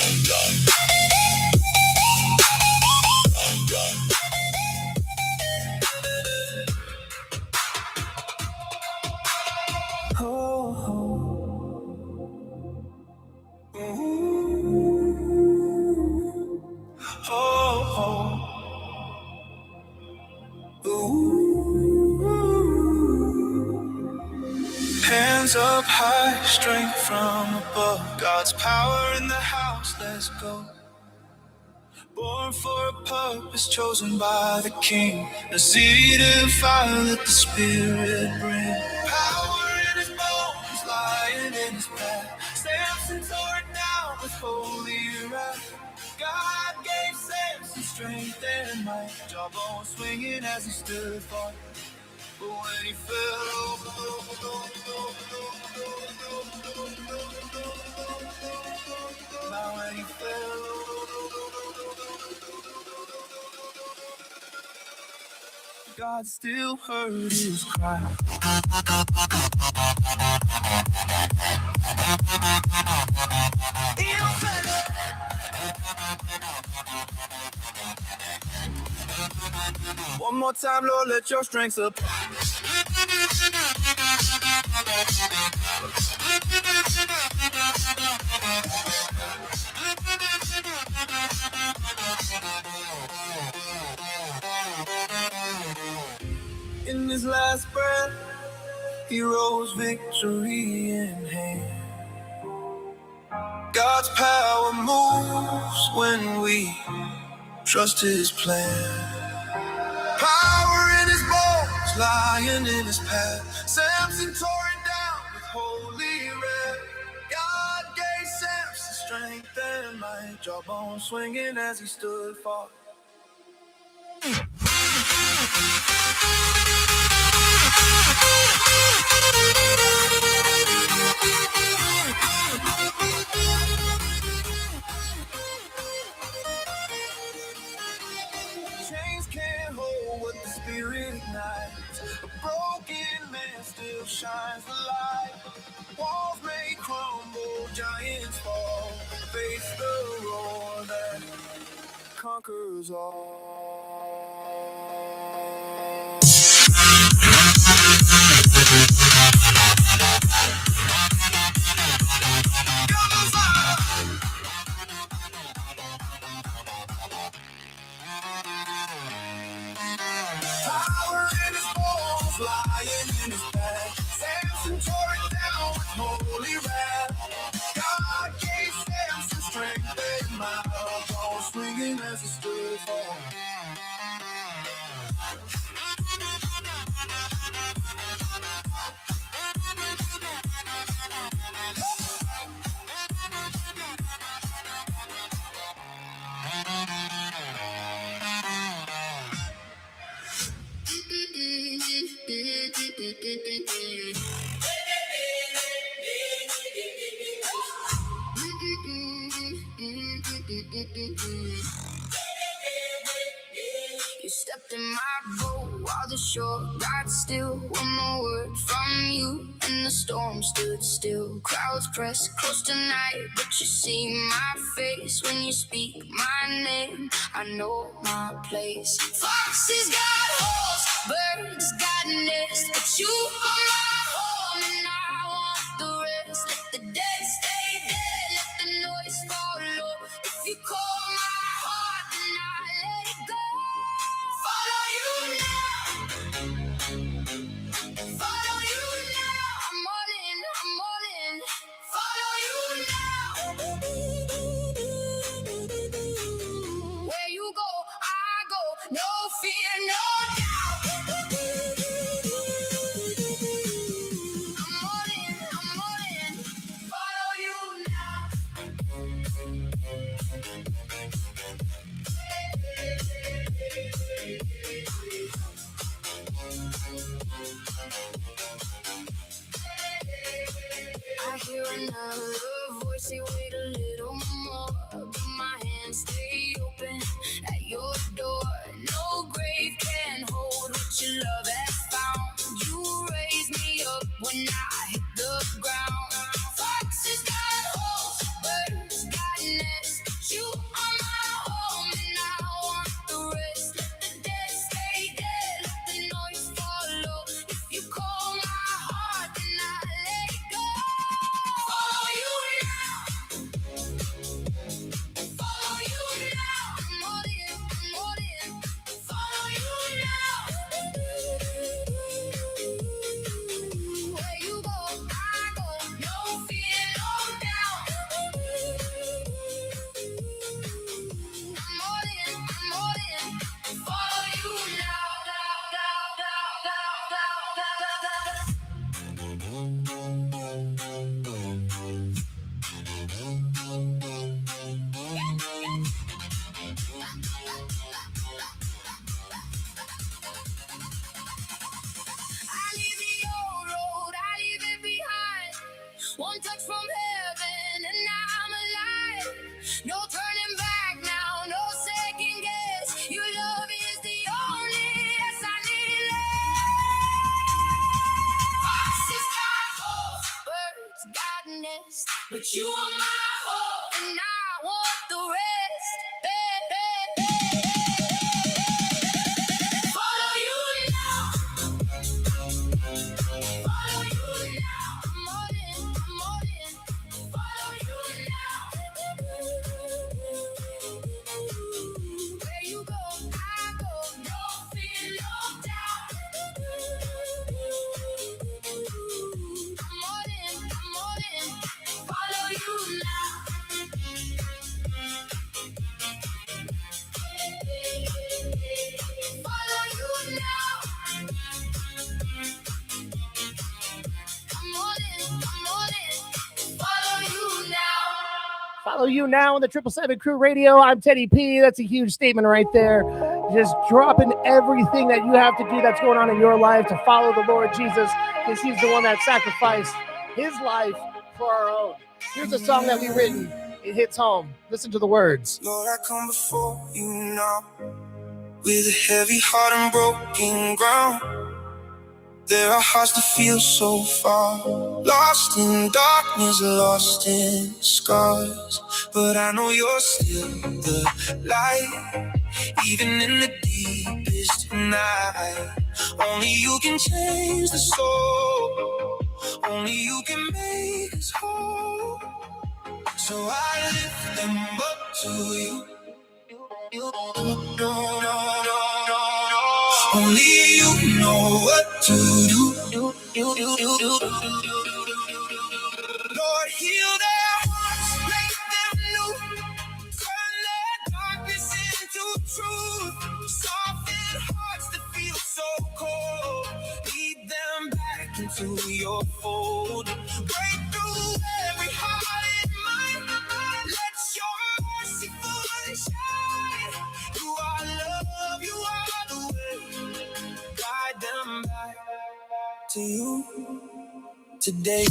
Hands up high, strength from above. God's power in the house, let's go. Born for a purpose, chosen by the King. A seed of fire that the Spirit brings. Power in his bones, lion in his path. Samson tore it down with holy wrath. God gave Samson strength and might. Jawbone swinging as he stood far. But when he fell, now when he fell, God still heard his cry. One more time, Lord, let your strength up. In his last breath, he rose, victory in hand. God's power moves when we trust his plan. Power in his bones, lion in his path. Samson tore it down with holy wrath. God gave Samson strength and might. Jawbone swinging as he stood far. Chains can't hold what the Spirit ignites. A broken man still shines the light. Walls may crumble, giants fall. Face the roar that conquers all. Power in his bones, lion in his back. Samson tore it down with holy wrath. God gave Samson strength and might. All swinging as he stood for. You stepped in my boat while the shore got still. One more word from you and the storm stood still. Crowds press close tonight, but you see my face when you speak my name. I know my place. Foxes got holes, birds got nests, but you are my home and I want the rest. Let the dead stay dead, let the noise follow. If you call my heart, then I let it go. Follow you now. Follow you now. I'm all in, I'm all in. Follow you now. Where you go, I go. No fear, no doubt. I'm all in, I'm all in. Follow you now. I hear another voice say wait a little more, but my hands stay open at your door. No grave can hold what your love has found. You raise me up when I hit the ground. Foxes got holes, birds got nests, but you are my home and I want the rest. Let the dead stay dead, let the noise follow. If you call my heart, then I let it go. Follow you now. Follow you now. I'm all in, I'm all in. Follow you now. Where you go, I go. No fear, no doubt. I'm all in, I'm all in. Follow you now. I leave the old road, I leave it behind. One touch from heaven and I'm alive. No turning back now, no second guess. Your love is the only yes I need left. Foxes got holes, birds got nests, but you are my home and I want the rest. Follow you now. Follow you now. I'm all in, I'm all in. Follow you now. Where you go, I go. No fear, no doubt. I'm all in, I'm all in. Follow you now. Follow you now. I'm all in, I'm all in. Follow you now. Follow you now on the 777 Crew Radio. I'm Teddy P. That's a huge statement right there. Just dropping everything that you have to do that's going on in your life to follow the Lord Jesus, because he's the one that sacrificed his life for our own. Here's a song that we've written. It hits home. Listen to the words. Lord, I come before you now with a heavy heart and broken ground. There are hearts that feel so far, lost in darkness, lost in scars. But I know you're still the light, even in the deepest night. Only you can change the soul, only you can make us whole. So I lift them up to you. Only you know what to do. Lord, heal their hearts, make them new. Turn their darkness into truth. Soften hearts that feel so cold. Lead back into your fold. Break through every heart and mind. Let your mercy fully shine. You are love, you are the way. Guide them back to you today.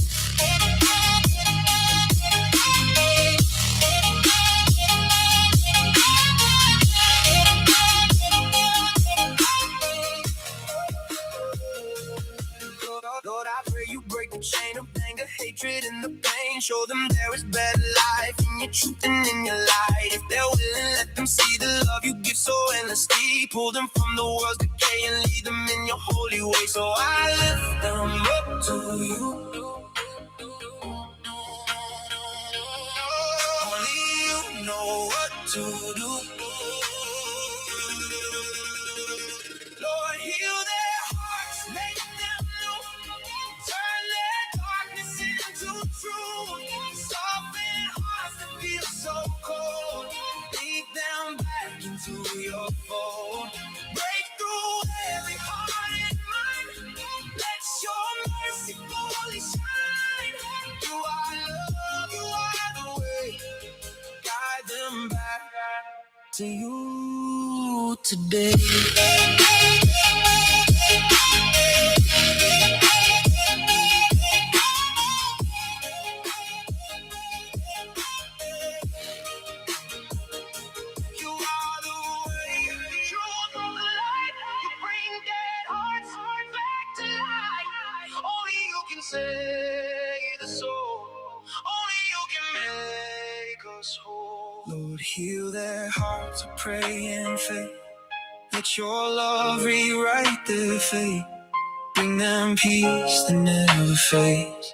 Lord, I pray you break the chain of anger, hatred, and the pain. Show them there is better life in your truth and in your light. If they're willing, let them see the love you give so endlessly. Pull them from the world's decay and lead them in your holy way. So I lift them up to you. Only you know what to do. Lord, heal their hearts, make them new. Turn their darkness into truth. Soften hearts that feel so cold. Lead them back into your fold. Break through every heart and mind. Let your mercy fully shine. You are love, you are the way. Guide them back to you today. Lord, heal their hearts of pray and faith. Let your love rewrite their fate. Bring them peace that never fades.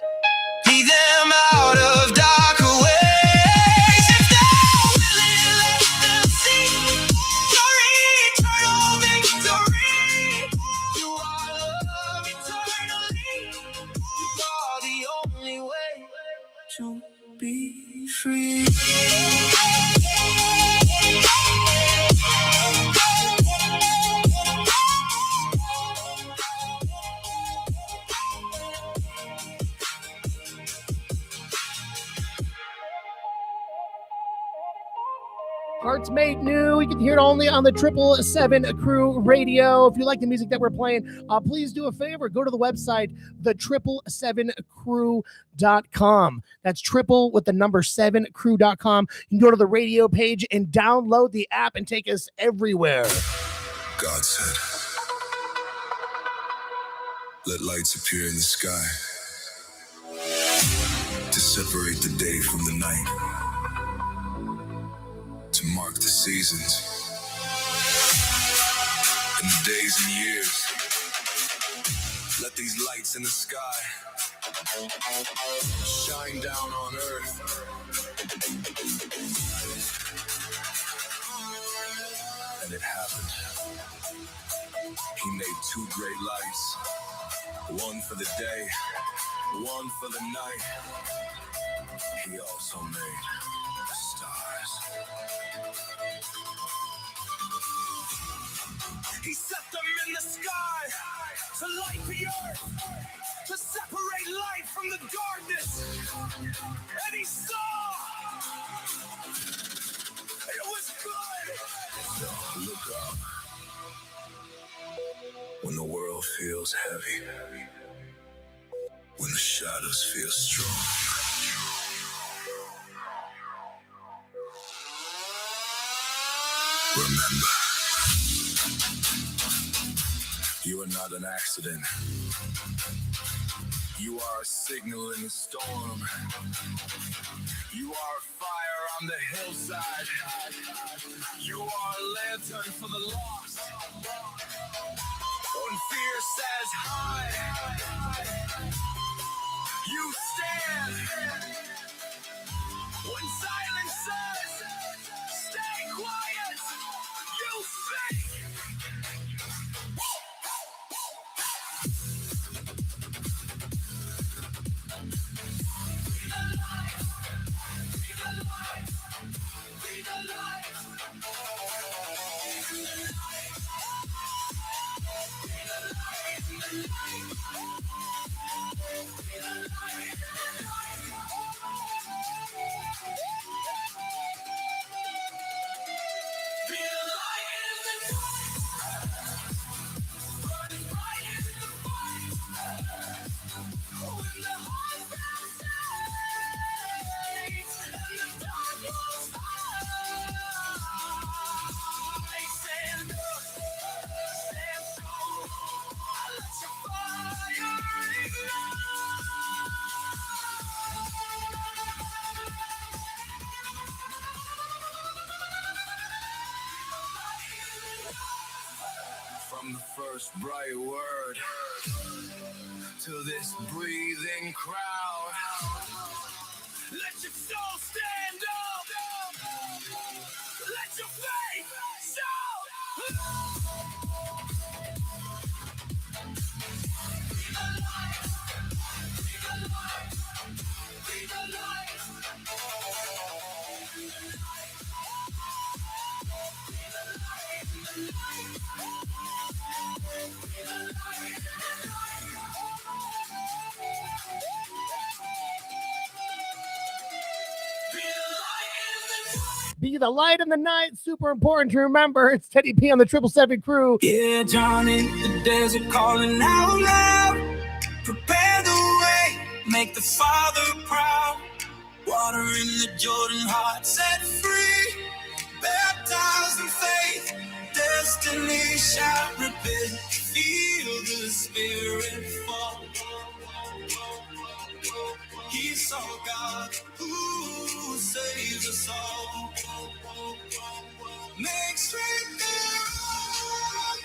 Lead them out of darker ways. If they're willing, let them see your eternal victory. You are love eternally. You are the only way to be free. Hearts Made New. You can hear it only on the 777 Crew Radio. If you like the music that we're playing, please do a favor. Go to the website, the777crew.com. That's triple with the number 7crew.com. You can go to the radio page and download the app and take us everywhere. God said, let lights appear in the sky to separate the day from the night, to mark the seasons and the days and years. Let these lights in the sky shine down on earth. And it happened. He made two great lights, one for the day, one for the night. He also made stars. He set them in the sky to light the earth, to separate light from the darkness. And he saw it was good. So look up when the world feels heavy, when the shadows feel strong. Remember, you are not an accident. You are a signal in the storm. You are a fire on the hillside. You are a lantern for the lost. When fear says hide, you stand. When silence says stay quiet, you speak. From the first bright word to this breathing crowd, let your soul stand up, let your faith shout. Be the light, be the light, be the light. Be the light in the night. Super important to remember. It's Teddy P on the 777 crew. Yeah, Johnny, the desert calling out loud. Prepare the way, make the Father proud. Water in the Jordan heart set free. Baptized in faith, destiny shall repent. Feel the Spirit fall. He saw God who saves us all. Make straight the road.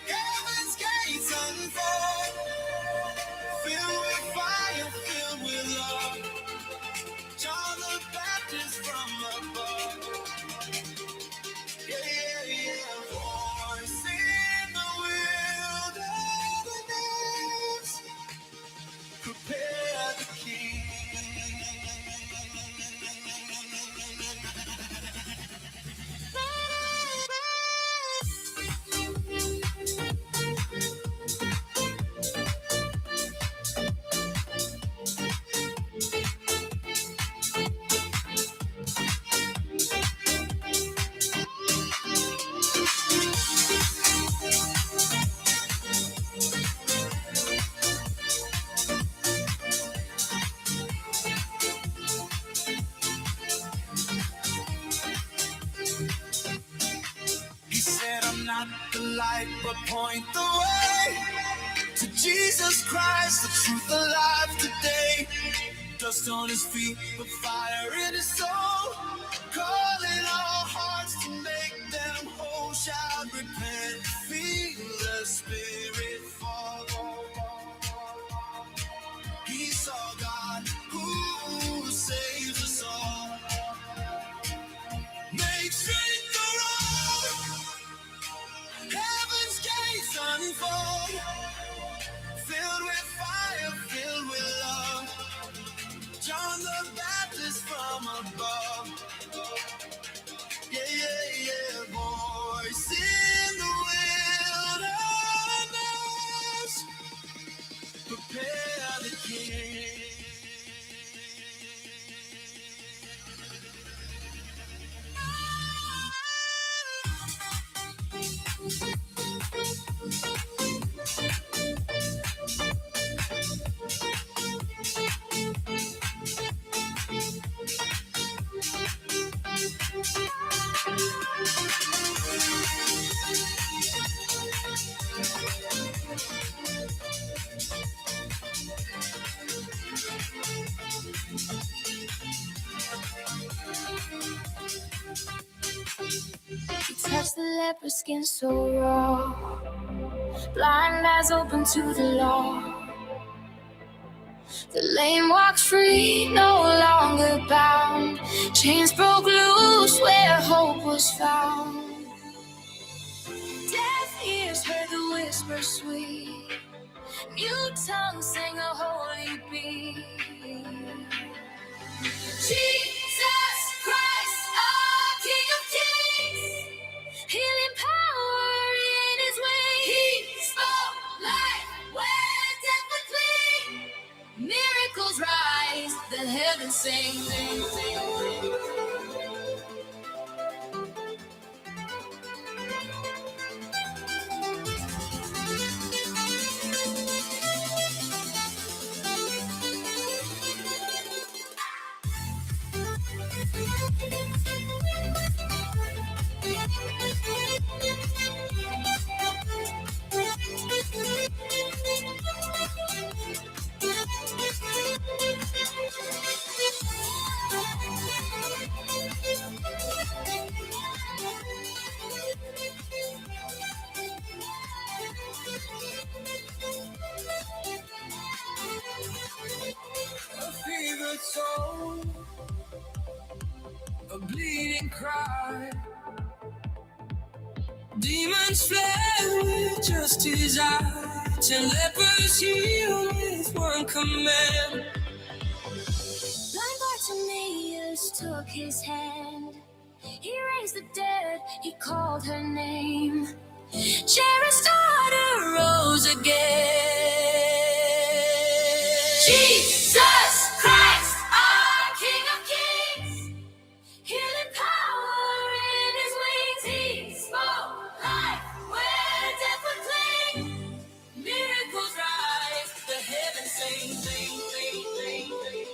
Heaven's gates unfold. Filled with fire, filled with love. John the Baptist from above. Yeah, yeah, yeah. Voice in the wilderness. Prepare the king. He said, I'm not the light, but point the way to Jesus Christ, the truth alive today. Dust on his feet, but fire in his soul. Calling all hearts to make them whole. Shout, repent, feel the Spirit fall. He saw God who saves us all. Make straight the road. Heaven's gates unfold. Filled with fire, filled with love. John the Baptist from above. Yeah, yeah, yeah. Voice in the wilderness. Prepare the king. Touch the leopard skin so raw. Blind eyes open to the law. The lame walks free, no longer bound. Chains broke loose where hope was found. Deaf ears heard the whisper sweet. Mute tongues sang a holy beat. Jesus Christ, our King of Kings. Healing power in his wings. He spoke life where heaven sing. A fevered soul, a bleeding cry. Demons fled with just his eye, till lepers healed with one command. Blind Bartimaeus took his hand. He raised the dead, he called her name. Jairus' daughter rose again. Jesus Christ, our King of Kings, healing power in his wings. He spoke life where death would cling. Miracles rise, the heavens sing, sing, sing, sing, sing.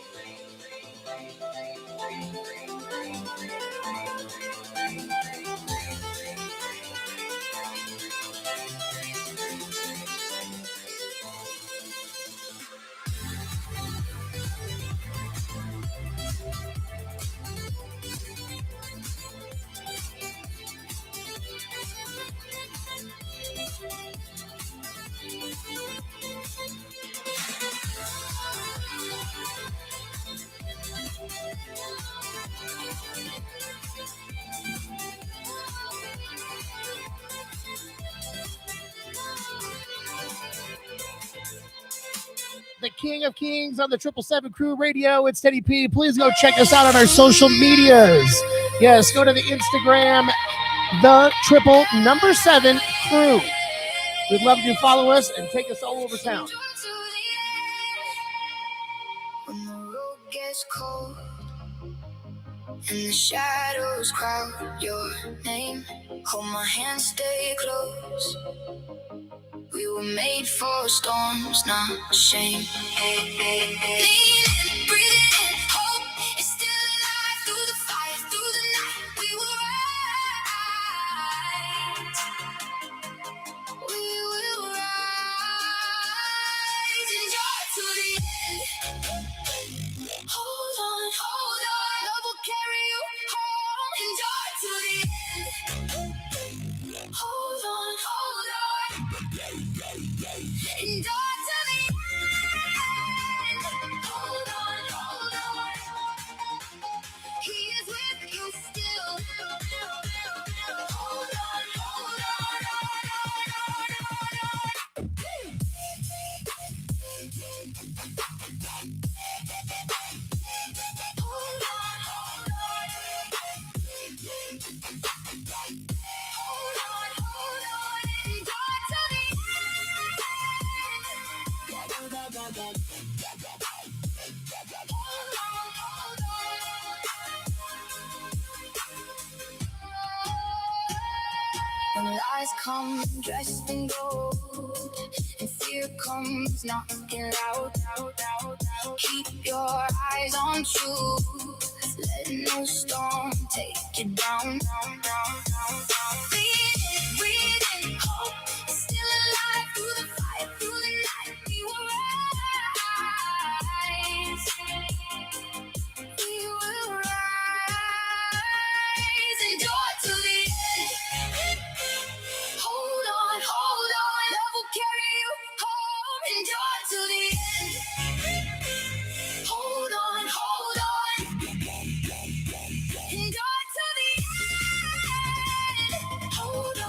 The King of Kings on the 777 Crew Radio. It's Teddy P. Please go check us out on our social medias. Yes, go to the Instagram, the 777 Crew. We'd love you to follow us and take us all over town. When the road gets cold and the shadows crowd your name, hold my hand, stay close. We were made for storms, not shame. Lean in, breathe in, hope is still alive. Through the fire, through the night, we will rise. We will rise. Endure to the end. Hold on, hold on. Love will carry you home. Endure to the end. Hold on, hold on. Endure to the end. Hold on, hold on. He is with you still. Hold on, hold on. When lies come dressed in gold and fear comes knocking loud, keep your eyes on truth. Let no storm take you down. Breathe in, hope is still alive. Through the fire, through the night, we will rise. We will rise. Endure to the end. Hold on, hold on. Love will carry you home. Endure to the end. Hold on, hold on. Endure to the end. Hold on.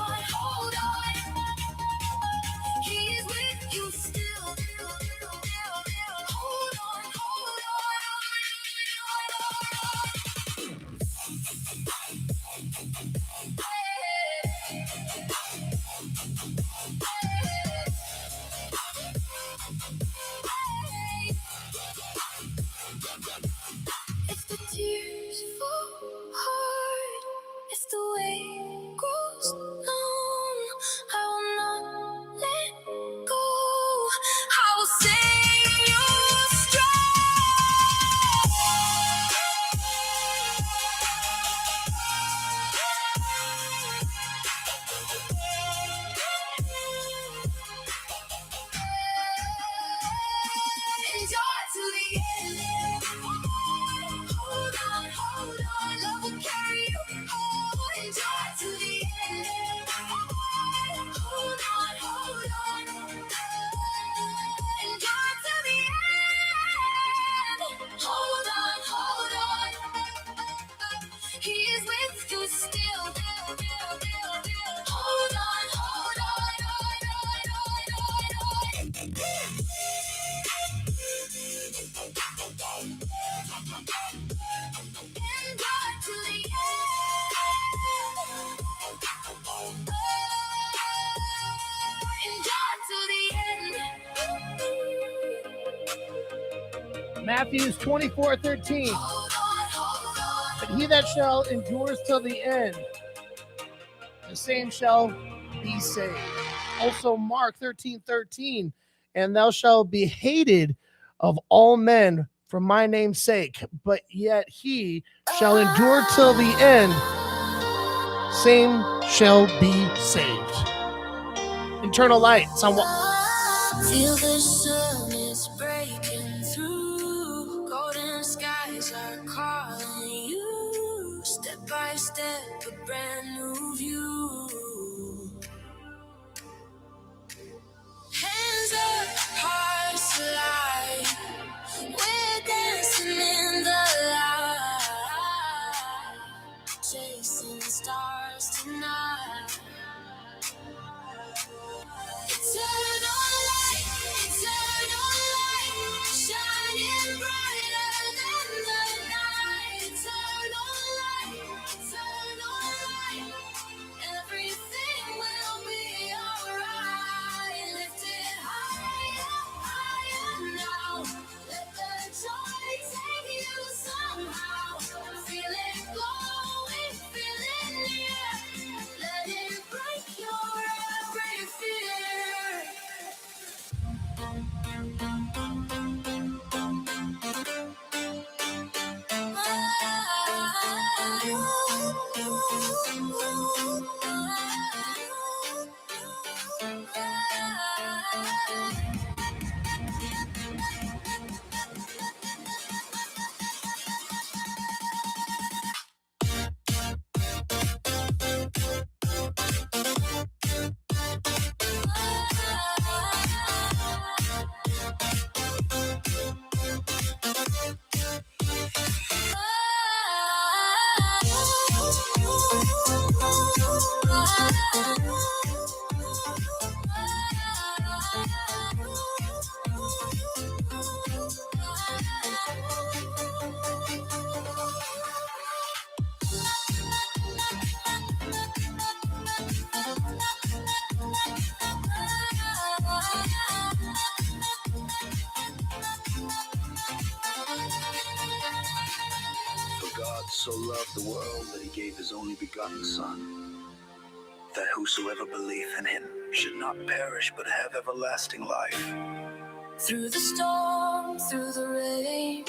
Matthew 24:13. But he that shall endures till the end, the same shall be saved. Also Mark 13:13. And thou shalt be hated of all men for my name's sake, but yet he shall endure till the end, same shall be saved. Eternal light. Feel the sun is breaking through. Golden skies are calling you. Step by step, a brand new view. Hands up, hearts alive. We're dancing in the light, chasing stars tonight. Eternal light, shining brighter than the night. Eternal light, everything will be alright. Lifted higher, higher now. Let the joy take you somehow. Feel it glowing, feel it near. Let it break your every fear. For God so loved the world that he gave his only begotten Son, that whosoever believeth in him should not perish but have everlasting life. Through the storm, through the rain,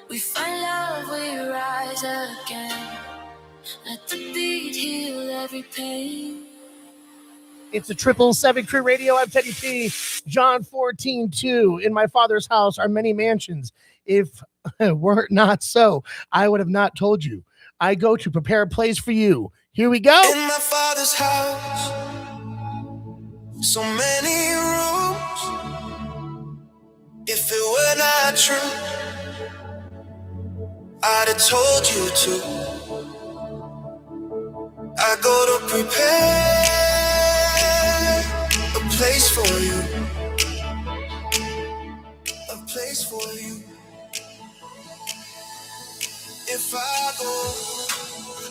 we find love, we rise again. Let the beat heal every pain. It's a 777 Crew Radio. I'm Teddy P. John 14:2. In my Father's house are many mansions. If were it not so, I would have not told you. I go to prepare a place for you. Here we go. In my Father's house, so many rooms. If it were not true, I'd have told you to. I go to prepare a place for you, a place for you. If I go,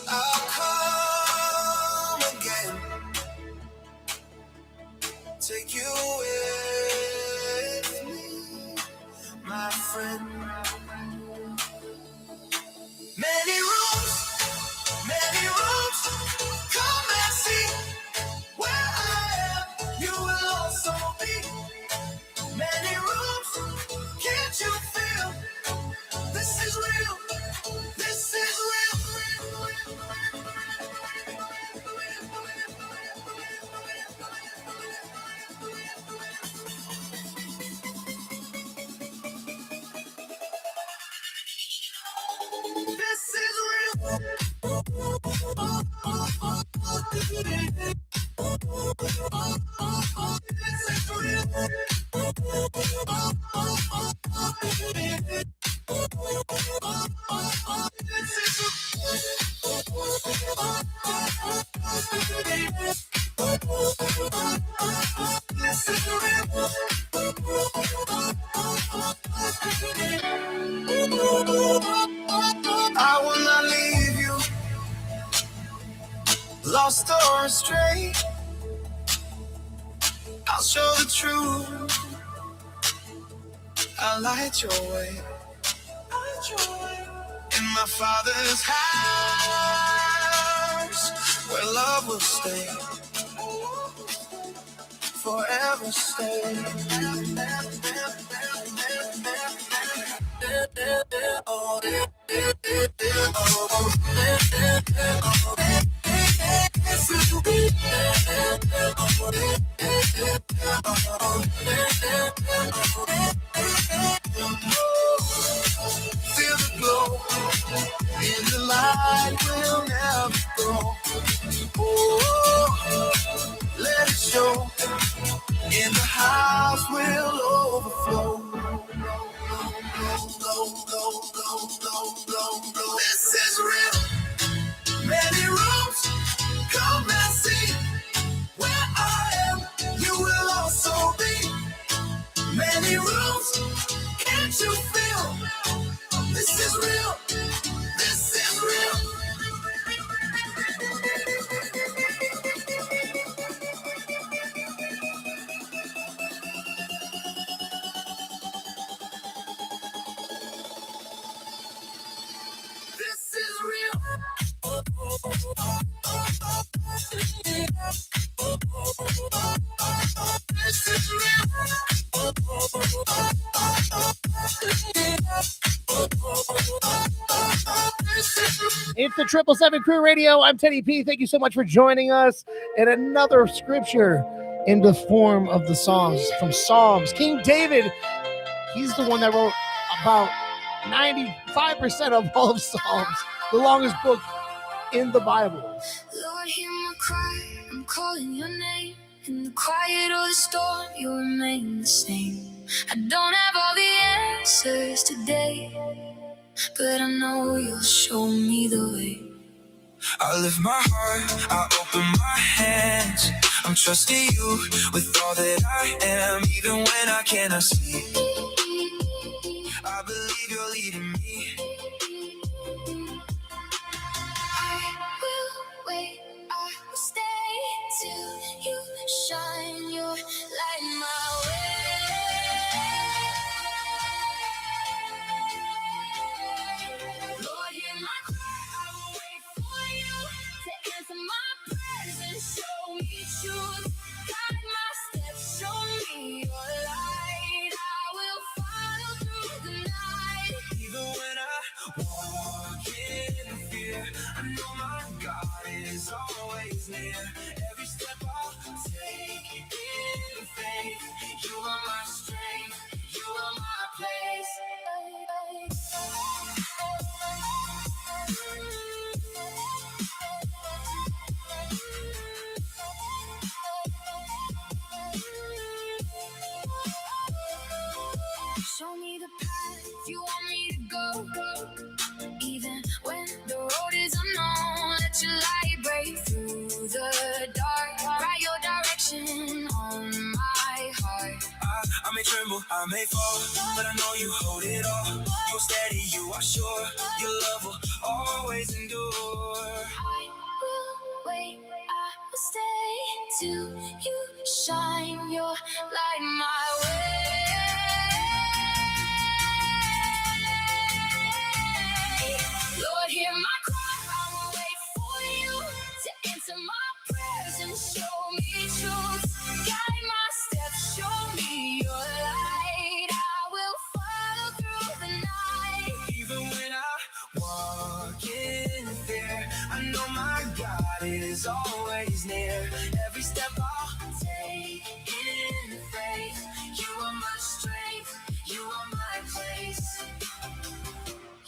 I'll come again. Take you with me, my friend. Many rooms, come and see where I am. You will also be. Many rooms, can't you feel? This is real. This is real. This is real. I will not leave you lost or astray. I'll show the truth. I'll light your way. In my Father's house, where love will stay, forever stay. Feel the glow in the light will never go. Oh, let it show. In the house will overflow. This is real. Many rooms, come and see. Where I am, you will also be. Many rooms, can't you feel? This is real. This is real. This is real. This is real. It's the 777 Crew Radio. I'm Teddy P. Thank you so much for joining us. And another scripture in the form of the Psalms, from Psalms. King David, he's the one that wrote about 95% of all of Psalms, the longest book in the Bible. Lord, hear my cry. I'm calling your name. In the quiet of the storm, you remain the same. I don't have all the answers today, but I know you'll show me the way. I lift my heart, I open my hands. I'm trusting you with all that I am, even when I cannot see. I believe you're leading me. I will wait, I will stay till you shine your light my way. Lord, hear my cry, I will wait for you to answer my prayers and show me truth. Guide my steps, show me your light. I will follow through the night. Even when I walk in fear, I know my God is always near. Every step I'll take in faith, you are my strength, you are my place. Show me the path you want me to go. Even when the road is unknown, let your light break through the dark. Write your direction on my heart. I may tremble, I may fall, but I know you hold it all. You're steady, you are sure, your love will always endure. I will wait, I will stay till you shine your light my way. Lord, hear my cry, I will wait for you to answer my prayers and show me truth. Guide my steps, show me your light. I will follow through the night. Even when I walk in fear, I know my God is always near. Every step I'll take in faith, you are my strength, you are my place.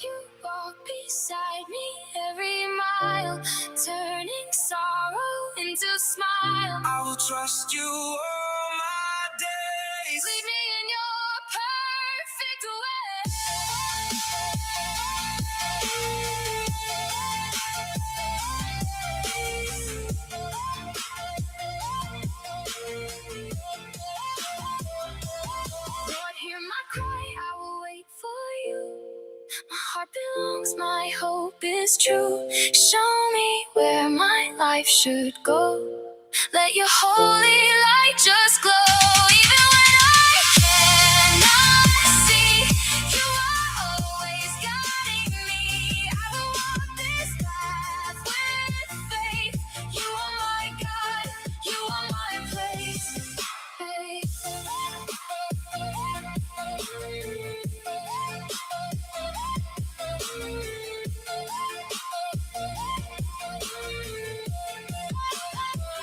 You walk beside me every mile, turning sorrow into smile. I will trust you all my days. Lead me in your perfect Lord, hear my cry, I will wait for you. My heart belongs, my hope is true. Show me where my life should go. Let your holy light just glow. Even when I cannot see,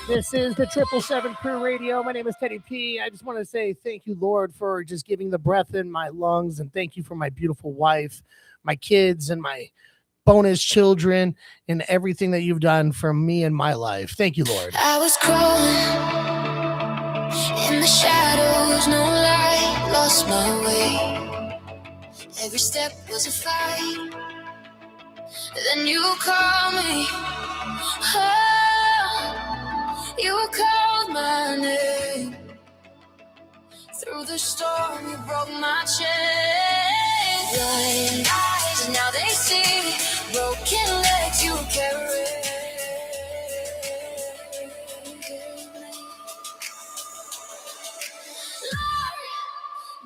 This is the 777 Crew Radio. My name is Teddy P. I just want to say thank you, Lord, for just giving the breath in my lungs, and thank you for my beautiful wife, my kids, and my bonus children, and everything that you've done for me in my life. Thank you, Lord. I was crawling in the shadows, no light, lost my way. Every step was a fight. Then you called me. Oh, you called my name. Through the storm, you broke my chains. Blind eyes, now they see. Broken legs, you carry.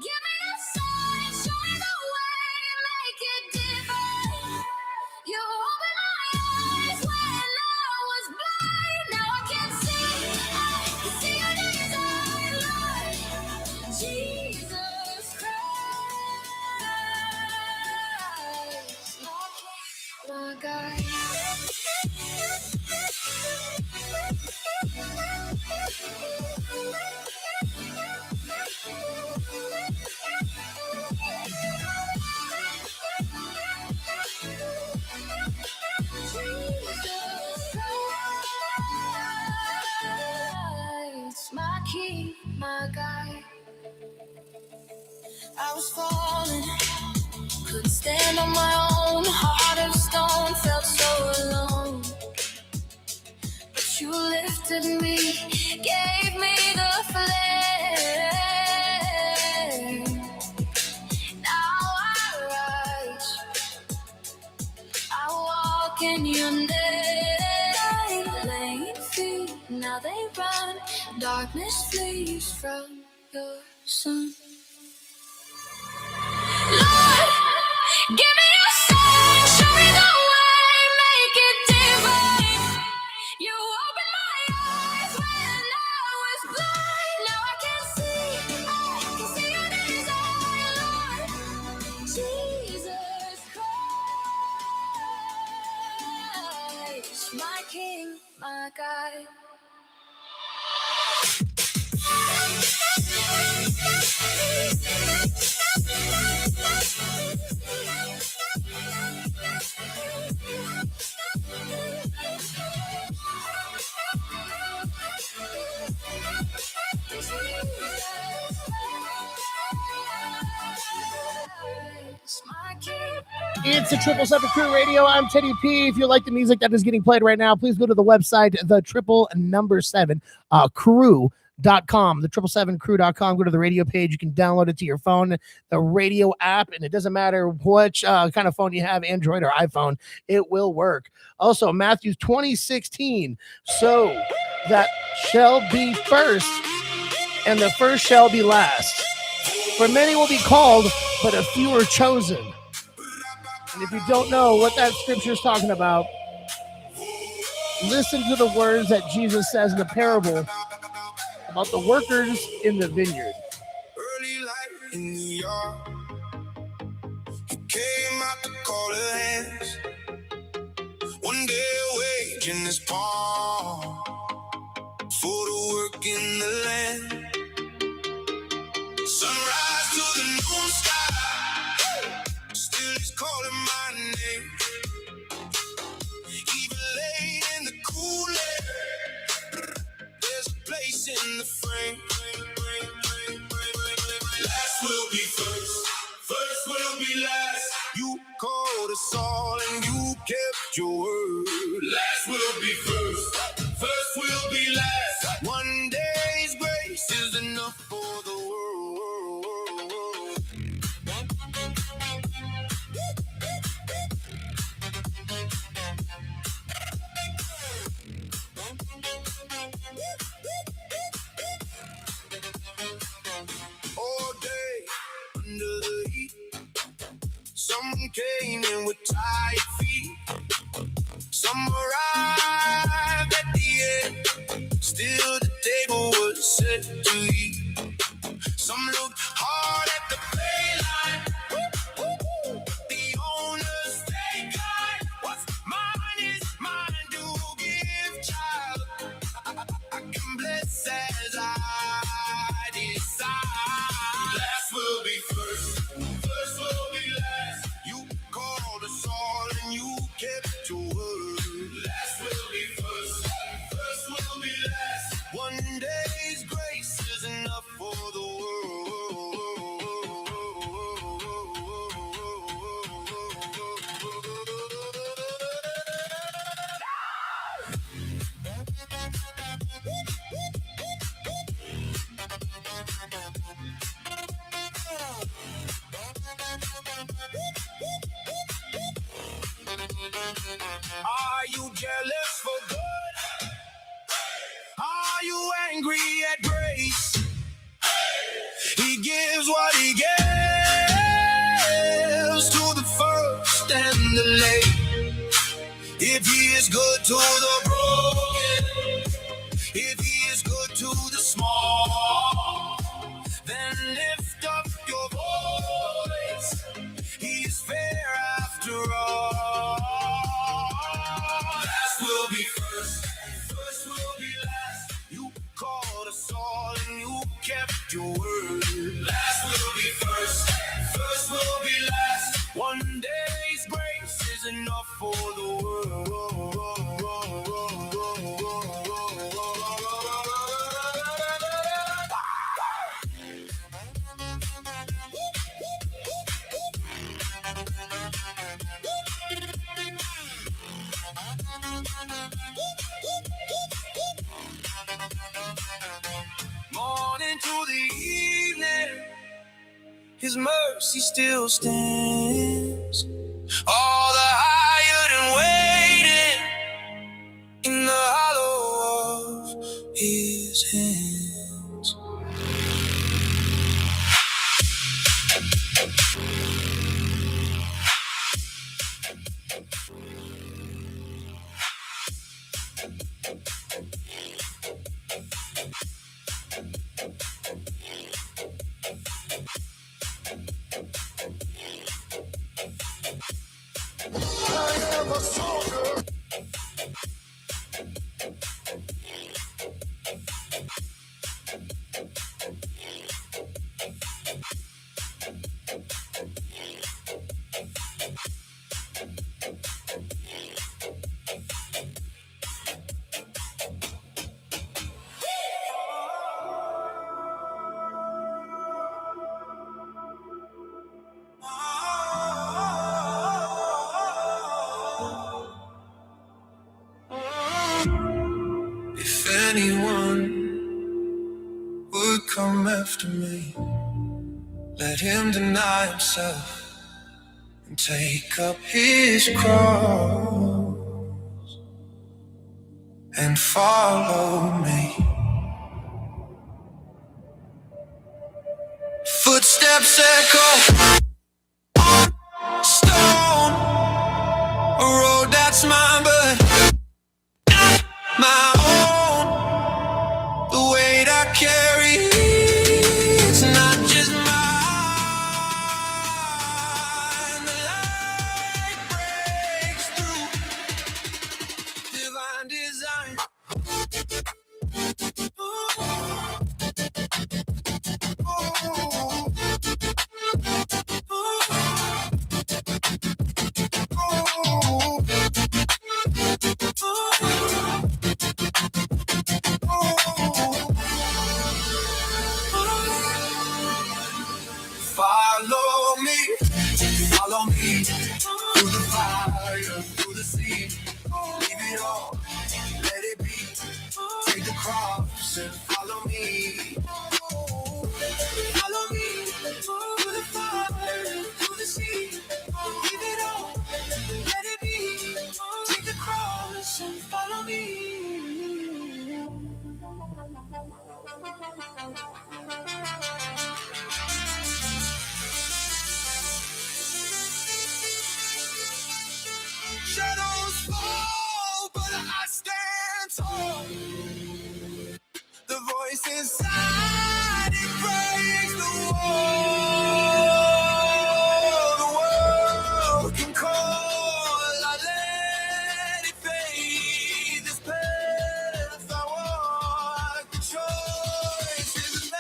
Give me a sign, show me the way, make it divine. You open my eyes when I was blind. Now I can see your desire, Lord. Jesus Christ, my God. My key, my guide. I was falling, couldn't stand on my own. Heart of stone, felt so alone. But you lifted me, gave me the flame. Now I rise, I walk in your name. Lame feet, now they run. Darkness flees from your sun. Lord, give me your sign, show me the way, make it divine. You opened my eyes when I was blind. Now I can see your desire, Lord. Jesus Christ, my King, my God. It's the 777 Crew Radio. I'm Teddy P. If you like the music that is getting played right now, please go to the website, the 777 crew.com, the 777crew.com. Go to the radio page. You can download it to your phone, the radio app, and it doesn't matter which kind of phone you have, Android or iPhone, it will work. Also, Matthew 20:16, so that shall be first, and the first shall be last. For many will be called, but a few are chosen. And if you don't know what that scripture is talking about, listen to the words that Jesus says in the parable about the workers in the vineyard. Early light in the yard, he came out to call her hands. One day a wage in his palm for the work in the land. Sunrise to the noon sky, still he's calling my name. Even late in the cool air, there's a place in the frame. Last will be first, first will be last. You called us all and you kept your word. Last will be first, first will be last. One day's grace is enough for the world. All day under the heat, someone came in with tired feet. Some arrived at the end, still the table was set to eat. Some looked hard at the pay line, the owners stay kind. What's mine is mine, do give child. I Are you jealous for good? Are you angry at grace? He gives what he gives to the first and the late. If he is good to the broken, if he is good to the small, then lift up your voice. He's fair after all. Last will be first, first will be last. You called us all and you kept your word. Last will be first, first will be last. One day's grace is enough for the world. Morning to the evening, his mercy still stands. All the higher and waiting in the hollow of his hands. I am a soldier. If anyone would come after me, let him deny himself and take up his cross and follow me. Footsteps echo on stone, a road that's mine but not my own. The weight I carry, it's not just mine. The light breaks through divine design. Follow me through the fire, through the sea. Leave it all, let it be. Take the cross and follow me. Follow me through the fire, through the sea. Leave it all, let it be. Take the cross and follow me. Shadows fall, but I stand tall. The voice inside, it breaks the wall. The world can call, I let it fade. This path I walk, the choice is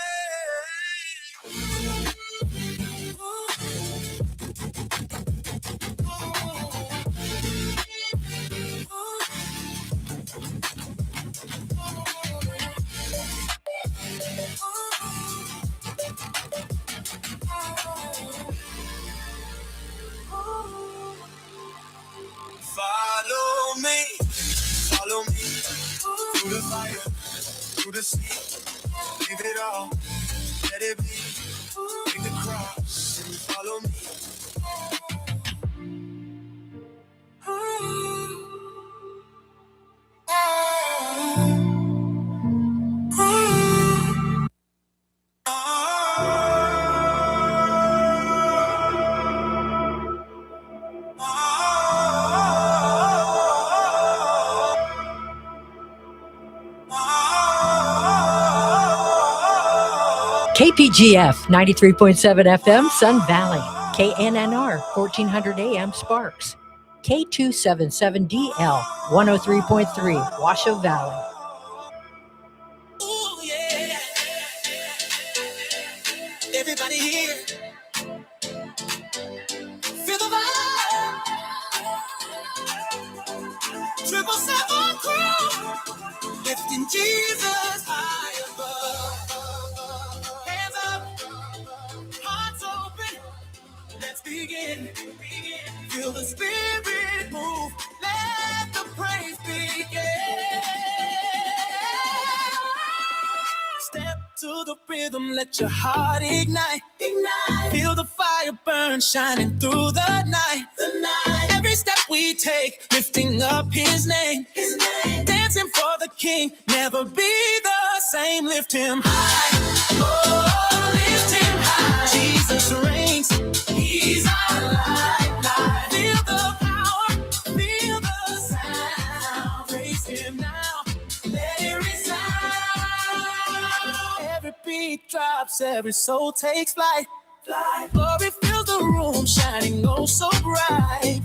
follow me through the fire, through the sea. Leave it all, let it be. Take the cross and follow me. KPGF 93.7 FM, Sun Valley. KNNR 1400 AM, Sparks. K277DL 103.3, Washoe Valley. Everybody here, feel the vibe. 777 crew, lifting Jesus high above. Hands up, hearts open, let's begin. Feel the spirit move, let the praise begin. Step to the rhythm, let your heart ignite. Feel the fire burn, shining through the night. Every step we take, lifting up his name. Dancing for the king, never be the same. Lift him high, oh, lift him high. Jesus reigns, he's our lifeline. Feel the power, feel the sound. Praise him now, let it resound. Every beat drops, every soul takes flight. Glory fills the room, shining oh so bright.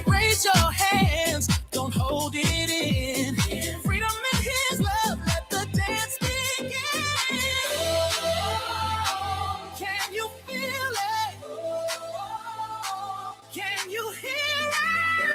Raise your hands, don't hold it in. Freedom in his love, let the dance begin. Can you feel it? Can you hear it?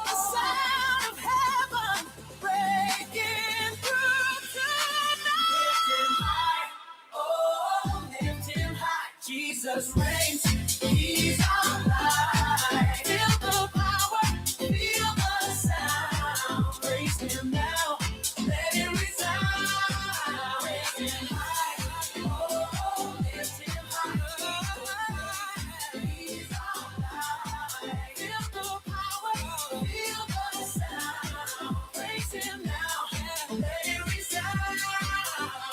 The sound of heaven breaking through tonight. Lift him high, oh, lift him high. Jesus reigns, he's our light. Feel the power, feel the sound. Praise him now, let it resound. Raise him high, oh, lift him high. He's our light. Feel the power, feel the sound. Praise him now, let it resound.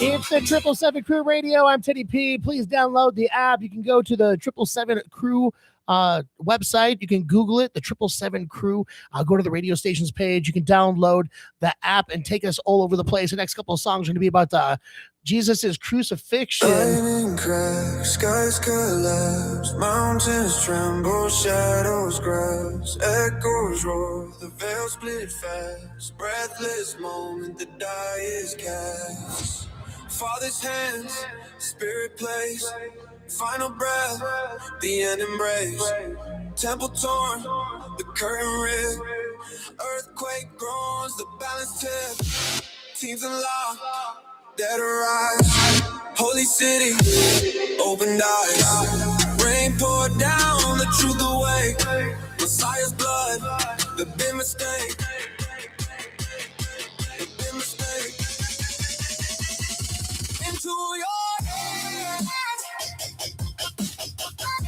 It's the 777 Crew Radio. I'm Teddy P. Please download the app. You can go to the 777 Crew website. You can Google it, the 777 Crew. Go to the radio station's page. You can download the app and take us all over the place. The next couple of songs are going to be about Jesus' crucifixion. Lightning cracks, skies collapse, mountains tremble, shadows grasp, echoes roar, the veil split fast, breathless moment, the die is cast. Father's hands, spirit place, final breath, the end embrace. Temple torn, the curtain ripped, earthquake groans, the balance tipped. Teams unlocked, dead arise. Holy city, opened eyes. Rain poured down, the truth away. Messiah's blood, the big mistake. The big mistake. Into your hands. I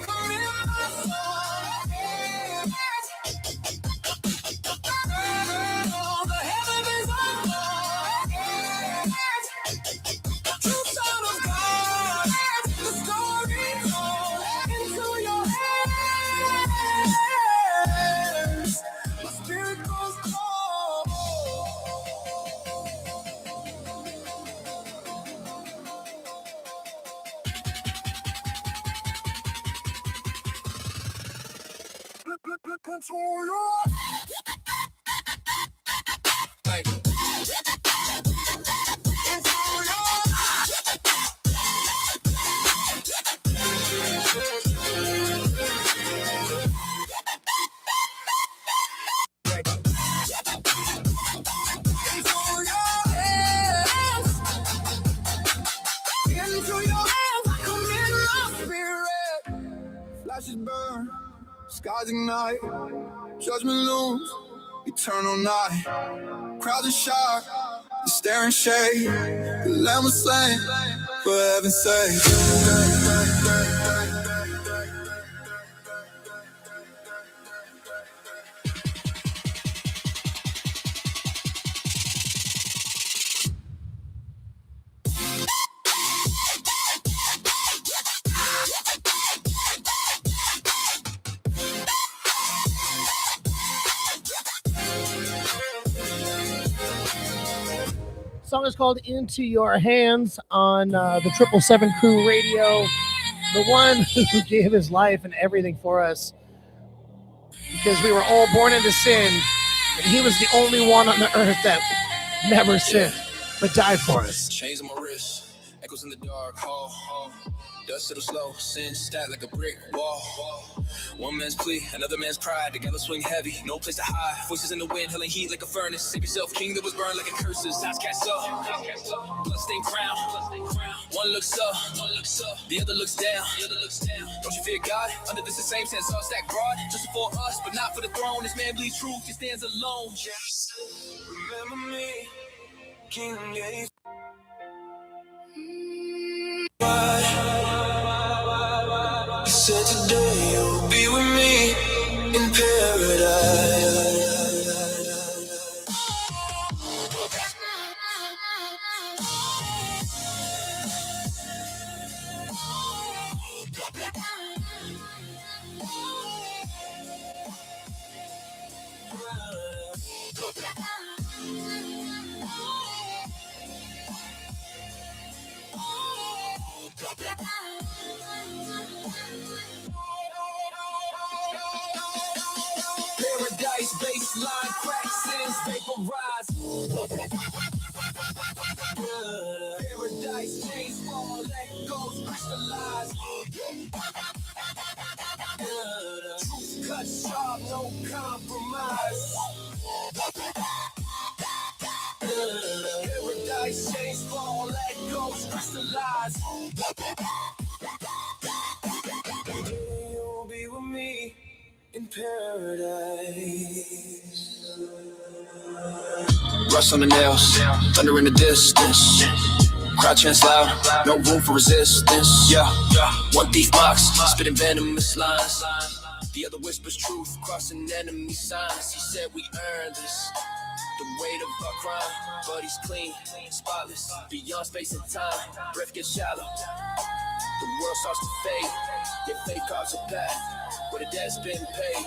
commit my soul. The heaven is open. True son of God. The story told. Into your hands. My spirit goes cold. Control your flashes burn, skies ignite, judgment looms, eternal night. Crowds are shocked, the staring shade. The lamb was slain, for heaven's sake. Song is called Into Your Hands on the 777 Crew Radio. The one who gave his life and everything for us because we were all born into sin. And he was the only one on the earth that never sinned, but died for us. Chains on my wrist, echoes in the dark hall. Dust settle slow, sin stacked like a brick wall. One man's plea, another man's pride. Together swing heavy, no place to hide. Voices in the wind, hailing heat like a furnace. Save yourself, king that was burned like a curse. Eyes cast up, bloodstained crown. One looks up, the other looks down. Don't you fear God? Under this the same sense, all stacked broad. Just for us, but not for the throne. This man bleeds truth, he stands alone. Remember me, King James. He said today you'll be with me in paradise. Paradise baseline crack sins vaporize. Paradise chains fall, echoes crystallize. Truth cut sharp, no compromise. Paradise chains fall, echoes crystallize. You'll be with me in paradise. Rust on the nails, thunder in the distance. Crowd chants loud, no room for resistance. Yeah, one thief mocks, spitting venomous lines. The other whispers truth, crossing enemy signs. He said we earned this, the weight of our crime. But he's clean, spotless, beyond space and time. Breath gets shallow, the world starts to fade. Yet faith carves a path where the debt's been paid.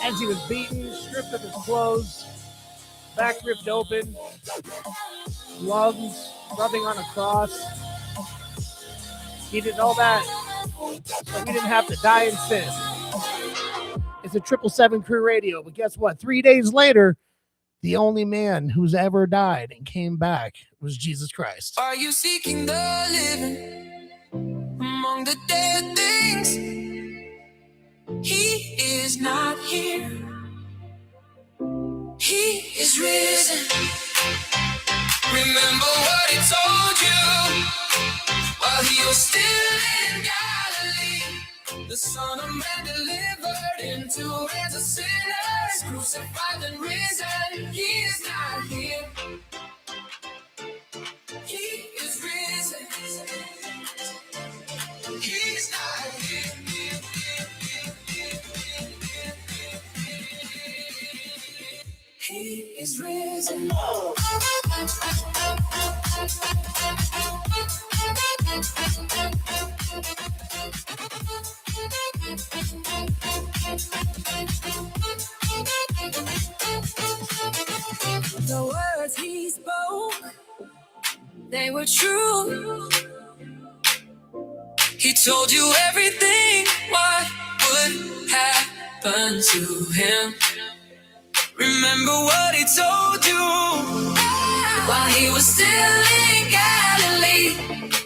As he was beaten, stripped of his clothes, back ripped open, lungs rubbing on a cross. He did all that so we didn't have to die in sin. It's a 777 Crew Radio, but guess what? 3 days later, the only man who's ever died and came back was Jesus Christ. Are you seeking the living among the dead things? He is not here. He is risen. Remember what he told you while he was still in Galilee. The Son of Man delivered into hands of sinners, crucified and risen. He is not here. He is risen. He's not here. He is risen. The words he spoke, they were true. He told you everything what would happen to him. Remember what he told you while he was still in Galilee.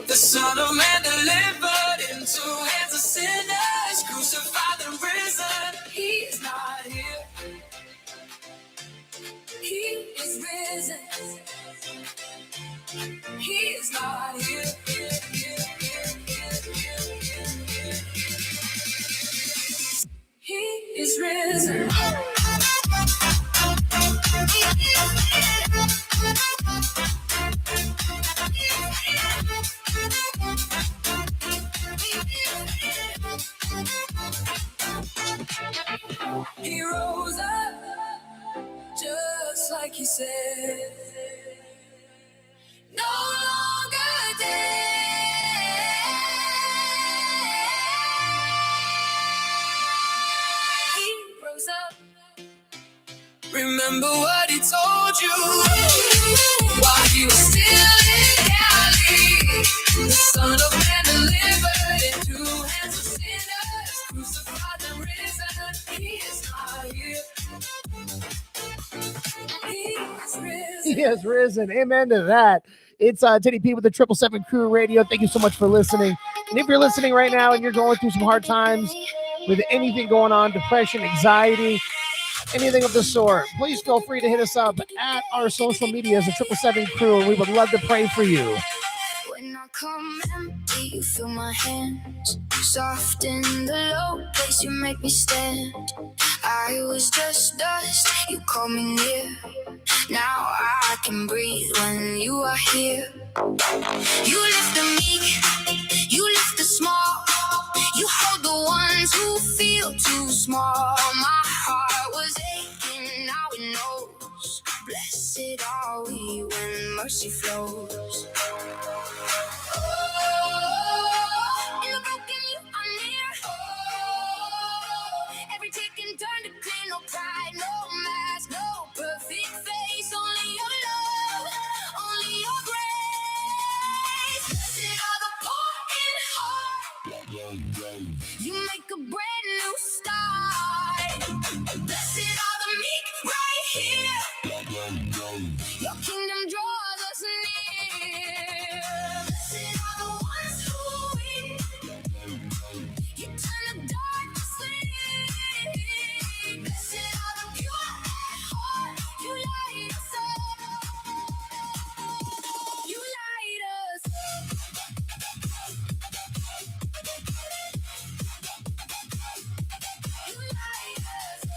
The Son of Man delivered into hands of sinners, crucified and risen. He's not here. He is risen. He is not here. is risen. He rose up just like he said. No longer dead. He rose up. Remember what he told you while he was still in Galilee. The Son of Man delivered into hands of sinners, crucified and risen. He is not here. He is risen. He has risen. Amen to that. It's Teddy P with the 777 Crew Radio. Thank you so much for listening. And if you're listening right now and you're going through some hard times with anything going on, depression, anxiety, anything of the sort, please feel free to hit us up at our social media as the 777 Crew, and we would love to pray for you. When I come empty, you feel my hands soft in the low place, you make me stand. I was just dust, you call me near. Now I can breathe when you are here. You lift the meek, you lift the small. You hold the ones who feel too small. My heart was aching, now it knows. Blessed are we when mercy flows. In the broken you are near. Every tick and turn to clean, no pride, no mask, no perfect face. Only your love, only your grace. Blessed are the poor in heart. You make a brand new start. Blessed are the meek right here. Your kingdom draws us near. Blessed are the ones who win. You turn the dark to sleep. Blessed are the pure at heart. You light us up. You light us up. You light us up.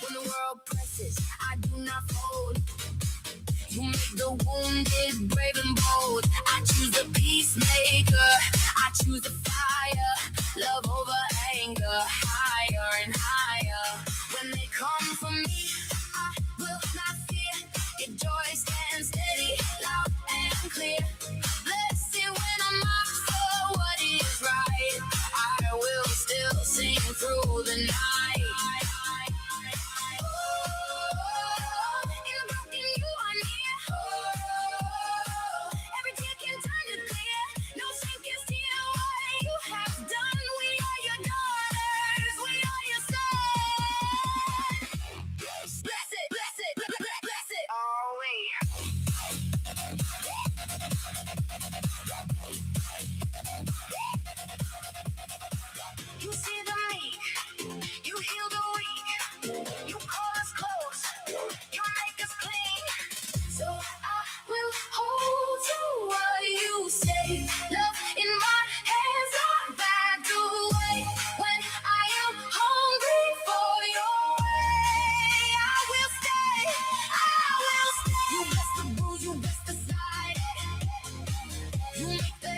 When the world presses, I do not fold. You make the wounded brave and bold. I choose the peacemaker. I choose the fire. Love over anger. Higher and higher. When they come for me, I will not fear. Your joy stands steady, loud and clear. Blessed when I'm mocked for what is right. I will still sing through the night. You see the meek, you heal the weak, you call us close, you make us clean. So I will hold to what you say. Love in my hands, I back away. When I am hungry for your way, I will stay, I will stay. You bless the bruise, you bless the side. You make the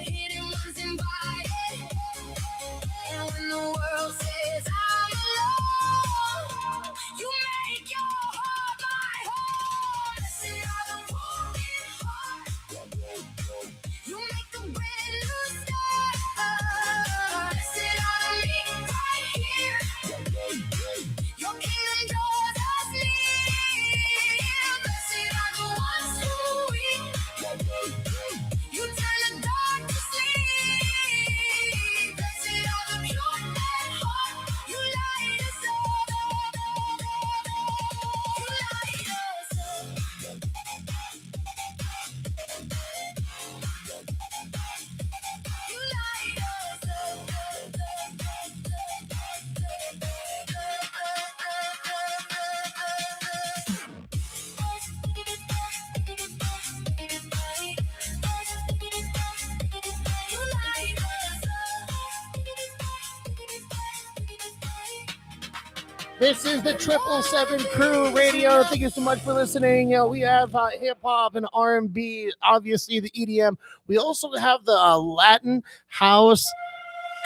This is the 777 Crew Radio. Thank you so much for listening. We have hip hop and R&B, obviously the EDM. We also have the Latin, house,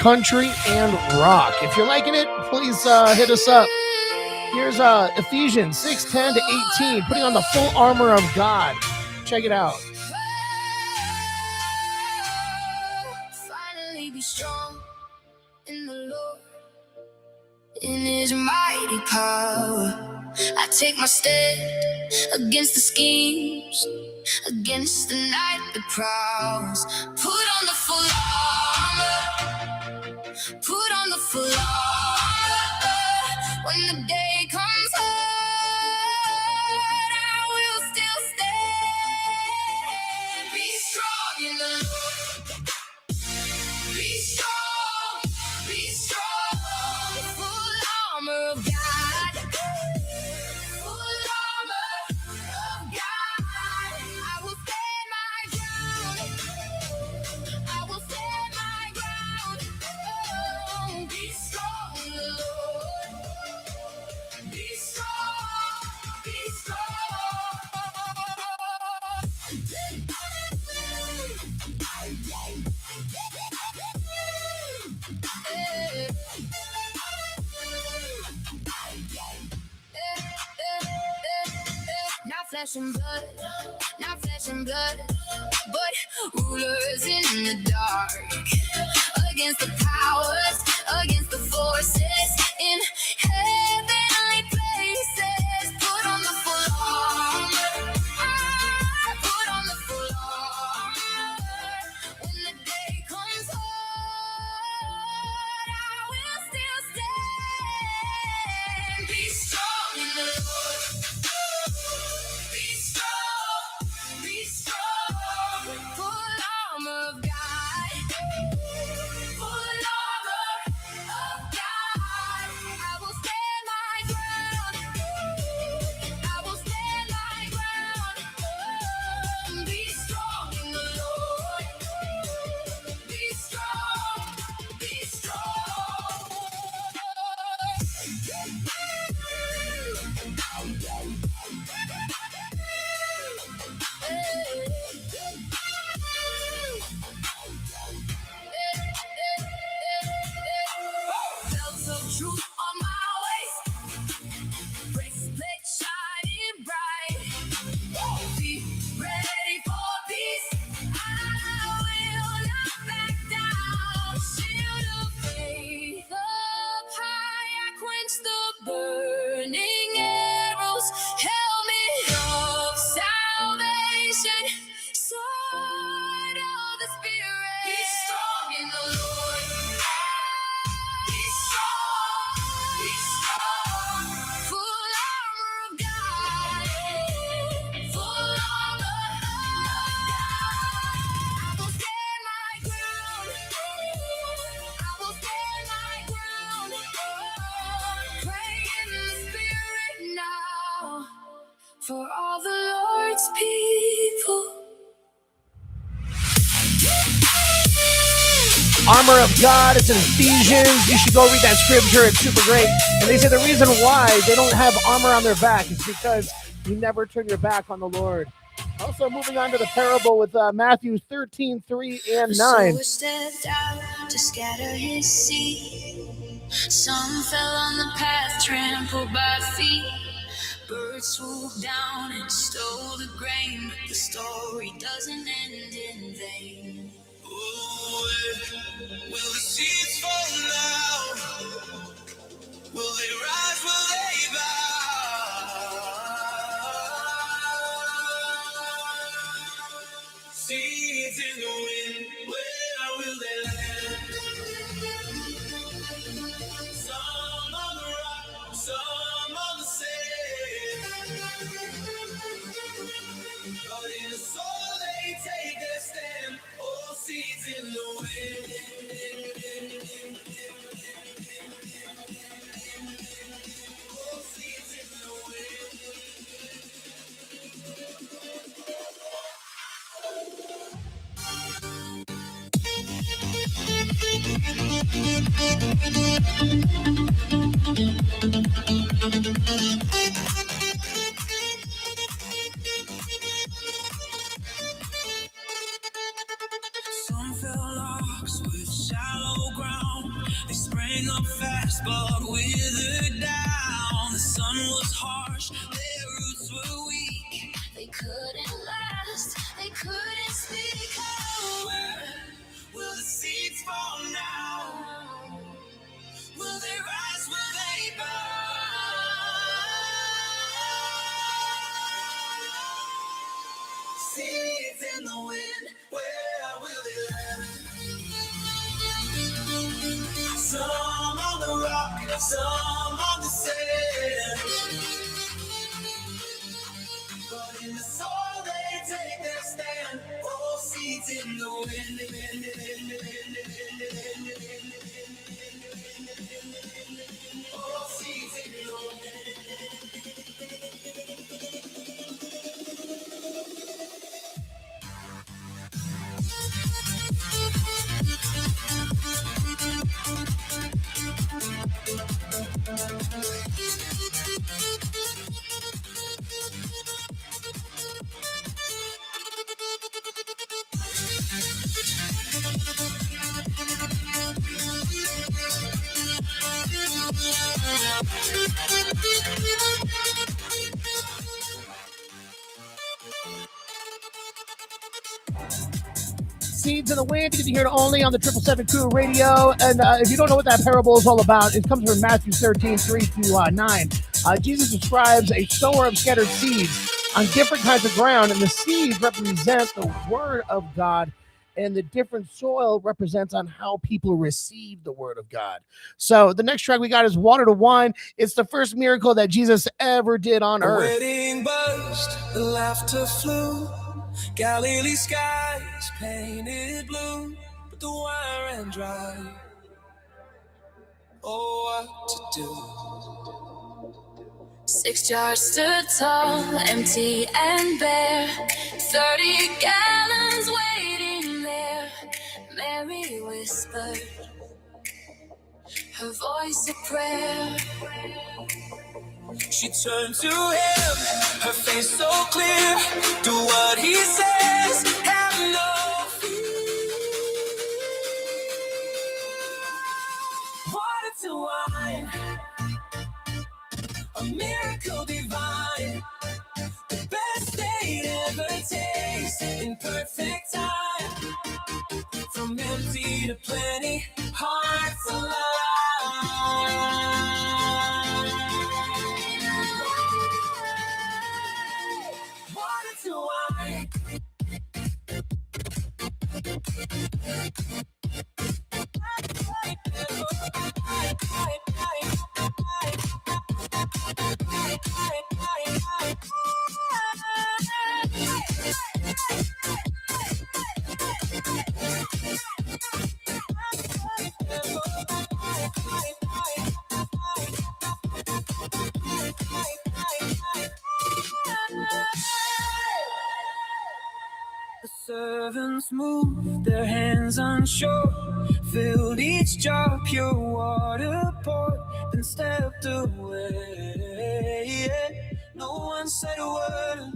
country, and rock. If you're liking it, please hit us up. Here's Ephesians 6:10 to 18, putting on the full armor of God. Check it out. Finally be strong in the Lord, in his mighty power. I take my stand against the schemes, against the night that prowls. Put on the full armor, put on the full armor. When the day comes hard, I will still stand. Be strong in the Lord, be strong, be strong. Full armor of God, full armor of God. I will stand my ground, I will stand my ground. Oh, be strong in the Lord, be strong, be strong. Not flesh and blood, not flesh and blood, but rulers in the dark, against the powers, against the forces in heavenly places. Put on the full armor, put on the full armor. When the day comes hard, I will still stand. Be strong in the Lord, be strong, be strong. Full armor of God, full armor of God. I will stand my ground, I will stand my ground. Be strong in the Lord, be strong, be strong. Belts of truth on my waist, breastplate shining bright. Be ready for peace, I will not back down. Shield of faith up high, I quench the burning arrows. Helmet of salvation, sword of the Spirit. Be strong in the Lord, be strong, be strong. Full armor of God, full armor of God. I will stand my ground, I will stand my ground. Pray in the Spirit now for all the Lord's people. Armor of God, it's in Ephesians. You should go read that scripture. It's super great. And they say the reason why they don't have armor on their back is because you never turn your back on the Lord. Also, moving on to the parable with Matthew 13:3 and 9. The sower stepped out to scatter his seed. Some fell on the path, trampled by feet. Birds swooped down and stole the grain, but the story doesn't end in vain. Will the seeds fall now? Will they rise? Will they bow? Seeds in the wind, where will they land? Some on the rock, some on the sand. But in the soil they take their stand. All seeds in the wind. All seeds in the wind. Some fell logs with shallow ground. They sprang up fast but withered down. The sun was harsh, their roots were weak. They couldn't last, they couldn't speak. Oh, Where will the seeds fall now? Will they rise, will they burn? Seeds in the wind, where will they land? Some on the rock, some on the sand. But in the soil they take their stand. Oh, seeds in the wind. Oh, seeds in the wind. Seeds in the Wind. You can hear it only on the 777 Crew Radio. And if you don't know what that parable is all about, it comes from Matthew 13:3-9. Jesus describes a sower of scattered seeds on different kinds of ground, and the seeds represent the word of God, and the different soil represents on how people receive the word of God. So the next track we got is Water to Wine. It's the first miracle that Jesus ever did on The earth. wedding burst, the laughter flew. Galilee skies painted blue, but the wine ran dry. Oh, what to do? 6 jars stood tall, empty and bare. 30 gallons waiting there. Mary whispered, her voice a prayer. She turned to him, her face so clear. Do what he says, have no fear. Water to wine, a miracle divine. The best they'd ever taste in perfect time. From empty to plenty, hearts alive. Water to wine. The servants moved, their hands unsure, filled each jar, pure water poured, then stepped away. No one said a word.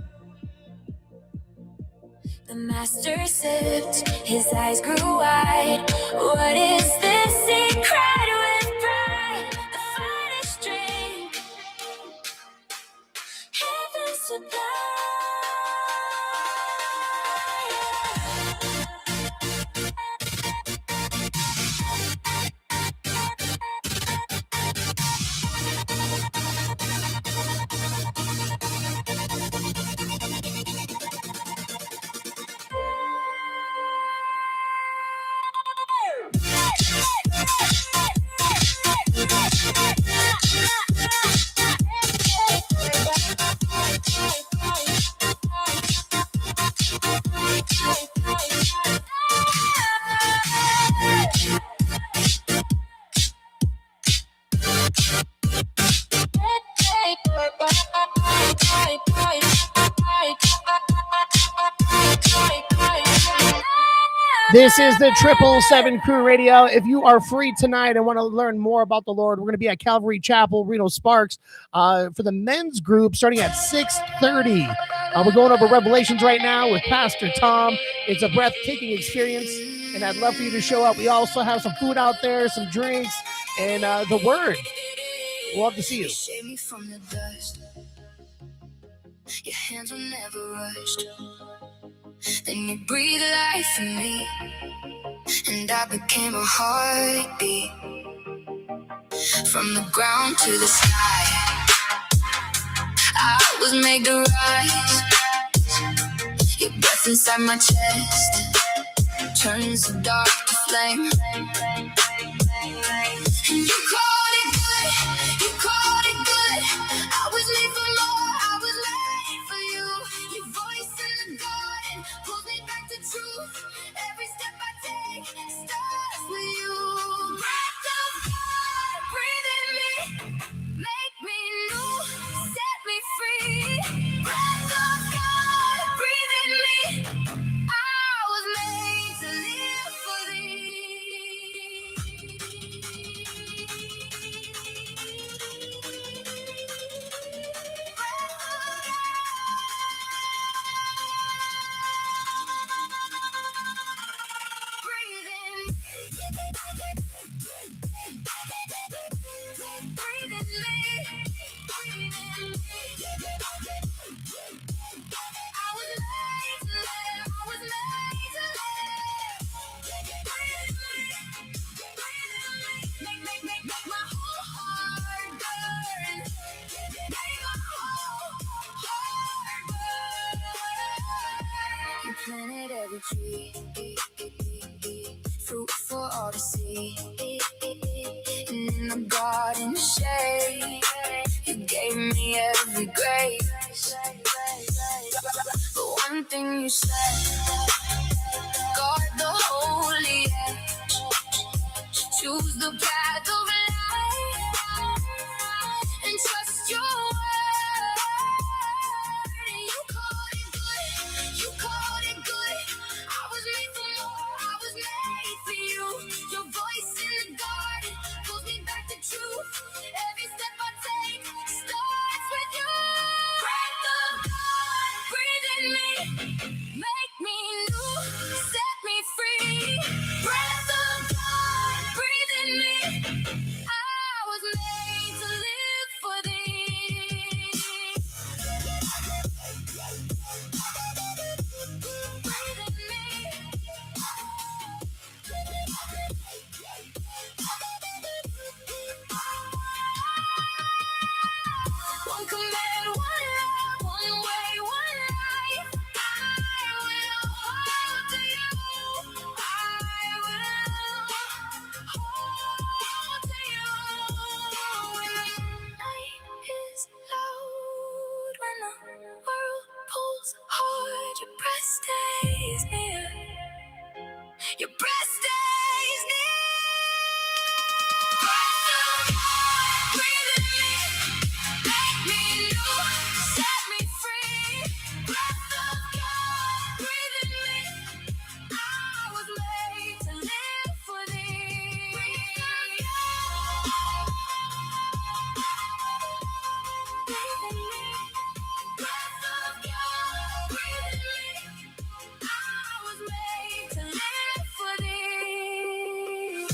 The master sipped, his eyes grew wide. What is this? He cried with pride. The finest drink, heaven supply. This is the 777 Crew Radio. If you are free tonight and want to learn more about the Lord, we're going to be at Calvary Chapel, Reno Sparks, for the men's group starting at 6:30. We're going over Revelations right now with Pastor Tom. It's a breathtaking experience, and I'd love for you to show up. We also have some food out there, some drinks, and the Word. We'll love to see you. Save me from the dust. Your hands were never rushed. Then you breathed life in me, and I became a heartbeat. From the ground to the sky, I was made to rise. Your breath inside my chest turns the dark to flame. And you called it good, you called it good. I was made for more, I was made for you. Your voice in the garden pulls me back to truth. Every step I take starts with you. Breath of God, breathe in me, make me new, set me free. Breath of God, breathe in me. I was made to live for thee. You planted every tree, fruit for all to see. And in the garden shade, you gave me every grace. But one thing you said, guard the holy edge, choose the path of life, and trust your word. And you called it good, you called it good. I was made for more, I was made for you. Your voice in the garden pulls me back to truth. Every step I take starts with you. Breath of God, breathe in me, make me new, set me free. Breath of God, breathe in me. I was made to live for thee. Breathe in me. One command, one love, one way, one life. I will hold to you. I will hold to you. When the night is loud, when the world pulls hard, your breath stays near. Your breath stays near. Breathe in me, make me new, set me free. Breath of God, breathe in me. I was made to live for thee. Breathe in me. Breath of God, breathe in me. I was made to live for thee.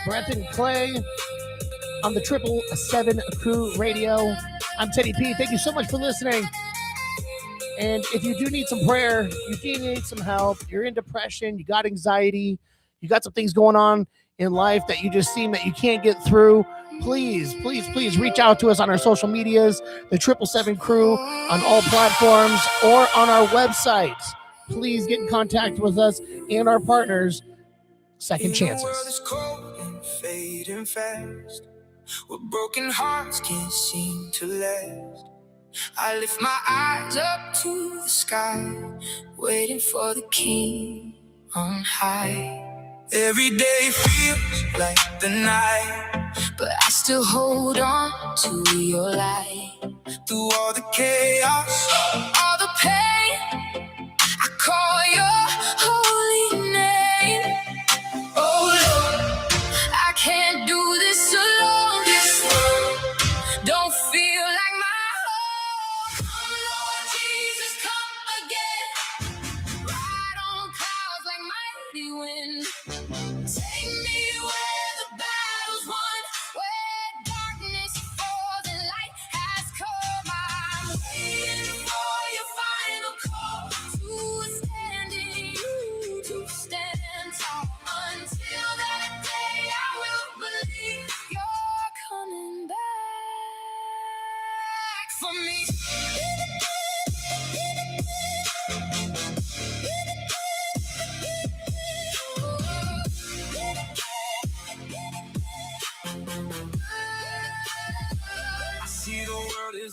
Breath and Clay on the 777 Crew Radio. I'm Teddy P. Thank you so much for listening. And if you do need some prayer, you do need some help, you're in depression, you got anxiety, you got some things going on in life that you just seem that you can't get through, please reach out to us on our social medias, the 777 Crew on all platforms or on our website. Please get in contact with us and our partners, Second Chances. The world is cold and fading fast, where broken hearts can't seem to last. I lift my eyes up to the sky, waiting for the King on high. Every day feels like the night, but I still hold on to your light. Through all the chaos, all the pain, I call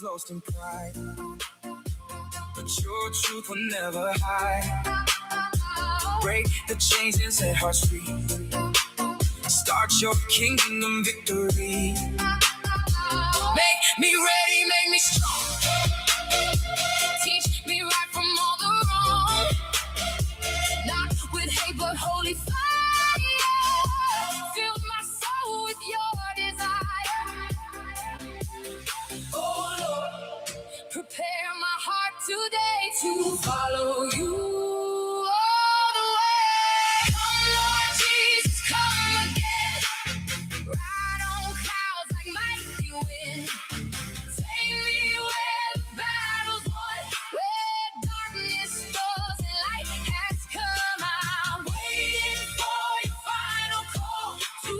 lost in pride, but your truth will never hide. Break the chains and set hearts free. Start your kingdom victory. Make me ready, make me strong. Teach me right from all the wrong. Not with hate, but holy fire. Fill my soul with your desire. Oh Lord, prepare my heart today to follow you all the way. Come, Lord Jesus, come again. Ride on clouds like mighty wind. Take me where the battle's won, where darkness falls and light has come. I'm waiting for your final call to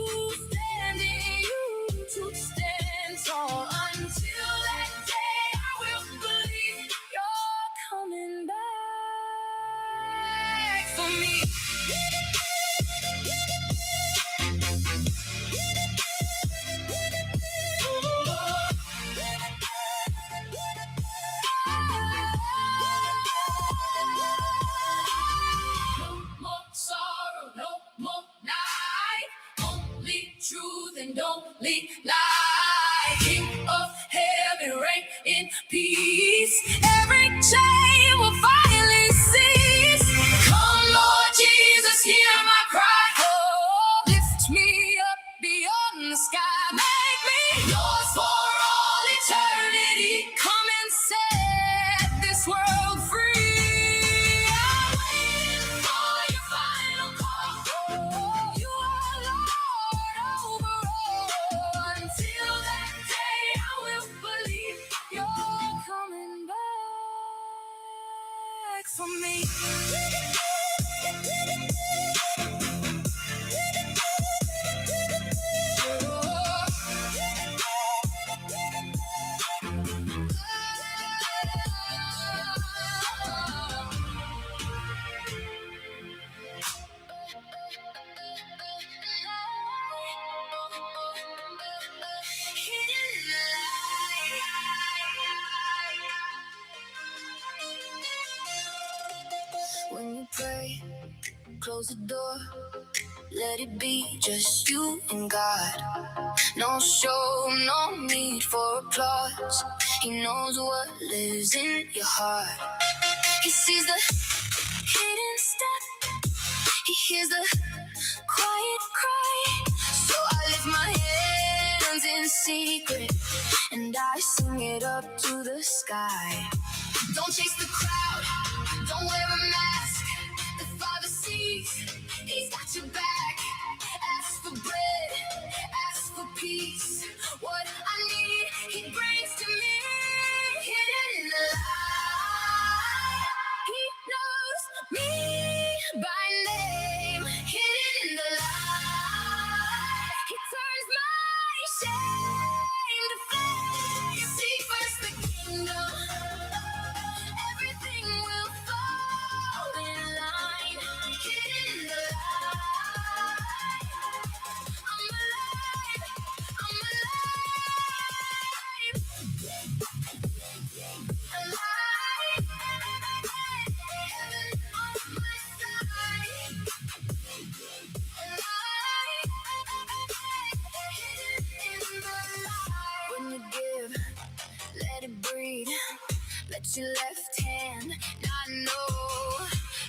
stand in you, to stand tall. Until that day, I will believe you're coming back for me. No more sorrow, no more night. Only truth and only light. King of heaven, reign in peace. Every chain will finally cease. Come, Lord Jesus, hear my cry. Oh, lift me up beyond the sky. Make me yours for all eternity. Come and set this world free. I'm waiting for your final call. You are Lord over all. Until that day, I will believe you're coming back for me. When you pray, close the door. Let it be just you and God. No show, no need for applause. He knows what lives in your heart. He sees the hidden step. He hears the quiet cry. So I lift my hands in secret and I sing it up to the sky. Don't chase the crowd, don't wear a mask. The Father sees, He's got your back. Ask for bread, ask for peace. What I need, He brings to me. Hidden in the light, He knows me by name. Hidden in the light, He turns my shame to fame. Seek first the kingdom, everything will fall in line. Hidden in the light, I'm alive, I'm alive, alive. Heaven on my side, alive. Hidden in the light. When you give, let it breathe. Let your left hand not know.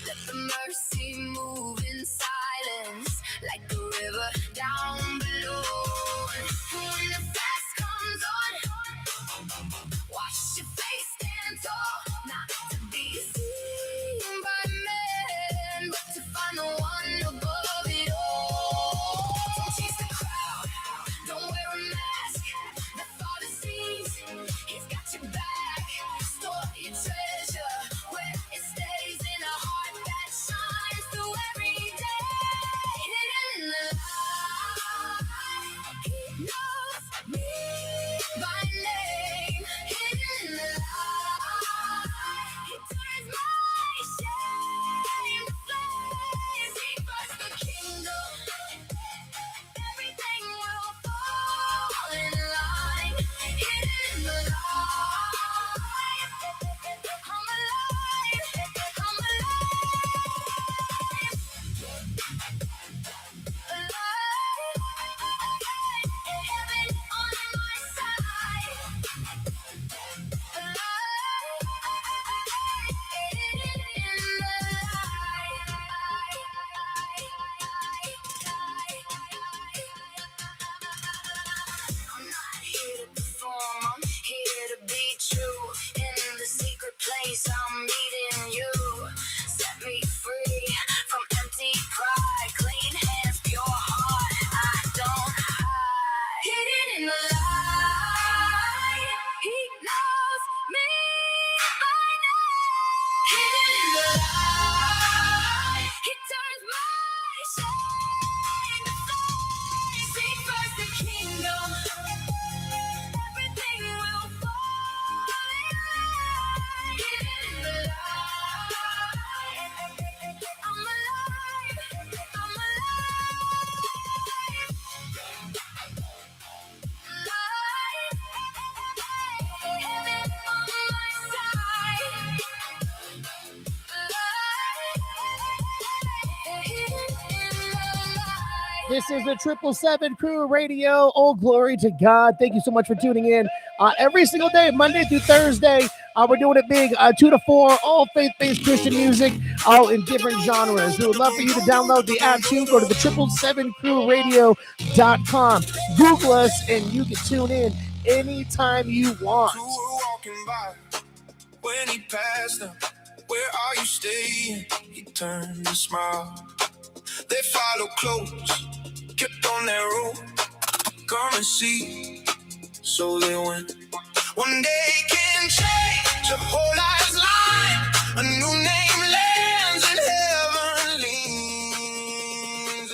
Let the mercy move in silence, like the river down below. When the fast comes on, wash your face, stand tall, not to be seen by men, but to find the one above it all. Don't chase the crowd, don't wear a mask. The Father sees, He's got your back. Store your treasure where it stays, in a heart that shines through This is the 777 Crew Radio. Oh, glory to God. Thank you so much for tuning in every single day, Monday through Thursday. We're doing it big, 2 to 4, all faith-based Christian music, all in different genres. We would love for you to download the app too. Go to the 777crewradio.com. Google us, and you can tune in anytime you want. Who were walking by when he passed them? Where are you staying? He turned to smile. They followed close, kept on their road. Come and see, so they went. One day can change a whole life's line. A new name lands in heaven leans.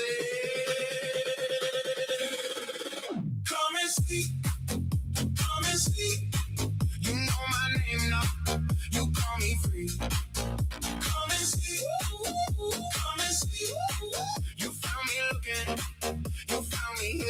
Come and see, come and see. You know my name now, you call me free. Come and see, come and see. You found me looking, you found me here.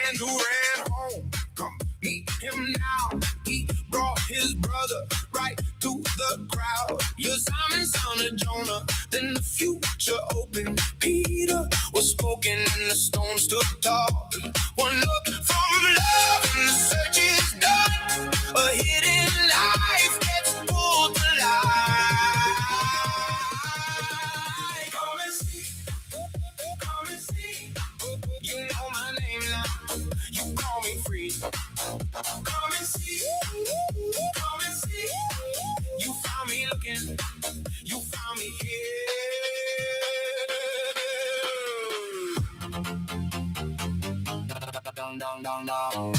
And who ran home? Come meet him now. He brought his brother right to the crowd. You're Simon, son of Jonah. Then the future opened. Peter was spoken and the stone stood tall. One look from love and the search is done. A hidden life gets pulled to life. Come and see, come and see. You know my name now, you call me free. Come and see, come and see. You found me looking, you found me here. Down, down, down, down.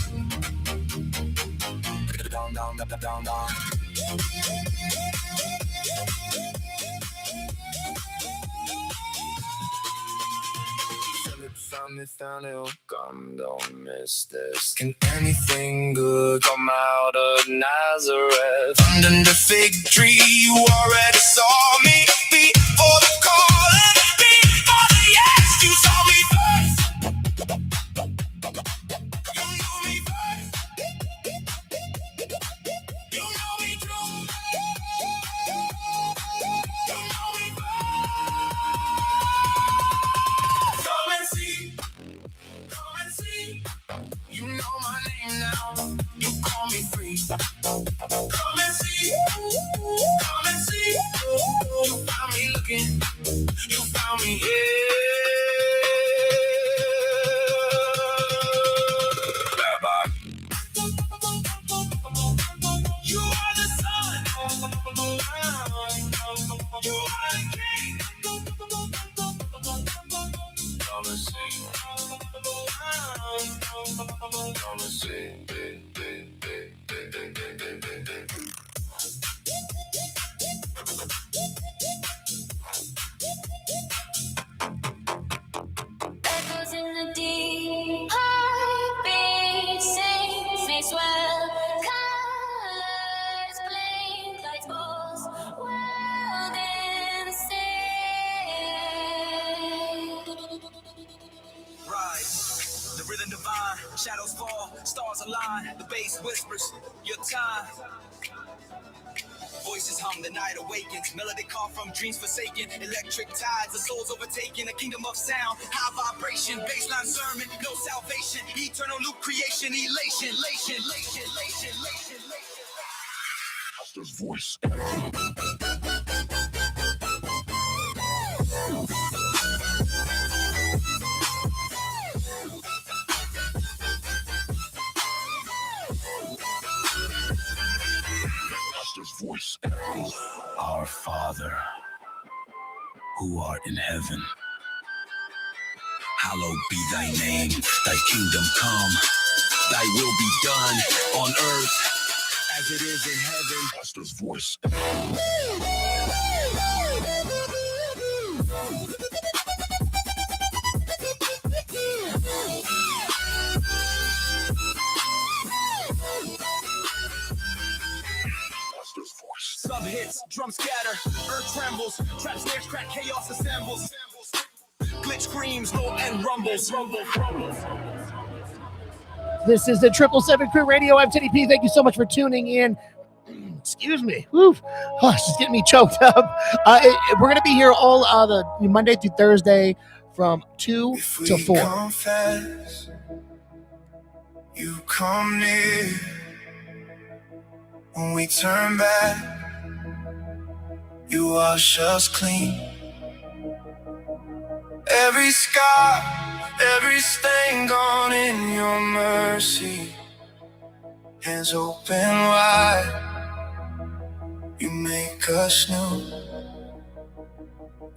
Down, down, down, down, down. Found it, come, don't miss this. Can anything good come out of Nazareth? Under the fig tree, you already saw me before the call and before the yes. You saw me first. You knew me first. You know me true. You know me first. Come and see. Come and see. You know my name now. You call me free. Come and see. Come and see. You found me looking. You found me here. Bye-bye. You are the sun. You are the king. Come and see. Come and see. Echoes in the deep, heartbeat sings, may swell, colors blink, lights pulse, world insane. Rise, the rhythm divine, shadows fall, stars align, the bass whispers, your time. Voices hum, the night awakens, melody call from dreams forsaken, electric tides, the soul's overtaken, a kingdom of sound, high vibration, baseline sermon, no salvation, eternal new creation, elation, elation, elation, elation, elation, elation. Voice. Voice. Our Father, who art in heaven, hallowed be thy name. Thy kingdom come, thy will be done on earth as it is in heaven. Pastor's voice. Sub hits, drum scatter, earth trembles, trap snares crack, chaos assembles. glitch screams, no and rumbles. This is the 777 Crew Radio. I'm Teddy P. Thank you so much for tuning in. Excuse me. Woo. Oh, it's just getting me choked up. We're going to be here all the Monday through Thursday from 2 to 4. Confess, you come near. When we turn back, you wash us clean. Every scar, every stain gone in your mercy. Hands open wide, you make us new.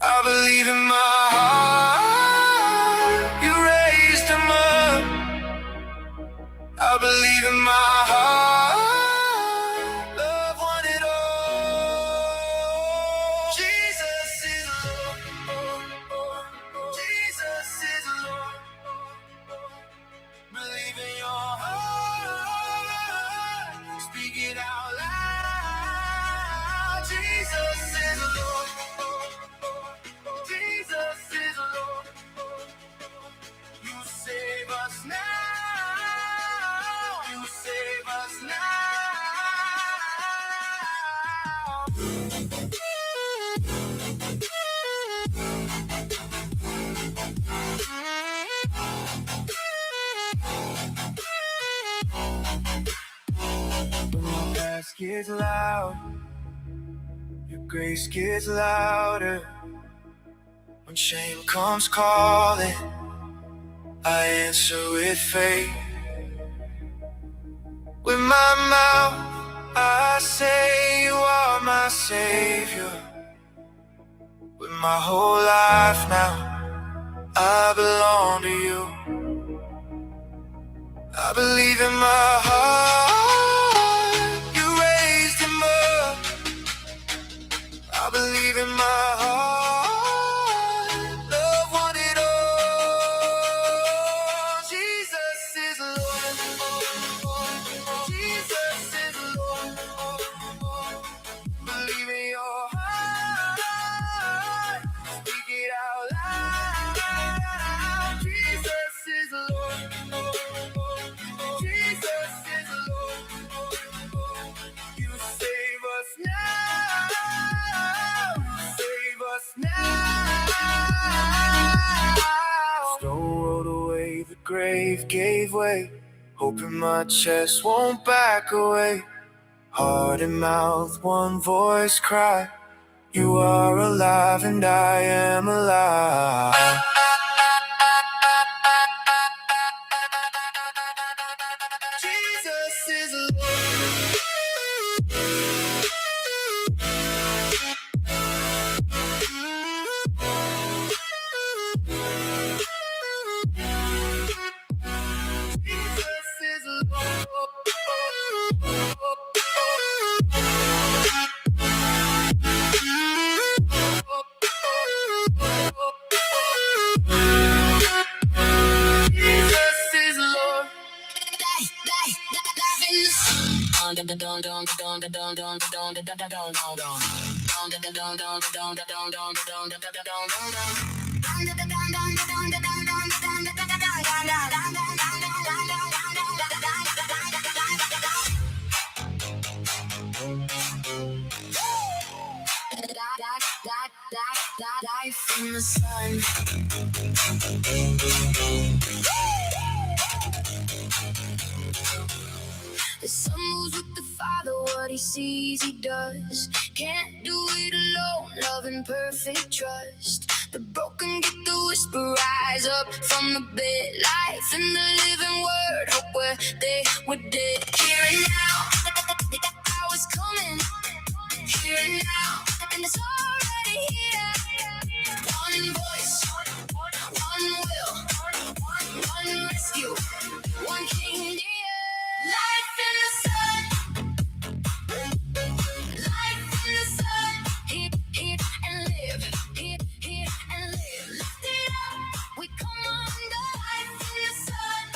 I believe in my heart, you raised him up. I believe in my heart, love won it all. Jesus is Lord, Jesus is Lord. Believe in your heart, speak it out loud. Jesus is Lord, Jesus is Lord. You save us now, you save us When your past gets loud, your grace gets louder. When shame comes calling, I answer with faith. With my mouth, I say you are my savior. With my whole life now, I belong to you. I believe in my heart, you raised him up. I believe in my heart, love won it all. Jesus is Lord, Jesus is Lord. Believe in your heart, speak it out loud. Jesus is Lord, Jesus is Lord. You save us now, save us now. Stone rolled away, the grave gave way. Hope in my chest won't back away. Heart and mouth, one voice cry. You are alive and I am alive. Jesus is Lord. Jesus is Lord. Jesus is Lord. Life in the sun. The son moves with the father, what he sees he does. Can't do it alone, love and perfect trust. The broken get the whisper, rise up from the bed. Life in the living word, hope where they were dead. Here and now, the hour's coming. Here and now, and it's already here. One voice, one will, one rescue, one king dear. Life in the sun, life in the sun. Hit and live, hit and live. Lift it up, we come under. Life in the sun.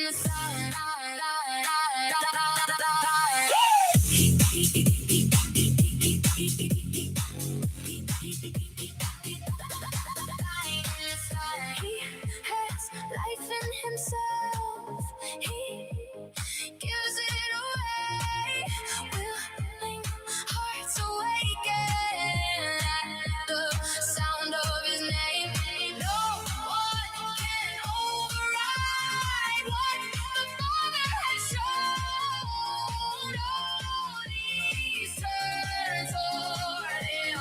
the sun. He has life in himself. He gives it away. Willing hearts awaken at the sound of his name. No one can override what the Father has shown. All these turn toward him.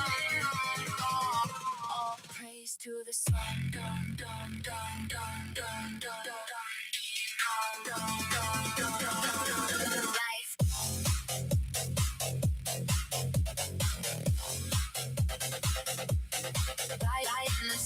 All praise to the Son. Dun, dun, dun, dun, dun, dun, dun. Life. Light in the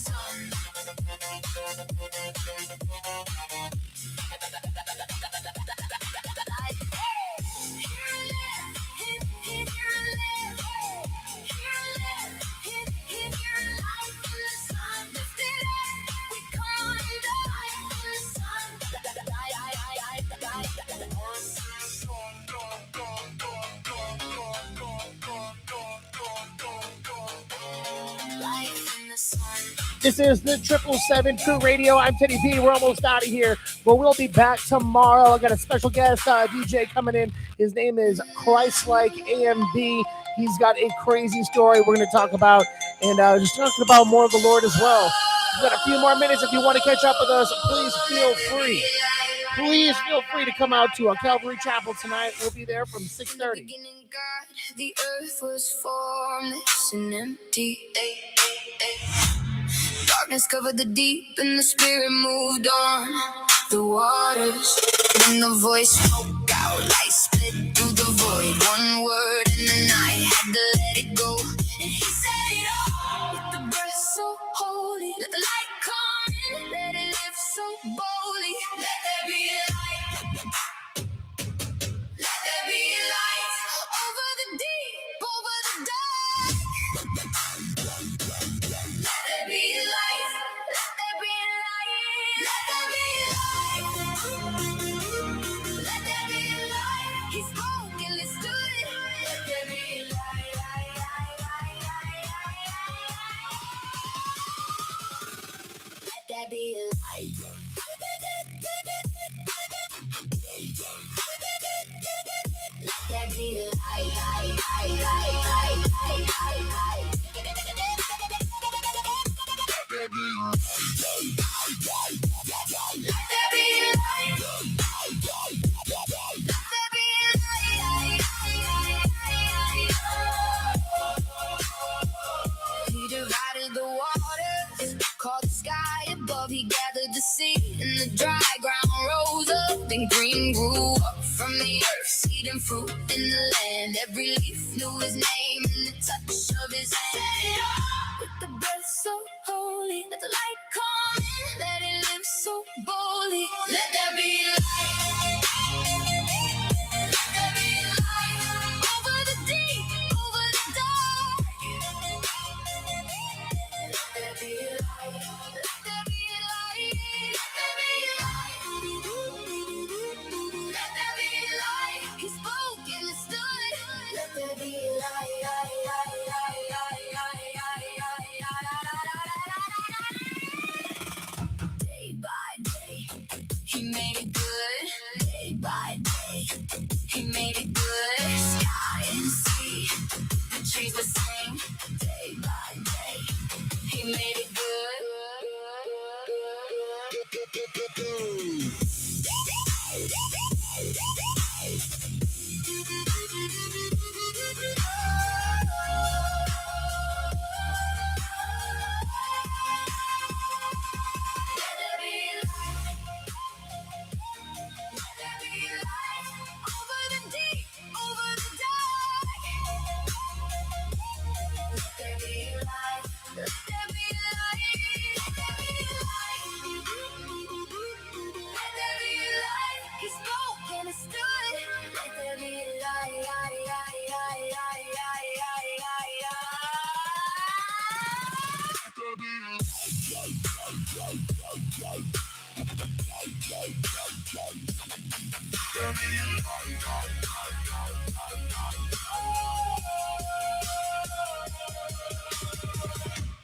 sun. This is the 777 Crew Radio. I'm Teddy B. We're almost out of here, but we'll be back tomorrow. I got a special guest DJ coming in. His name is Christ-like AMB. He's got a crazy story we're going to talk about, and just talking about more of the Lord as well. We've got a few more minutes. If you want to catch up with us, please feel free. Please feel free to come out to Calvary Chapel tonight. We'll be there from 6:30. The earth was formless and empty. Darkness covered the deep and the Spirit moved on the waters. Then the voice spoke out, light split through the void. One word and the night had to let it go. And he said it all with the breath so holy. Let the light come in, let it live so boldly. Let there be light. Let there be light over the deep, over the dark. Let there be light. Let there be light. Let there be light. Let there be light. He spoke and it stood. Let there be light. Let there be light. Let there be He divided the waters, called the sky above. He gathered the sea, and the dry ground rose up. Then green grew up from the earth, seed and fruit in the land. Every leaf knew his name, and the touch of his hand. With the breath so holy, let the light come in, let it live so boldly. Let there be light. Let there be light over the deep, over the dark. Let there be light. Let there be light. Let there be light. Let there be light. He spoke and it stood. Let there be light. Day by day, he made it good. Day by day, he made it good. Sky and sea, the trees would sing. Day by day, he made it good.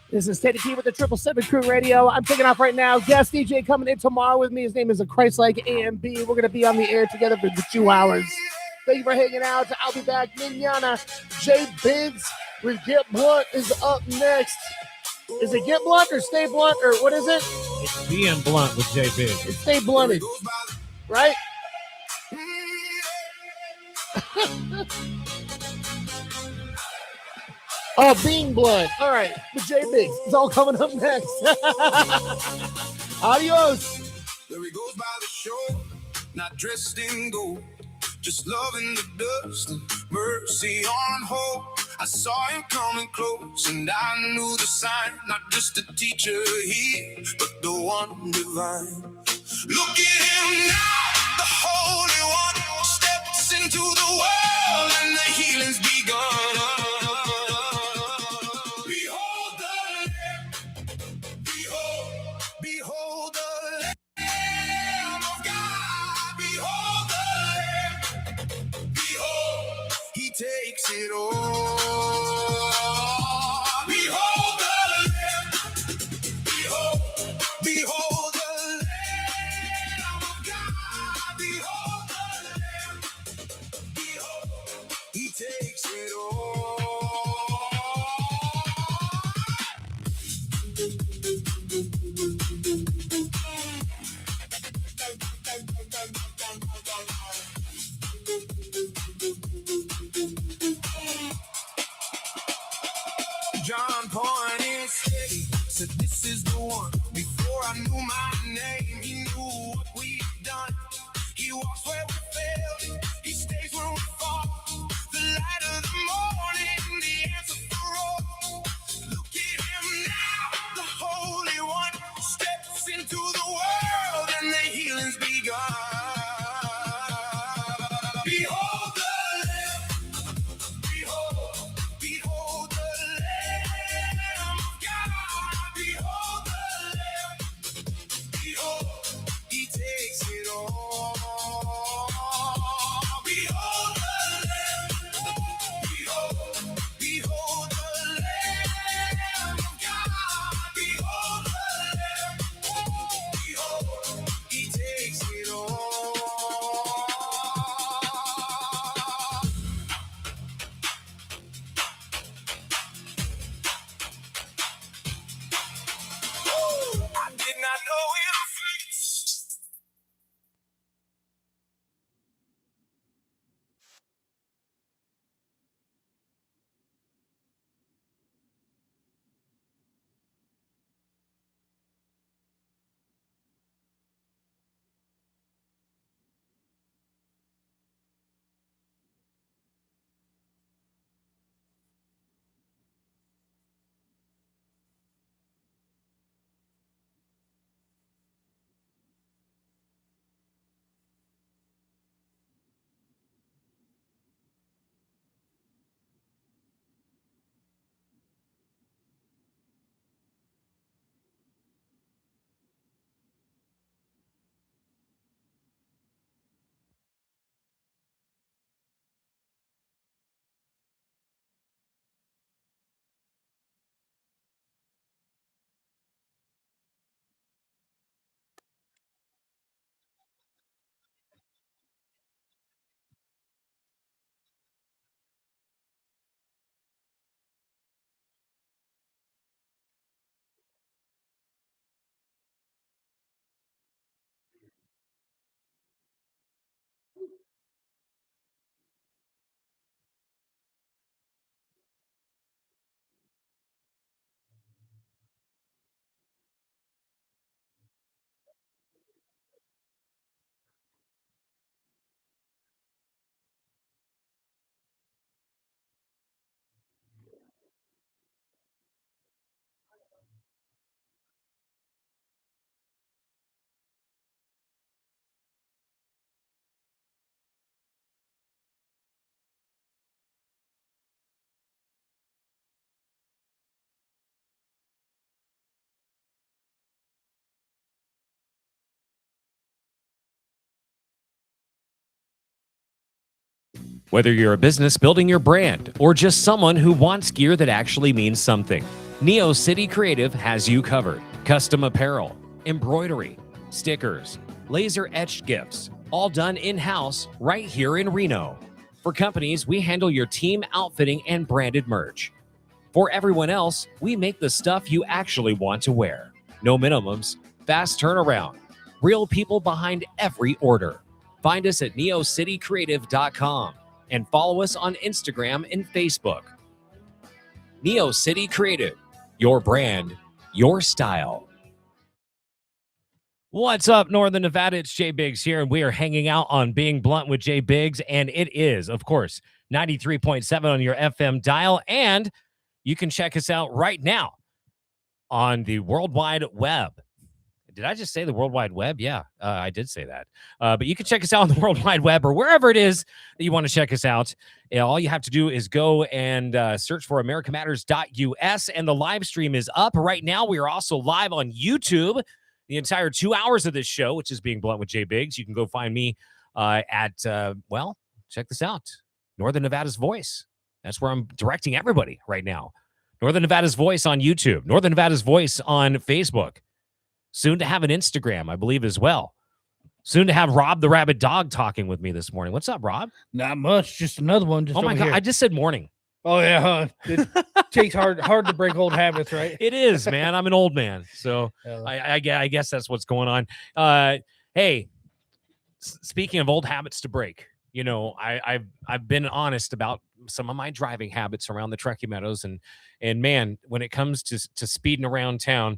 This is Teddy P with the 777 Crew Radio. I'm taking off right now. Guest DJ coming in tomorrow with me. His name is a Christ-like AMB. We're going to be on the air together for 2 hours. Thank you for hanging out. I'll be back. Mignana, Jay Biggs with Get Blunt is up next. Is it Get Blunt or Stay Blunt or what is it? It's being blunt with Jay Biggs. It's Stay Blunted, right? Oh, being blunt. All right, with Jay Biggs. It's all coming up next. Adios. There he goes by the shore, not dressed in gold, just loving the dust, mercy on hope. I saw him coming close, and I knew the sign, not just a teacher here, but the one divine. Look at him now, the Holy One steps into the world, and the healing's begun. Behold the Lamb, behold the Lamb of God, behold the Lamb, behold, he takes it all. Behold the Lamb, behold the Lamb of God, behold the Lamb, behold, he takes it all. John pointed steady, said this is the one. Before I knew my name, he knew what we'd done. He walks where we failed, he stays where we fall. The light of the morning, the answer for all. Look at him now, the Holy One steps into the world, and the healing's begun. Behold the Lamb, behold the Lamb of God, behold the Lamb, behold, he takes it all. Behold the Lamb, behold the Lamb of God, behold the Lamb, behold, he takes it all. Whether you're a business building your brand or just someone who wants gear that actually means something, Neo City Creative has you covered. Custom apparel, embroidery, stickers, laser etched gifts, all done in-house right here in Reno. For companies, we handle your team outfitting and branded merch. For everyone else, we make the stuff you actually want to wear. No minimums, fast turnaround, real people behind every order. Find us at neocitycreative.com and follow us on Instagram and Facebook. Neo City Creative, your brand, your style. What's up, Northern Nevada? It's Jay Biggs here, and we are hanging out on Being Blunt with Jay Biggs, and it is, of course, 93.7 on your FM dial, and you can check us out right now on the World Wide Web. Did I just say the World Wide Web? Yeah, I did say that. But you can check us out on the World Wide Web or wherever it is that you want to check us out. And all you have to do is go and search for americamatters.us, and the live stream is up. Right now, we are also live on YouTube. The entire 2 hours of this show, which is Being Blunt with Jay Biggs. You can go find me at, check this out, Northern Nevada's Voice. That's where I'm directing everybody right now. Northern Nevada's Voice on YouTube. Northern Nevada's Voice on Facebook. Soon to have an Instagram, I believe, as well. Soon to have Rob the Rabid Dog talking with me this morning. What's up, Rob? Not much. Just another one. Just oh, my God. here. I just said morning. Oh, yeah. Huh? It takes hard to break old habits, right? It is, man. I'm an old man. So I guess that's what's going on. Hey, speaking of old habits to break, you know, I've been honest about some of my driving habits around the Truckee Meadows. And man, when it comes to speeding around town,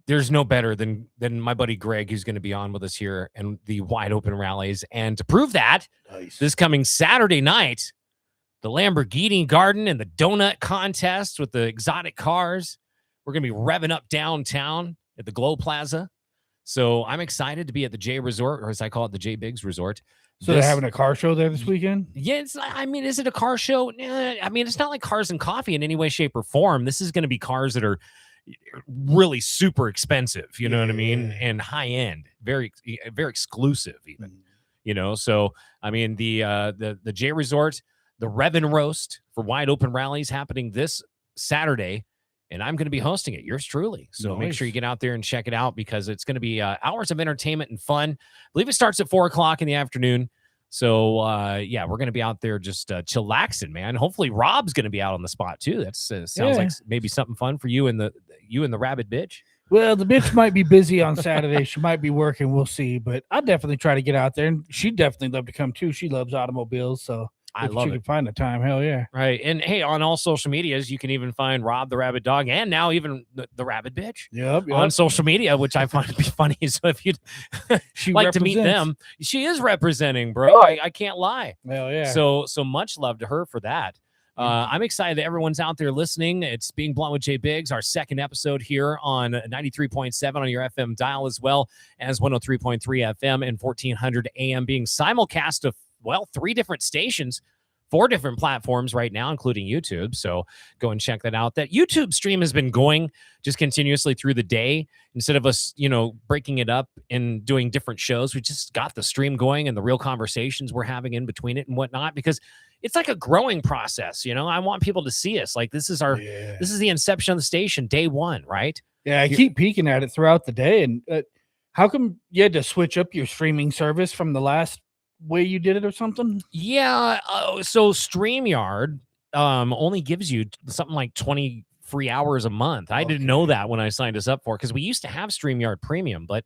there's no better than my buddy Greg, who's going to be on with us here and the Wide Open Rallies. And to prove that, this coming Saturday night, the Lamborghini Garden and the donut contest with the exotic cars. We're going to be revving up downtown at the Glow Plaza. So I'm excited to be at the J Resort, or as I call it, the J Biggs Resort. So they're having a car show there this weekend? Yeah, is it a car show? I mean, it's not like Cars and Coffee in any way, shape, or form. This is going to be cars that are really super expensive, you know what I mean? And high end, very, very exclusive even, you know? So, I mean, the J Resort, the Revin Roast for Wide Open Rallies happening this Saturday, and I'm going to be hosting it. Yours truly. So make sure you get out there and check it out, because it's going to be hours of entertainment and fun. I believe it starts at 4:00 in the afternoon. So yeah, we're going to be out there just chillaxing, man. Hopefully Rob's going to be out on the spot too. That sounds like maybe something fun for you and the rabid bitch. Well, the bitch might be busy on Saturday. She might be working. We'll see. But I'll definitely try to get out there, and she'd definitely love to come too. She loves automobiles, so I if love she it. can find the time, hell yeah. Right. And hey, on all social medias, you can even find Rob the Rabid Dog, and now even the Rabid Bitch on social media, which I find to be funny. So if you'd like to meet them, she is representing, bro. I can't lie. Hell yeah. So much love to her for that. I'm excited that everyone's out there listening. It's Being Blunt with Jay Biggs, our second episode here on 93.7 on your FM dial, as well as 103.3 FM and 1400 AM, being simulcast to 3 different stations, 4 different platforms right now, including YouTube. So go and check that out. That YouTube stream has been going just continuously through the day. Instead of us, breaking it up and doing different shows, we just got the stream going and the real conversations we're having in between it and whatnot, because it's like a growing process. I want people to see us. Like, this is this is the inception of the station, day one, right? Yeah, I keep peeking at it throughout the day. And how come you had to switch up your streaming service from the last way you did it or something? Yeah. So StreamYard only gives you something like 20 free hours a month. I didn't know that when I signed us up for it, because we used to have StreamYard Premium, but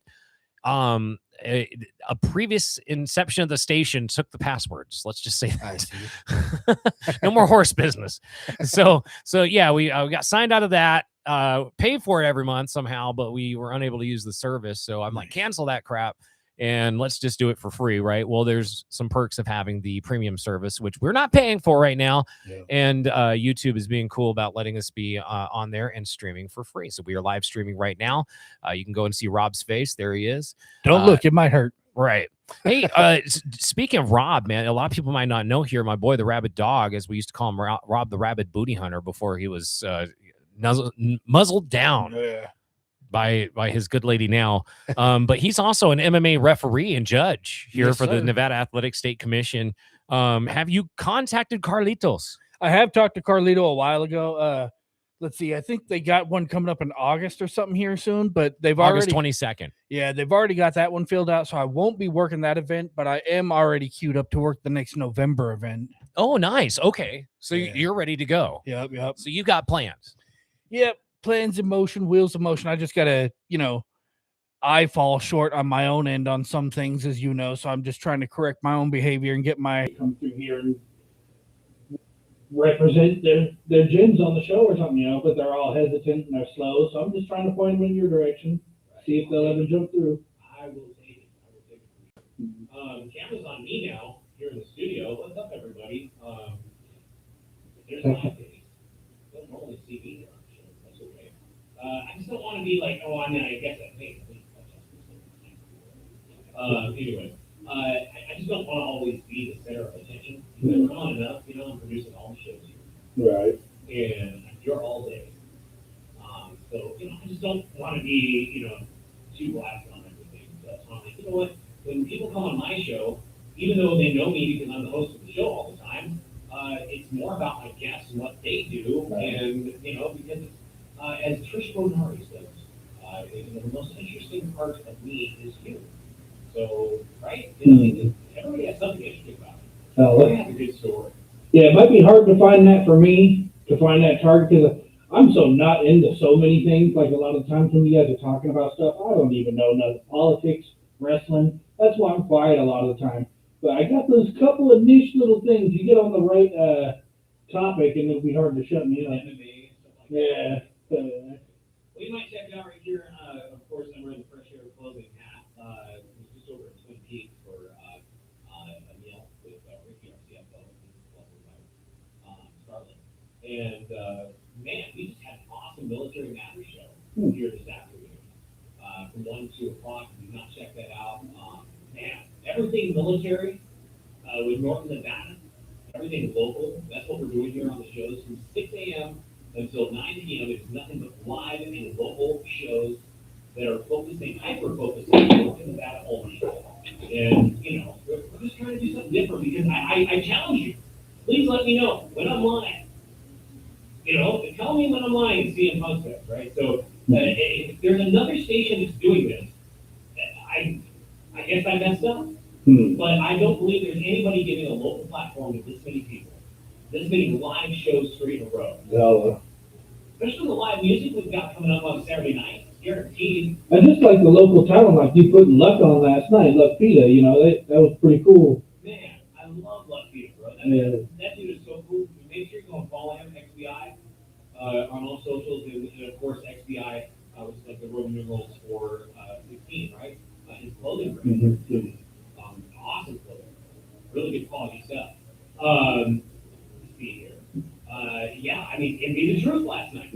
a previous inception of the station took the passwords. Let's just say that. No more horse business. So yeah, we got signed out of that, paid for it every month somehow, but we were unable to use the service. So I'm like, cancel that crap and let's just do it for free, right? Well, there's some perks of having the premium service, which we're not paying for right now. Yeah. And YouTube is being cool about letting us be on there and streaming for free. So we are live streaming right now. You can go and see Rob's face. There he is. Don't look, it might hurt. Right. Hey, speaking of Rob, man, a lot of people might not know here, my boy, the Rabid Dog, as we used to call him, Rob the Rabid Booty Hunter, before he was muzzled down. Yeah. By his good lady now. But he's also an MMA referee and judge here for the Nevada Athletic State Commission. Have you contacted Carlitos? I have talked to Carlito a while ago. Let's see. I think they got one coming up in August or something here soon, but they've August already 22nd. Yeah, they've already got that one filled out, so I won't be working that event, but I am already queued up to work the next November event. Oh, nice. Okay. So you're ready to go. Yep. So you got plans. Yep. Plans in motion, wheels in motion. I just gotta, I fall short on my own end on some things, as you know, so I'm just trying to correct my own behavior and get my come through here and represent their gyms on the show or something, but they're all hesitant and they're slow. So I'm just trying to point them in your direction, see if they'll ever jump through. I will take it. Camera's on me now here in the studio. What's up, everybody? There's my face. Don't normally see me here on the show. That's okay. I just don't want to be like, I guess I think. Anyway, I just don't want to always be the center of attention. You've been on enough, I'm producing all the shows here. Right. And you're all day. So, I just don't want to be, too blasted on everything. So I'm like, you know what? When people come on my show, even though they know me because I'm the host of the show all the time, it's more about my guests and what they do. Right. And, because as Trish Bonari says, the most interesting part of me is you. So, right? Everybody has something interesting about it. Everybody has a good story. Yeah, it might be hard to find that for me, to find that target, because I'm so not into so many things. Like a lot of times when you guys are talking about stuff, I don't even know none of politics, wrestling. That's why I'm quiet a lot of the time. But I got those couple of niche little things. You get on the right topic, and it'll be hard to shut me up. MMA, stuff like Yeah. Well, you might check it out right here. Of course, I'm wearing the Fresh Air clothing hat. Was just over at Twin Peaks for a meal with Ricky, our CFO, and Scarlett. And man, we just had an awesome Military Matters show here this afternoon from 1 to 2 o'clock. If you've not checked that out, man, everything military with Norton, Nevada, everything local. That's what we're doing here on the shows from 6 a.m. until 9 p.m. It's nothing but live and local shows that are hyper-focusing on Nevada only. And, we're just trying to do something different because I challenge you. Please let me know when I'm lying. Tell me when I'm lying and CM Punk says, right? So if there's another station that's doing this, I guess I messed up. But I don't believe there's anybody giving a local platform to this many people, this many live shows straight in a row. Yeah. Especially the live music we've got coming up on Saturday night, guaranteed. I just like the local talent, like you put Luck on last night, Luck Pita, that was pretty cool. Man, I love Luck Pita, bro. That dude is so cool. Make sure you go and follow him, XBI, on all socials, and of course, XBI was like the Roman numerals for 16, right? His clothing brand. Awesome clothing. Really good quality stuff. See here. And Be the Truth last night.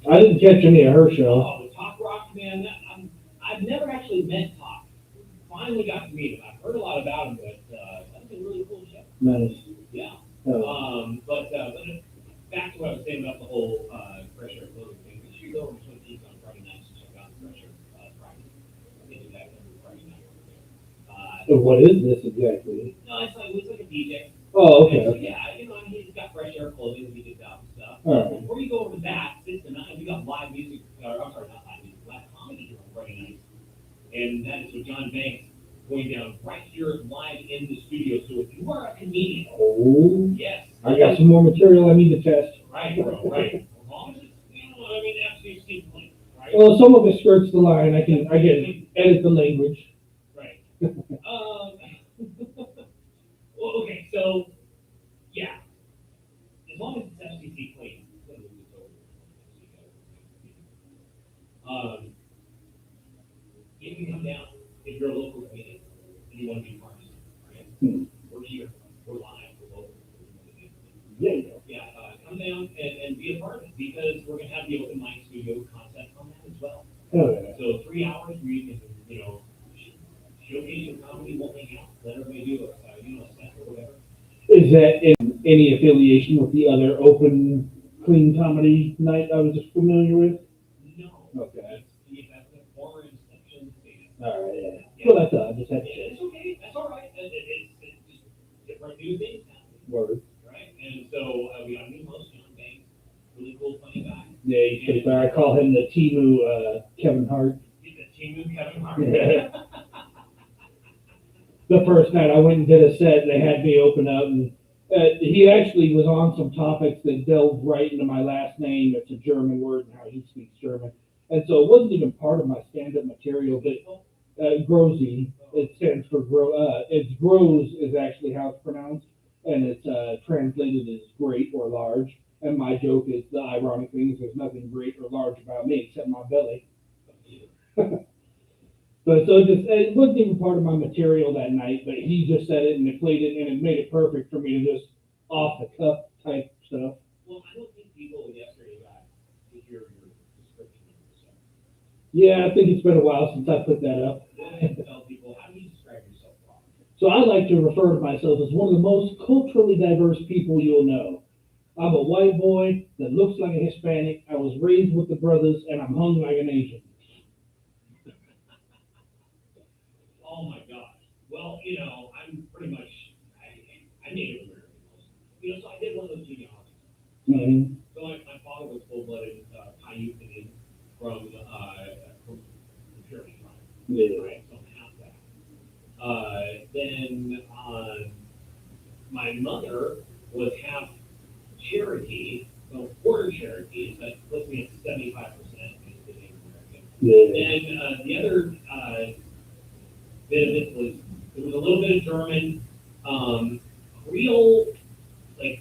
I didn't catch any of her show. Oh, the Talk Rock, man. I've never actually met Talk. Finally got to meet him. I've heard a lot about him, but that's a really cool show. Nice. Yeah. Oh. But back to what I was saying about the whole Fresh Air clothing thing. Make sure you go over to Twin Peaks on Friday nights and check out the Fresh Air Friday. They do that every Friday night over there. So what is this exactly? No, it's like a DJ. Oh, okay. So, yeah, he's got Fresh Air clothing and he gets out and stuff. All right. Before you go over to that, 6 to 9, we got live music, not live music, live comedy here on Friday nights. And that is with John Banks going down right here live in the studio. So if you are a comedian, yes. I got some more material I need to test. Right, bro, right. As long as it's, FCC clean, right? Well, some of it skirts the line. I can edit the language. Right. Well, okay, so, yeah. As long as it's FCC clean, you can come down if you're a local comedian and you want to be part of something, right? We're here, we're live, we're local. Come down and be a part of it because we're going to have the open mic studio concept on that as well. Oh, yeah. So 3 hours where you can, showcase your comedy, we'll hang out, let everybody do a set or whatever. Is that in any affiliation with the other open, clean comedy night I was just familiar with? No. Okay. That's the former Inception station. All right, yeah. Well, that's all. I just had to check. It's okay. That's all right. It's just different new things happening. Word. Right? And so we got Nemos, John Banks, really cool, funny guy. Yeah, he's pretty fair. I call him the Timu Kevin Hart. He's a Timu Kevin Hart. Yeah. The first night I went and did a set, they had me open up, and he actually was on some topics that delved right into my last name. It's a German word and how he speaks German. And so it wasn't even part of my stand-up material, but Grozy, it stands for it's Groz is actually how it's pronounced, and it's translated as great or large. And my joke is, the ironic thing is there's nothing great or large about me except my belly. But so it wasn't even part of my material that night, but he just said it and it played it and it made it perfect for me to just off the cuff type stuff. Well, I don't think people yesterday got to hear your description of yourself. Yeah, I think it's been a while since I put that up. I tell people, how do you describe yourself? So I like to refer to myself as one of the most culturally diverse people you'll know. I'm a white boy that looks like a Hispanic. I was raised with the brothers, and I'm hung like an Asian. Oh my gosh. Well, you know, I'm pretty much, I Native American. You know, so I did one of those genealogies. Mm-hmm. So my father was full-blooded Paiute Indian from the Puritan tribe. Yeah. Right, so I'm half that. Then my mother was half Cherokee, so quarter Cherokee, so that puts me at 75% Native American. Yeah. And the other bit of it was a little bit of German,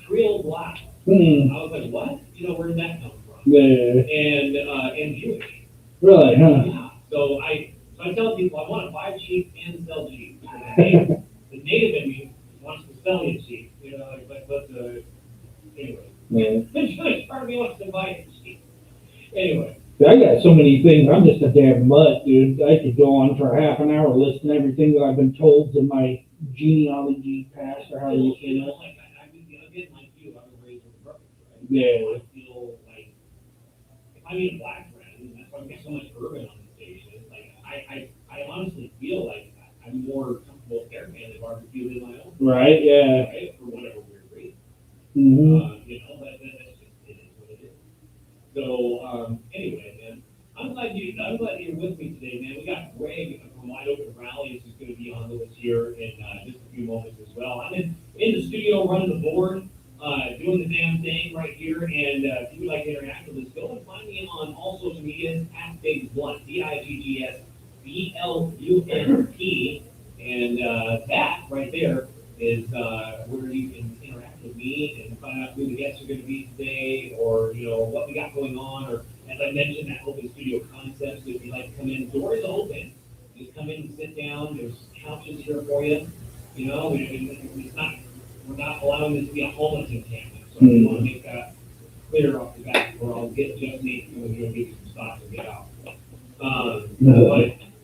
Creole black. Hmm. I was like, what? You know, where did that come from? Yeah. And Jewish. Really, huh? Yeah. So I tell people I want to buy cheap and sell cheap. The native in me wants to sell you cheap. You know, but anyway. Yeah. The Jewish part of me wants to buy it cheap. Anyway. I got so many things. I'm just a damn mutt, dude. I could go on for half an hour listing everything that I've been told in my genealogy past, or how you say that. Like again, like you, I was raised with a brother, right? Yeah. So I feel like if I meet a black friend, that's why we get so much urban on the station. Like I honestly feel like I'm more comfortable with their family barbecue than my own. Right. Yeah. Right? For whatever weird reason. Mm-hmm. You know, that's just it is what it is. So anyway, man, I'm glad you're with me today, man. We got Greg from Wide Open Rallies who's going to be on with us here in just a few moments as well. I'm in the studio running the board, doing the damn thing right here. And if you would like to interact with us, go and find me on all social medias at Biggs Blunt, BIGGS BLUNT, and that right there is where you can interact with me and find out who the guests are going to be today, or you know what we got going on, or as I mentioned, that open studio concept. So if you'd like to come in, doors open. Just come in and sit down. There's couches here for you. You know, we're not allowing this to be a homeless encampment. So we want to make that clear off the bat. We're all get just need to give you some spots and get out.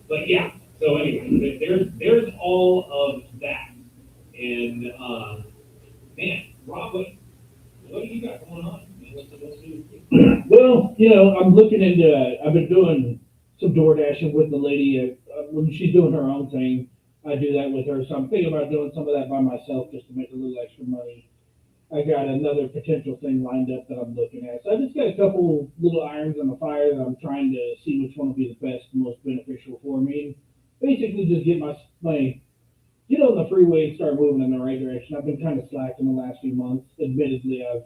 But yeah. So anyway, there's all of that. And man, Rob, what do you got going on? Well, you know, I'm looking into. I've been doing some door dashing with the lady when she's doing her own thing. I do that with her, so I'm thinking about doing some of that by myself just to make a little extra money. I got another potential thing lined up that I'm looking at. So I just got a couple little irons on the fire that I'm trying to see which one will be the best, and most beneficial for me. Basically, just get my get on the freeway and start moving in the right direction. I've been kind of slack in the last few months. Admittedly, I've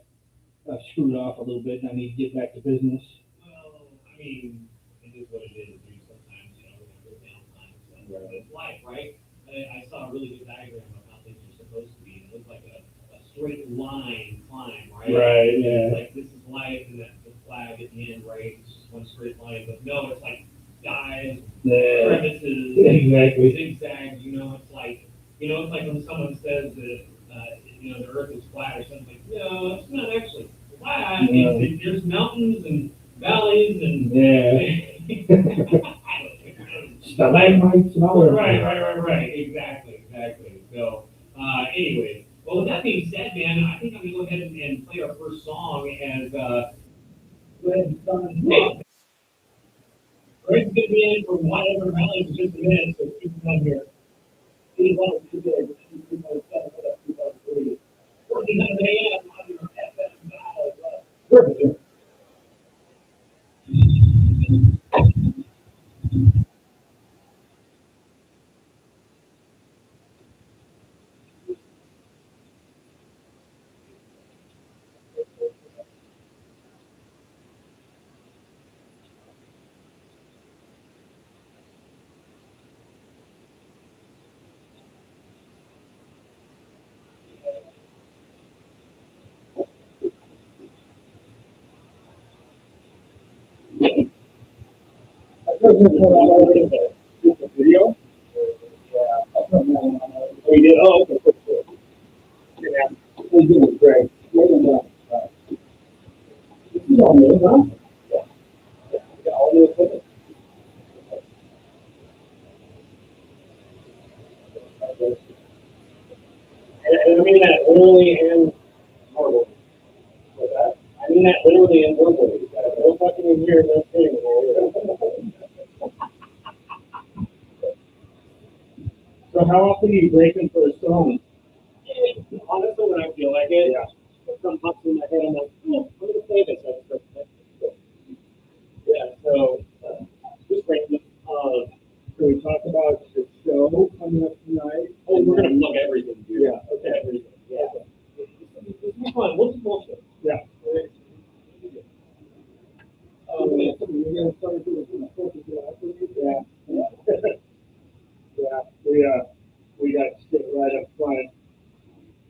screwed off a little bit, and I need to get back to business. Well, I mean, it is what it is. Sometimes, you know, we have down times. It's life, right? I saw a really good diagram of how things are supposed to be. It looked like a straight line climb, right? Right, yeah. Like this is life, and that's the flag at the end, right? It's just one straight line. But no, it's like dives, crevices, exactly. zigzags. You know, it's like when someone says that you know the Earth is flat or something. Like, no, it's not actually flat. No. There's mountains and valleys and stalagmites and all that. Right. Exactly. So, anyway, well, with that being said, man, I think I'm gonna go ahead and play our first song as go ahead and start. Greg's gonna be in for whatever rally in just a minute, so keep him on here. 81, 2 days, 2.7, Video? We did. Oh, okay. Cool. Yeah. We did it great. This is all new, huh? Yeah. Yeah. We got all new equipment. And I mean that literally and verbally. What's that? I mean that literally and verbally. No fucking in here, no thing. So how often do you break in for a stone? Honestly, when I feel like it, if something pops in my head, I'm like, oh, I'm gonna play this. Yeah, so just random. So we talked about the show coming up tonight. Oh, we're gonna plug everything, dude. Yeah, okay. Everything. Yeah. It's fun. What's the bullshit? Yeah. We're gonna start doing yeah. Yeah, we got shit right up front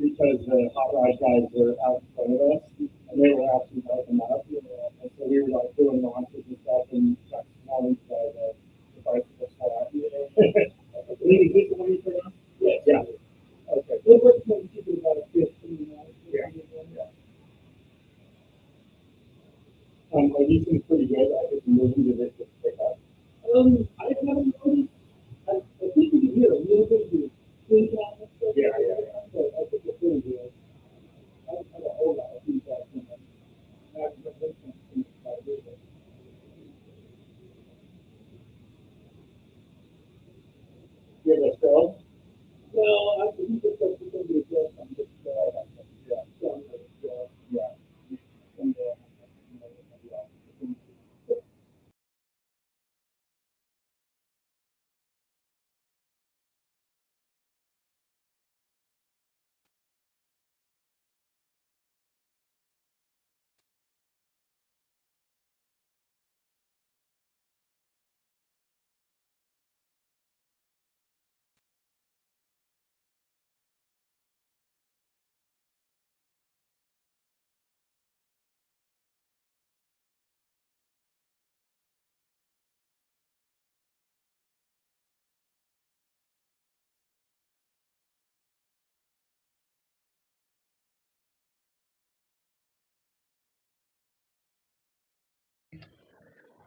because the hot rod guys were out in front of us and they were asking to open up. And so we were like doing launches and stuff and got swarmed by the bicycle squad. Is this the one you put on? Yeah. Okay. What's about a 15 minutes? Yeah. He seems pretty good. I think moving to this just pick up. I haven't noticed. I think you can hear a little bit of the feedback. Yeah. But I think it's pretty good. I don't have a whole lot of feedback from them. Yeah, let's go. Well, I think it's going to be just on this. Yeah.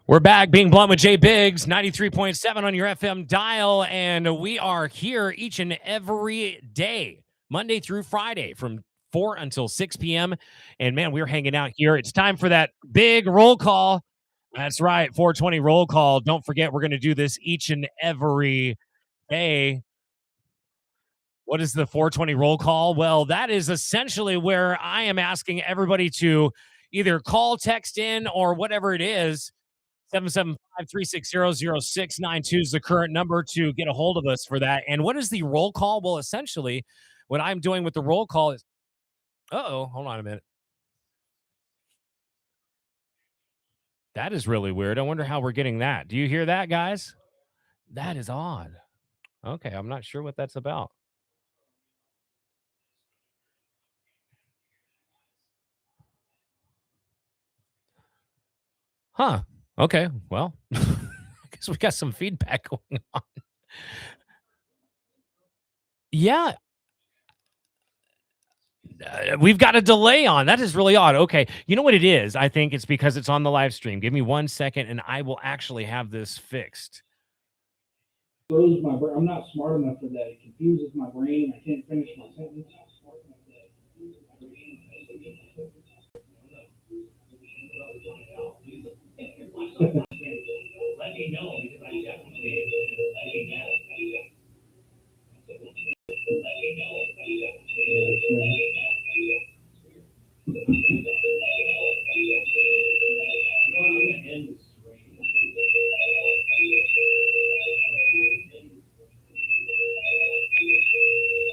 We're back, Being Blunt with Jay Biggs, 93.7 on your FM dial, and we are here each and every day, Monday through Friday, from 4 until 6 p.m. And man, we're hanging out here. It's time for that big roll call. That's right, 420 roll call. Don't forget, we're going to do this each and every day. What is the 420 roll call? Well, that is essentially where I am asking everybody to either call, text in, or whatever it is. 775-360-0692 is the current number to get a hold of us for that. And what is the roll call? Well, essentially, what I'm doing with the roll call is, hold on a minute. That is really weird. I wonder how we're getting that. Do you hear that, guys? That is odd. Okay, I'm not sure what that's about. Huh. Okay, well, I guess we got some feedback going on. Yeah. We've got a delay on. That is really odd. Okay. You know what it is? I think it's because it's on the live stream. Give me 1 second and I will actually have this fixed. My brain. I'm not smart enough for that. It confuses my brain. I can't finish my sentence.